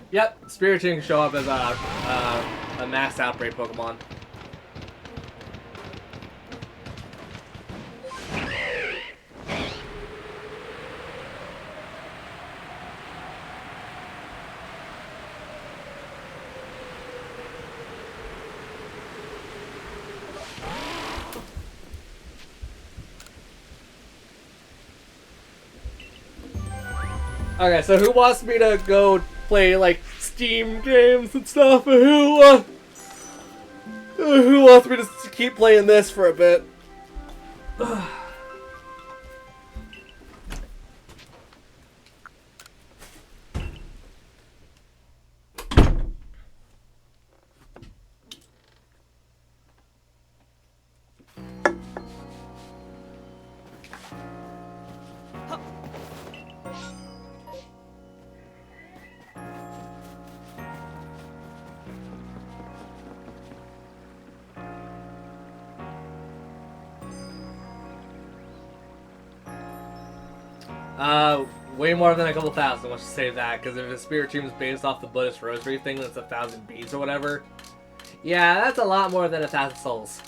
[SPEAKER 2] Yep, Spiritomb can show up as a mass outbreak Pokemon. Okay, so who wants me to go play like Steam games and stuff? And who wants me to keep playing this for a bit? Way more than a couple thousand, let's just say that, because if the Spiritomb is based off the Buddhist Rosary thing, that's 1,000 beads or whatever. Yeah, that's a lot more than 1,000 souls.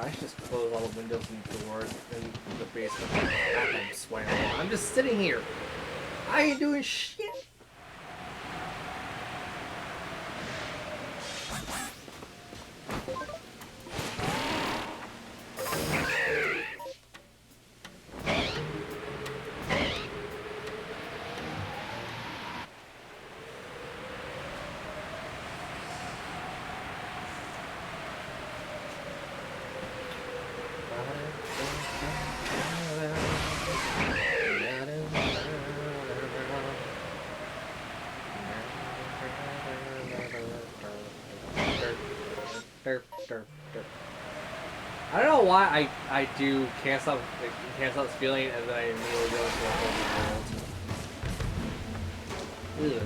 [SPEAKER 2] I should just close all the windows and doors in the basement. I'm sweating. I'm just sitting here. I ain't doing shit. derp, derp. I don't know why I do can't stop this feeling, and then I immediately go into a whole new world. Ugh.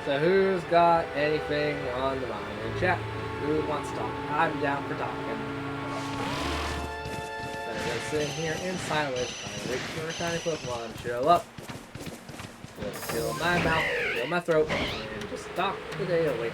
[SPEAKER 2] So who's got anything on the mind in chat? Who wants to talk? I'm down for talking. Better just sit here in silence, trying to wait for a tiny Pokemon to show up. Just fill my mouth, fill my throat, and just talk the day away.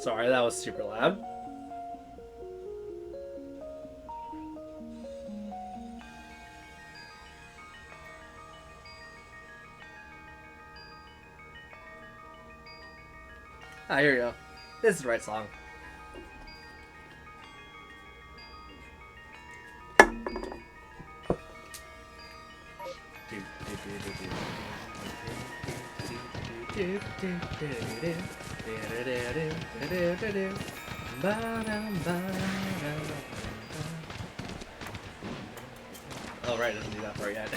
[SPEAKER 2] Sorry, that was super loud. Ah, here we go. This is the right song. Oh, right, it doesn't do that part yet.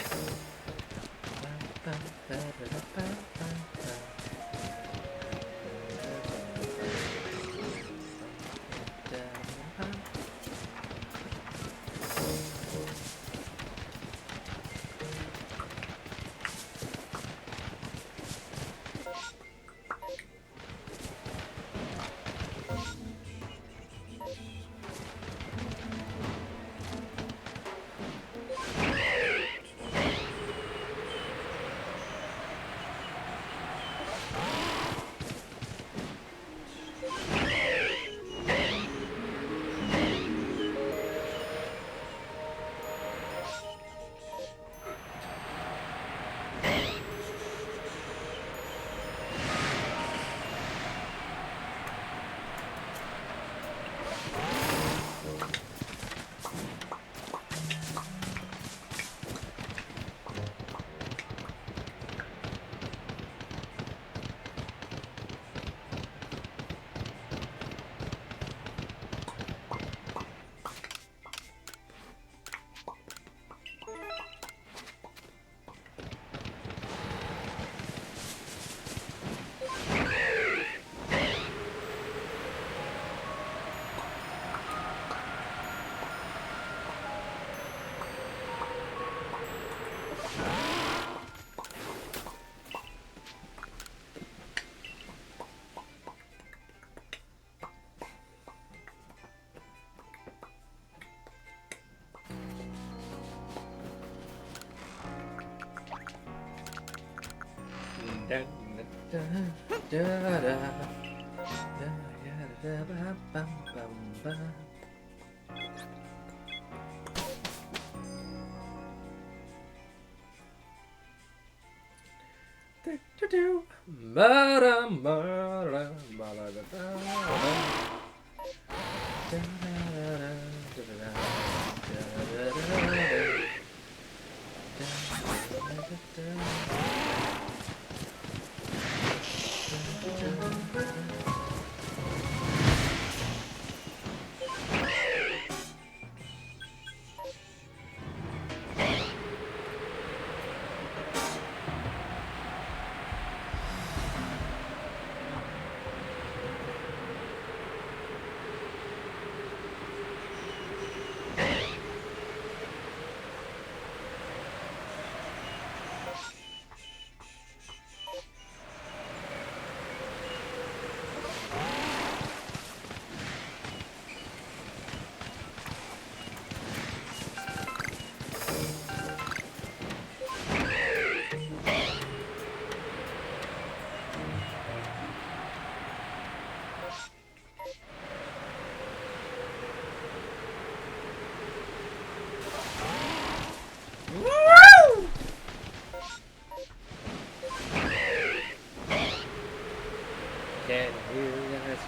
[SPEAKER 2] Can you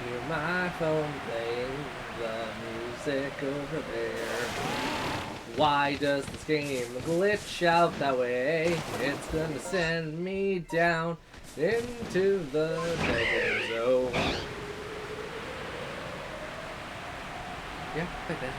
[SPEAKER 2] hear my phone playing? the music over there. Why does this game glitch out that way? It's gonna send me down into the dead zone. Yeah, like that.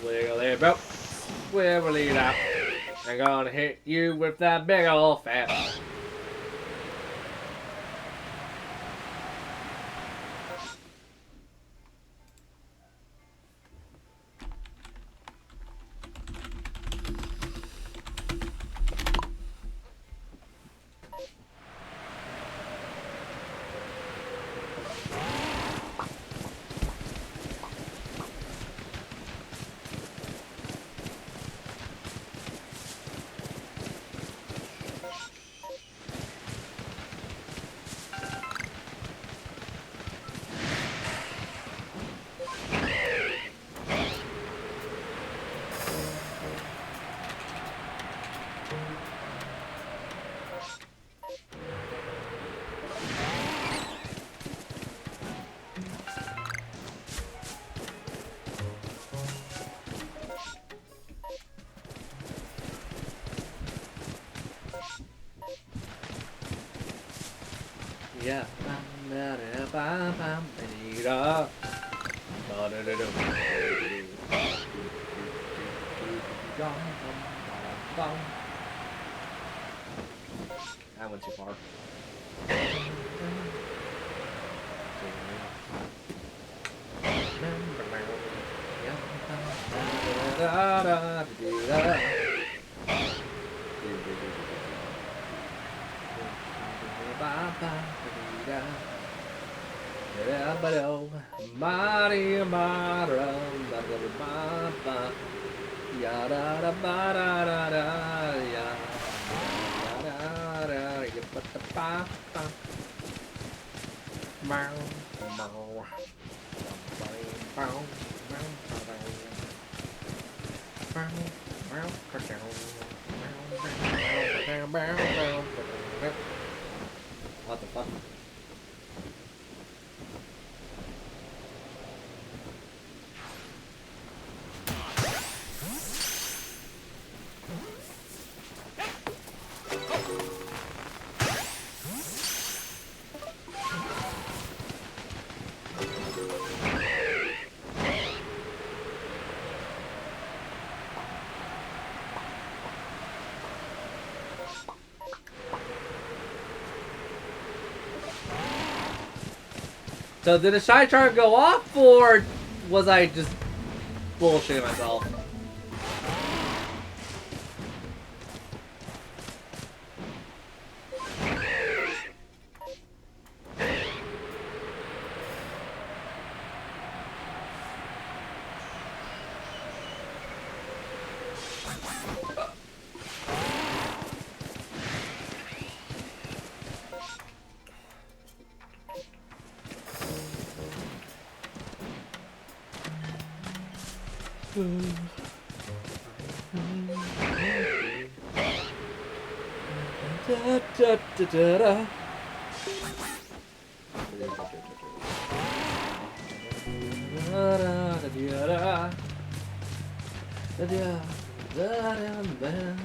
[SPEAKER 2] Wiggly about, wiggly out. I'm gonna hit you with that big ol' fat. Yeah. I went too far. What the fuck? So did the shy charm go off, or was I just bullshitting myself? Da, da, da, da, da. Da, da, da, da, da. Da, da, da, da, da.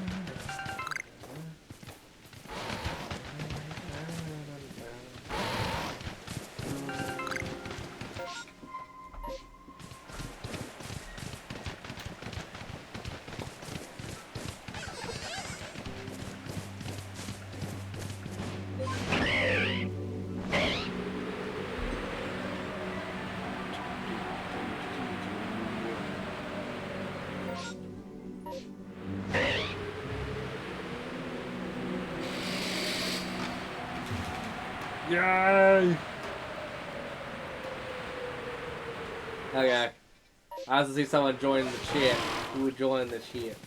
[SPEAKER 2] Yay! Okay. I was to see someone join the chat. Who would join the chat?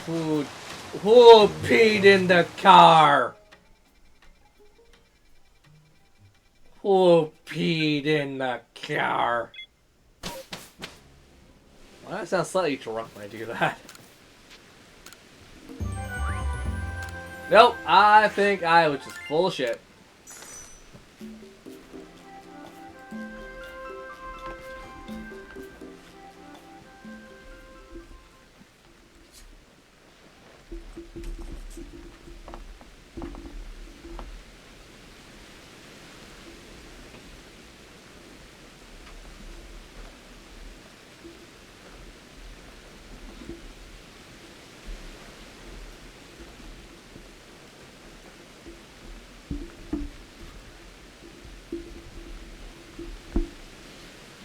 [SPEAKER 2] Who peed in the car? Who peed in the car? Why do I sound slightly drunk when I do that? Nope, I think I was just full of shit.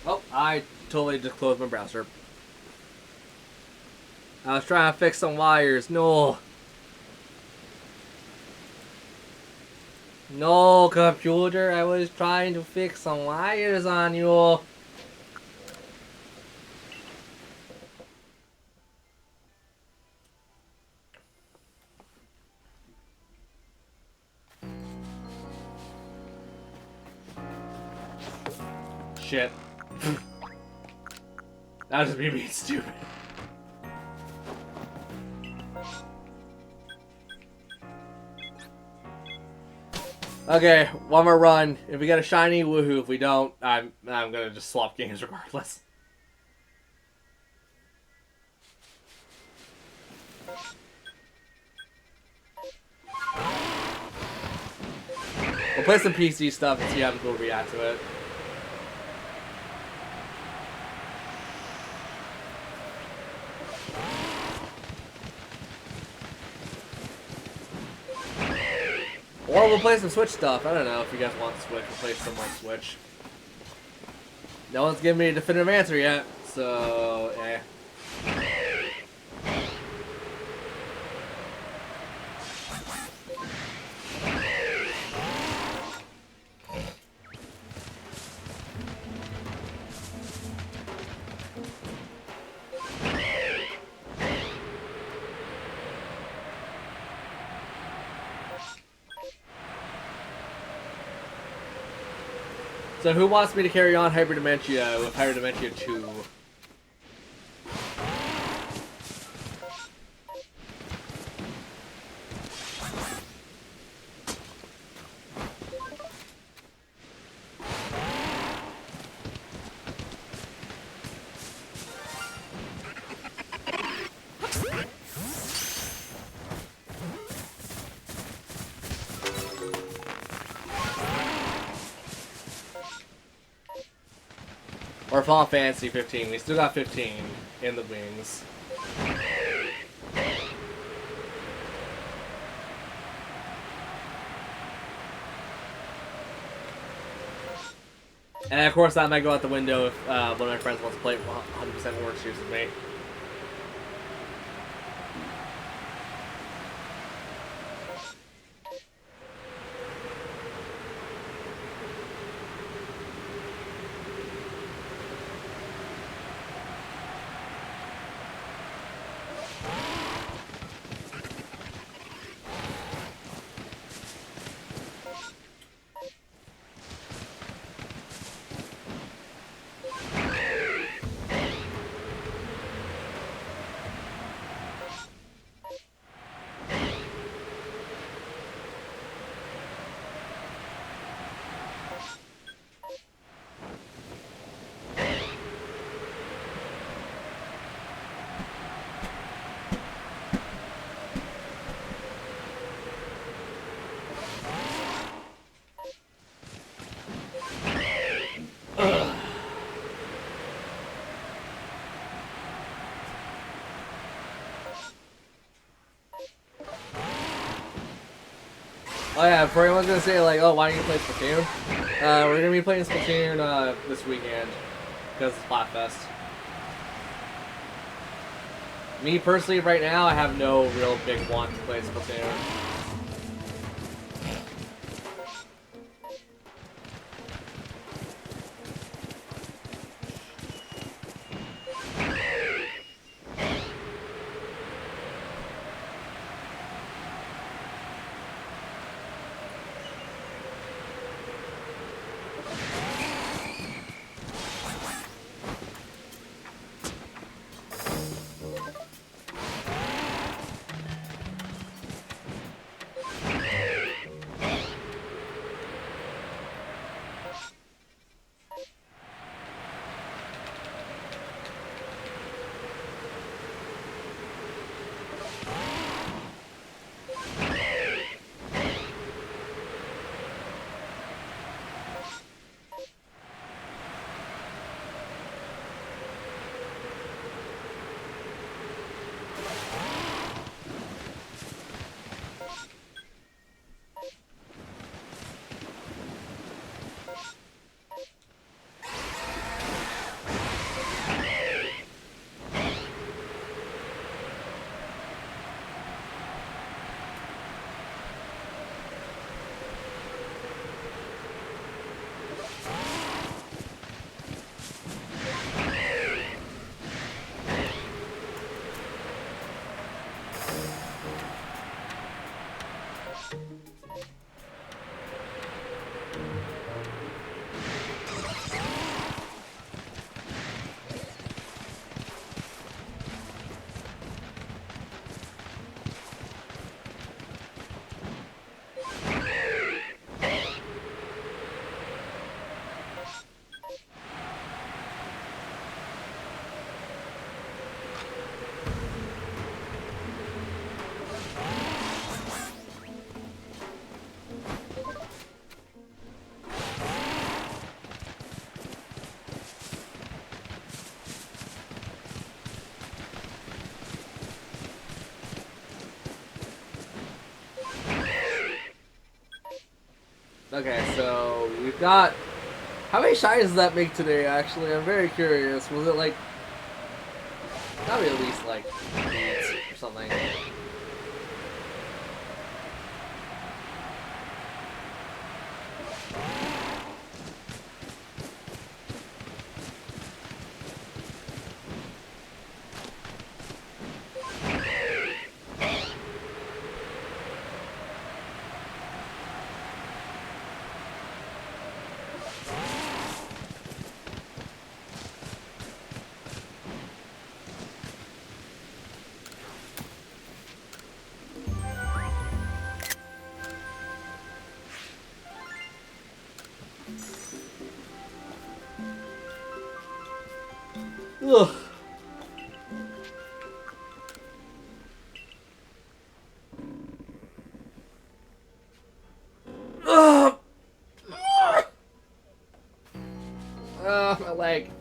[SPEAKER 2] Oh, I totally just closed my browser. I was trying to fix some wires. No. No, computer. I was trying to fix some wires on you. Shit. That was just me being stupid. Okay, one more run. If we get a shiny, woohoo. If we don't, I'm gonna just swap games regardless. We'll play some PC stuff and see how people react to it. Or we'll play some Switch stuff. I don't know if you guys want Switch. We'll play some more Switch. No one's giving me a definitive answer yet, so eh. So who wants me to carry on Hyperdementia with Hyperdementia 2? Or Final Fantasy 15. We still got 15 in the wings. And of course that might go out the window if one of my friends wants to play 100% Orange Juice with me. Oh yeah, before anyone's gonna say like, oh, why don't you play Splatoon? We're gonna be playing Splatoon this weekend because it's Splatfest. Me personally, right now, I have no real big want to play Splatoon. Okay, so we've got... How many shinies does that make today, actually? I'm very curious. Was it like... Probably at least like 8 or something. Ugh. Ugh. My leg.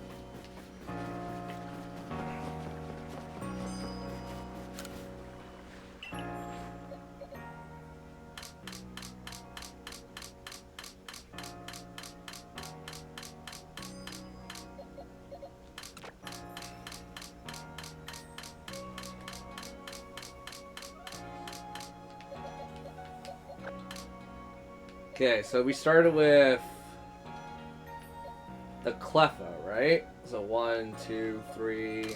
[SPEAKER 2] Okay, so we started with the Cleffa, right? So 1, 2, 3,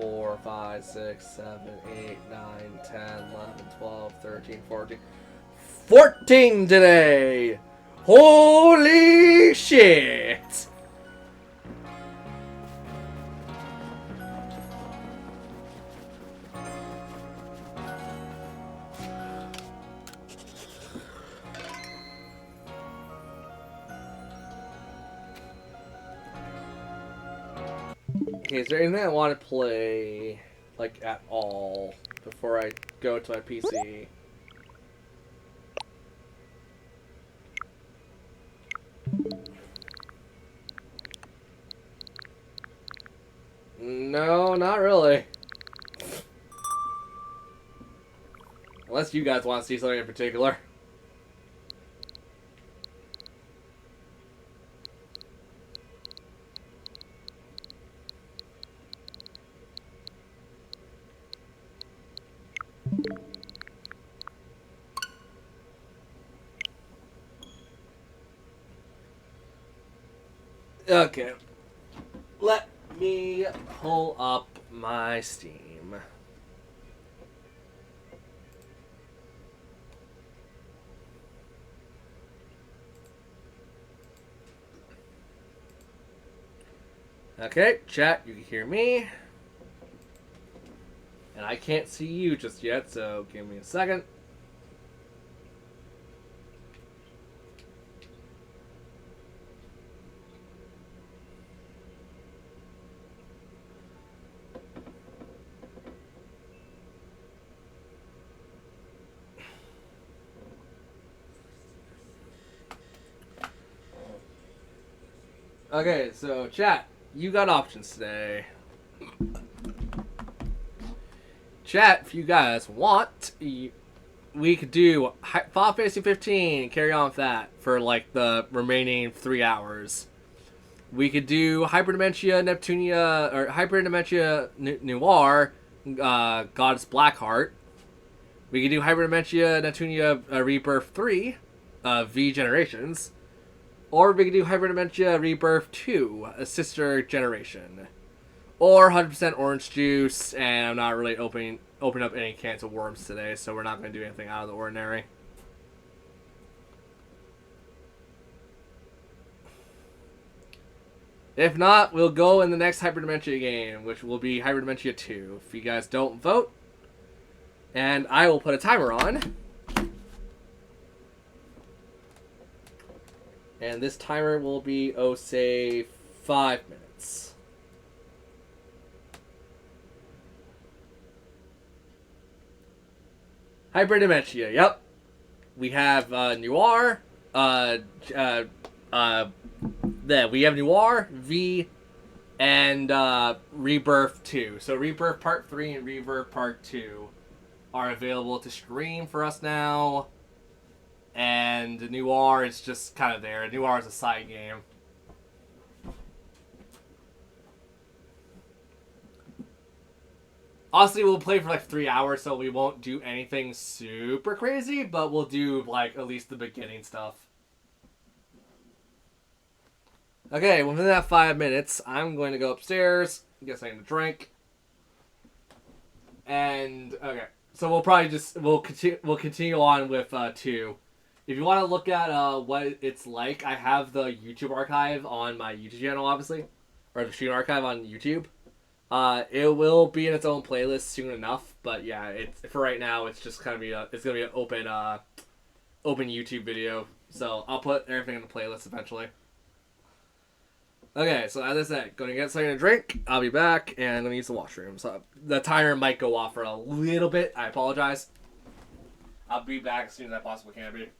[SPEAKER 2] 4, 5, 6, 7, 8, 9, 10, 11, 12, 13, 14. 14 today! Holy shit! Okay, is there anything I want to play, like, at all, before I go to my PC? No, not really. Unless you guys want to see something in particular. Okay. Let me pull up my Steam. Okay, chat, you can hear me. And I can't see you just yet, so give me a second. Okay, so chat, you got options today. Chat, if you guys want, we could do Final Fantasy 15 and carry on with that for like the remaining 3 hours. We could do Hyperdimensia Neptunia, or Hyperdimensia Noir, Goddess Blackheart. We could do Hyperdimensia Neptunia Rebirth 3, V Generations. Or we could do Hyperdimensia Rebirth 2, a sister generation. Or 100% orange juice, and I'm not really opening up any cans of worms today, so we're not going to do anything out of the ordinary. If not, we'll go in the next Hyperdimensia game, which will be Hyperdimensia 2. If you guys don't vote, and I will put a timer on. And this timer will be, oh, say, 5 minutes. Hyperdimensia, yep. We have Noir, we have Noir, V, and Rebirth 2. So Rebirth Part 3 and Rebirth Part 2 are available to stream for us now. and Noir is just kind of there. Noir is a side game. Honestly, we'll play for like 3 hours, so we won't do anything super crazy, but we'll do like at least the beginning stuff. Okay, within that 5 minutes, I'm going to go upstairs, get something to drink, and okay. So we'll probably just we'll continue on with 2. If you want to look at what it's like, I have the YouTube archive on my YouTube channel, obviously, or the stream archive on YouTube. It will be in its own playlist soon enough, but yeah, it's for right now. It's just gonna be an open open YouTube video. So I'll put everything in the playlist eventually. Okay, so as I said, going to get something to drink. I'll be back, and I'm gonna use the washroom. So the timer might go off for a little bit. I apologize. I'll be back as soon as I possibly can be.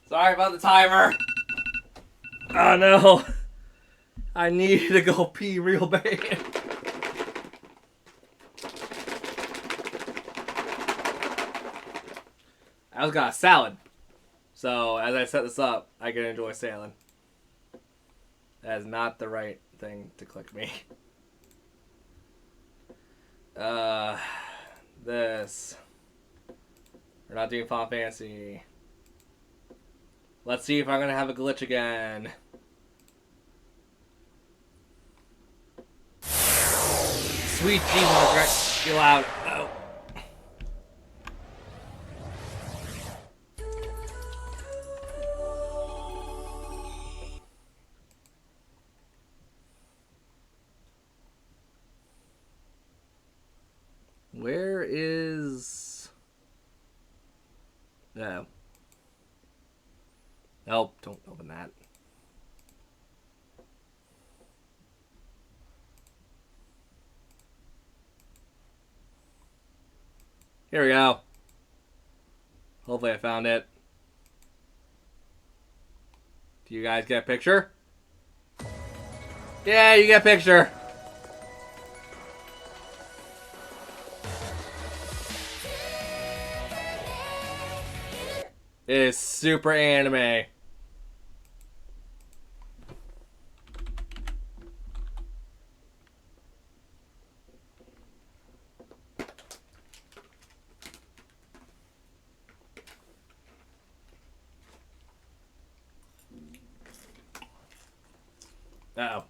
[SPEAKER 2] Sorry about the timer. Oh no. I need to go pee real bad. I just got a salad. So as I set this up, I can enjoy salad. That is not the right thing to click me. This. We're not doing Final Fantasy. Let's see if I'm gonna have a glitch again. Sweet Jesus, you're loud. Oh. Where is... No. Nope, don't open that. Here we go. Hopefully I found it. Do you guys get a picture? Yeah, you get a picture. It is super anime. Uh-oh.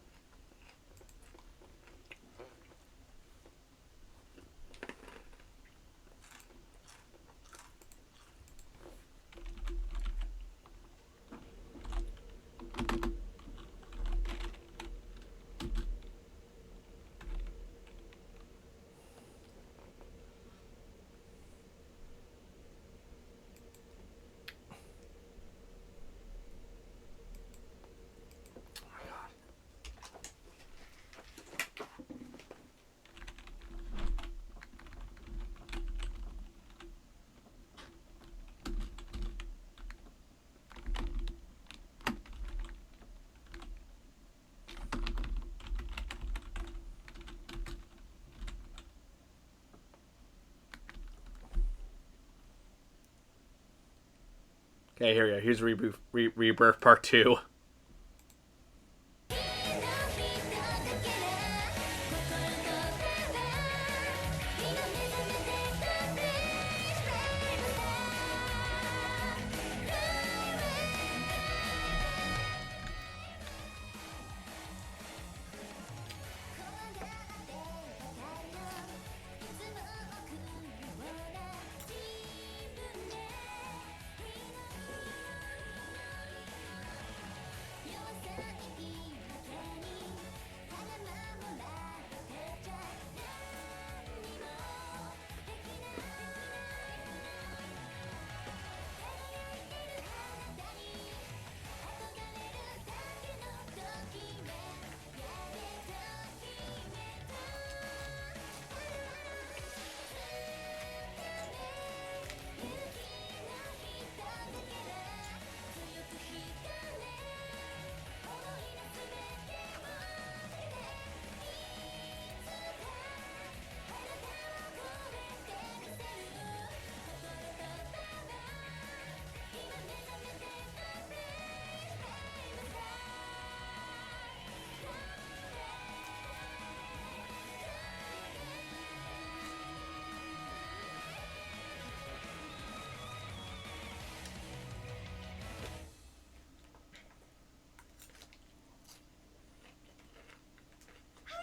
[SPEAKER 2] Okay, here we go. Here's Rebirth Part 2.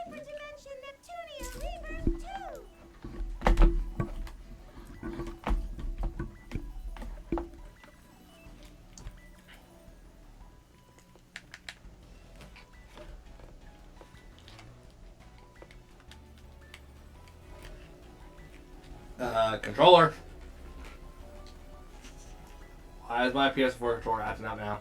[SPEAKER 3] Hyperdimension Neptunia Rebirth 2!
[SPEAKER 2] Controller. Why is my PS4 controller acting out now?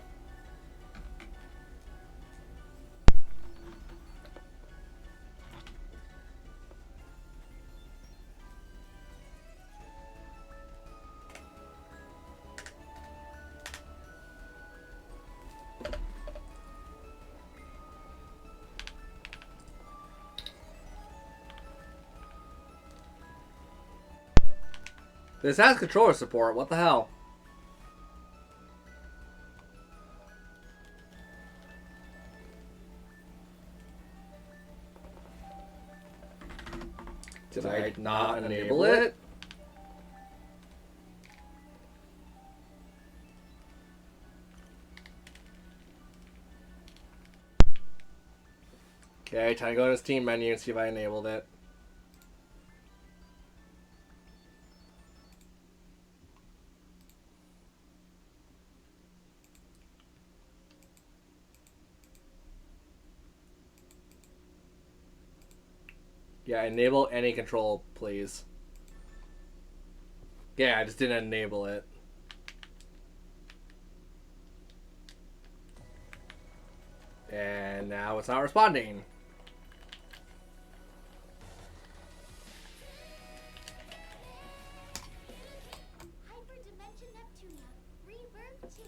[SPEAKER 2] This has controller support. What the hell? Did I not enable it? Okay, time to go to the Steam menu and see if I enabled it. Yeah, enable any control, please. Yeah, I just didn't enable it. And now it's not responding.
[SPEAKER 3] Hyperdimension Neptunia, Rebirth 2.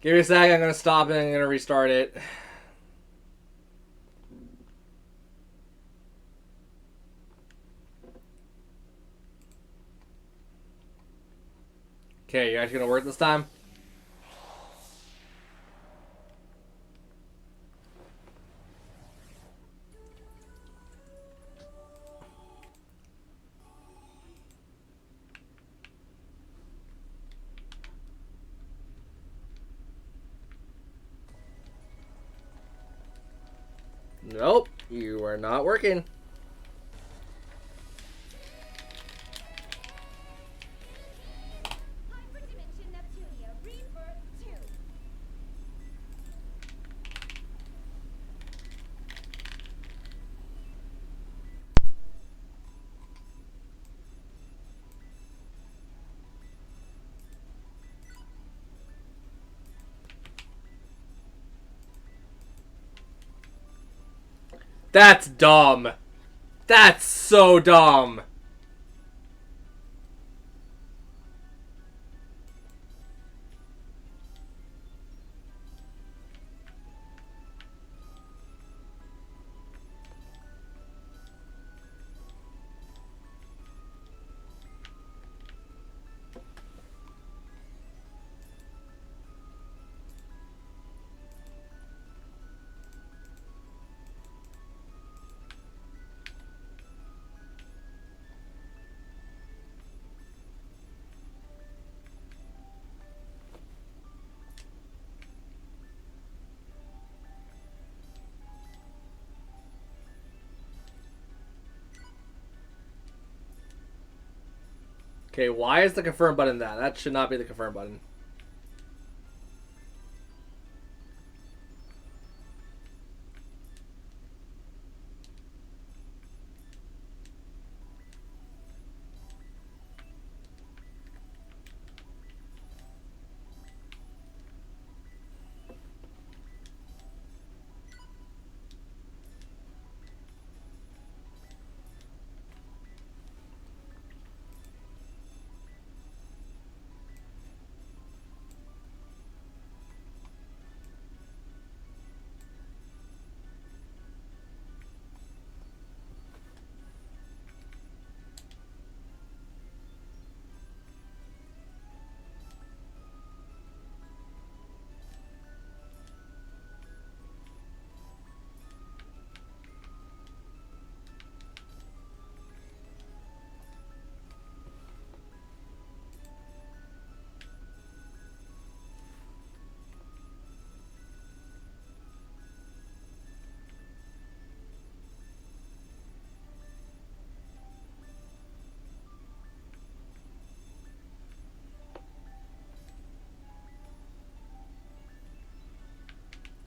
[SPEAKER 2] Give me a sec, I'm gonna stop it and I'm gonna restart it. Okay, you guys gonna work this time? Nope, you are not working.
[SPEAKER 3] Hyperdimension Neptunia, Rebirth 2.
[SPEAKER 2] That's dumb. That's so dumb. Okay, why is the confirm button that? That should not be the confirm button.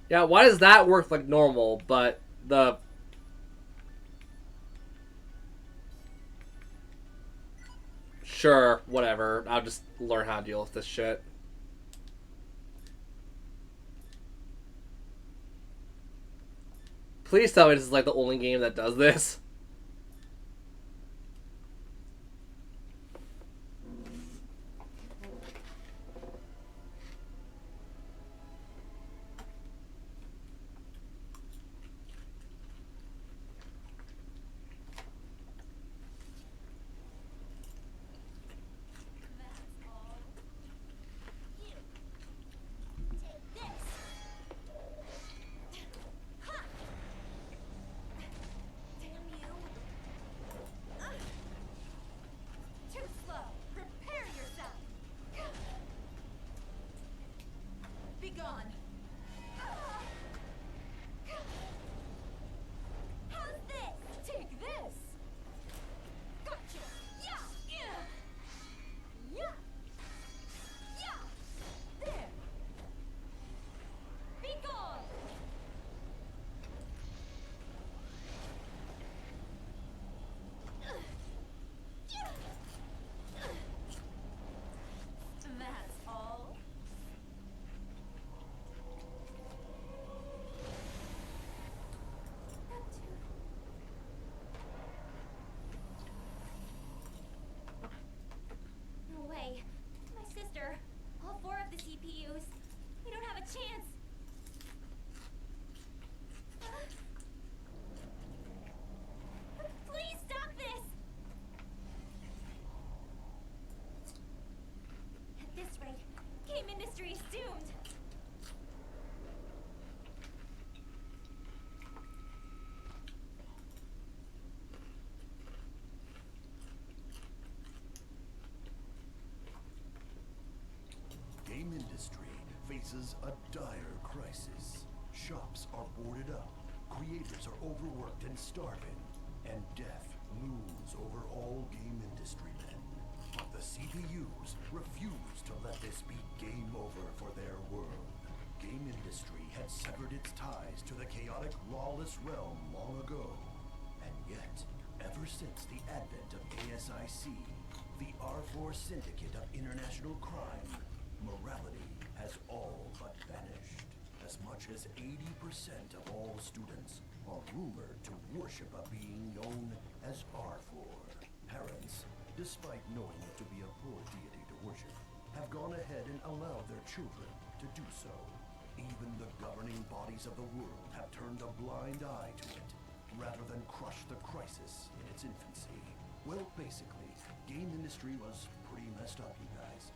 [SPEAKER 2] Yeah, why does that work like normal, but the... Sure, whatever. I'll just learn how to deal with this shit. Please tell me this is like the only game that does this.
[SPEAKER 8] industry faces a dire crisis. Shops are boarded up, creators are overworked and starving, and death looms over all game industry men. But the CPUs refuse to let this be game over for their world. Game industry had severed its ties to the chaotic, lawless realm long ago. And yet, ever since the advent of ASIC, the R4 syndicate of international crime, morality has all but vanished. As much as 80% of all students are rumored to worship a being known as R4. Parents, despite knowing it to be a poor deity to worship, have gone ahead and allowed their children to do so. Even the governing bodies of the world have turned a blind eye to it, rather than crush the crisis in its infancy. Well, basically, game industry was pretty messed up, you guys.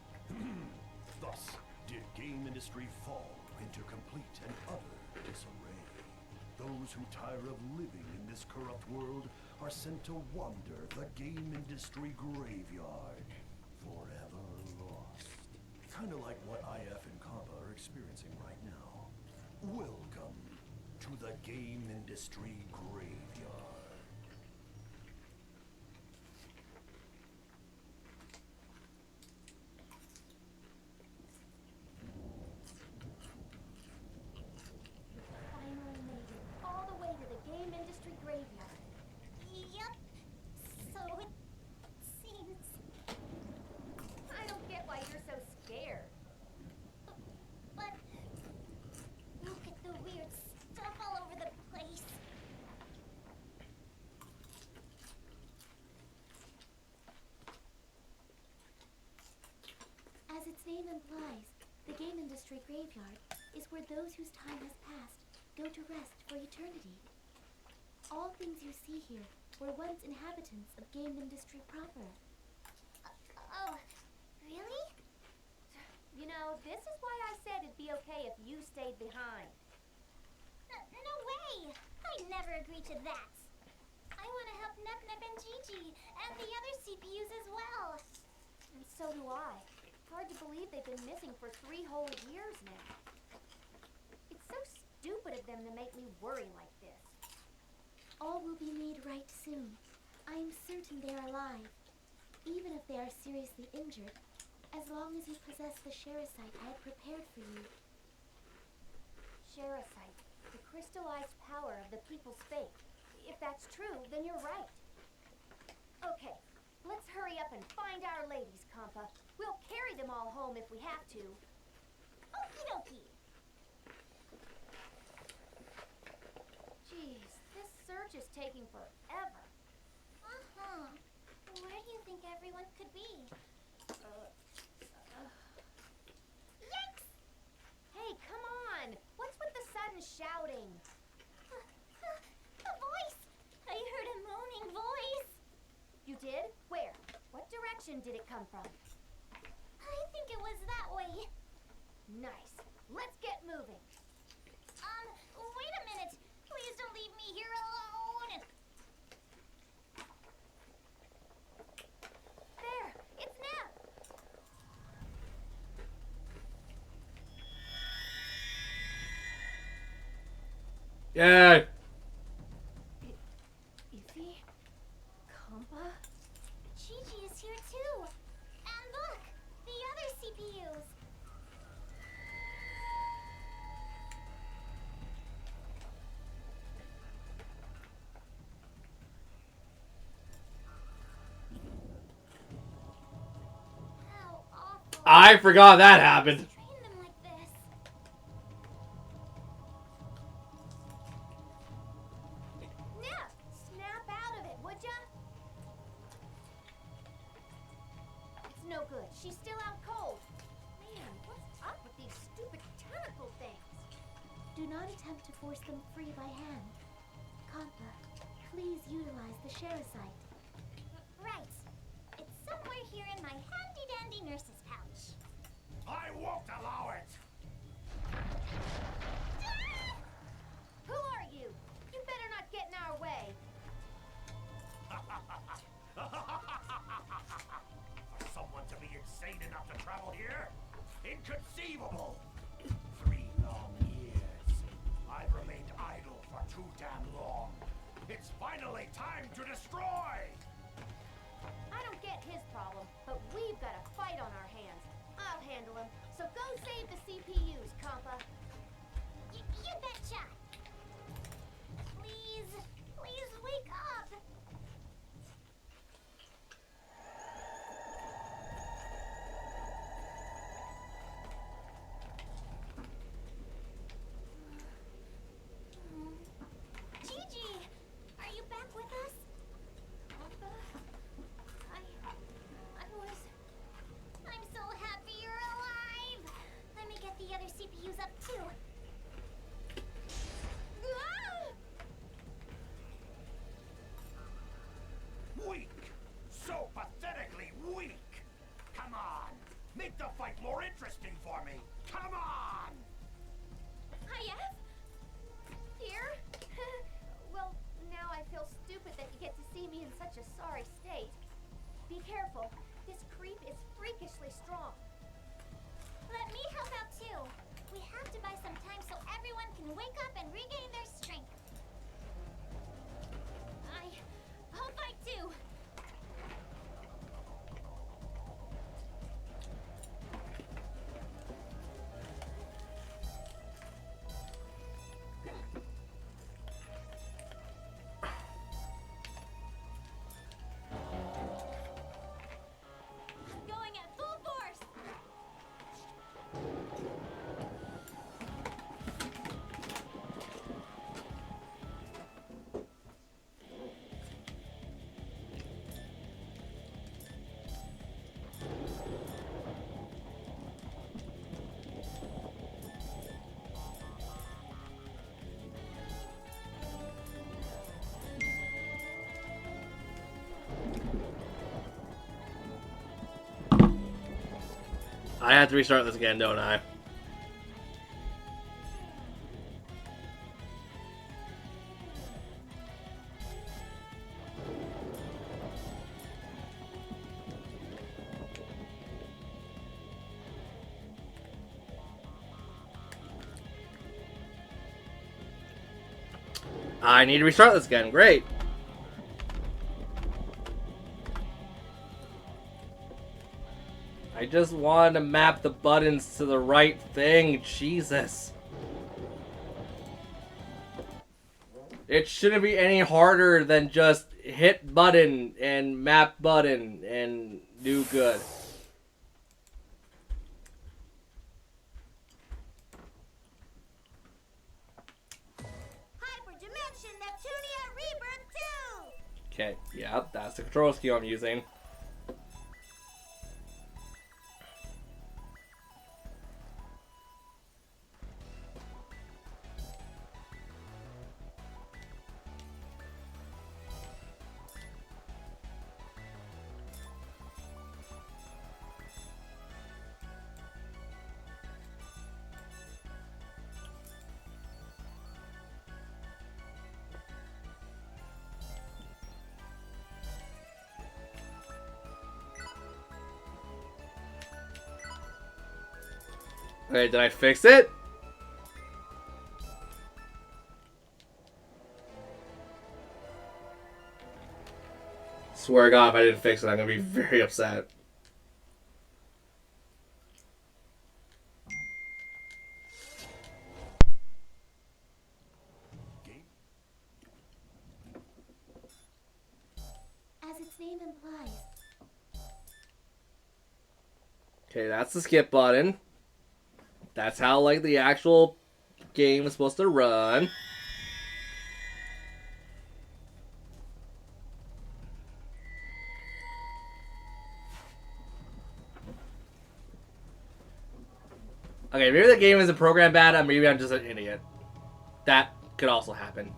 [SPEAKER 8] Thus, did game industry fall into complete and utter disarray. Those who tire of living in this corrupt world are sent to wander the game industry graveyard, forever lost. Kinda like what IF and Compa are experiencing right now. Welcome to the game industry graveyard.
[SPEAKER 3] Finally made it all the way to the game industry graveyard. Yep. So it seems. I don't get why you're so scared. But look at the weird stuff all over the place. As its name implies, the game industry graveyard is where those whose time has passed go to rest for eternity. All things you see here were once inhabitants of game industry proper. Oh, really? You know, this is why I said it'd be okay if you stayed behind. No way! I'd never agree to that. I want to help Nep Nep and Gigi and the other CPUs as well. And so do I. Hard to believe they've been missing for 3 whole years now. It's so stupid of them to make me worry like this. All will be made right soon. I am certain they are alive. Even if they are seriously injured, as long as you possess the Sherasite I had prepared for you. Sherasite, the crystallized power of the people's faith. If that's true, then you're right. Okay, let's hurry up and find our ladies, Compa. We'll carry them all home if we have to. Okie dokie. Jeez, this search is taking forever. Uh-huh. Where do you think everyone could be? Yikes! Hey, come on! What's with the sudden shouting? A voice! I heard a moaning voice! You did? Where? What direction did it come from? I think it was that way. Nice. Let's get moving. Wait a minute. Please don't leave me here alone. There, it's Nep.
[SPEAKER 2] Yay!
[SPEAKER 3] Ify? Compa? Gigi is here too. And look, the other CPUs. How awful.
[SPEAKER 2] I forgot that happened.
[SPEAKER 3] Train them like this. Nep, snap out of it, would ya? It's no good. She's still out cold. Man, what's up with these stupid tentacle things? Do not attempt to force them free by hand. Compa, please utilize the Sherasite. Right. It's somewhere here in my handy-dandy nurse's pouch.
[SPEAKER 8] I won't allow it!
[SPEAKER 3] Who are you? You better not get in our way.
[SPEAKER 8] For someone to be insane enough to travel here, Inconceivable! 3 long years. I've remained idle for too damn long. It's finally time to destroy!
[SPEAKER 3] I don't get his problem, but we've got a fight on our hands. I'll handle him. So go save the CPUs, compa. You betcha! Please, please wake up! Gigi, are you back with us? Compa, I'm so happy you're alive. Let me get the other CPUs up too. Ah!
[SPEAKER 8] Weak! So pathetically weak! Come on! Make the fight more interesting for me! Come on!
[SPEAKER 3] Hi, Here? Well, now I feel stupid that you get to see me in such a sorry state. Be careful. This creep is freakishly strong. Let me help out too. We have to buy some time so everyone can wake up and regain their strength. I'll fight too. Going at full force.
[SPEAKER 2] I have to restart this again, don't I? I need to restart this again. Great. I just wanted to map the buttons to the right thing. Jesus. It shouldn't be any harder than just hit button and map button and do good.
[SPEAKER 3] Hyperdimension Neptunia Rebirth 2!
[SPEAKER 2] Okay, yeah, that's the control scheme I'm using. Okay, did I fix it? Swear to God, if I didn't fix it, I'm gonna be very upset.
[SPEAKER 3] As its name implies,
[SPEAKER 2] Okay, that's the skip button. That's how, like, the actual game is supposed to run. Okay, maybe the game isn't programmed bad, or maybe I'm just an idiot. That could also happen.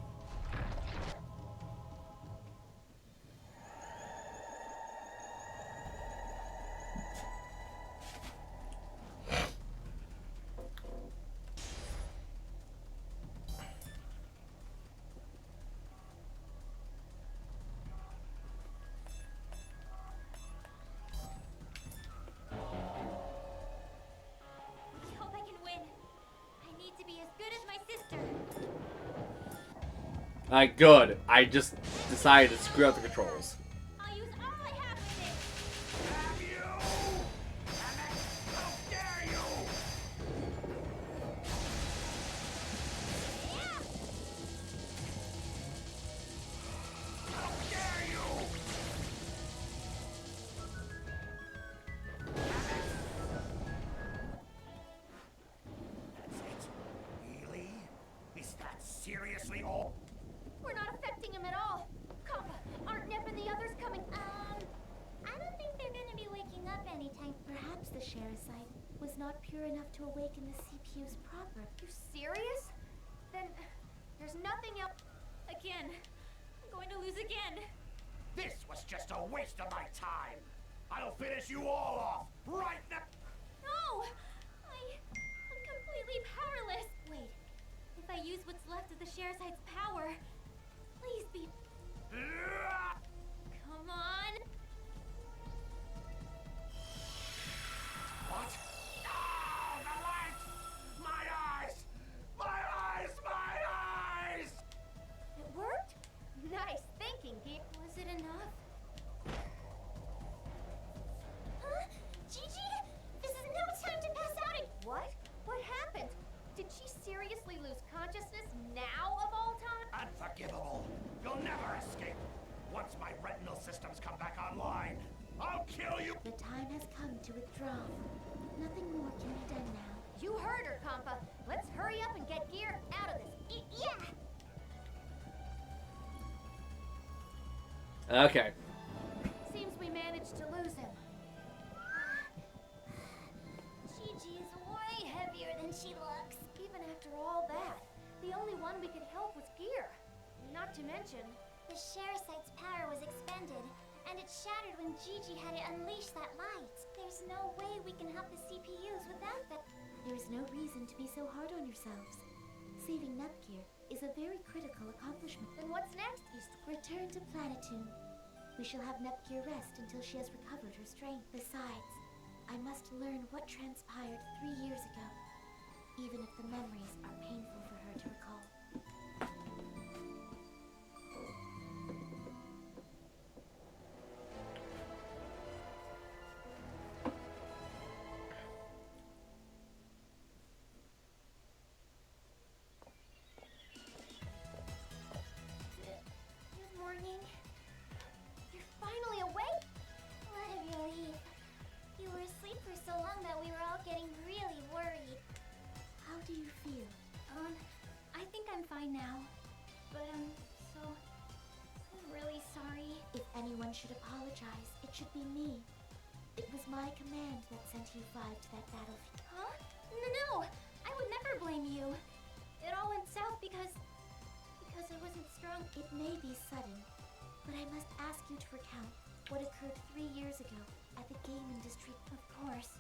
[SPEAKER 2] Good. I just decided to screw up the controls.
[SPEAKER 3] I'll use all I have with it.
[SPEAKER 8] Have you? How dare you? How dare you? That's it? Really? Is that seriously all?
[SPEAKER 3] We're not affecting him at all. Kappa, aren't Nip and the others coming? I don't think they're gonna be waking up anytime. Perhaps the Sherasite was not pure enough to awaken the CPUs proper. You serious? Then there's nothing else. Again. I'm going to lose again.
[SPEAKER 8] This was just a waste of my time. I'll finish you all off right now.
[SPEAKER 3] No! I'm completely powerless. Wait. If I use what's left of the Sherasite's power, please be. Come on.
[SPEAKER 8] What? Oh, the light! My eyes! My eyes! My eyes!
[SPEAKER 3] It worked? Nice thinking, Geek. Was it enough? Huh? Gigi? This is no time to pass out. What? What happened? Did she seriously lose consciousness now of all time?
[SPEAKER 8] Unforgivable. You'll never escape. Once my retinal systems come back online, I'll kill you.
[SPEAKER 3] The time has come to withdraw. Nothing more can be done now. You heard her, Kampa. Let's hurry up and get Gear out of this. Yeah!
[SPEAKER 2] Okay.
[SPEAKER 3] Seems we managed to lose him. Gigi is way heavier than she looks. Even after all that, the only one we could help was Gear. Not to mention, the Sherasite's power was expended, and it shattered when Gigi had to unleash that light. There's no way we can help the CPUs without that. There is no reason to be so hard on yourselves. Saving Nepgear is a very critical accomplishment. Then what's next? Return to Planetoon. We shall have Nepgear rest until she has recovered her strength. Besides, I must learn what transpired 3 years ago, even if the memories are painful for her to recall. Good morning. You're finally awake? What a relief. You were asleep for so long that we were all getting really worried. How do you feel? I think I'm fine now. But I'm really sorry. If anyone should apologize, it should be me. It was my command that sent you five to that battlefield. Huh? No! I would never blame you. It all went south because I wasn't strong. It may be sudden, but I must ask you to recount what occurred 3 years ago at the game industry. Of course.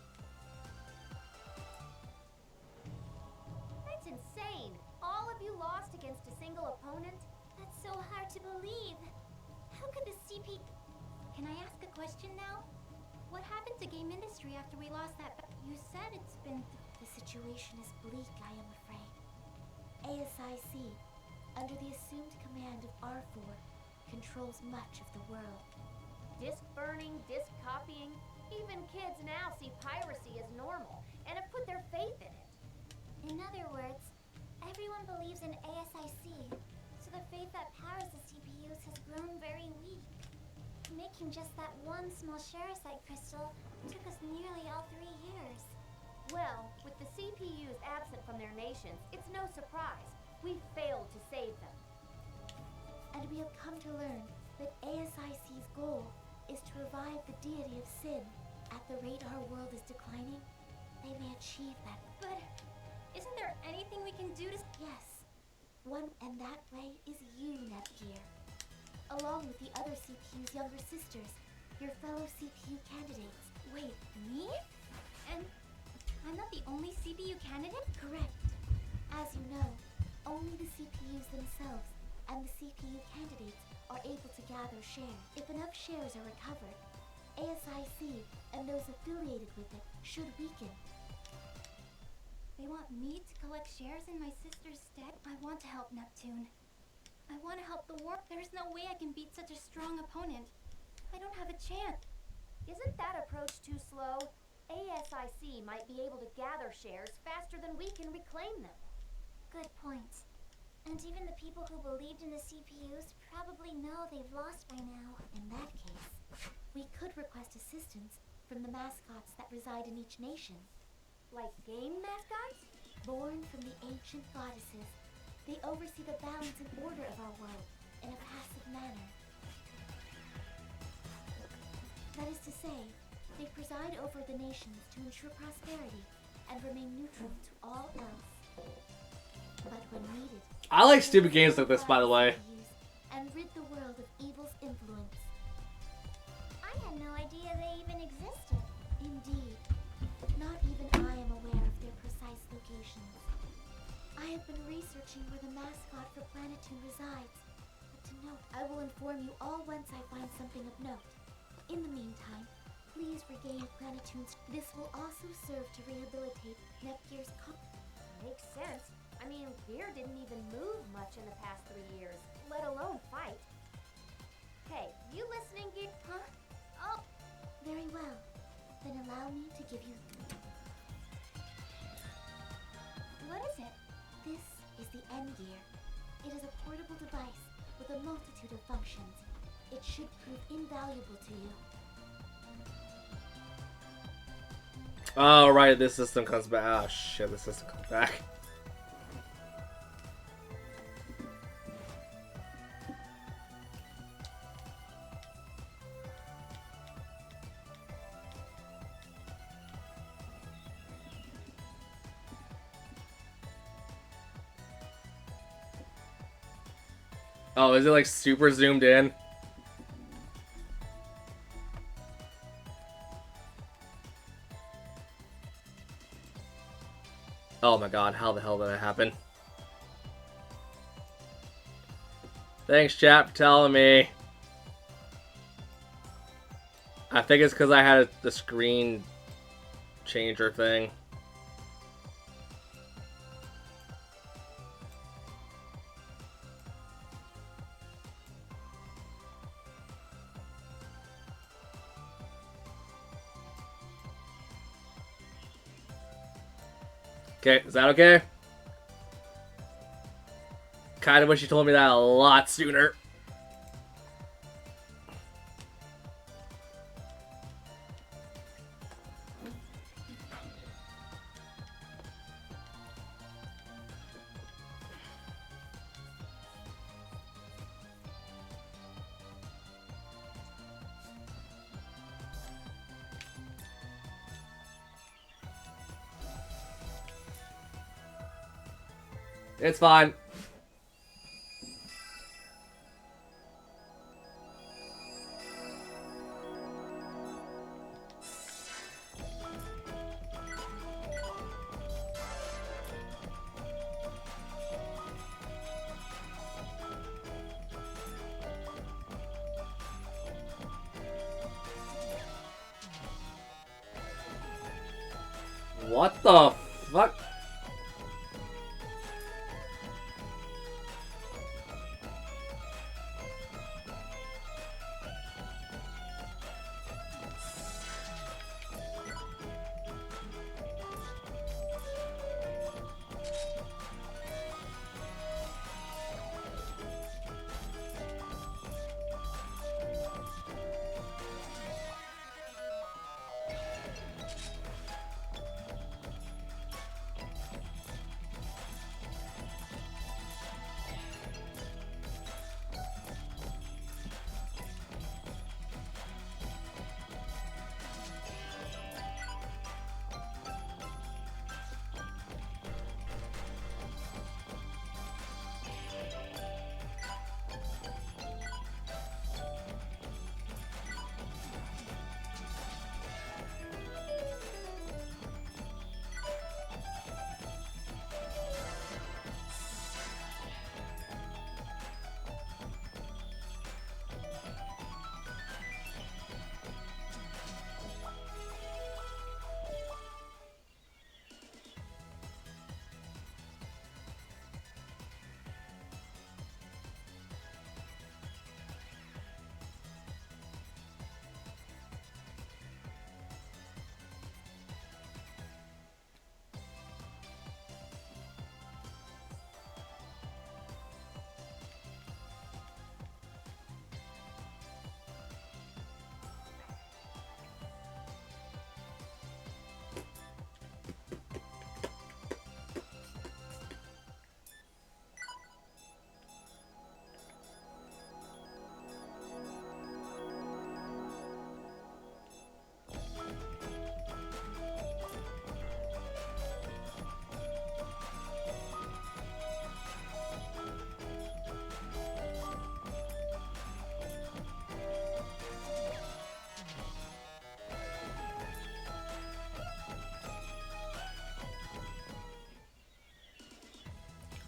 [SPEAKER 3] That's insane! All of you lost against a single opponent? That's so hard to believe. How could the CP... Can I ask a question now? What happened to game industry after we lost that... You said it's been... The situation is bleak, I am afraid. ASIC, under the assumed command of R4, controls much of the world. Disc burning, disc copying. Even kids now see piracy as normal and have put their faith in it. In other words, everyone believes in ASIC, so the faith that powers the CPUs has grown very weak. Making just that one small Sherasite crystal took us nearly all 3 years. Well, with the CPUs absent from their nations, it's no surprise. We failed to save them. And we have come to learn that ASIC's goal is to revive the deity of sin. At the rate our world is declining, they may achieve that. But isn't there anything we can do to... Yes. One, and that way is you, Nepgear. Along with the other CPU's younger sisters, your fellow CPU candidates. Wait, me? And I'm not the only CPU candidate? Correct. As you know, only the CPUs themselves and the CPU candidates are able to gather shares. If enough shares are recovered, ASIC and those affiliated with it should weaken. They want me to collect shares in my sister's stead? I want to help Neptune. I want to help the war. There's no way I can beat such a strong opponent. I don't have a chance.
[SPEAKER 9] Isn't that approach too slow? ASIC might be able to gather shares faster than we can reclaim them.
[SPEAKER 3] Good point. And even the people who believed in the CPUs probably know they've lost by now. In that case, we could request assistance from the mascots that reside in each nation.
[SPEAKER 9] Like game mascots?
[SPEAKER 3] Born from the ancient goddesses, they oversee the balance and order of our world in a passive manner. That is to say, they preside over the nations to ensure prosperity and remain neutral to all else. But when needed,
[SPEAKER 2] I like stupid games like this, by the way.
[SPEAKER 3] and rid the world of evil's influence.
[SPEAKER 9] I had no idea they even existed.
[SPEAKER 3] Indeed, not even I am aware of their precise locations. I have been researching where the mascot for Planetoon resides, but to note, I will inform you all once I find something of note. In the meantime, please regain Planetoon's. This will also serve to rehabilitate Netgear's.
[SPEAKER 9] Makes sense. I mean, Gear didn't even move much in the past 3 years, let alone fight. Hey, you listening, Gear?
[SPEAKER 3] Huh?
[SPEAKER 9] Oh,
[SPEAKER 3] Very well. Then allow me to give you.
[SPEAKER 9] what is it?
[SPEAKER 3] This is the N-Gear. It is a portable device with a multitude of functions. It should prove invaluable to you.
[SPEAKER 2] Oh, right, this system comes back. Oh, shit, this system comes back. Oh, is it like super zoomed in? Oh my god, how the hell did that happen? Thanks, chat, for telling me. I think it's because I had the screen changer thing. Okay, is that okay? Kinda wish you told me that a lot sooner. It's fine. What the fuck?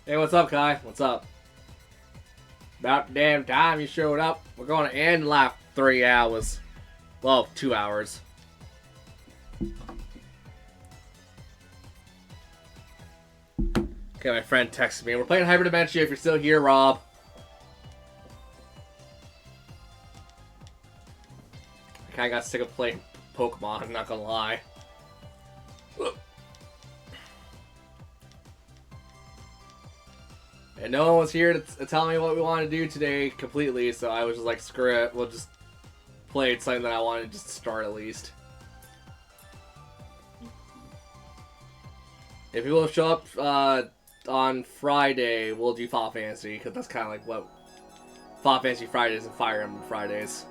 [SPEAKER 2] Hey, what's up, Kai? What's up? About damn time you showed up. We're going to end in like 3 hours. Well, 2 hours. Okay, my friend texted me. We're playing Hyperdimensia if you're still here, Rob. I kinda got sick of playing Pokemon, I'm not gonna lie. And no one was here to tell me what we want to do today completely, so I was just like, screw it, we'll just play something that I wanted to just start at least. If people show up on Friday, we'll do Final Fantasy, because that's kind of like what Final Fantasy Fridays and Fire Emblem Fridays.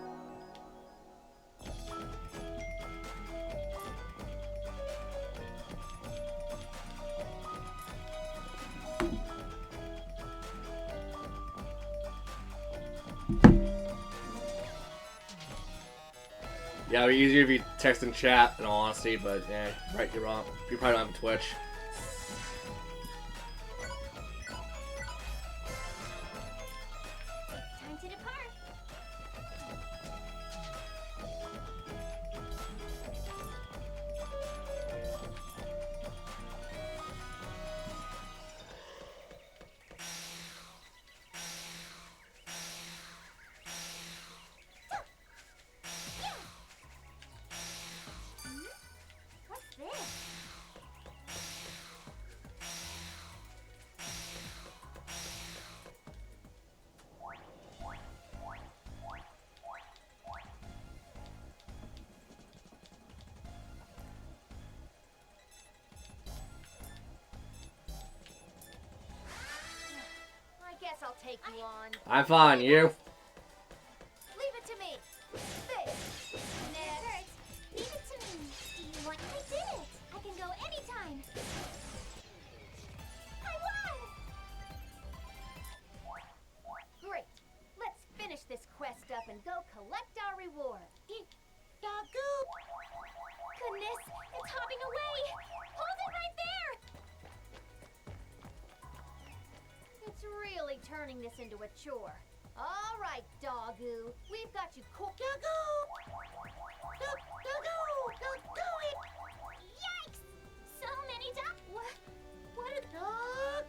[SPEAKER 2] Yeah, it'd be easier if you text and chat, in all honesty, but yeah, right, you're wrong. You probably don't have a Twitch.
[SPEAKER 9] Time to depart. What's this? I guess I'll take you on.
[SPEAKER 2] I'm fine, you?
[SPEAKER 9] Leave it to me. This. Next.
[SPEAKER 3] Leave it to me. Do you want? I did it. I can go anytime. I won.
[SPEAKER 9] Great. Let's finish this quest up and go collect our reward.
[SPEAKER 3] Doggo. Goodness, it's hopping away. Hold it right there.
[SPEAKER 9] It's really turning this into a chore. All right, Doggo. We've got you cooked.
[SPEAKER 3] Doggo. Don't do it. Yikes. So many dog. What a dog.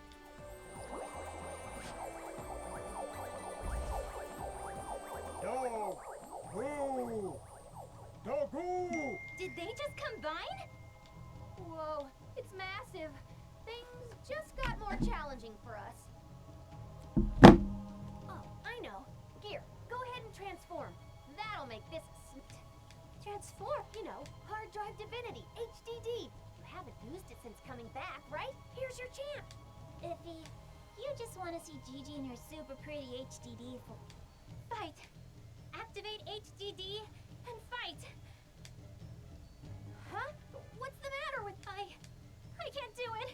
[SPEAKER 8] Dog! Woo! Doggo!
[SPEAKER 9] Did they just combine? Whoa, it's massive. Things just got more challenging for us. Oh, I know. Here, go ahead and transform. That'll make this transform, you know, hard drive divinity, HDD. You haven't used it since coming back, right? Here's your champ.
[SPEAKER 3] Iffy, you just want to see Gigi in her super pretty HDD for fight. Activate HDD and fight.
[SPEAKER 9] Huh? What's the matter with
[SPEAKER 3] I can't do it.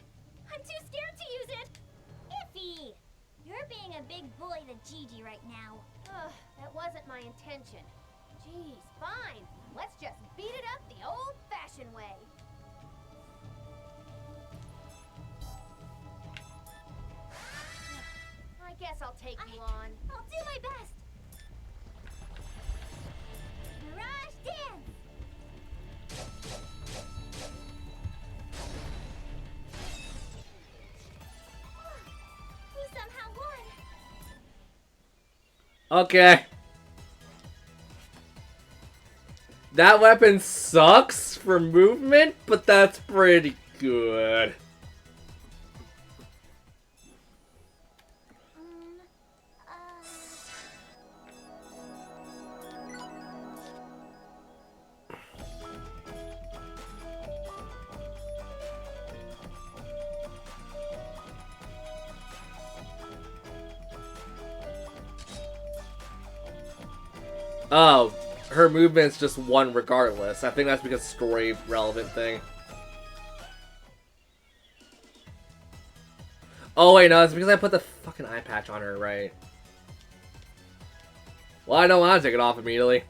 [SPEAKER 3] I'm too scared to use it. Iffy, you're being a big bully to Gigi right now.
[SPEAKER 9] Ugh, that wasn't my intention. Geez, fine. Let's just beat it up the old-fashioned way. I guess I'll take you on.
[SPEAKER 3] I'll do my best. Mirage dance. We somehow won.
[SPEAKER 2] Okay. That weapon sucks for movement, but that's pretty good. Oh, her movement's just one regardless. I think that's because story relevant thing. Oh wait, no, it's because I put the fucking eye patch on her, right? Well, I don't want to take it off immediately.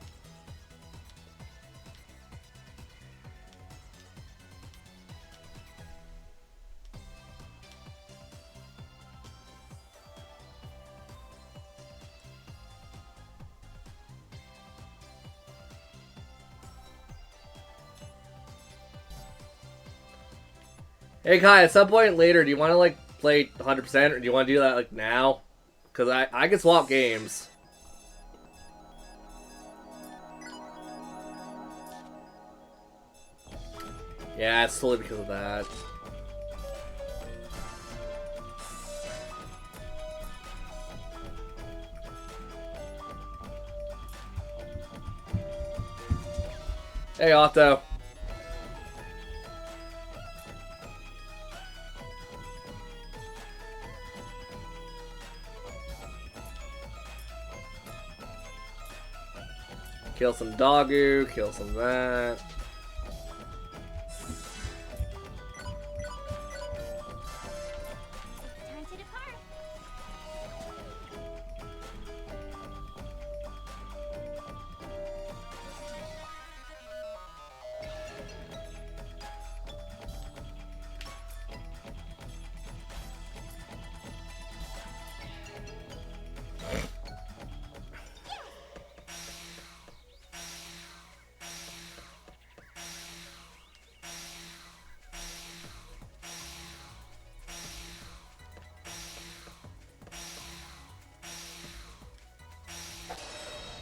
[SPEAKER 2] Hey Kai, at some point later, do you want to like play 100% or do you want to do that like now? Cause I can swap games. Yeah, it's totally because of that. Hey Otto. Kill some Dogu, kill some that.
[SPEAKER 9] Time to depart.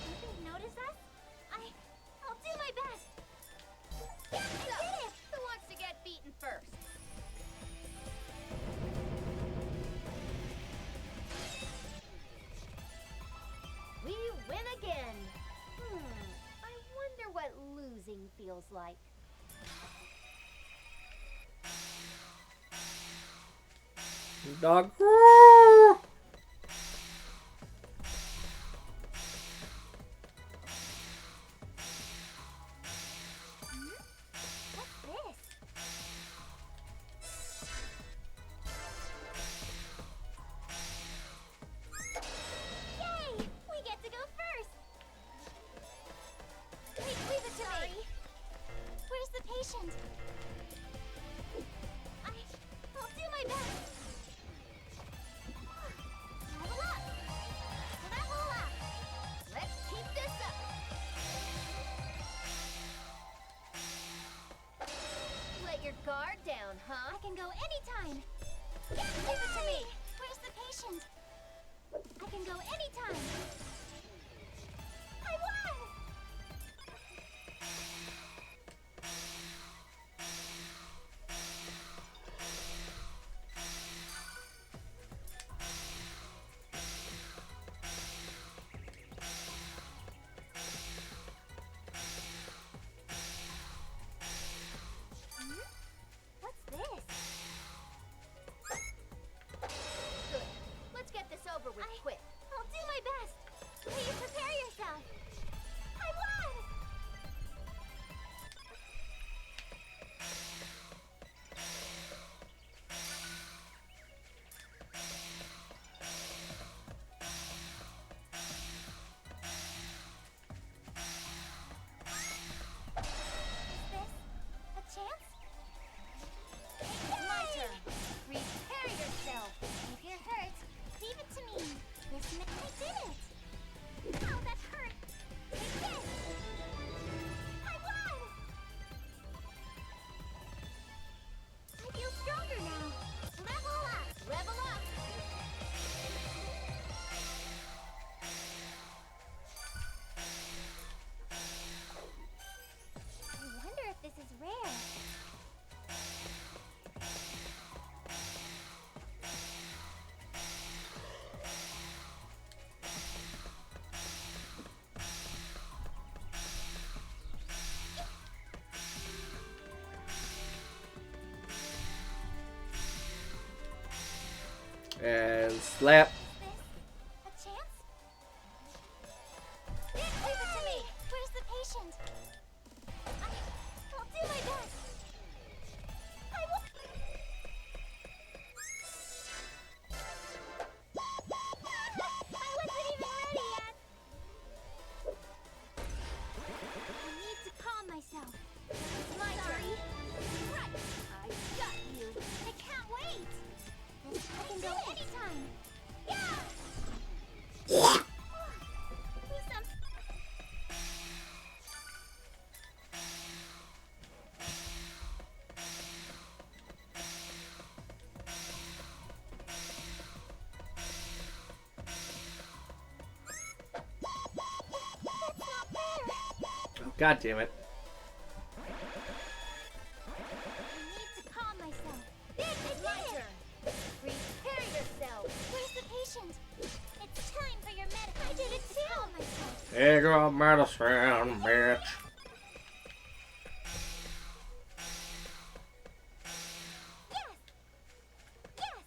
[SPEAKER 9] Nothing notice us? I'll do my best. I did it! Who wants to get beaten first? We win again. I wonder what losing feels like.
[SPEAKER 2] Dogu!
[SPEAKER 9] What's this? Yay! We get to go first! Leave it to me! Where's the patient? I'll do my best! Level up! Level up! Let's keep this up! Let your guard down, huh? I can go anytime! Give it to me! Where's the patient? I can go anytime! I won! What's this? Good. Let's get this over with quick. I'll do my best. Please prepare yourself. I won! Is this a chance? My turn. Repair yourself. If you're hurt, leave it to me. I did it. Oh, that hurt. Take this. I won. I feel stronger now. Level up. Level up. I wonder if this is rare.
[SPEAKER 2] And slap.
[SPEAKER 9] A chance? Leave it to me. Where's the patient? I'll do my best. I wasn't even ready yet. I need to calm myself. It's my turn. Right. I got you. I can't wait. I can go anytime. Yeah!
[SPEAKER 2] God damn it.
[SPEAKER 3] I need to calm myself.
[SPEAKER 9] It's my turn. Prepare yourself.
[SPEAKER 3] Where's the patient? It's time for your medicine. I did it too. Calm myself.
[SPEAKER 2] Here go medicine, bitch.
[SPEAKER 3] Yes. Yes.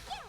[SPEAKER 3] Yes.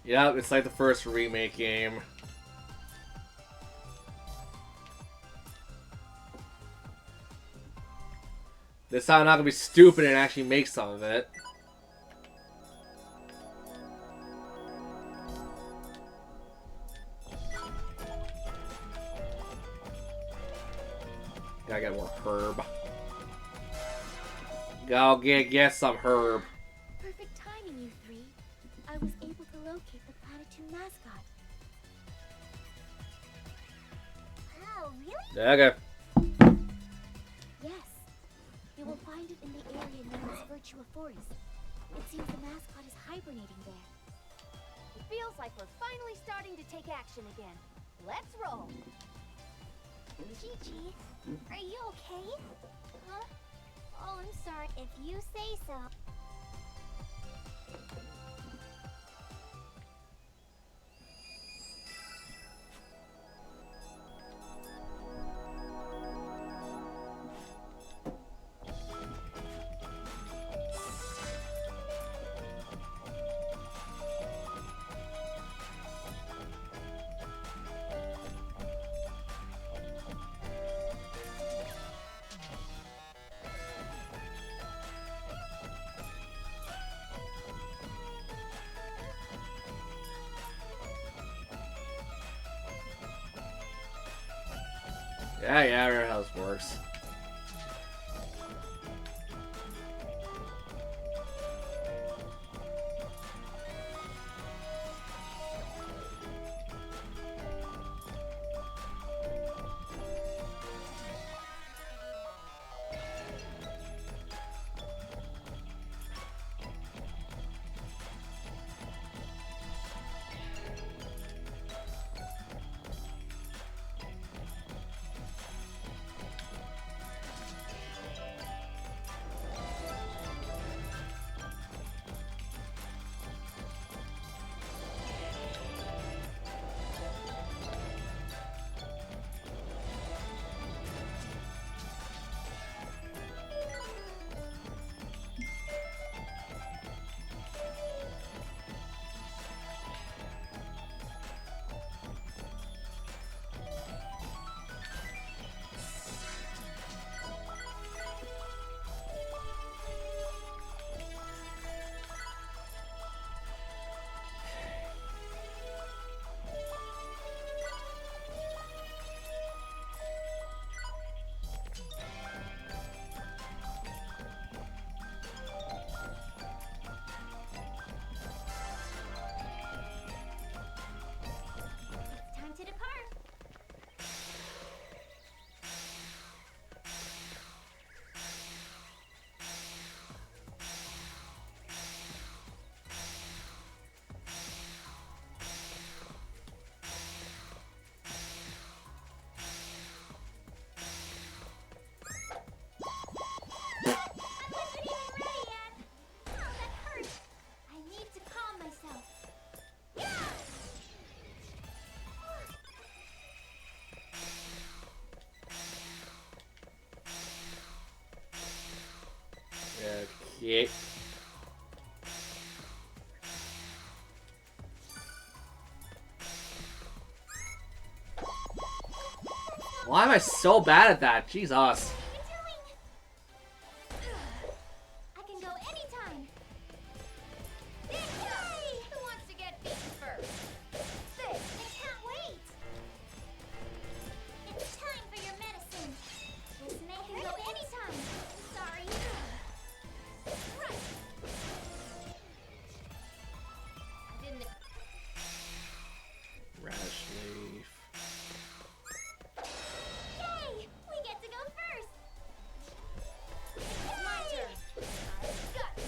[SPEAKER 2] Yep, it's like the first remake game. This time I'm not gonna be stupid and actually make some of it. Gotta get more herb. Go get some herb.
[SPEAKER 3] Perfect timing, you three. I was able to locate the Planetune mascot.
[SPEAKER 9] Oh, really?
[SPEAKER 2] Okay.
[SPEAKER 3] Yes. You will find it in the area known as Virtua Forest. It seems the mascot is hibernating there.
[SPEAKER 9] It feels like we're finally starting to take action again. Let's roll.
[SPEAKER 3] Gigi, are you okay? Huh? Oh, I'm sorry. If you say so.
[SPEAKER 2] Yeah, I remember how this works.
[SPEAKER 3] It's time to depart. I wasn't even ready yet. Oh, that hurts. I need to calm myself.
[SPEAKER 2] Okay. Why am I so bad at that? Jesus.
[SPEAKER 9] What are you doing? I can go anytime. Yay! Who wants to get beaten first? This. I can't wait. It's time for your medicine. Listen, I can go anytime. Sorry. Right. I didn't.
[SPEAKER 2] Radish leaf.
[SPEAKER 9] Yay! We get to go first. It's my turn. I've got you.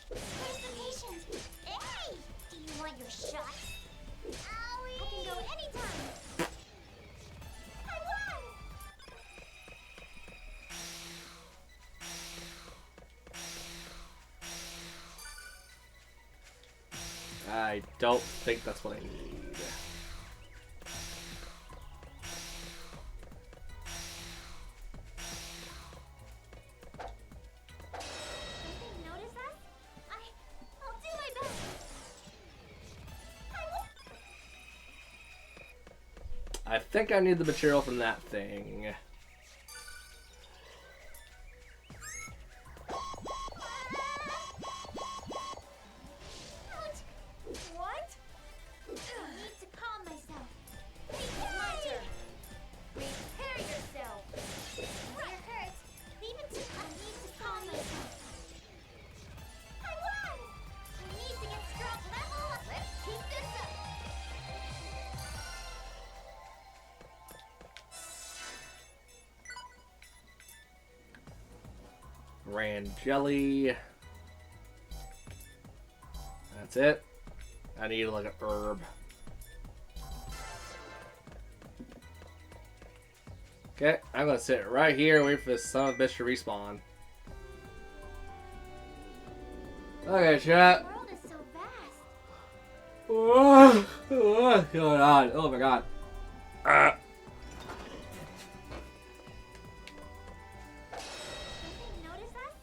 [SPEAKER 9] Where's the patient? Hey! Do you want your shot? Owie! I can go anytime. I won!
[SPEAKER 2] I don't think that's what I need.
[SPEAKER 9] Something notice us? I'll do my best.
[SPEAKER 2] I think I need the material from that thing.
[SPEAKER 9] Ouch! What? I need to calm myself. It's my turn. Repair yourself. You're hurt. Leave it to me. I need to calm myself. I won! I need to get strong. Level up. Let's keep this up.
[SPEAKER 2] Grand jelly. That's it. I need like an herb. Okay, I'm gonna sit right here and wait for this son of a bitch to respawn. Okay, chat.
[SPEAKER 9] The world is so vast.
[SPEAKER 2] What's going on? Oh my god.
[SPEAKER 9] Something notice us?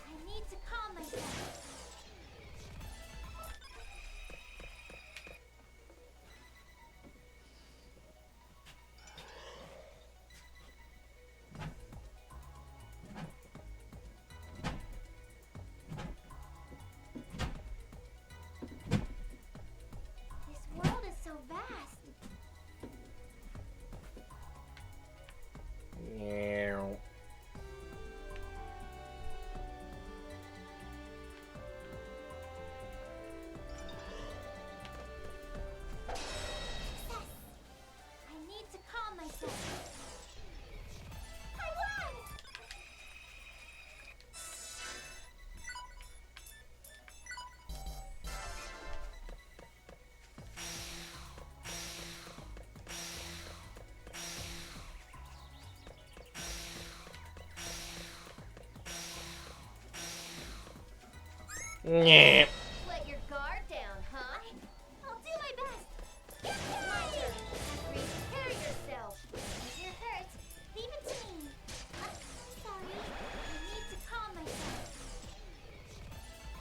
[SPEAKER 9] I need to calm myself. This world is so vast.
[SPEAKER 2] Meow.
[SPEAKER 9] Success. I need to calm myself. I won!
[SPEAKER 2] Yeah.
[SPEAKER 9] Let your guard down, huh? I'll do my best. It's my turn. Repair yourself. If you're hurt, leave it to me. I'm sorry. I need to calm myself.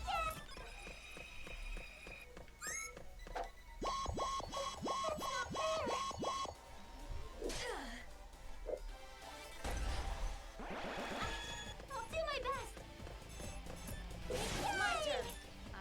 [SPEAKER 9] Yeah. That's not fair. I'll do my best. It's my turn. I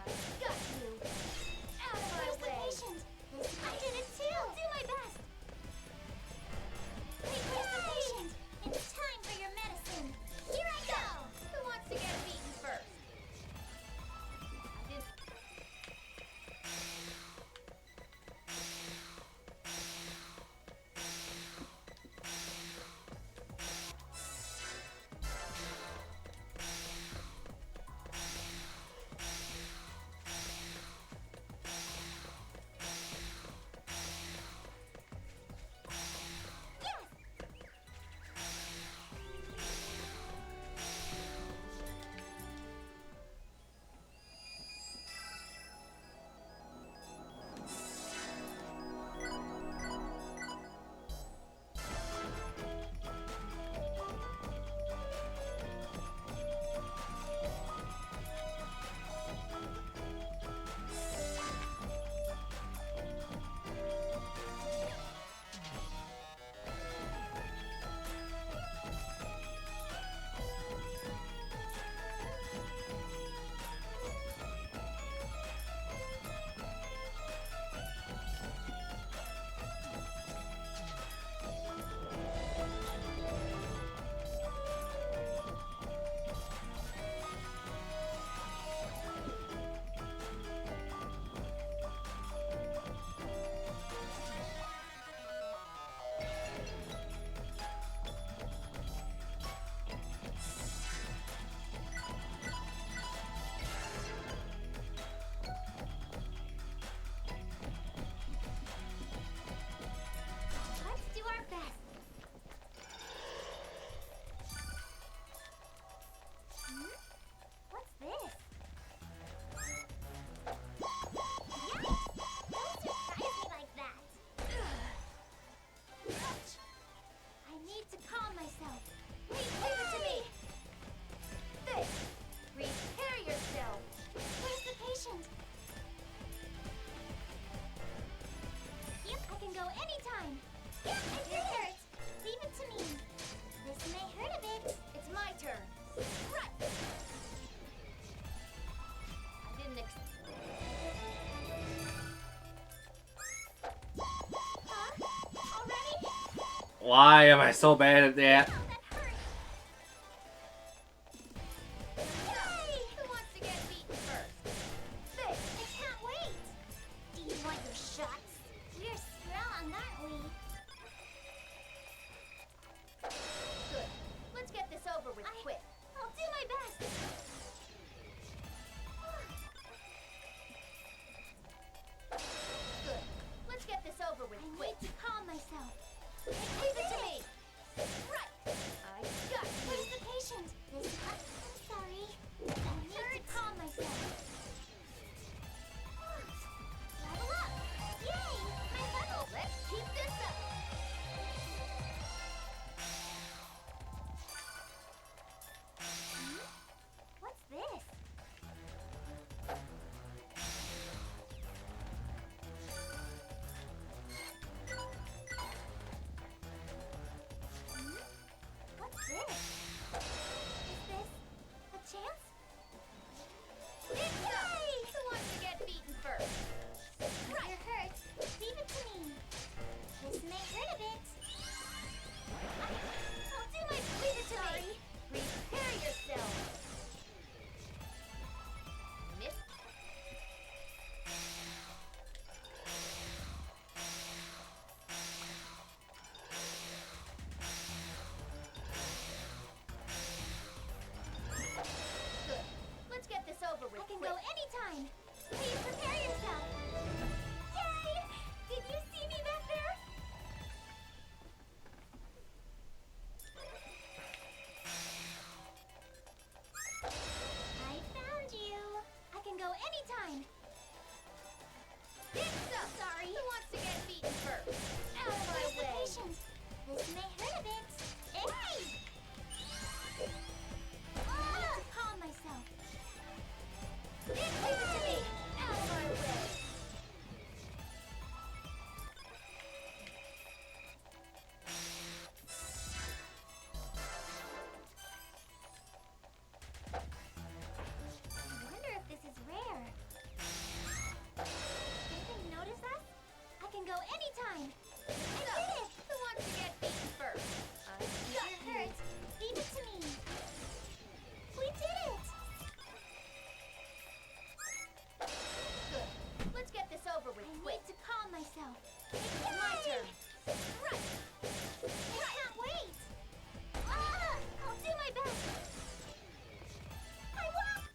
[SPEAKER 2] Why am I so bad at that?
[SPEAKER 9] Yay! Who wants to get beaten first? This, I can't wait! Do you want your shots? We're strong, aren't we? Good. Let's get this over with quick. I'll do my best. Good. Let's get this over with quick. I need to calm myself. Leave it to me. Right. I got you. Where's the patient? This I'm sorry. I need to calm myself. Level up. Yay! My level. Let's keep this up. What's this? What's this? Is this a chance? Yay! Who wants to get beaten first? Right. You're hurt. Leave it to me. This may hurt a bit. I'll do my. Leave it to me. Prepare yourself. Miss. Good. Let's get this over with. I can go anytime. Please prepare yourself. Yay! Did you see me back there? I found you. I can go anytime. Sorry. Who wants to get beaten first? Out of my way. Patient. This may hurt a bit. Hey! I need to calm myself. Leave it to me. Out of my way. I wonder if this is rare. Anything notice us? I can go anytime. I did it! Who wants to get beaten first? You're hurt. Leave it to me. We did it! Good. Let's get this over with. I need to calm myself. It's my turn. Right. I can't wait. I'll do my best. I won't.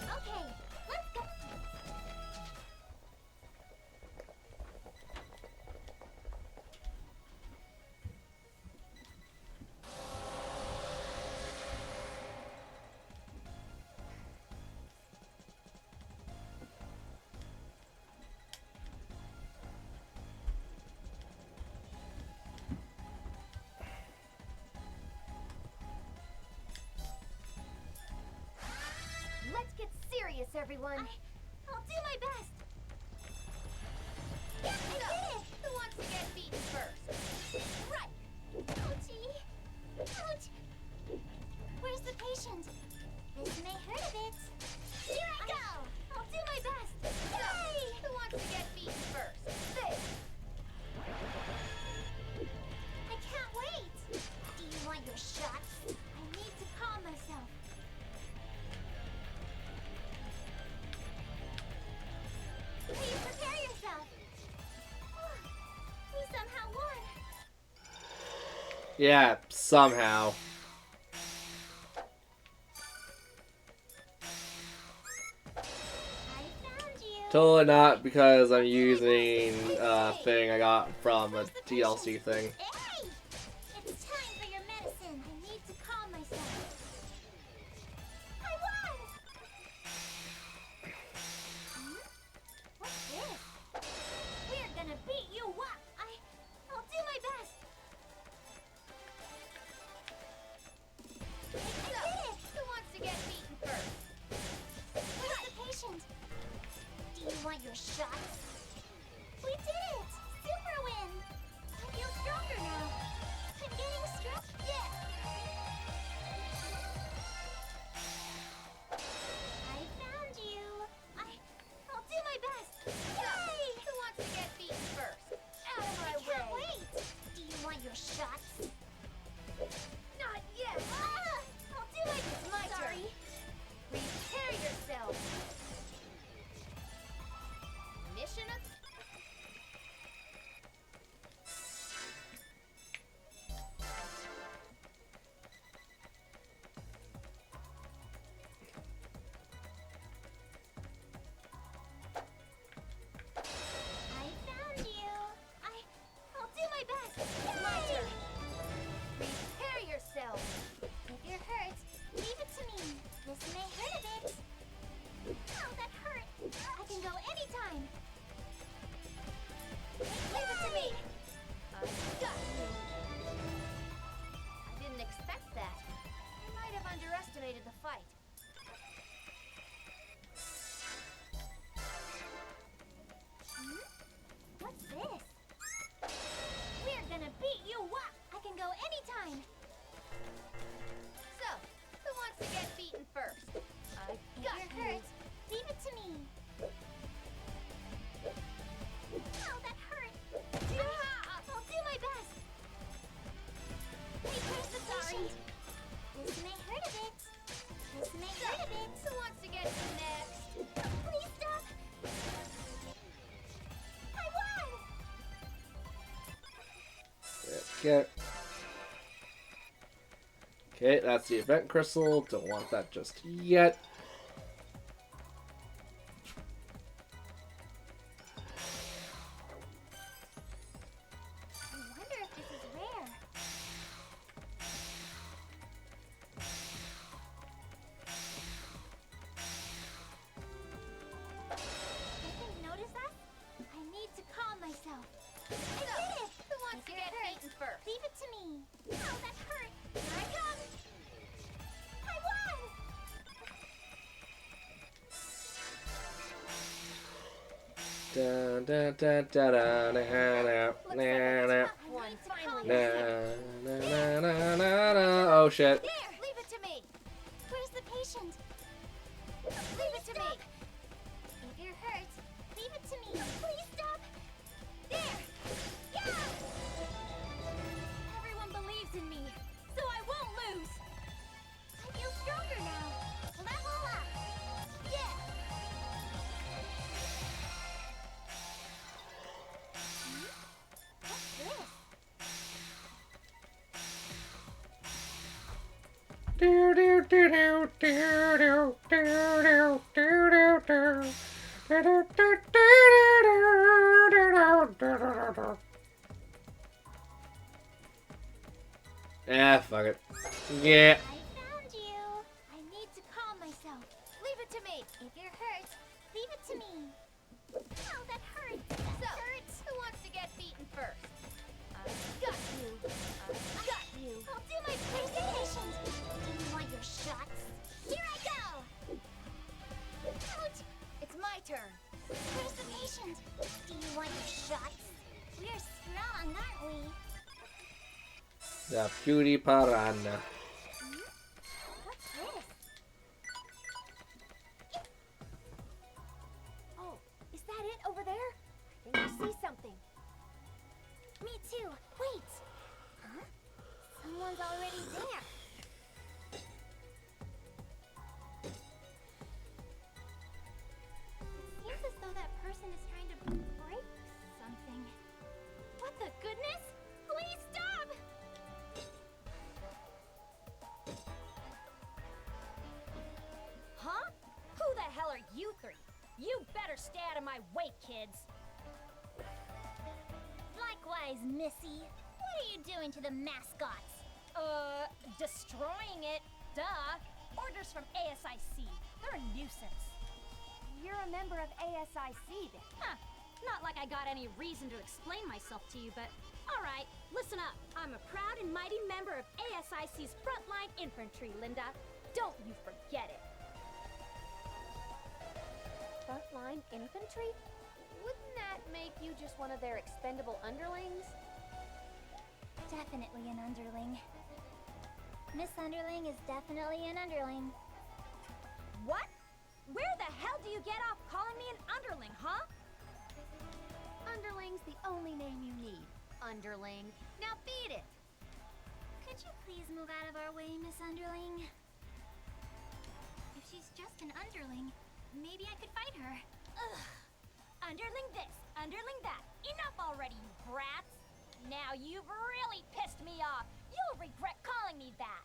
[SPEAKER 9] Okay, let's go. Let's get serious, everyone. I'll do my best. I did it! Who wants to get beaten first? Right. Ouchie. Ouch. Where's the patient? This may hurt a bit. Here I go. I'll do my best. Yay! Who wants to get beaten first? This. I can't wait. Do you want your shots? I need to calm myself. Please prepare yourself. We somehow won.
[SPEAKER 2] Yeah, somehow.
[SPEAKER 9] I found you.
[SPEAKER 2] Totally not because I'm using a thing I got from a DLC thing.
[SPEAKER 9] Hey! shots. Not yet. Ah, I'll do it. It's my turn. Prepare yourself. Mission of... I found you. I'll do my best. It's my turn. Prepare yourself. If you're hurt, leave it to me. This may hurt a bit. Oh, that hurt. I can go anytime. Leave it to me. I got you. I didn't expect that. I might have underestimated the fight. What's this? We're gonna beat you up! I can go anytime! So, who wants to get beaten first? I got you. Hurt. Leave it to me. Oh, that hurt! I'll do my best! Hey, where's the patient? This may hurt a bit. This may hurt a bit. Who wants to get you next? Please stop! I won!
[SPEAKER 1] Okay. Okay, that's the event crystal. Don't want that just yet.
[SPEAKER 9] I wonder if this is rare. I didn't notice that. I need to calm myself. I did it! Who wants to get beaten first? Leave it to me. Oh, that hurt. Here I come. I won!
[SPEAKER 1] Da, da, da, da, da, da,
[SPEAKER 9] Looks like
[SPEAKER 1] da,
[SPEAKER 9] a
[SPEAKER 1] da,
[SPEAKER 9] tough one. Finally.
[SPEAKER 1] da, da, da, da. Oh shit.
[SPEAKER 9] There! Leave it to me! Where's the patient? Leave it to me! If you're hurt, leave it to me. Please stop! There! Yeah! Everyone believes in me, so I won't lose! I feel stronger now. Level up! Yeah! What's this?
[SPEAKER 1] Do, do, do, do, do, do, do, do, do, do, do. Do, do, do, do, do, do, do, do, do. Ah, fuck it. Yeah.
[SPEAKER 9] I found you. I need to calm myself. Leave it to me. If you're hurt, leave it to me. Oh, that hurt. That hurts. Who wants to get beaten first? I got you. I got you. I'll do my best. Do you want your shots? Here I go. Ouch. It's my turn. Where's the patient? Do you want your shots? We're strong, aren't we?
[SPEAKER 1] The beauty piranha.
[SPEAKER 9] What's this? Oh, is that it over there? I think I see something. Me too. Wait. Huh? Someone's already there. It seems as though that person is trying to break something. What the goodness? Please stop!
[SPEAKER 10] Huh? Who the hell are you three? You better stay out of my way, kids.
[SPEAKER 3] Likewise, Missy. What are you doing to the mascots?
[SPEAKER 10] Destroying it. Duh. Orders from ASIC. They're a nuisance.
[SPEAKER 9] You're a member of ASIC then.
[SPEAKER 10] Huh. Not like I got any reason to explain myself to you, but alright, listen up. I'm a proud and mighty member of ASIC's frontline infantry, Linda. Don't you forget it.
[SPEAKER 9] Frontline infantry? Wouldn't that make you just one of their expendable underlings?
[SPEAKER 3] Definitely an underling. Miss Underling is definitely an underling.
[SPEAKER 10] What? Where the hell do you get off calling me an underling, huh?
[SPEAKER 9] Underling's the only name you need. Underling. Now beat it.
[SPEAKER 10] move out of our way, Miss Underling? If she's just an underling, maybe I could fight her. Ugh. Underling this, underling that. Enough already, you brats! Now you've really pissed me off. You'll regret calling me that.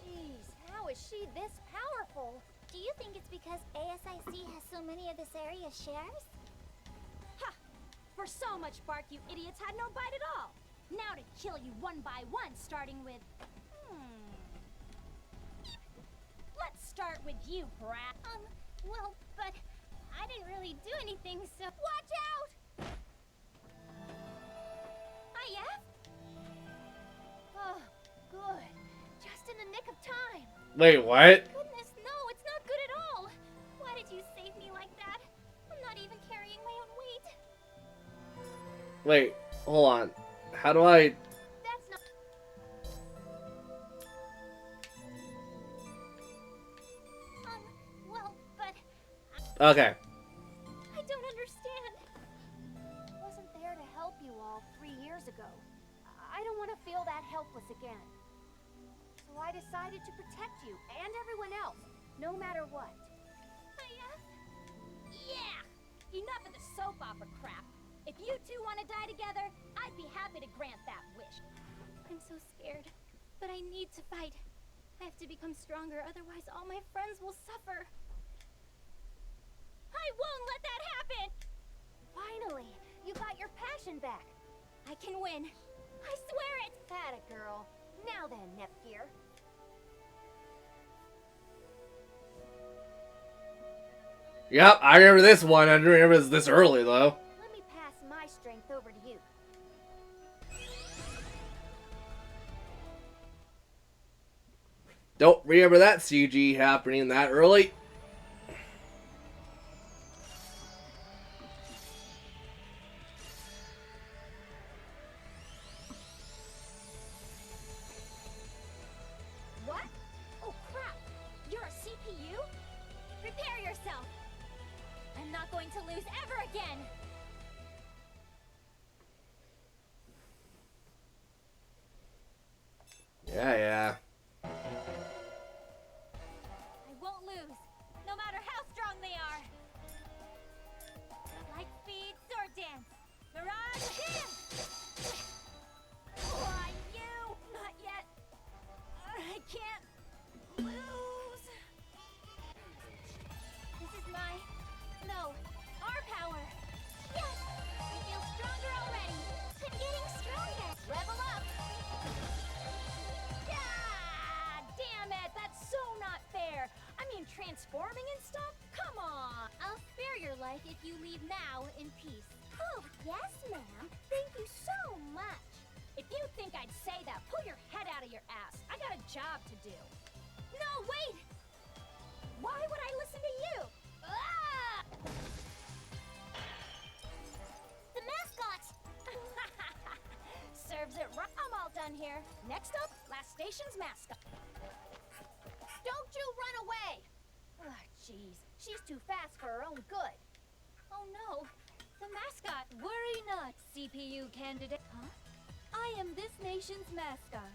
[SPEAKER 9] Jeez, how is she this powerful?
[SPEAKER 10] Do you think it's because ASIC has so many of this area's shares? Ha! For so much bark, you idiots had no bite at all. Now to kill you one by one, starting with... Let's start with you, brat.
[SPEAKER 9] Well, but I didn't really do anything, so...
[SPEAKER 10] Watch out! IF?
[SPEAKER 9] Oh, good. Just in the nick of time.
[SPEAKER 2] Wait, what?
[SPEAKER 9] Goodness, no, it's not good at all. Why did you save me like that? I'm not even carrying my own weight.
[SPEAKER 2] Wait, hold on. How do I...
[SPEAKER 9] That's not... well, but...
[SPEAKER 2] Okay.
[SPEAKER 9] I don't understand. I wasn't there to help you all 3 years ago. I don't want to feel that helpless again. So I decided to protect you and everyone else, no matter what.
[SPEAKER 10] Yeah! Enough of the soap opera crap. If you two want to die together, I'd be happy to grant that wish.
[SPEAKER 9] I'm so scared, but I need to fight. I have to become stronger, otherwise all my friends will suffer.
[SPEAKER 10] I won't let that happen!
[SPEAKER 9] Finally, you got your passion back.
[SPEAKER 10] I can win. I swear it!
[SPEAKER 9] Atta girl. Now then, Nepgear.
[SPEAKER 2] Yep, I remember this one. I didn't remember it was this early, though.
[SPEAKER 9] Let me pass my strength over to you.
[SPEAKER 2] Don't remember that CG happening that early.
[SPEAKER 10] What? Oh crap! You're a CPU? Prepare yourself! I'm not going to lose ever again!
[SPEAKER 2] Yeah.
[SPEAKER 10] I won't lose, no matter how strong they are! Light speed, sword dance! Mirage, hit! Why you? Not yet! I can't lose!
[SPEAKER 9] This is no, our power.
[SPEAKER 10] Yes! I feel stronger already! I'm getting stronger!
[SPEAKER 9] Level up.
[SPEAKER 10] Ah, damn it! That's so not fair! I mean, transforming and stuff? Come on!
[SPEAKER 9] I'll spare your life if you leave now in peace.
[SPEAKER 10] Oh, yes, ma'am. Thank you so much. If you think I'd say that, pull your head out of your ass. I got a job to do. No, wait! Why would I listen to you? Ah! The mascot! Serves it right. I'm all done here. Next up, last station's mascot.
[SPEAKER 9] Don't you run away! Ah, jeez. She's too fast for her own good. Oh no, the mascot.
[SPEAKER 11] Worry not, CPU candidate. Huh? I am this nation's mascot.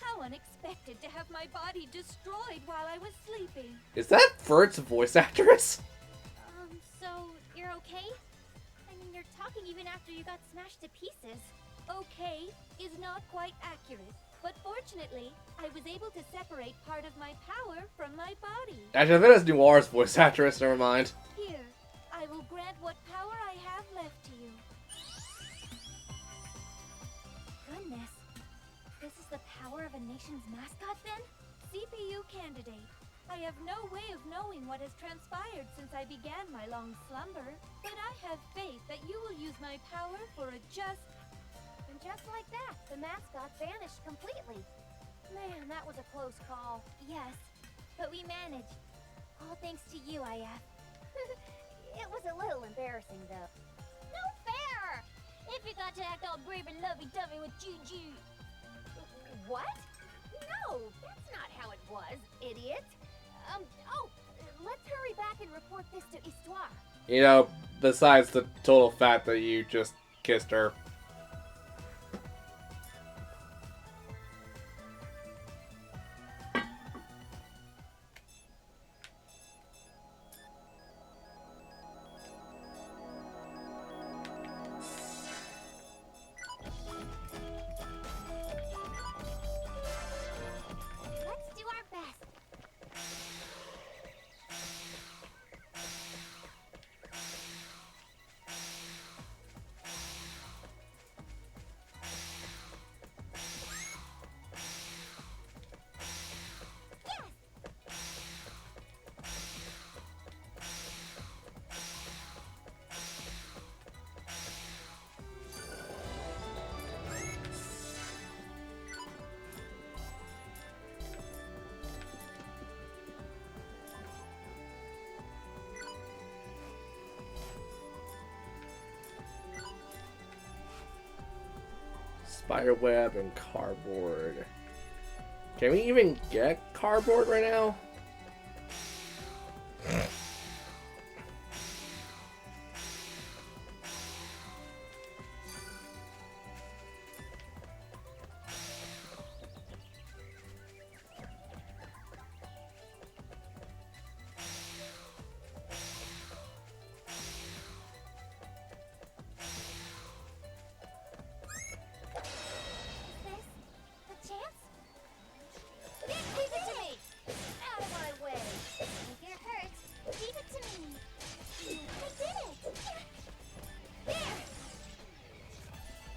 [SPEAKER 11] How unexpected to have my body destroyed while I was sleeping.
[SPEAKER 2] Is that Fert's voice actress?
[SPEAKER 9] So you're okay? I mean, you're talking even after you got smashed to pieces.
[SPEAKER 11] Okay is not quite accurate, but fortunately, I was able to separate part of my power from my body.
[SPEAKER 2] Actually, I think that's Noir's voice actress. Never mind.
[SPEAKER 11] Here, I will grant what power I have left to you.
[SPEAKER 9] Goodness. This is the power of a nation's mascot then?
[SPEAKER 11] CPU candidate, I have no way of knowing what has transpired since I began my long slumber, but I have faith that you will use my power for a just...
[SPEAKER 9] And just like that, the mascot vanished completely. Man, that was a close call.
[SPEAKER 11] Yes, but we managed.
[SPEAKER 9] All thanks to you, IF. It was a little embarrassing, though.
[SPEAKER 10] No fair! If you got to act all brave and lovey-dovey with Gigi.
[SPEAKER 9] What? No, that's not how it was, idiot. Oh, let's hurry back and report this to Histoire.
[SPEAKER 2] You know, besides the total fact that you just kissed her.
[SPEAKER 9] Let's do our best.
[SPEAKER 2] Spiderweb and cardboard. Can we even get cardboard right now?
[SPEAKER 9] The chance? Leave it to me! Out of my way! If it hurts, leave it to me! I did it! There!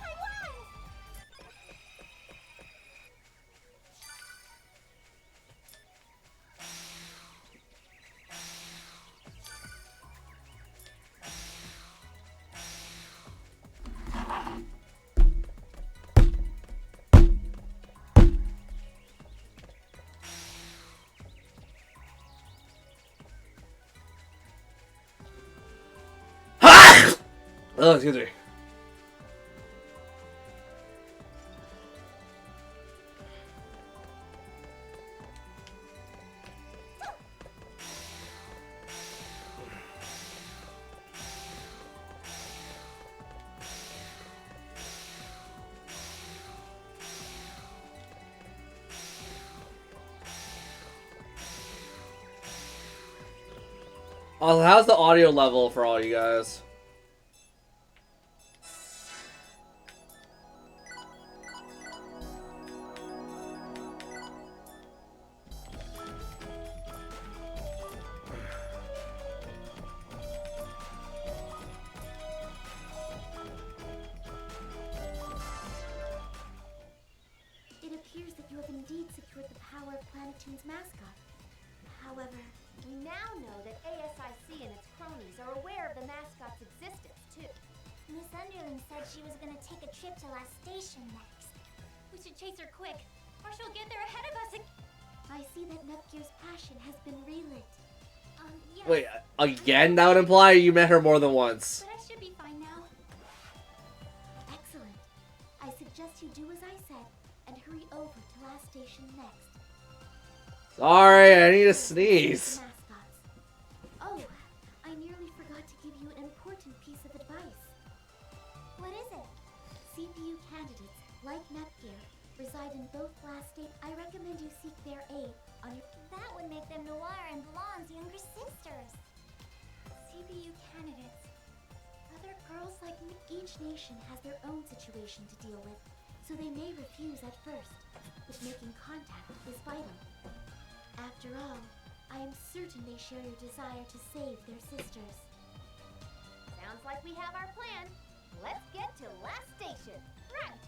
[SPEAKER 9] I won!
[SPEAKER 2] Oh, excuse me. Oh, how's the audio level for all you guys?
[SPEAKER 3] It appears that you have indeed secured the power of Planetoon's mascot. However,
[SPEAKER 9] We now know that ASIC and its cronies are aware of the mascot's existence, too.
[SPEAKER 10] Miss Underling said she was gonna take a trip to Last Station next.
[SPEAKER 11] We should chase her quick, or she'll get there ahead of us.
[SPEAKER 3] I see that Nepgear's passion has been relit.
[SPEAKER 10] Yeah.
[SPEAKER 2] Wait, again? That would imply you met her more than once.
[SPEAKER 11] But I should be fine now.
[SPEAKER 3] Excellent. I suggest you do as I said and hurry over to Last Station next.
[SPEAKER 2] Sorry, I need to sneeze.
[SPEAKER 3] Mascots. Oh, I nearly forgot to give you an important piece of advice.
[SPEAKER 10] What is it?
[SPEAKER 3] CPU candidates, like Nepgear, reside in both Last State. I recommend you seek their aid on your...
[SPEAKER 10] That would make them Noir and Blonde's younger sisters.
[SPEAKER 3] CPU candidates. Other girls like me. Each nation has their own situation to deal with, so they may refuse at first, but making contact is vital. After all, I am certain they share your desire to save their sisters.
[SPEAKER 9] Sounds like we have our plan. Let's get to Last Station. Right.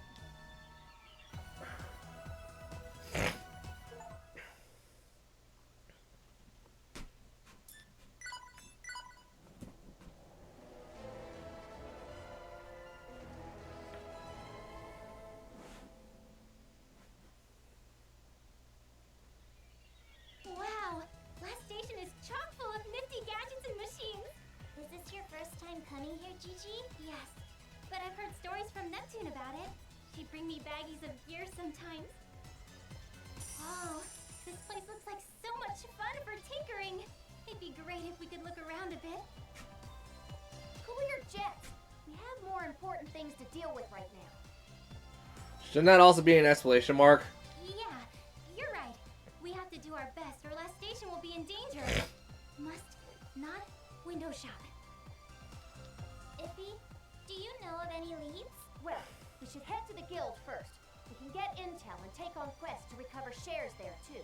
[SPEAKER 11] Wow, Last Station is chock full of nifty gadgets and machines.
[SPEAKER 10] Is this your first time coming here, Gigi?
[SPEAKER 11] Yes, but I've heard stories from Neptune about it. She'd bring me baggies of gear sometimes. Oh, this place looks like so much fun for tinkering. It'd be great if we could look around a bit. Who
[SPEAKER 9] important things to deal with right now.
[SPEAKER 2] Shouldn't that also be an exclamation mark?
[SPEAKER 10] Yeah, you're right. We have to do our best or last station will be in danger. Must not window shop.
[SPEAKER 3] Iffy, do you know of any leads?
[SPEAKER 9] Well, we should head to the guild first. We can get intel and take on quests to recover shares there, too.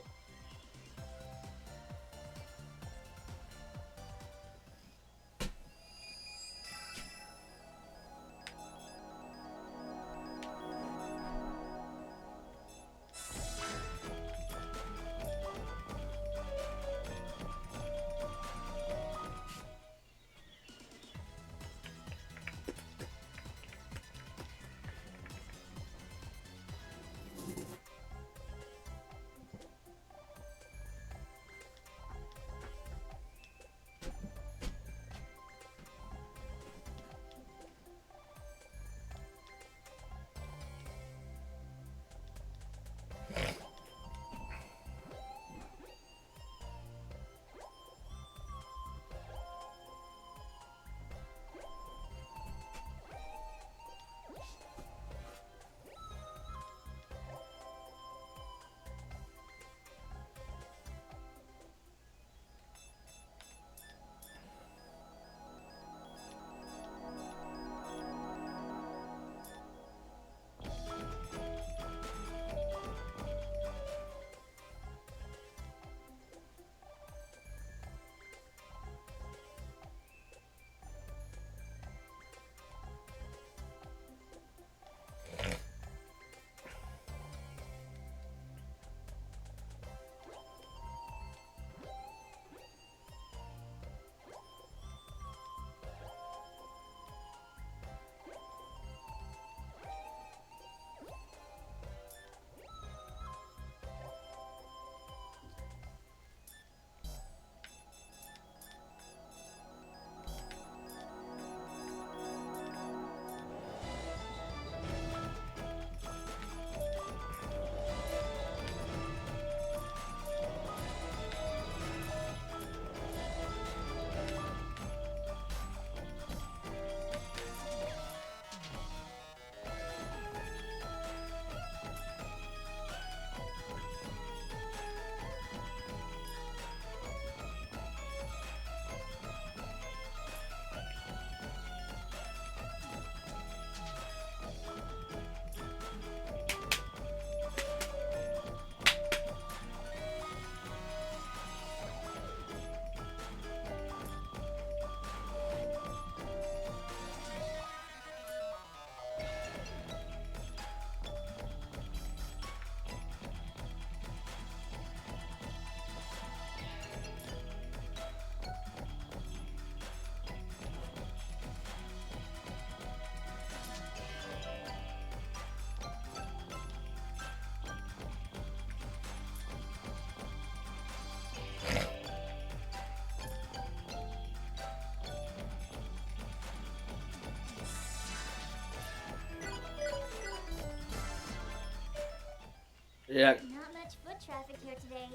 [SPEAKER 2] Yeah.
[SPEAKER 3] Not much foot traffic here today.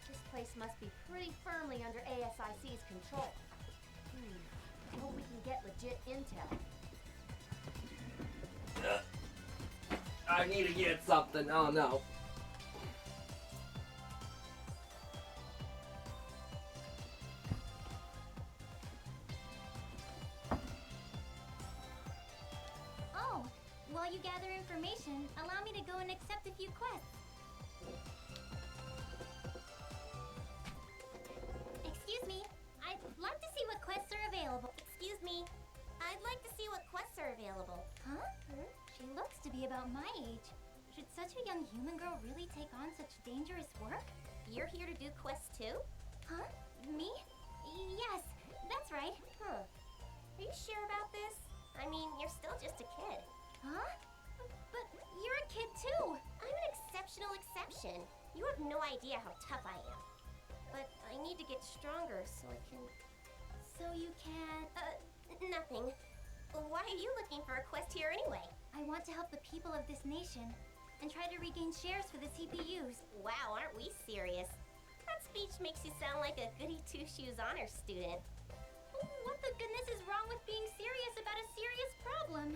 [SPEAKER 9] This place must be pretty firmly under ASIC's control. I hope we can get legit intel.
[SPEAKER 2] I need to get something. Oh no.
[SPEAKER 10] Oh, while you gather information, allow me to go and accept a few quests. Excuse me, I'd like to see what quests are available.
[SPEAKER 3] Excuse me. I'd like to see what quests are available.
[SPEAKER 10] Huh? She looks to be about my age. Should such a young human girl really take on such dangerous work?
[SPEAKER 3] You're here to do quests too?
[SPEAKER 10] Huh? Me? Yes, that's right.
[SPEAKER 3] Huh. Are you sure about this? I mean, you're still just a kid.
[SPEAKER 10] Huh? But you're a kid too.
[SPEAKER 3] I'm an exceptional exception. You have no idea how tough I am. But I need to get stronger so I can...
[SPEAKER 10] So you can...
[SPEAKER 3] Nothing. Why are you looking for a quest here anyway?
[SPEAKER 10] I want to help the people of this nation and try to regain shares for the CPUs.
[SPEAKER 3] Wow, aren't we serious? That speech makes you sound like a goody two-shoes honor student.
[SPEAKER 10] What the goodness is wrong with being serious about a serious problem.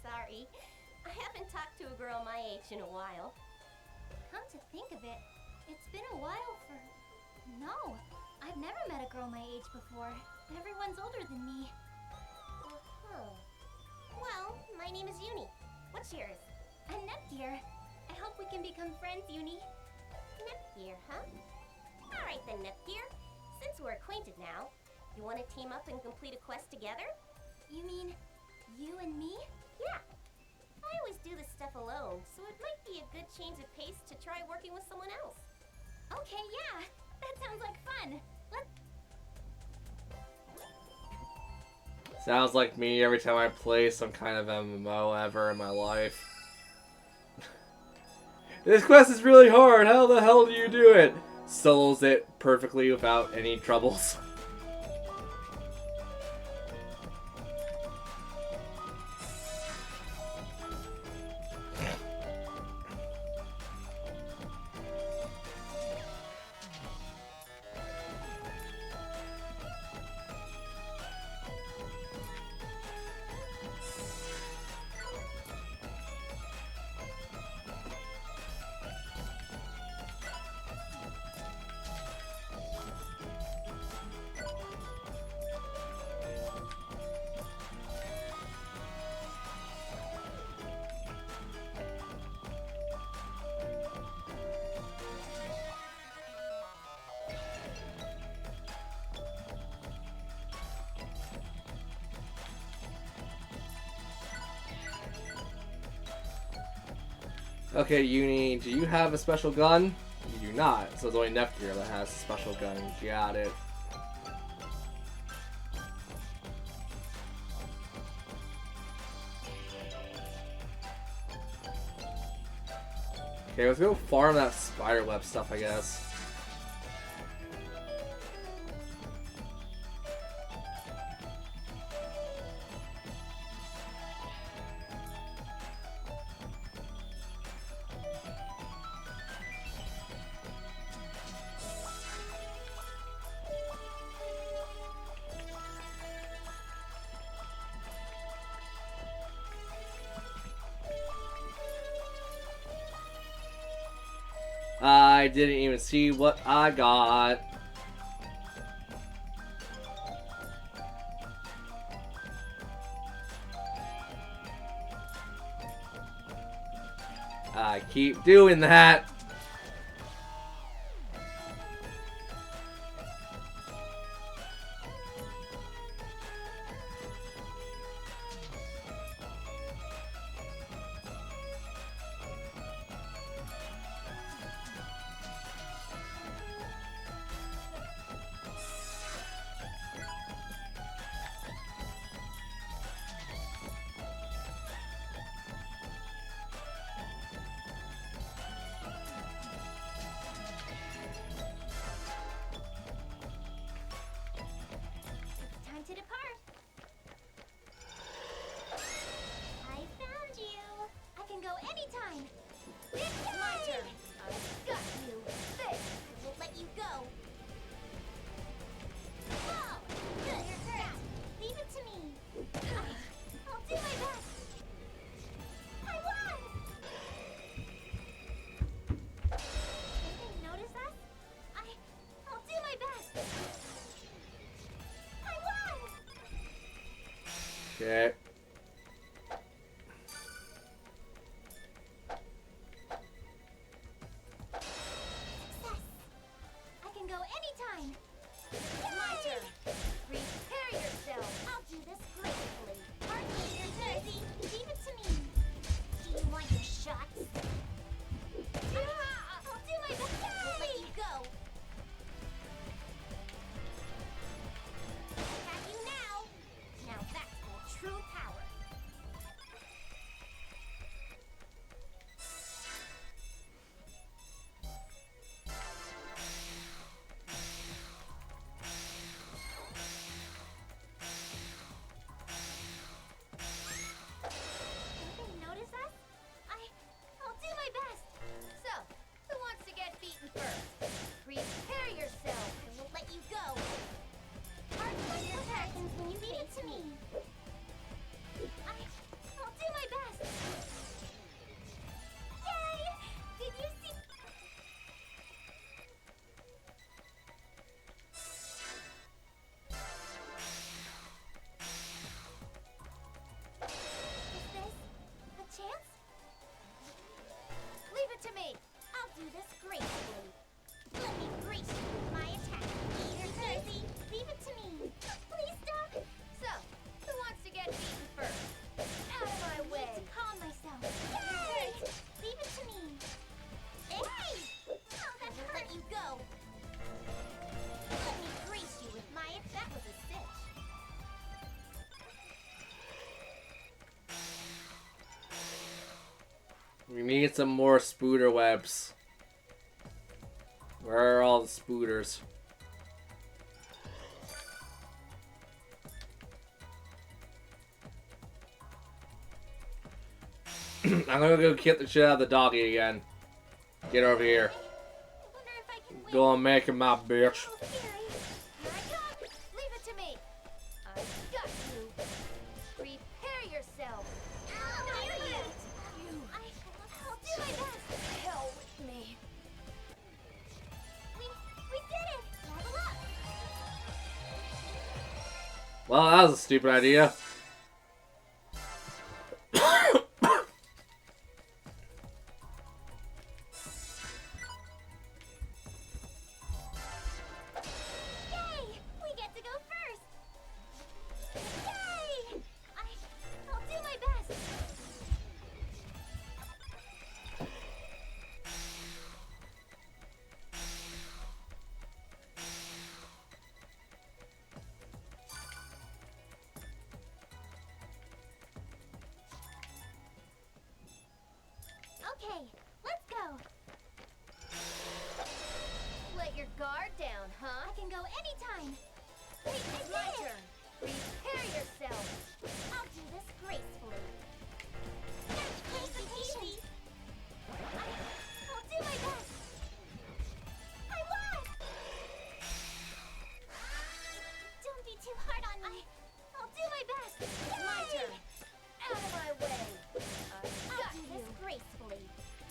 [SPEAKER 9] Sorry. I haven't talked to a girl my age in a while.
[SPEAKER 10] Come to think of it, it's been a while for... No, I've never met a girl my age before. Everyone's older than me.
[SPEAKER 9] Uh-huh. Well, my name is Uni. What's yours?
[SPEAKER 10] I'm Nepgear. I hope we can become friends, Uni.
[SPEAKER 9] Nepgear, huh? Alright then, Nepgear. Since we're acquainted now, you want to team up and complete a quest together?
[SPEAKER 10] You mean you and me?
[SPEAKER 9] Yeah. I always do this stuff alone, so it might be a good change of pace to try working with someone else.
[SPEAKER 10] Okay, yeah. That sounds like fun. Let's...
[SPEAKER 2] Sounds like me every time I play some kind of MMO ever in my life. This quest is really hard. How the hell do you do it? Solos it perfectly without any troubles. Okay, Uni, do you have a special gun? You do not, so it's only Nepgear that has a special gun. Got it. Okay, let's go farm that spiderweb stuff, I guess. I didn't even see what I got. I keep doing that.
[SPEAKER 10] Time to depart. I found you. I can go anytime. It's my turn. I've got you. This won't let you go. Whoa! Good. Now, leave it to me. I'll do my best. I won! Did they notice us? I'll do my best. I won!
[SPEAKER 2] Okay.
[SPEAKER 10] Success! I can go anytime. My turn. Prepare yourself. I'll do this gracefully. Partly you're busy. Leave it to me. Do you want your shots? I'll do my best. Won't let you go. I have you now. Now that's my true power.
[SPEAKER 2] We need some more spooder webs. Where are all the spooters? I'm gonna go get the shit out of the doggy again. Get over here. Go on making my bitch.
[SPEAKER 9] Leave it to me. I've got you. Prepare yourself. I'll do my best. Hell with me. We did it. Level up.
[SPEAKER 2] Well, that was a stupid idea.
[SPEAKER 9] I'll do my best. Okay, let's go. Let your guard down, huh? I can go anytime. Wait, it's my turn. Prepare yourself. I'll do this gracefully. Easy. I'll do my best. I won! Don't be too hard on me. I'll do my best. My turn. Out of my way. I'll do this gracefully.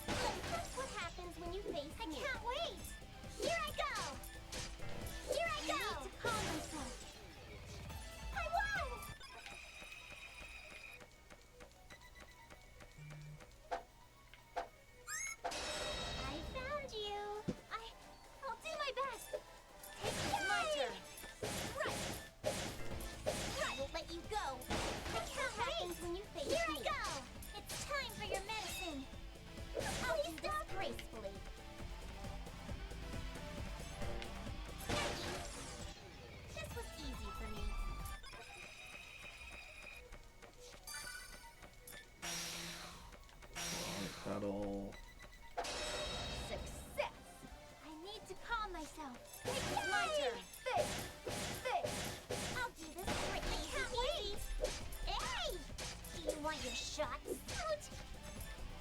[SPEAKER 9] That's what happens when you face me. I can't wait. Here I go. Here I go. I need to calm myself. I won! I found you. I'll do my best. Take my turn. Right. I won't let you go. I can't wait when you face me. Here I go. It's time for your medicine. I'll do this gracefully. This was easy for me.
[SPEAKER 2] Cuddle.
[SPEAKER 9] Success! I need to calm myself. It's my turn. This. I'll do this quickly. I can't wait. Hey! Do you want your shots? Ouch!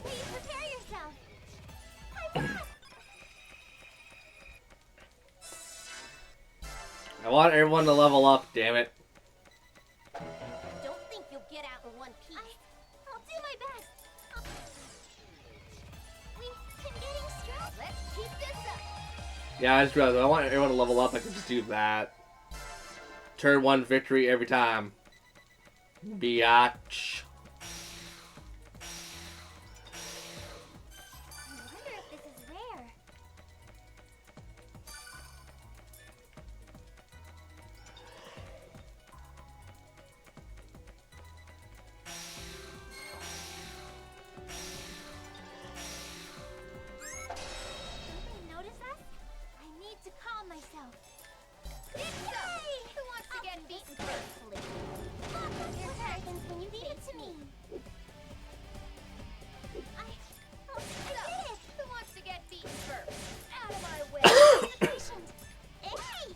[SPEAKER 9] Please prepare yourself. I won!
[SPEAKER 2] I want everyone to level up, damn it.
[SPEAKER 9] Don't think you'll get out in one piece. I'll do my best. We've been getting stressed. Let's keep this up.
[SPEAKER 2] Yeah, I just realized I want everyone to level up. I can just do that. Turn 1 victory every time. Biatch.
[SPEAKER 9] I wonder if this is rare. Somebody notice us? I need to calm myself. Who wants to get beaten gracefully? What happens when you beat it to me? I did it! Who wants to get beaten first? Out of my way! Patient! Hey!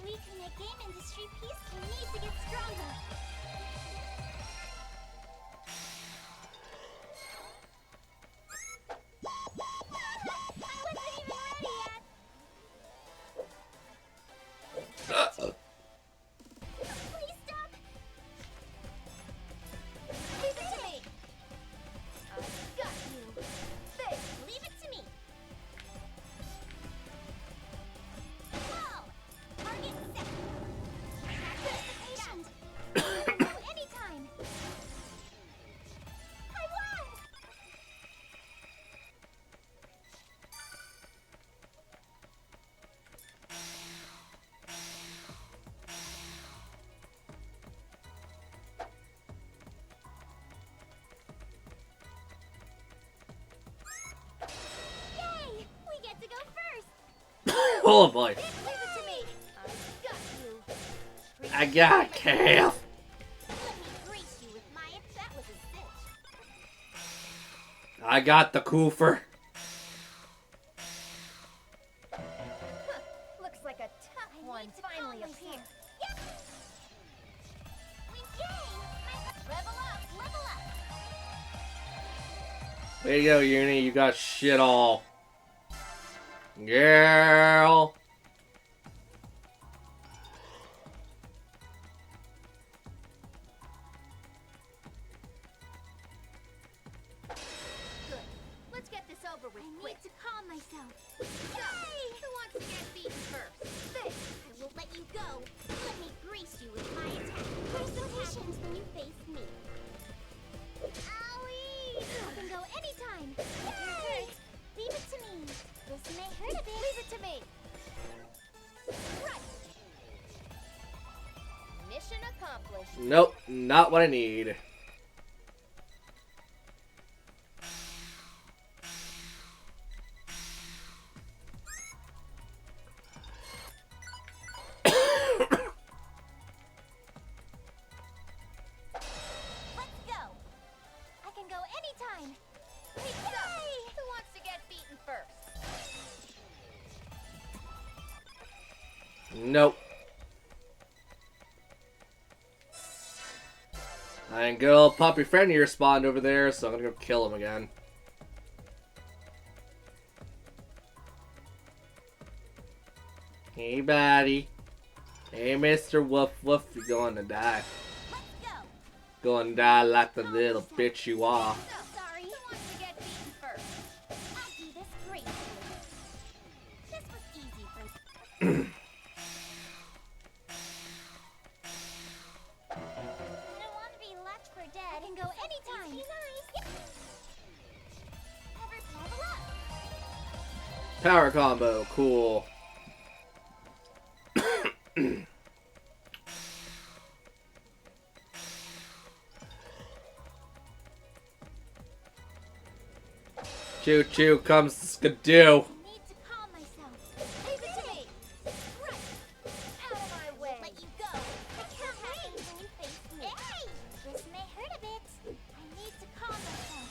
[SPEAKER 9] We can make game industry peace. We need to get stronger. I wasn't even ready yet. Please stop. Leave it to me. I've got you. This, leave it to me. Whoa! Target set. Patient. I can go anytime. I won! Yay! We get to go first.
[SPEAKER 2] Oh boy.
[SPEAKER 9] Leave it to me. I've got you.
[SPEAKER 2] I got calf.
[SPEAKER 9] Let me grace you with my. That was a cinch.
[SPEAKER 2] I got the Koofer.
[SPEAKER 9] Looks like a tough one finally appeared. Yep. Level up, level up.
[SPEAKER 2] There you go, Uni. You got shit all. Girl.
[SPEAKER 9] Good. Let's get this over with.
[SPEAKER 10] I need to calm myself.
[SPEAKER 9] So, who wants to get beaten first?
[SPEAKER 10] This. I will let you go. Let me grease you with my attack. Here's what happens when you face me. Owie! I can go anytime. Yay! Leave it to me. This may hurt a bit.
[SPEAKER 9] Leave it to me. Right. Mission accomplished.
[SPEAKER 2] Nope, not what I need.
[SPEAKER 10] Let's go. I can go anytime.
[SPEAKER 9] So, who wants to get beaten first?
[SPEAKER 2] Nope. And good old puppy friend here spawned over there, so I'm gonna go kill him again. Hey, buddy. Hey, Mr. Woof Woof, you're going to die.
[SPEAKER 10] Let's go.
[SPEAKER 2] Going to die like the little bitch you are.
[SPEAKER 10] Sorry.
[SPEAKER 9] Who wants to get beaten first?
[SPEAKER 10] I'll do this gracefully. This was easy for I don't want to be left for dead. I can go anytime. Be nice. Level up.
[SPEAKER 2] Power combo, cool. Choo choo comes the skidoo.
[SPEAKER 10] I need to calm myself.
[SPEAKER 9] Leave it to me. Right. Out of my way.
[SPEAKER 10] Let you go. I can't happen when you face me. Hey! This may hurt a bit. I need to calm myself.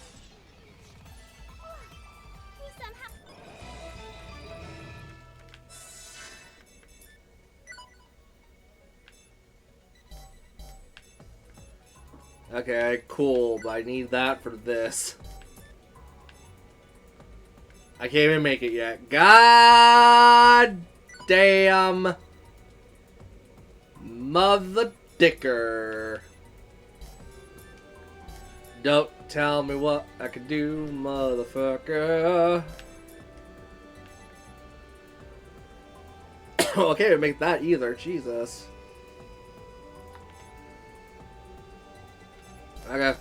[SPEAKER 10] You somehow...
[SPEAKER 2] Okay, cool, but I need that for this. I can't even make it yet. God damn mother dicker. Don't tell me what I can do, motherfucker. I can't even make that either, Jesus. Okay.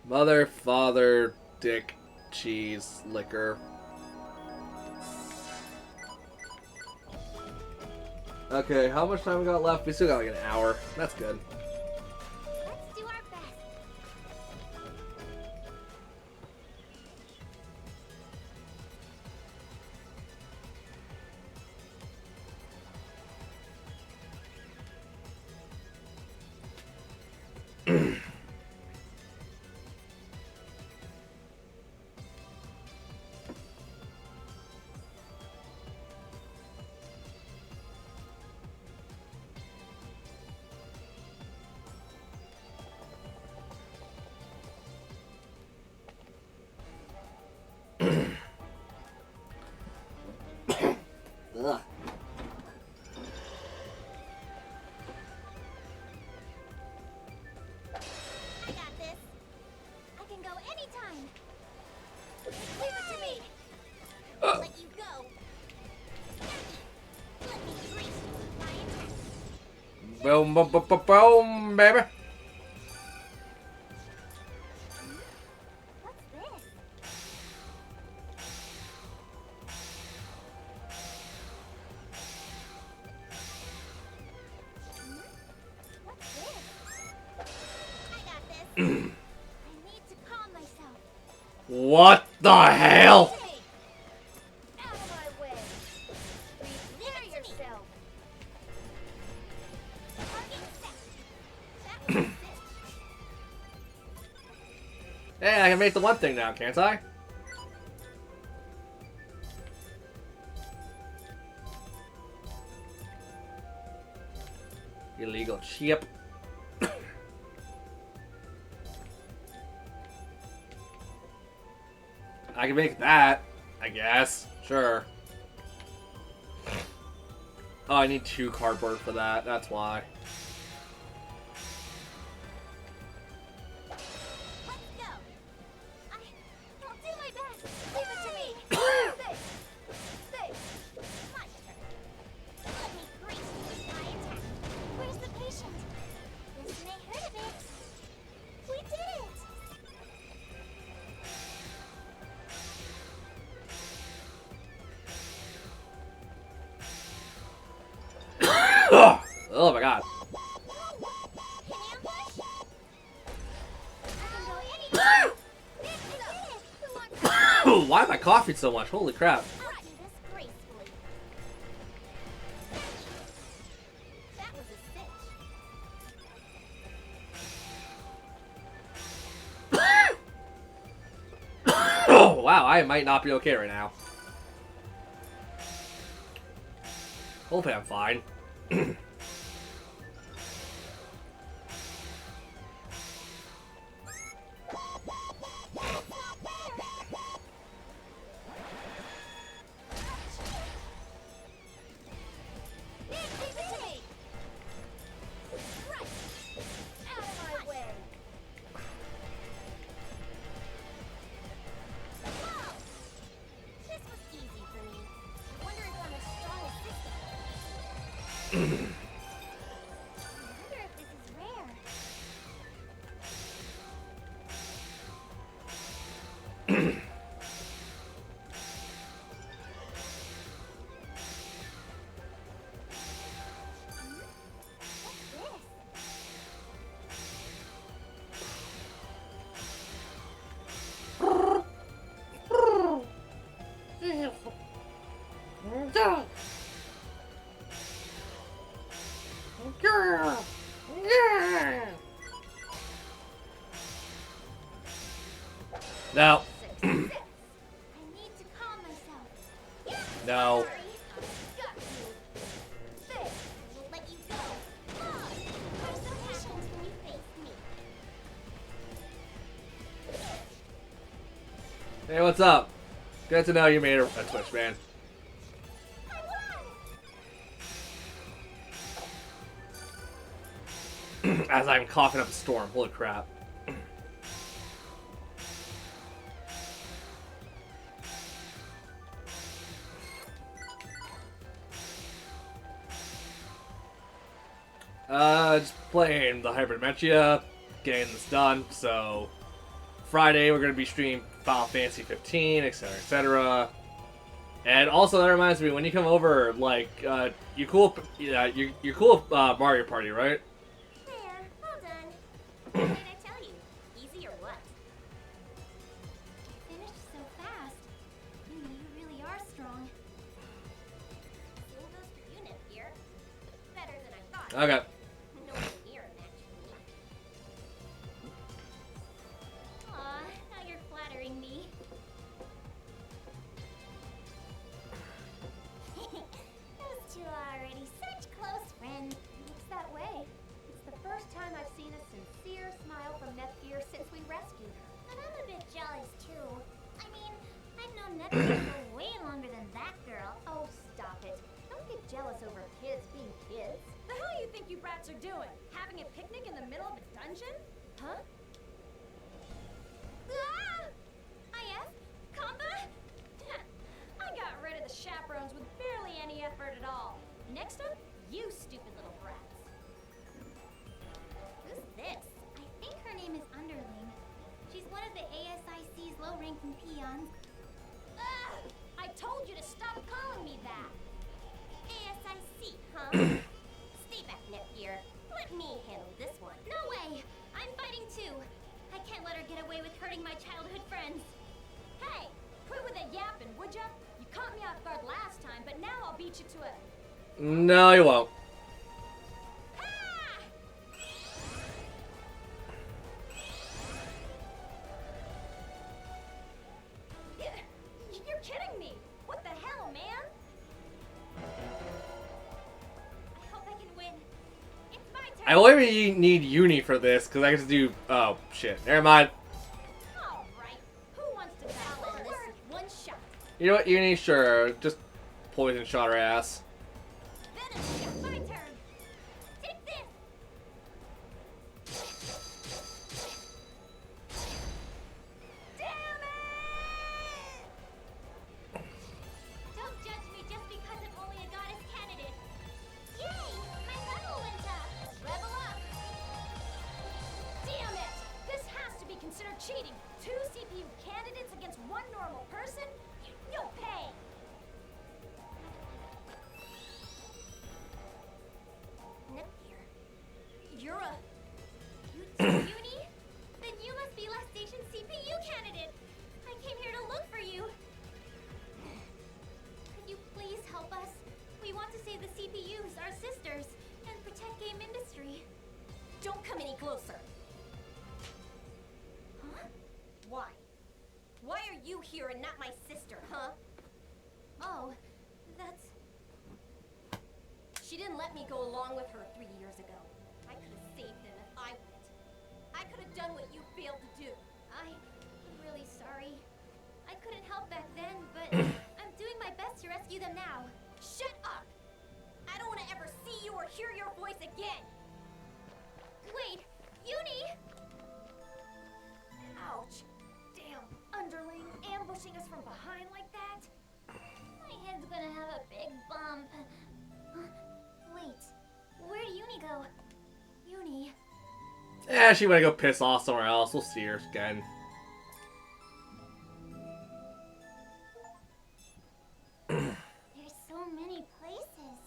[SPEAKER 2] Mother, father, dick, cheese, liquor. Okay, how much time we got left? We still got like an hour. That's good.
[SPEAKER 10] Let's do our best.
[SPEAKER 2] Ugh.
[SPEAKER 10] I got this. I can go anytime.
[SPEAKER 9] Leave it to me.
[SPEAKER 10] Let you go. Let me grease you with my attack.
[SPEAKER 2] Boom, boom, boom, boom, boom, baby.
[SPEAKER 10] What's this? What's this? I got this. I need to calm myself.
[SPEAKER 2] What the hell?
[SPEAKER 9] Out of my way. Prepare yourself.
[SPEAKER 2] Hey, I can make the one thing now, can't I? Illegal chip. I can make that, I guess. Sure. Oh, I need 2 cardboard for that. That's why.
[SPEAKER 10] Let's go. I'll do my best. Leave it to me. Stay. My turn. Let me grease you with my attack. Where's the patient? Listen, I heard of it. We did it.
[SPEAKER 2] Oh my god.
[SPEAKER 10] Can you ambush? I can go anywhere. Who wants
[SPEAKER 2] Why am I coughing so much? Holy crap.
[SPEAKER 10] I'll do this gracefully. That was a cinch.
[SPEAKER 2] Oh, wow, I might not be okay right now. Hopefully I'm fine. No.
[SPEAKER 10] I need to calm myself.
[SPEAKER 2] No.
[SPEAKER 10] Sorry, I've got you. There, I will let you go. Mom, where's the patient when you face me?
[SPEAKER 2] Hey, what's up? Good to know you made a Twitch, man. As I'm coughing up a storm. Holy crap. Just playing the Hyperdementia, getting this done. So, Friday we're gonna be streaming Final Fantasy 15, etc., etc. And also that reminds me, when you come over, like, you cool, you're cool with Mario Party, right?
[SPEAKER 10] There, all done. What did I tell you? Easy or what? You finished so fast. You really are strong. Same goes for you, Nip here. Better than I thought.
[SPEAKER 2] Okay.
[SPEAKER 10] Nowhere near him, actually. Aw, now you're flattering me. Those two are already such close friends.
[SPEAKER 9] Looks that way. It's the first time I've seen a sincere smile from Nepgear since we rescued her.
[SPEAKER 10] But I'm a bit jealous, too. I mean, I've known Neptune for way longer than that girl.
[SPEAKER 9] Oh, stop it. Don't get jealous over kids being kids.
[SPEAKER 11] The hell you think you brats are doing? Having a picnic in the middle of a dungeon?
[SPEAKER 9] Huh?
[SPEAKER 10] Ah! IF? Compa?
[SPEAKER 11] I got rid of the chaperones with barely any effort at all. Next up, you stupid little brats.
[SPEAKER 10] Who's this? I think her name is Underling. She's one of the ASIC's low-ranking peons.
[SPEAKER 11] Ah! I told you to stop calling me that.
[SPEAKER 10] ASIC, huh? Stay back, Nepgear. Let me handle this one. No way! I'm fighting too. I can't let her get away with hurting my childhood friends.
[SPEAKER 11] Hey, quit with that yapping, would ya? You caught me off guard last time, but now I'll beat you to it.
[SPEAKER 2] No, you won't. I only need Uni for this, because I get to do... Oh, shit. Never mind.
[SPEAKER 9] Alright, who wants to battle on this one shot?
[SPEAKER 2] You know what, Uni? Sure. Just poison shot her ass.
[SPEAKER 9] Finish, my turn. Take this. Damn it!
[SPEAKER 10] Don't judge me just because I'm only a goddess candidate. Yay! My level went up!
[SPEAKER 9] Level up. Damn it! This has to be considered cheating. 2 CPU candidates against 1 normal person? You'll pay.
[SPEAKER 10] Nepgear. You're a... Uni? Then you must be Last Station CPU candidate! I came here to look for you! Could you please help us? We want to save the CPUs, our sisters, and protect game industry.
[SPEAKER 9] Don't come any closer.
[SPEAKER 10] Huh?
[SPEAKER 9] Why? Why are you here and not my sister, huh?
[SPEAKER 10] Oh, that's...
[SPEAKER 9] She didn't let me go along with her 3 years ago. I could have saved them if I went. I could have done what you failed to do.
[SPEAKER 10] I'm really sorry. I couldn't help back then, but I'm doing my best to rescue them now.
[SPEAKER 9] Shut up! I don't want to ever see you or hear your voice again!
[SPEAKER 10] Wait, Uni!
[SPEAKER 9] Ouch! Damn, underling ambushing us from behind like that?
[SPEAKER 10] My head's gonna have a big bump. Wait, where did Uni go? Uni.
[SPEAKER 2] Eh, she might go piss off somewhere else. We'll see her again.
[SPEAKER 10] There's so many places.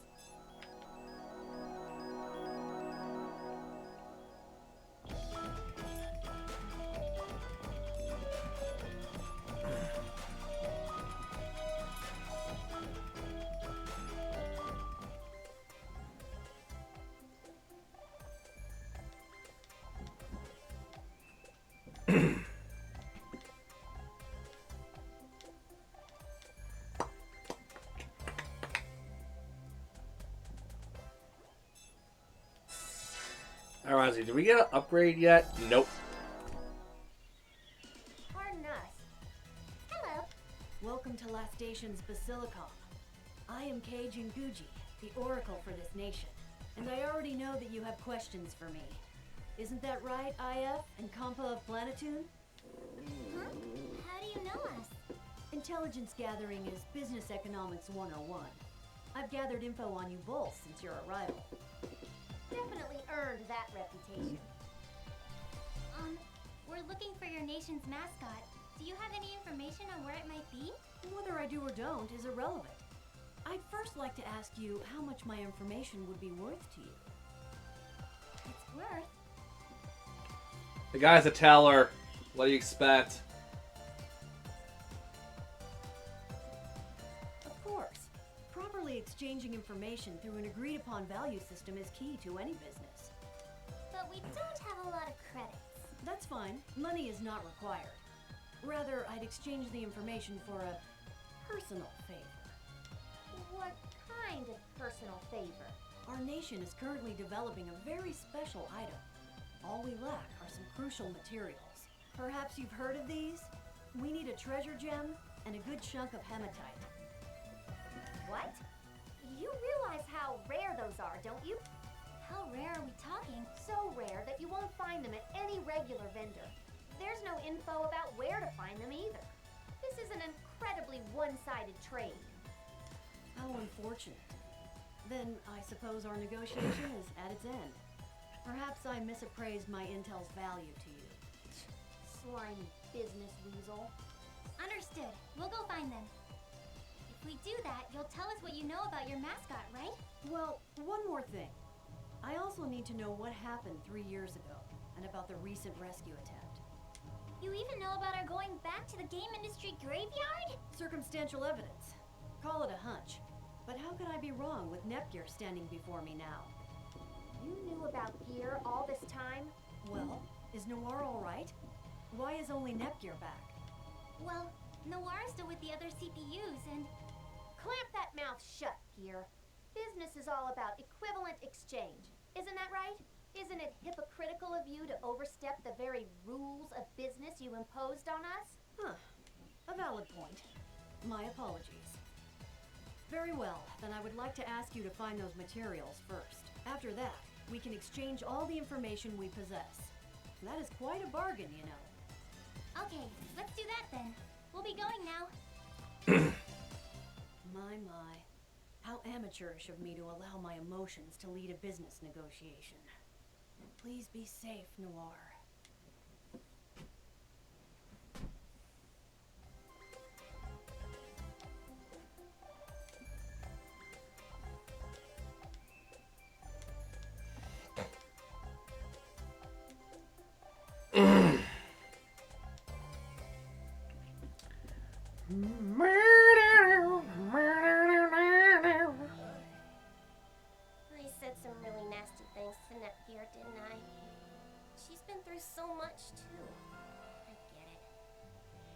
[SPEAKER 2] Alright, did we get an upgrade yet? Nope.
[SPEAKER 9] Pardon us.
[SPEAKER 10] Hello.
[SPEAKER 12] Welcome to Last Station's Basilica. I am Keijin Guji, the Oracle for this nation. And I already know that you have questions for me. Isn't that right, IF and Compa of Planetoon?
[SPEAKER 10] Huh? How do you know us?
[SPEAKER 12] Intelligence gathering is Business Economics 101. I've gathered info on you both since your arrival.
[SPEAKER 9] Definitely earned that reputation.
[SPEAKER 10] We're looking for your nation's mascot. Do you have any information on where it might be?
[SPEAKER 12] Whether I do or don't is irrelevant. I'd first like to ask you how much my information would be worth to you.
[SPEAKER 10] It's worth.
[SPEAKER 2] The guy's a teller. What do you expect?
[SPEAKER 12] Of course. Properly exchanging information through an agreed-upon value system is key to any business.
[SPEAKER 10] But we don't have a lot of credits.
[SPEAKER 12] That's fine. Money is not required. Rather, I'd exchange the information for a personal favor.
[SPEAKER 9] What kind of personal favor?
[SPEAKER 12] Our nation is currently developing a very special item. All we lack are some crucial materials. Perhaps you've heard of these? We need a treasure gem and a good chunk of hematite.
[SPEAKER 9] What? You realize how rare those are, don't you?
[SPEAKER 10] How rare are we talking?
[SPEAKER 9] So rare that you won't find them at any regular vendor. There's no info about where to find them either. This is an incredibly one-sided trade.
[SPEAKER 12] How unfortunate. Then I suppose our negotiation is at its end. Perhaps I misappraised my intel's value to you.
[SPEAKER 9] Slimy business weasel.
[SPEAKER 10] Understood. We'll go find them. If we do that, you'll tell us what you know about your mascot, right?
[SPEAKER 12] Well, one more thing. I also need to know what happened 3 years ago, and about the recent rescue attempt.
[SPEAKER 10] You even know about our going back to the game industry graveyard?
[SPEAKER 12] Circumstantial evidence. Call it a hunch. But how could I be wrong with Nepgear standing before me now?
[SPEAKER 9] You knew about Gear all this time?
[SPEAKER 12] Well, is Noir all right? Why is only Nepgear back?
[SPEAKER 10] Well, Noir's still with the other CPUs and...
[SPEAKER 9] Clamp that mouth shut, Gear. Business is all about equivalent exchange. Isn't that right? Isn't it hypocritical of you to overstep the very rules of business you imposed on us?
[SPEAKER 12] Huh. A valid point. My apologies. Very well, then I would like to ask you to find those materials first. After that, we can exchange all the information we possess. That is quite a bargain, you know.
[SPEAKER 10] Okay, let's do that then. We'll be going now.
[SPEAKER 12] My. How amateurish of me to allow my emotions to lead a business negotiation. Please be safe, Noir.
[SPEAKER 9] I said some really nasty things to Netgear, didn't I? She's been through so much, too. I get it.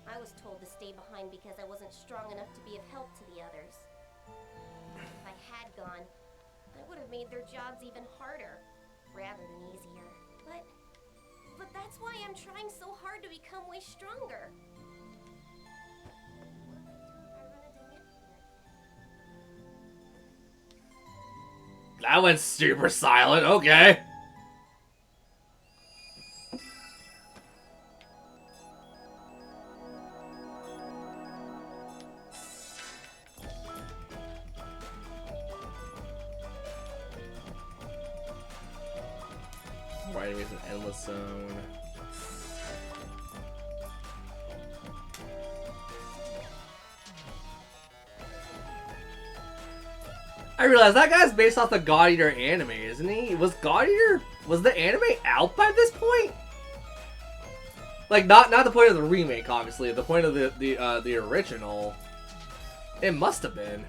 [SPEAKER 9] I was told to stay behind because I wasn't strong enough to be of help to the others. If I had gone, I would have made their jobs even harder, rather than easier. But that's why I'm trying so hard to become way stronger.
[SPEAKER 2] That went super silent. Okay. More enemies in endless zone. I realize that guy's based off the God Eater anime, isn't he? Was the anime out by this point? Like, not the point of the remake, obviously. The point of the original. It must have been.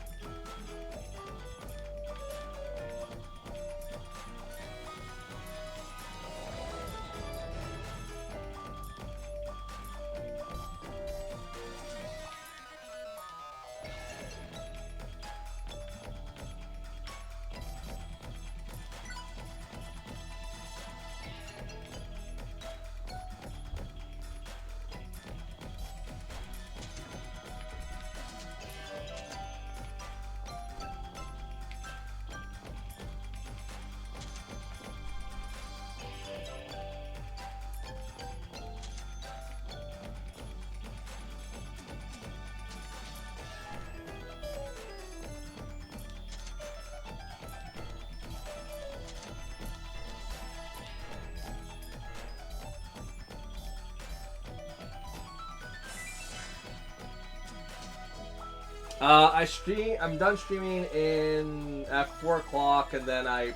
[SPEAKER 2] I'm done streaming at 4 o'clock, and then I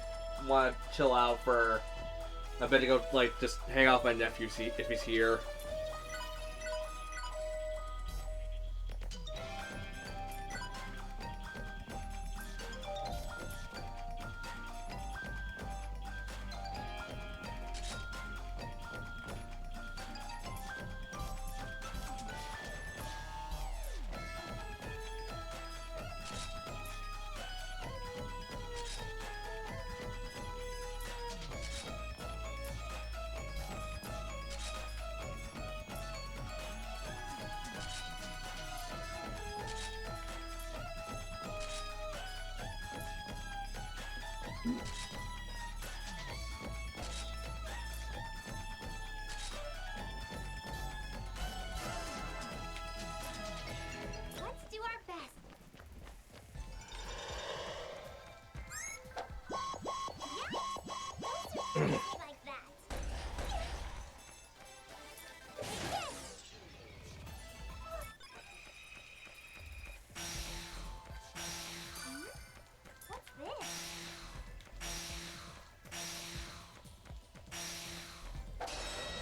[SPEAKER 2] want to chill out for a bit to go, like, just hang out with my nephew if he's here.
[SPEAKER 9] Let's do our best. Yeah, don't do like that. What's this?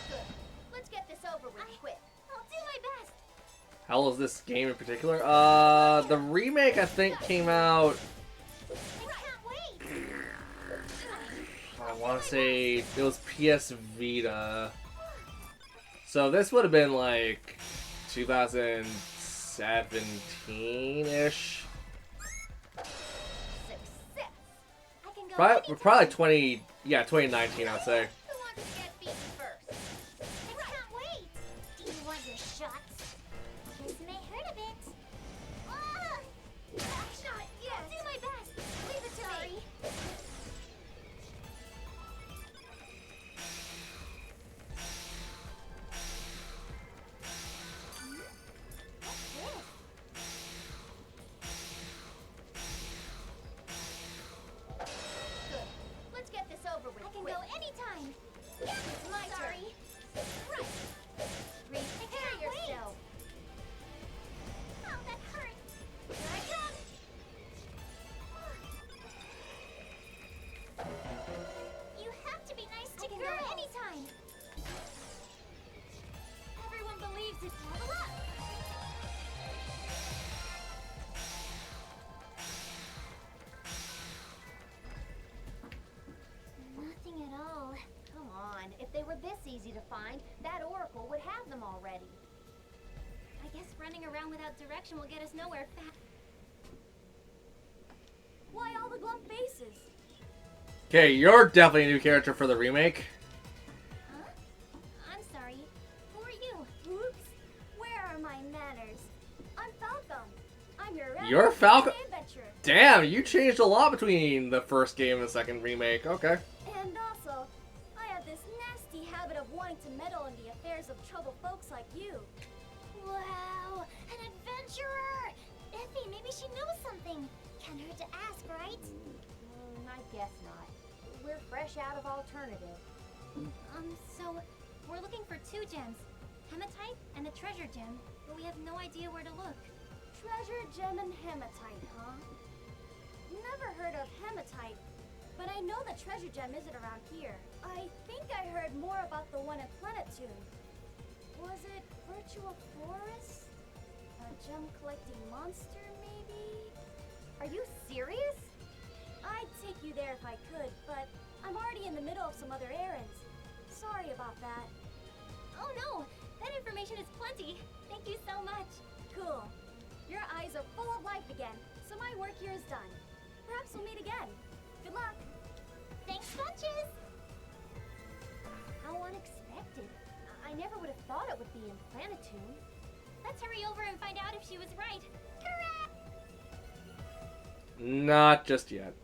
[SPEAKER 9] Good. Let's get this over with quick. I'll do my best.
[SPEAKER 2] How old is this game in particular? The remake, I think, came out... I want to say it was PS Vita. So this would have been like 2017-ish.
[SPEAKER 9] Success. I can go
[SPEAKER 2] Probably like 20 Yeah, 2019, I'd say.
[SPEAKER 9] Who wants to get beaten first?
[SPEAKER 10] I can't wait. Do you want your shots? This may hurt a bit. Ah!
[SPEAKER 9] Not yet.
[SPEAKER 10] I'll do my best. Leave it to me. What's this?
[SPEAKER 9] Good. Let's get this over with.
[SPEAKER 10] I can
[SPEAKER 9] quick.
[SPEAKER 10] go anytime.
[SPEAKER 9] It's my
[SPEAKER 10] Sorry.
[SPEAKER 9] turn. Right. Prepare
[SPEAKER 10] can't wait.
[SPEAKER 9] yourself.
[SPEAKER 10] Oh, that hurt.
[SPEAKER 9] Here I come.
[SPEAKER 10] You have to be nice to
[SPEAKER 9] I can go
[SPEAKER 10] girls.
[SPEAKER 9] anytime. Everyone believes it.
[SPEAKER 10] Level up. Nothing at all.
[SPEAKER 9] Come on. If they were this easy to find, that oracle would have them already.
[SPEAKER 10] I guess running around without direction will get us nowhere fast.
[SPEAKER 12] Why all the glump faces?
[SPEAKER 2] Okay, you're definitely a new character for the remake.
[SPEAKER 10] Huh? I'm sorry. Who are you?
[SPEAKER 9] Oops. Where are my manners? I'm Falcom. I'm your
[SPEAKER 2] You're Falcom?
[SPEAKER 9] adventurer.
[SPEAKER 2] Damn, you changed a lot between the first game and the second remake. Okay.
[SPEAKER 9] And also, I have this nasty habit of wanting to meddle in the affairs of troubled folks like you.
[SPEAKER 10] Wow, an adventurer! Effie, maybe she knows something. Can't hurt to ask, right?
[SPEAKER 9] I guess not. We're fresh out of alternative.
[SPEAKER 10] So we're looking for 2 gems. Hematite and a treasure gem, but we have no idea where to look.
[SPEAKER 9] Treasure gem and hematite, huh? Never heard of hematite, but I know the treasure gem isn't around here. I think I heard more about the one at Planetune. Was it Virtual Forest? A gem collecting monster, maybe? Are you serious? I'd take you there if I could, but I'm already in the middle of some other errands. Sorry about that.
[SPEAKER 10] Oh no, that information is plenty. Thank you so much.
[SPEAKER 9] Cool. Your eyes are full of life again, so my work here is done. Perhaps we'll meet again. Good luck.
[SPEAKER 10] Thanks, bunches.
[SPEAKER 9] How unexpected. I never would have thought it would be in Planetune.
[SPEAKER 10] Let's hurry over and find out if she was right. Hurrah!
[SPEAKER 2] Not just yet.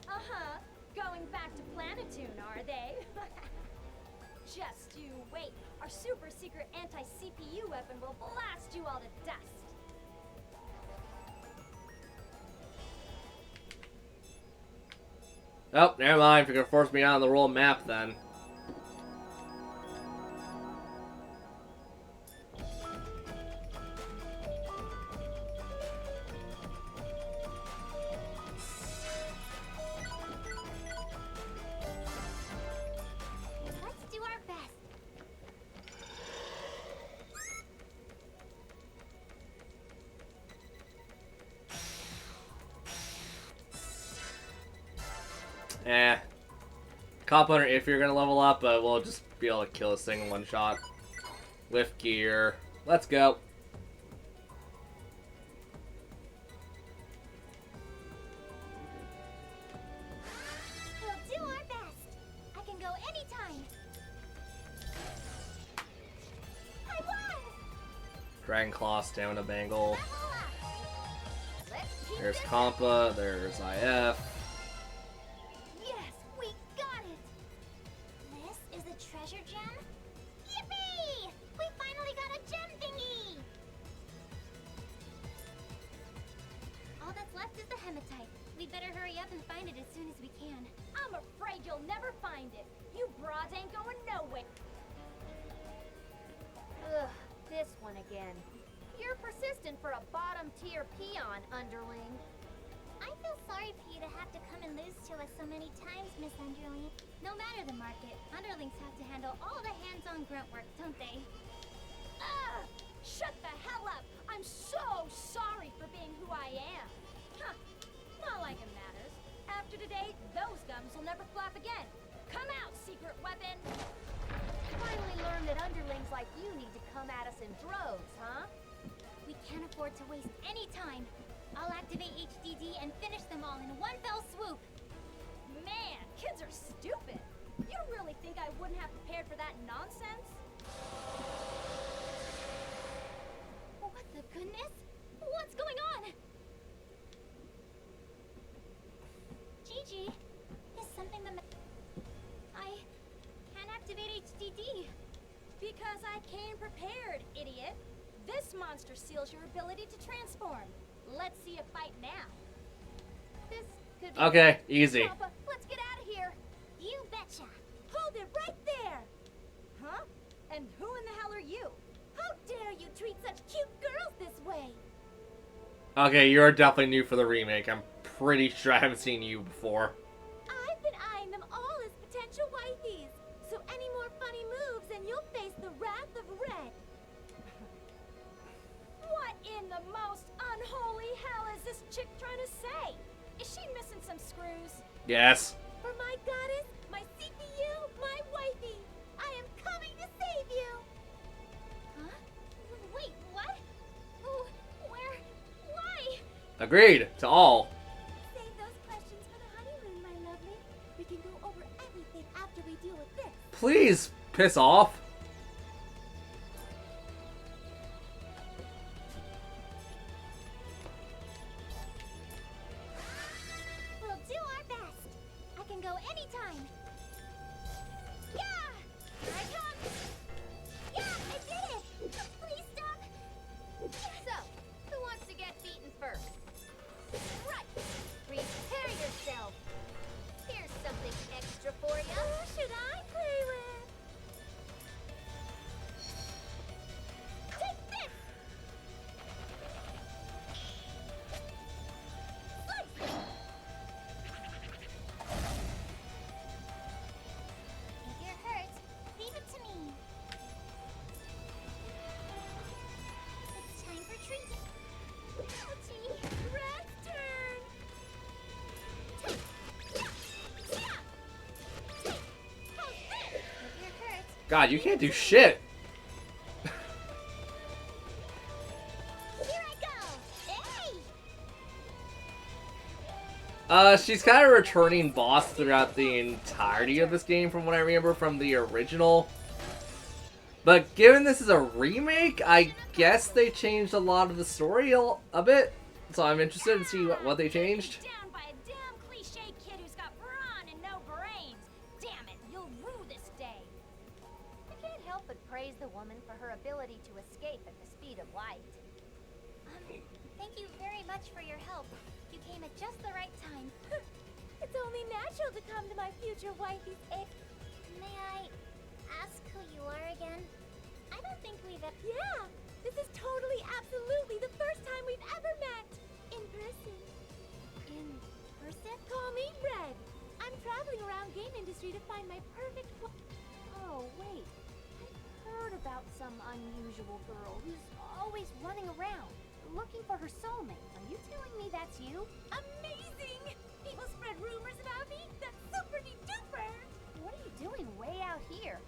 [SPEAKER 9] Uh-huh. Going back to Planetune, are they? Just you wait. Our super secret anti-CPU weapon will blast you all to dust.
[SPEAKER 2] Oh, never mind. If you're gonna force me on the roll map, then.
[SPEAKER 10] Let's do our best.
[SPEAKER 2] Compliment if you're gonna level up, but we'll just be able to kill this thing in one shot. With gear. Let's go.
[SPEAKER 10] We'll do our best. I can go anytime. I won!
[SPEAKER 2] Dragon Claw, Stamina Bangle.
[SPEAKER 10] Level up.
[SPEAKER 9] Let's keep
[SPEAKER 2] There's
[SPEAKER 9] this
[SPEAKER 2] Compa, there's IF.
[SPEAKER 9] Yes, we got it!
[SPEAKER 10] This is a treasure gem? Yippee! We finally got a gem thingy! All that's left is the hematite. We'd better hurry up and find it as soon as we can.
[SPEAKER 9] I'm afraid you'll never find it. You broads ain't going nowhere. Ugh, this one again. You're persistent for a bottom-tier peon, underling.
[SPEAKER 10] I feel sorry for you to have to come and lose to us so many times, Miss Underling. No matter the market, underlings have to handle all the hands-on grunt work, don't they?
[SPEAKER 9] Ugh! Shut the hell up! I'm so sorry for being who I am. Huh. Not like it matters. After today, those gums will never flap again. Come out, secret weapon! Finally learned that underlings like you need to come at us in droves, huh?
[SPEAKER 10] We can't afford to waste any time. I'll activate HDD and finish them all in one fell swoop.
[SPEAKER 9] Man, kids are stupid. You really think I wouldn't have prepared for that nonsense? What the goodness? What's going on?
[SPEAKER 10] Gigi, is something the I can't activate HDD.
[SPEAKER 9] Because I came prepared, idiot. This monster seals your ability to transform. Let's see a fight now. This could be
[SPEAKER 2] Okay, easy.
[SPEAKER 9] Papa, let's get out of here.
[SPEAKER 10] You betcha.
[SPEAKER 9] Hold it right there. Huh? And who in the hell are you?
[SPEAKER 11] How dare you treat such cute girls this way?
[SPEAKER 2] Okay, you're definitely new for the remake. I'm pretty sure I haven't seen you before.
[SPEAKER 11] I've been eyeing them all as potential wifeys. So any more funny moves and you'll face the wrath of Red.
[SPEAKER 9] What in the most unholy hell is this chick trying to say? Is she missing some screws?
[SPEAKER 2] Yes.
[SPEAKER 11] For my goddess, my CPU, my wifey, I am coming to save you.
[SPEAKER 10] Huh? Wait, what? Who? Where? Why?
[SPEAKER 2] Agreed to all.
[SPEAKER 11] Save those questions for the honeymoon, my lovely. We can go over everything after we deal with this.
[SPEAKER 2] Please piss off.
[SPEAKER 10] We'll do our best. I can go anytime. Yeah! Here I come. Yeah, I did it! Please stop.
[SPEAKER 9] So, who wants to get beaten first? Right. Prepare yourself. Here's something extra for you.
[SPEAKER 11] Who should I play with? Take this!
[SPEAKER 10] If you're hurt, leave it to me. It's time for treatment. Ouchie!
[SPEAKER 11] Red's turn!
[SPEAKER 10] If you're hurt,
[SPEAKER 2] God, you can't do shit.
[SPEAKER 10] here I go. Hey!
[SPEAKER 2] She's kind of a returning boss throughout the entirety of this game from what I remember from the original. But given this is a remake, I guess they changed a lot of the story a bit. So I'm interested to see what they changed.
[SPEAKER 9] Down by a damn cliche kid who's got brawn and no brains. Damn it, you'll rue this day.
[SPEAKER 13] I can't help but praise the woman for her ability to escape at the speed of light.
[SPEAKER 10] Thank you very much for your help. You came at just the right time.
[SPEAKER 11] It's only natural to come to my future wifey's aid.
[SPEAKER 10] May I ask who you are again? I don't think we've ever...
[SPEAKER 11] Yeah! This is totally, absolutely the first time we've ever met! In person.
[SPEAKER 10] In person?
[SPEAKER 11] Call me Red. I'm traveling around game industry to find my perfect
[SPEAKER 13] Oh, wait. I've heard about some unusual girl who's always running around, looking for her soulmate. Are you telling me that's you?
[SPEAKER 11] Amazing! People spread rumors about me? That's super duper!
[SPEAKER 13] What are you doing way out here?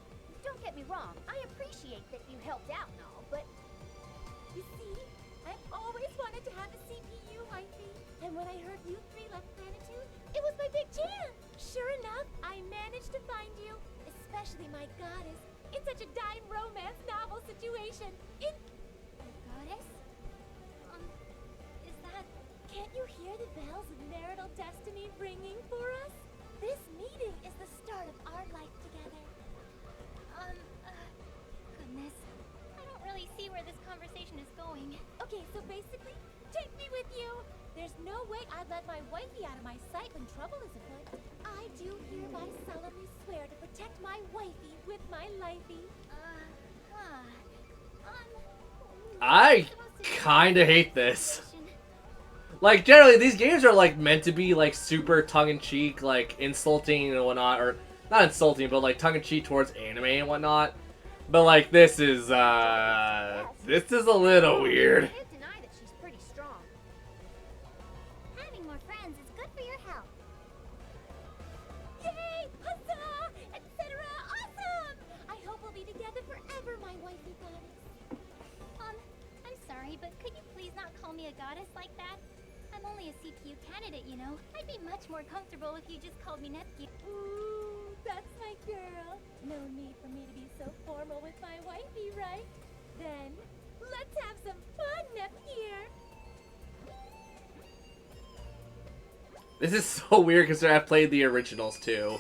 [SPEAKER 13] Don't get me wrong, I appreciate that you helped out and all, but
[SPEAKER 11] You see, I've always wanted to have a CPU wifey. And when I heard you three left Gratitude, it was my big chance. Sure enough, I managed to find you, especially my goddess, in such a dime romance novel situation. In
[SPEAKER 10] Goddess? Is that...
[SPEAKER 11] Can't you hear the bells of marital destiny ringing for us? This meeting is the start of our life together.
[SPEAKER 10] Goodness. I don't really see where this conversation is going.
[SPEAKER 11] Okay, so basically, take me with you. There's no way I'd let my wifey out of my sight when trouble is afoot. I do hereby solemnly swear to protect my wifey with my lifey.
[SPEAKER 2] I kinda hate this. Like, generally, these games are, like, meant to be, like, super tongue-in-cheek, like, insulting and whatnot, or, not insulting, but, like, tongue-in-cheek towards anime and whatnot. But, like, this is a little weird.
[SPEAKER 13] I can't deny that she's pretty strong.
[SPEAKER 10] Having more friends is good for your health.
[SPEAKER 11] Yay! Huzzah! Etc. Awesome! I hope we'll be together forever, my wifey goddess.
[SPEAKER 10] I'm sorry, but could you please not call me a goddess like that? I'm only a CPU candidate, you know. I'd be much more comfortable if you just called me nephew.
[SPEAKER 11] Ooh, that's my girl. No need for me to be so formal with my wifey, right? Then, let's have some fun, nephew.
[SPEAKER 1] This is so weird because I've played the originals too.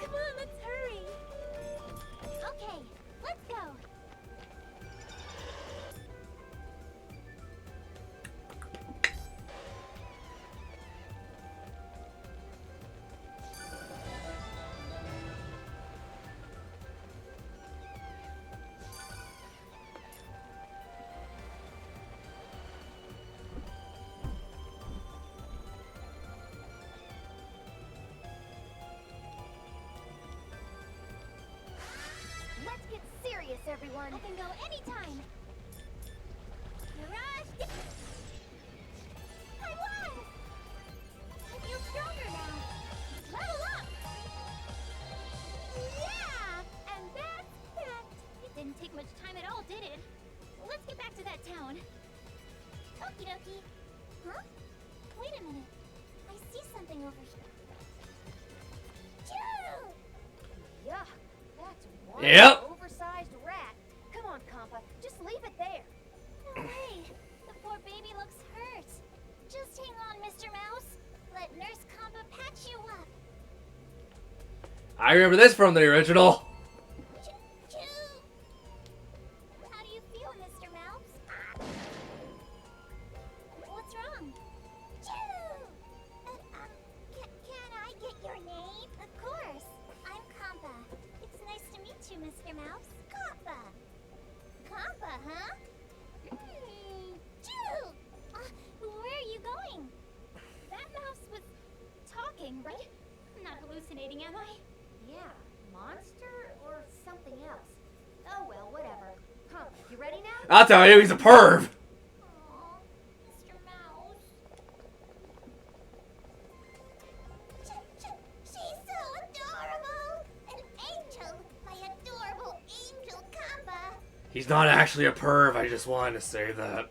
[SPEAKER 11] Come on, let's hurry.
[SPEAKER 10] Okay, let's go.
[SPEAKER 9] Let's get serious, everyone.
[SPEAKER 10] I can go anytime. Rush! I won! I feel stronger now. Level up! Yeah! And that's that. It didn't take much time at all, did it? Let's get back to that town. Okie dokie. Huh? Wait a minute. I see something over here. Choo!
[SPEAKER 9] Yuck, that's one
[SPEAKER 1] Yep.
[SPEAKER 9] oversized rat. Come on, Compa, just leave it there.
[SPEAKER 10] No way. The poor baby looks hurt. Just hang on, Mr. Mouse. Let Nurse Compa patch you up.
[SPEAKER 1] I remember this from the original.
[SPEAKER 10] Choo! How do you feel, Mr. Mouse? What's wrong? Choo! Can I get your name? Of course. I'm Compa. It's nice to meet you, Mr. Mouse. Compa. Compa, huh? Choo! Where are you going? That mouse was talking, right? I'm not hallucinating, am I?
[SPEAKER 9] Yeah, monster or something else. Oh well, whatever. Compa, you ready now?
[SPEAKER 1] I'll tell you, he's a perv.
[SPEAKER 10] Aw, Mr. Mouse. She's so adorable! An angel! My adorable angel Compa!
[SPEAKER 1] He's not actually a perv. I just wanted to say that.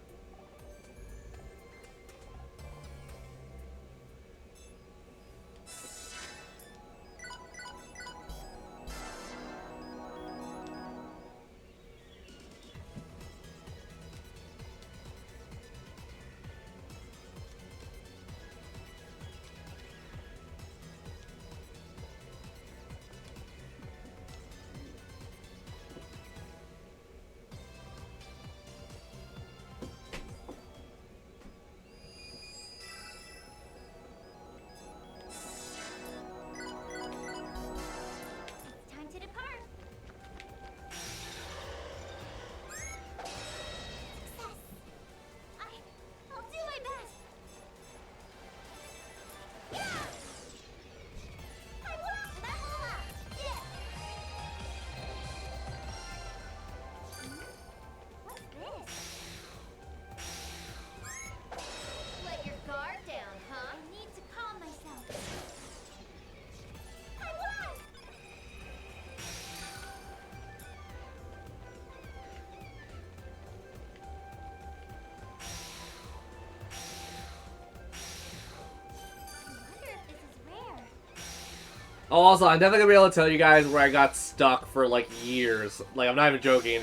[SPEAKER 2] Oh, also, I'm definitely gonna be able to tell you guys where I got stuck for like years. Like, I'm not even joking.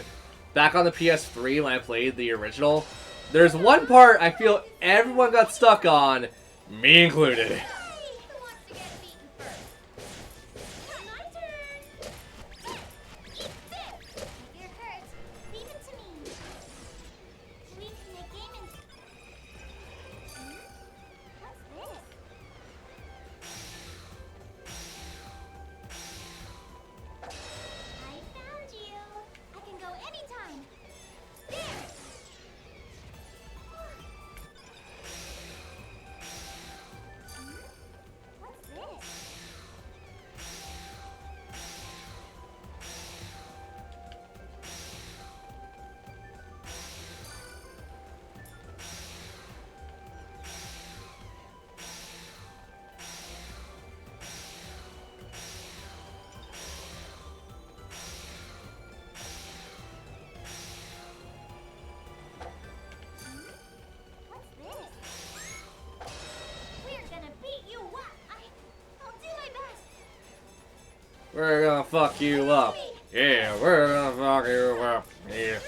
[SPEAKER 2] Back on the PS3 when I played the original, there's one part I feel everyone got stuck on, me included. We're gonna fuck you up. Yeah, we're gonna fuck you up. Yeah.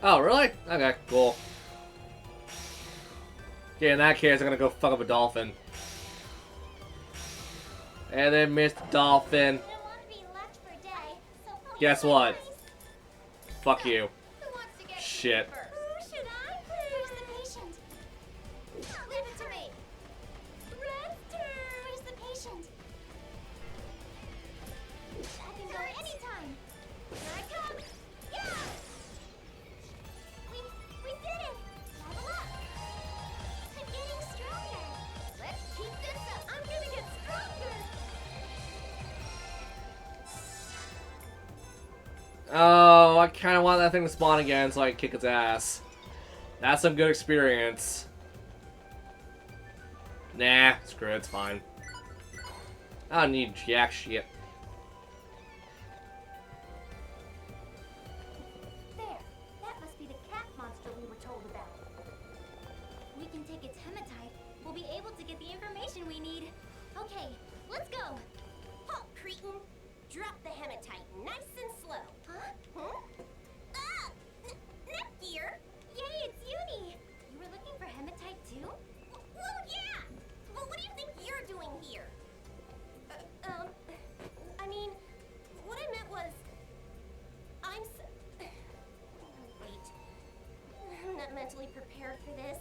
[SPEAKER 2] Oh, really? Okay, cool. Yeah, in that case, I'm gonna go fuck up a dolphin. And then missed the dolphin. Guess what? Fuck you. Shit. Oh, I kind of want that thing to spawn again so I can kick its ass. That's some good experience. Nah, screw it, it's fine. I don't need jack shit.
[SPEAKER 10] There, that must be the cat monster we were told about. We can take its hematite. We'll be able to get the information we need. Okay, let's go.
[SPEAKER 9] Halt, cretin! Drop the hematite, nice and slow. Huh? Huh? Ah! Neckgear!
[SPEAKER 10] Yay, it's Uni! You were looking for hematite too?
[SPEAKER 9] Well, yeah! Well, what do you think you're doing here? I mean, what I meant was... Wait. I'm not mentally prepared for this.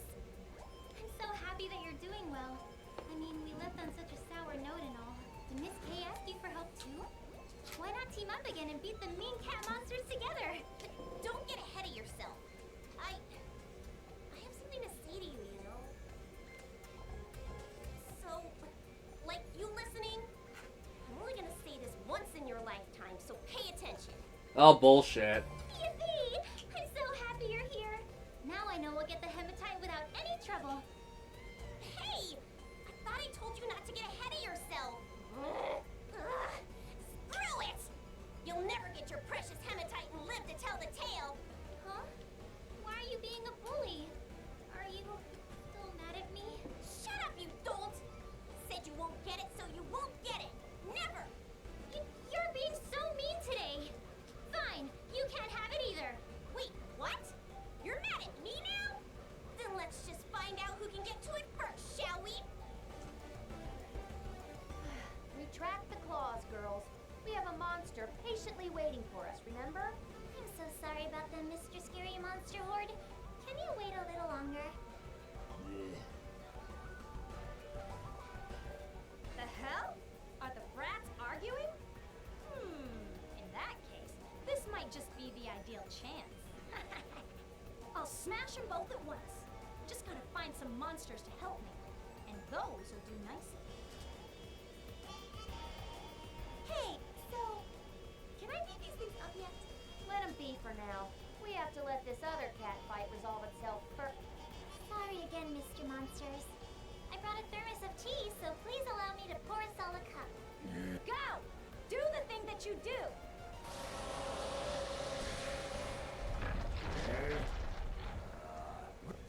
[SPEAKER 10] I'm so happy that you're doing well. I mean, we left on such a sour note and all. Did Miss K ask you for help too? Why not team up again and beat the mean cat monsters together?
[SPEAKER 9] Don't get ahead of yourself. I have something to say to you, you know? So, like, you listening? I'm only gonna say this once in your lifetime, so pay attention.
[SPEAKER 2] Oh, bullshit.
[SPEAKER 10] Yippee! I'm so happy you're here. Now I know we'll get the hematite without any trouble.
[SPEAKER 9] Hey! I thought I told you not to get ahead of yourself. Ugh. Screw it! You'll never get your precious hematite and live to tell the tale.
[SPEAKER 10] Huh? Why are you being a bully? Are you still mad at me?
[SPEAKER 9] Shut up, you dolt! Said you won't get it, so you won't get it. Never!
[SPEAKER 10] You're being so mean today. Fine, you can't have it either.
[SPEAKER 9] Wait, what? You're mad at me now? Then let's just find out who can get to it first, shall we?
[SPEAKER 13] Retract the claws, girls.
[SPEAKER 9] We have a monster patiently waiting for us, remember?
[SPEAKER 3] I'm so sorry about them, Mr. Scary Monster Horde. Can you wait a little longer?
[SPEAKER 10] The hell? Are the brats arguing? In that case, this might just be the ideal chance. I'll smash them both at once. Just gotta find some monsters to help me. And those will do nicely.
[SPEAKER 11] Hey, so can I beat these things up yet?
[SPEAKER 9] Let him be for now. We have to let this other cat fight resolve itself first.
[SPEAKER 3] Sorry again, Mr. Monsters. I brought a thermos of tea, so please allow me to pour us all a cup.
[SPEAKER 10] Go! Do the thing that you do!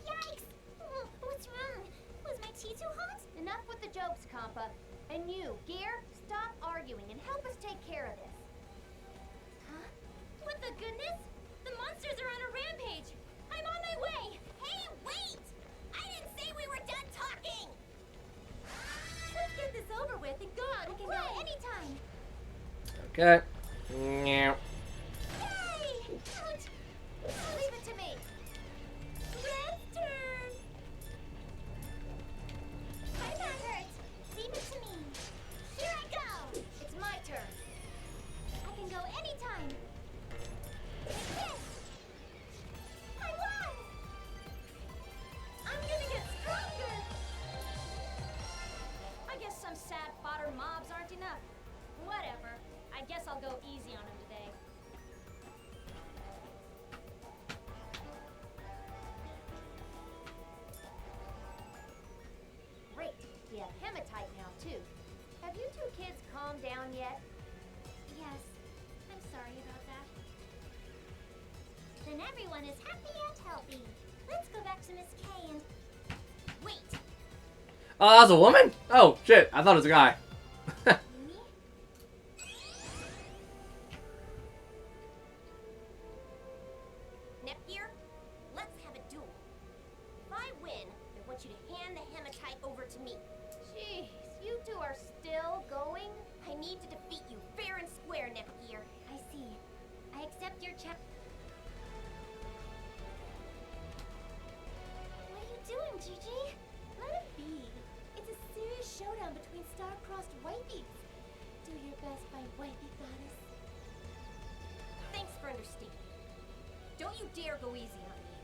[SPEAKER 3] Yikes! What's wrong? Was my tea too hot?
[SPEAKER 9] Enough with the jokes, Compa. And you, Gear, stop arguing and help us take care of this.
[SPEAKER 10] Huh? What the goodness? The monsters are on a rampage! I'm on my way!
[SPEAKER 11] Hey, wait! I didn't say we were done talking! Let's get this over with and go out and
[SPEAKER 3] I can
[SPEAKER 11] play!
[SPEAKER 3] go anytime.
[SPEAKER 2] Okay. Meow.
[SPEAKER 11] Yay! Ouch! Leave it to me! Red's turn!
[SPEAKER 3] My back hurts. Leave it to me.
[SPEAKER 11] Here I go!
[SPEAKER 9] It's my turn.
[SPEAKER 3] I can go anytime.
[SPEAKER 11] Take this! I won! I'm gonna get stronger!
[SPEAKER 10] I guess some sad fodder mobs aren't enough. Whatever. I guess I'll go easy on him today.
[SPEAKER 9] Great. We have hematite now, too. Have you two kids calmed down yet?
[SPEAKER 3] Yes. I'm sorry about that. Then everyone is happy and healthy. Let's go back to Miss K and... Wait!
[SPEAKER 2] Oh, that was a woman? Oh, shit. I thought it was a guy.
[SPEAKER 3] Mimi?
[SPEAKER 11] Nepgear, let's have a duel. If I win, I want you to hand the hematite over to me.
[SPEAKER 9] Jeez, you two are still going?
[SPEAKER 11] I need to defeat you fair and square, Nepgear.
[SPEAKER 3] I see. I accept your check. What are you doing, Gigi?
[SPEAKER 11] Let it be. It's a serious showdown between star-crossed wifeys. Do your best, my wifey goddess. Thanks for understanding. Don't you dare go easy on me.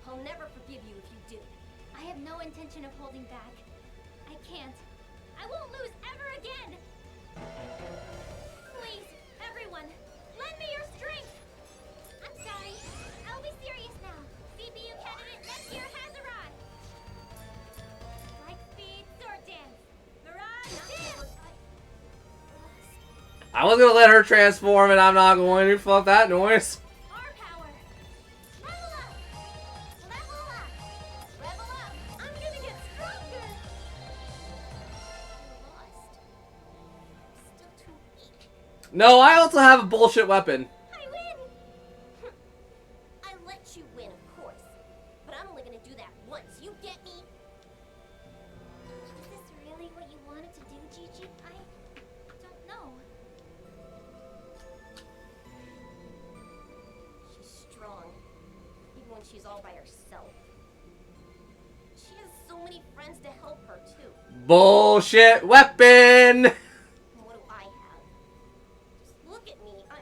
[SPEAKER 11] I'll never forgive you if you do.
[SPEAKER 3] I have no intention of holding back. I can't. I won't lose ever again!
[SPEAKER 11] Please, everyone, lend me your strength.
[SPEAKER 3] I'm sorry. I'll be serious now. CPU candidate Nepgear has arrived.
[SPEAKER 11] Light speed sword dance. Mirage dance.
[SPEAKER 2] I was gonna let her transform, and I'm not going to. Fuck that noise.
[SPEAKER 11] Our power. Level up. Level up. Level up. I'm gonna get stronger. I lost. I'm still too weak.
[SPEAKER 2] No, I also have a bullshit weapon.
[SPEAKER 11] I win. I let you win, of course, but I'm only gonna do that once. You get me?
[SPEAKER 3] Is this really what you wanted to do, Gigi? I don't know.
[SPEAKER 11] She's strong, even when she's all by herself. She has so many friends to help her too.
[SPEAKER 2] Bullshit weapon.
[SPEAKER 11] And what do I have? Just look at me. I'm.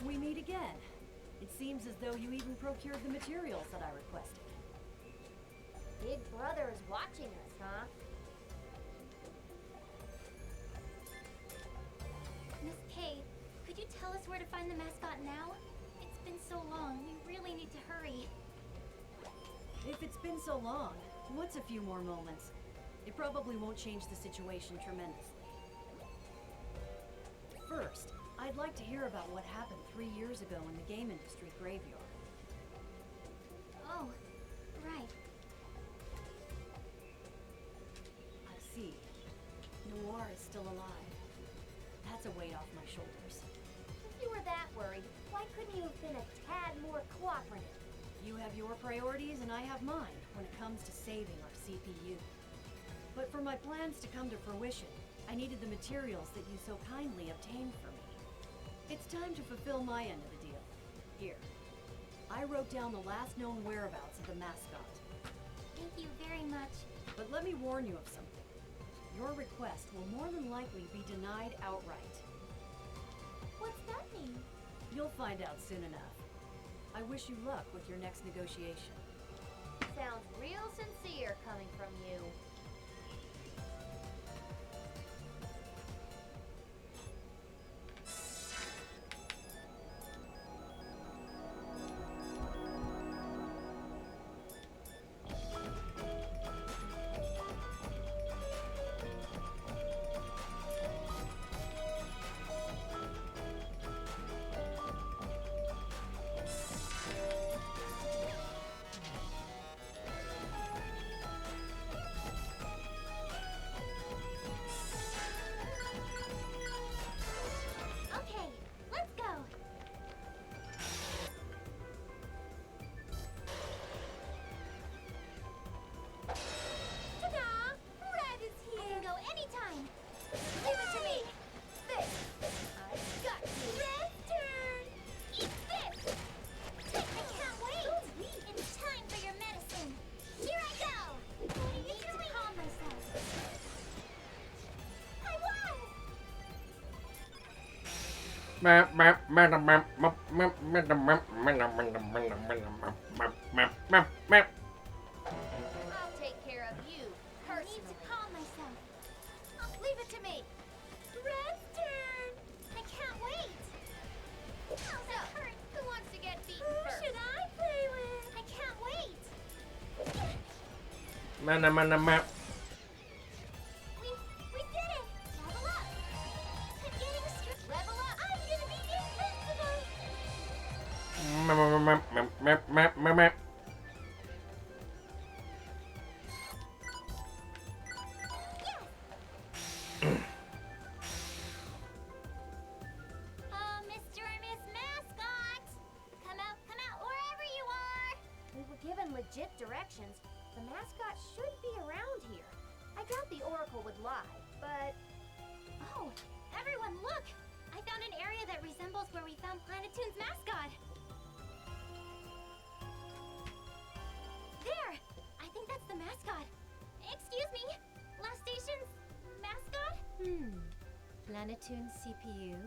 [SPEAKER 12] We meet again. It seems as though you even procured the materials that I requested.
[SPEAKER 9] Big Brother is watching us, huh?
[SPEAKER 10] Miss K, could you tell us where to find the mascot now? It's been so long. We really need to hurry.
[SPEAKER 12] If it's been so long, what's a few more moments? It probably won't change the situation tremendously. First, I'd like to hear about what happened 3 years ago in the game industry graveyard.
[SPEAKER 10] Oh, right.
[SPEAKER 12] I see. Noir is still alive. That's a weight off my shoulders.
[SPEAKER 9] If you were that worried, why couldn't you have been a tad more cooperative?
[SPEAKER 12] You have your priorities and I have mine when it comes to saving our CPU. But for my plans to come to fruition, I needed the materials that you so kindly obtained for me. It's time to fulfill my end of the deal. Here. I wrote down the last known whereabouts of the mascot.
[SPEAKER 10] Thank you very much.
[SPEAKER 12] But let me warn you of something. Your request will more than likely be denied outright.
[SPEAKER 3] What's that mean?
[SPEAKER 12] You'll find out soon enough. I wish you luck with your next negotiation.
[SPEAKER 9] Sounds real sincere coming from you.
[SPEAKER 10] Okay, let's go.
[SPEAKER 3] Ta-da! Red is
[SPEAKER 10] You
[SPEAKER 3] here!
[SPEAKER 10] can go anytime.
[SPEAKER 9] Leave it to me. This. I've got you.
[SPEAKER 3] Red's turn!
[SPEAKER 10] Eat this. I can't wait. It's time for your medicine. Here I go. I need to calm myself. I won.
[SPEAKER 9] I'll take care of you
[SPEAKER 10] I need to
[SPEAKER 9] personally.
[SPEAKER 10] calm myself.
[SPEAKER 9] Leave it to me.
[SPEAKER 3] Red's turn!
[SPEAKER 10] I can't wait.
[SPEAKER 9] So, who wants to get beaten
[SPEAKER 3] Who
[SPEAKER 9] first?
[SPEAKER 3] should I play with?
[SPEAKER 10] I can't wait. We did it. Level up. I'm getting
[SPEAKER 9] Level up.
[SPEAKER 3] I'm gonna be invincible!
[SPEAKER 10] Mr. or Miss Mascot. Come out, wherever you are.
[SPEAKER 9] We were given legit directions. The mascot should be around here. I doubt the Oracle would lie, but
[SPEAKER 10] Oh, everyone look. I found an area that resembles where we found Planetoon's mascot. There. I think that's the mascot. Excuse me. Last station's mascot?
[SPEAKER 3] Planetoon CPU?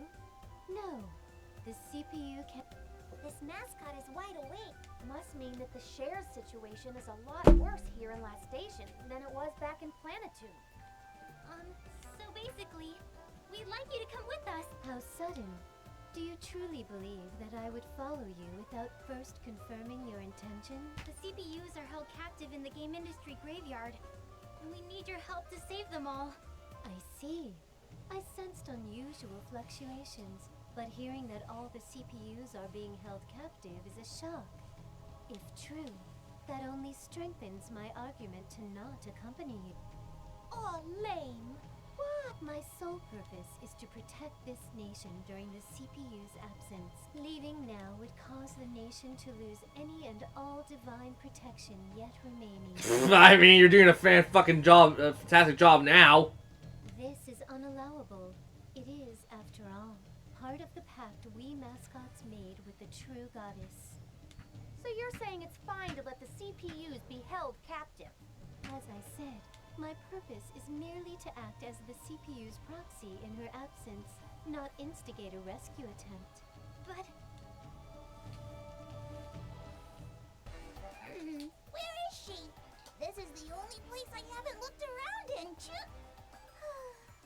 [SPEAKER 3] No. The CPU can...
[SPEAKER 9] this mascot is wide awake. Must mean that the shares situation is a lot worse here in Last Station than it was back in Planetoon.
[SPEAKER 10] So basically, we'd like you to come with us.
[SPEAKER 3] How sudden. Do you truly believe that I would follow you without first confirming your intention?
[SPEAKER 10] The CPUs are held captive in the game industry graveyard, and we need your help to save them all.
[SPEAKER 3] I see. I sensed unusual fluctuations, but hearing that all the CPUs are being held captive is a shock. If true, that only strengthens my argument to not accompany you.
[SPEAKER 9] Oh, lame.
[SPEAKER 3] What? My sole purpose is to protect this nation during the CPU's absence. Leaving now would cause the nation to lose any and all divine protection yet remaining.
[SPEAKER 2] I mean, you're doing a fantastic job now.
[SPEAKER 3] This is unallowable. It is, after all, part of the pact we mascots made with the true goddess.
[SPEAKER 9] So you're saying it's fine to let the CPUs be held captive?
[SPEAKER 3] As I said, my purpose is merely to act as the CPU's proxy in her absence, not instigate a rescue attempt.
[SPEAKER 10] But
[SPEAKER 9] Where is she? This is the only place I haven't looked around in, Choo.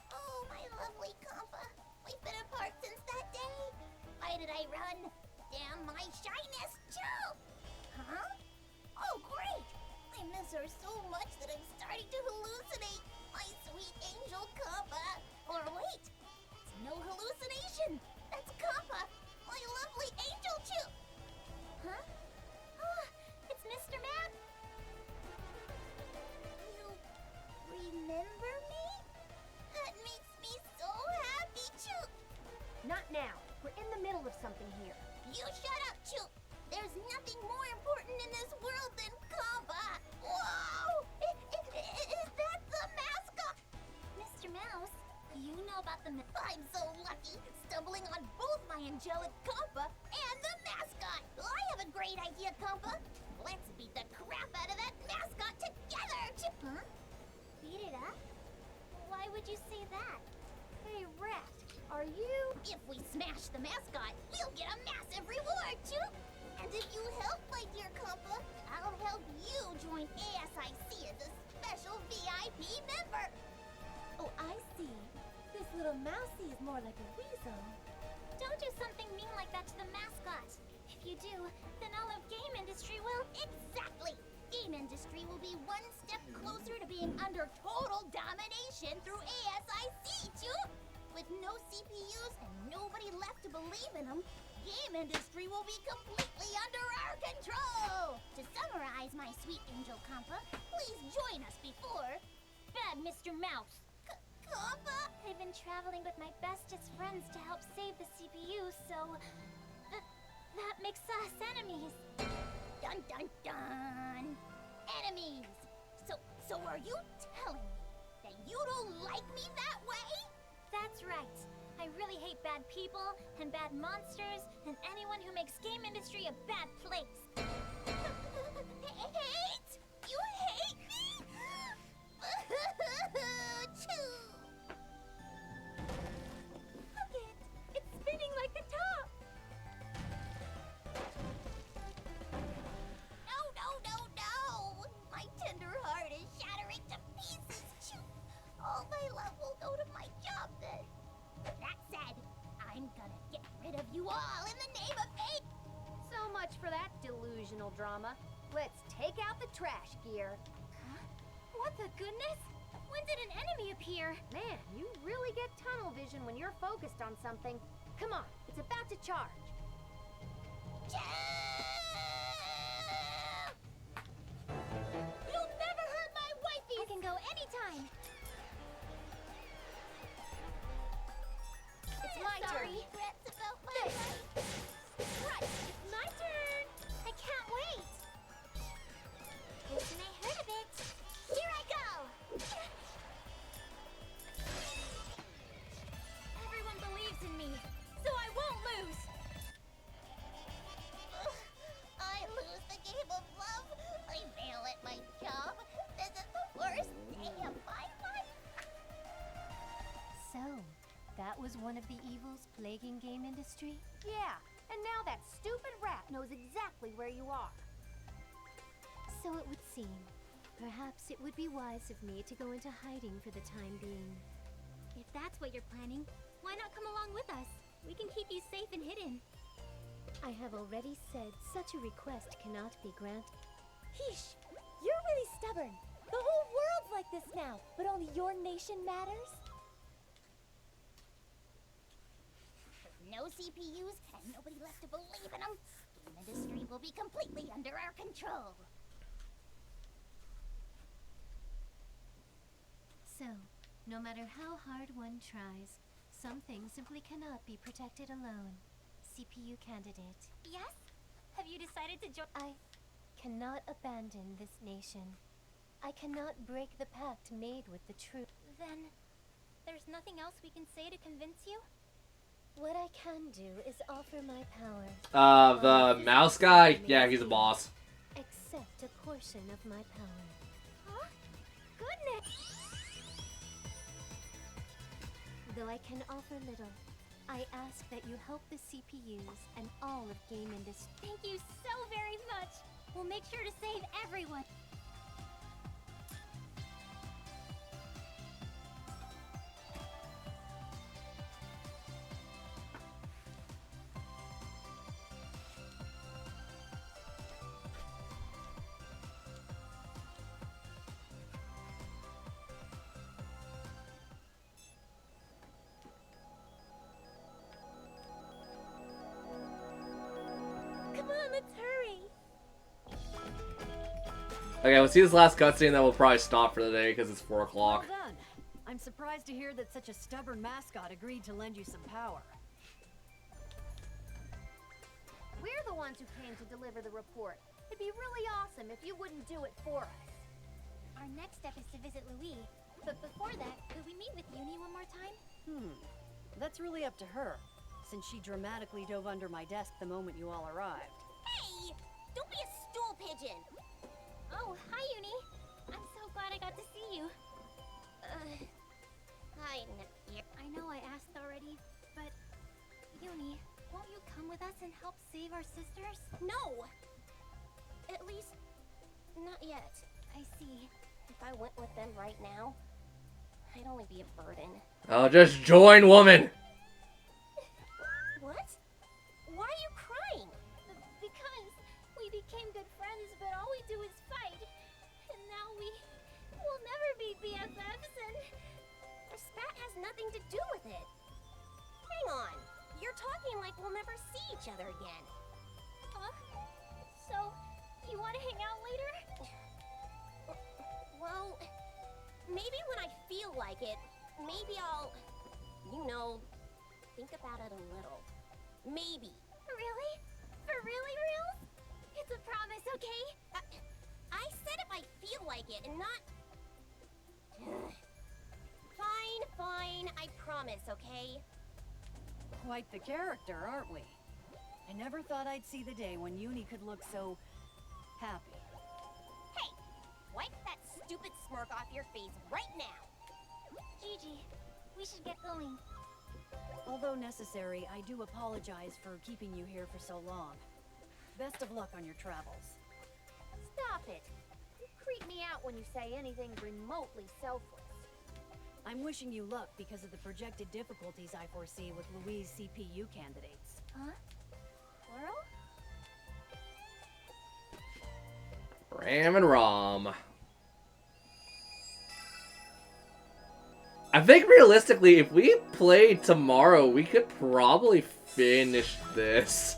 [SPEAKER 9] Oh, my lovely Compa. We've been apart since that day. Why did I run? Damn my shyness, Choo! Huh? Oh, great! I miss her so much that I'm starting to hallucinate. My sweet angel Compa. Or wait, that's no hallucination. That's Compa, my lovely angel Choo. Huh? Oh, it's Mr. Man. You remember me? That makes me so happy, Choo.
[SPEAKER 13] Not now. We're in the middle of something here.
[SPEAKER 9] You shut up, Choo. There's nothing more important in this world than Compa. Whoa! Is that the mascot?
[SPEAKER 10] Mr. Mouse, you know about the
[SPEAKER 9] I'm so lucky, stumbling on both my angelic Compa and the mascot. I have a great idea, Compa. Let's beat the crap out of that mascot together. Huh?
[SPEAKER 10] Beat it up? Why would you say that?
[SPEAKER 13] Hey, Rat, are you...
[SPEAKER 9] If we smash the mascot, we'll get a massive reward, Choo. And if you help, my dear Compa, I'll help you join ASIC as a special VIP member.
[SPEAKER 11] Oh, I see. This little mousie is more like a weasel.
[SPEAKER 10] Don't do something mean like that to the mascot. If you do, then all of game industry will...
[SPEAKER 9] Exactly! Game industry will be one step closer to being under total domination through ASIC, Choo! With no CPUs and nobody left to believe in them, game industry will be completely under our control! To summarize, my sweet angel Compa, please join us before...
[SPEAKER 10] Bad Mr. Mouse!
[SPEAKER 9] Compa?
[SPEAKER 10] I've been traveling with my bestest friends to help save the CPU, so... that makes us enemies.
[SPEAKER 9] Dun dun dun! Enemies! So are you telling me that you don't like me that way?
[SPEAKER 10] That's right. I really hate bad people and bad monsters and anyone who makes game industry a bad place.
[SPEAKER 9] Hate? You hate me? Choo!
[SPEAKER 11] Look it! It's spinning like the top!
[SPEAKER 9] No! My tender heart is shattering to pieces, Choo! All my love will go to my job then. That said, I'm gonna get rid of you all in the name of hate!
[SPEAKER 13] So much for that delusional drama. Let's take out the trash gear.
[SPEAKER 10] Huh? What the goodness? When did an enemy appear?
[SPEAKER 13] Man, you really get tunnel vision when you're focused on something. Come on, it's about to charge.
[SPEAKER 9] You'll never hurt my wifey!
[SPEAKER 10] I can go anytime.
[SPEAKER 13] It's my turn.
[SPEAKER 9] Regrets about my life.
[SPEAKER 13] Right, it's my turn.
[SPEAKER 10] I can't wait. Listen, I heard of it.
[SPEAKER 9] Here I go!
[SPEAKER 10] Everyone believes in me, so I won't lose.
[SPEAKER 9] I lose the game of love. I fail at my job. This is the worst day of my life.
[SPEAKER 12] So, that was one of the evils plaguing game industry?
[SPEAKER 13] Yeah, and now that stupid rat knows exactly where you are.
[SPEAKER 12] So it would seem. Perhaps it would be wise of me to go into hiding for the time being.
[SPEAKER 10] If that's what you're planning, why not come along with us? We can keep you safe and hidden.
[SPEAKER 12] I have already said such a request cannot be granted.
[SPEAKER 11] Heesh! You're really stubborn. The whole world's like this now, but only your nation matters?
[SPEAKER 9] No CPUs and nobody left to believe in them. Game industry will be completely under our control.
[SPEAKER 12] So, no matter how hard one tries, some things simply cannot be protected alone. CPU candidate.
[SPEAKER 10] Yes? Have you decided to join?
[SPEAKER 12] I cannot abandon this nation. I cannot break the pact made with the truth.
[SPEAKER 10] Then, there's nothing else we can say to convince you?
[SPEAKER 12] What I can do is offer my power.
[SPEAKER 2] The mouse guy? Yeah, he's a boss.
[SPEAKER 12] Accept a portion of my power.
[SPEAKER 10] Huh? Goodness!
[SPEAKER 12] Though I can offer little, I ask that you help the CPUs and all of game industry.
[SPEAKER 10] Thank you so very much! We'll make sure to save everyone!
[SPEAKER 2] Okay, we'll see this last cutscene, then we'll probably stop for the day because it's 4 o'clock.
[SPEAKER 12] Well done. I'm surprised to hear that such a stubborn mascot agreed to lend you some power.
[SPEAKER 9] We're the ones who came to deliver the report. It'd be really awesome if you wouldn't do it for us.
[SPEAKER 10] Our next step is to visit Louis. But before that, could we meet with Uni one more time?
[SPEAKER 12] That's really up to her, since she dramatically dove under my desk the moment you all arrived.
[SPEAKER 9] Hey! Don't be a stool pigeon!
[SPEAKER 10] Oh, hi, Uni. I'm so glad I got to see you.
[SPEAKER 9] Hi, Nephew.
[SPEAKER 10] I know I asked already, but Uni, won't you come with us and help save our sisters?
[SPEAKER 9] No! At least, not yet.
[SPEAKER 10] I see.
[SPEAKER 9] If I went with them right now, I'd only be a burden.
[SPEAKER 2] Oh, just join, woman!
[SPEAKER 9] What? Why are you crying?
[SPEAKER 10] Because we became good friends, but all we do is fight. And now we'll never be BFFs, and
[SPEAKER 9] Spat has nothing to do with it. Hang on. You're talking like we'll never see each other again.
[SPEAKER 10] Huh? So, you want to hang out later?
[SPEAKER 9] Well, maybe when I feel like it, maybe I'll, think about it a little. Maybe.
[SPEAKER 10] Really? For really reals? It's a promise, okay?
[SPEAKER 9] I said if I feel like it and not... Fine, I promise, okay?
[SPEAKER 12] Quite the character, aren't we? I never thought I'd see the day when Uni could look so happy.
[SPEAKER 9] Hey, wipe that stupid smirk off your face right now.
[SPEAKER 10] Gigi, we should get going.
[SPEAKER 12] Although necessary, I do apologize for keeping you here for so long. Best of luck on your travels.
[SPEAKER 9] Stop it. You creep me out when you say anything remotely selfless.
[SPEAKER 12] I'm wishing you luck because of the projected difficulties I foresee with Louise' CPU candidates.
[SPEAKER 10] Huh?
[SPEAKER 9] Plural?
[SPEAKER 2] Ram and Rom. I think realistically, if we played tomorrow, we could probably finish this.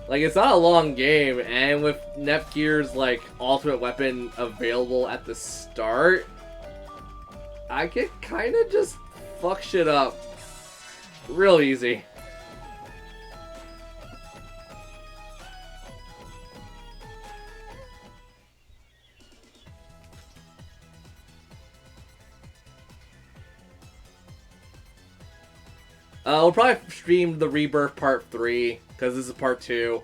[SPEAKER 2] Like, it's not a long game, and with Nepgear's, like, ultimate weapon available at the start, I could kind of just fuck shit up real easy. We'll probably stream the Rebirth Part 3, because this is Part 2.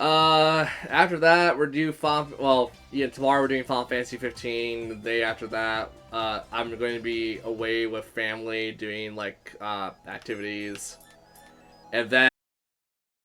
[SPEAKER 2] After that, we're due tomorrow we're doing Final Fantasy 15. The day after that, I'm going to be away with family doing, like, activities. And then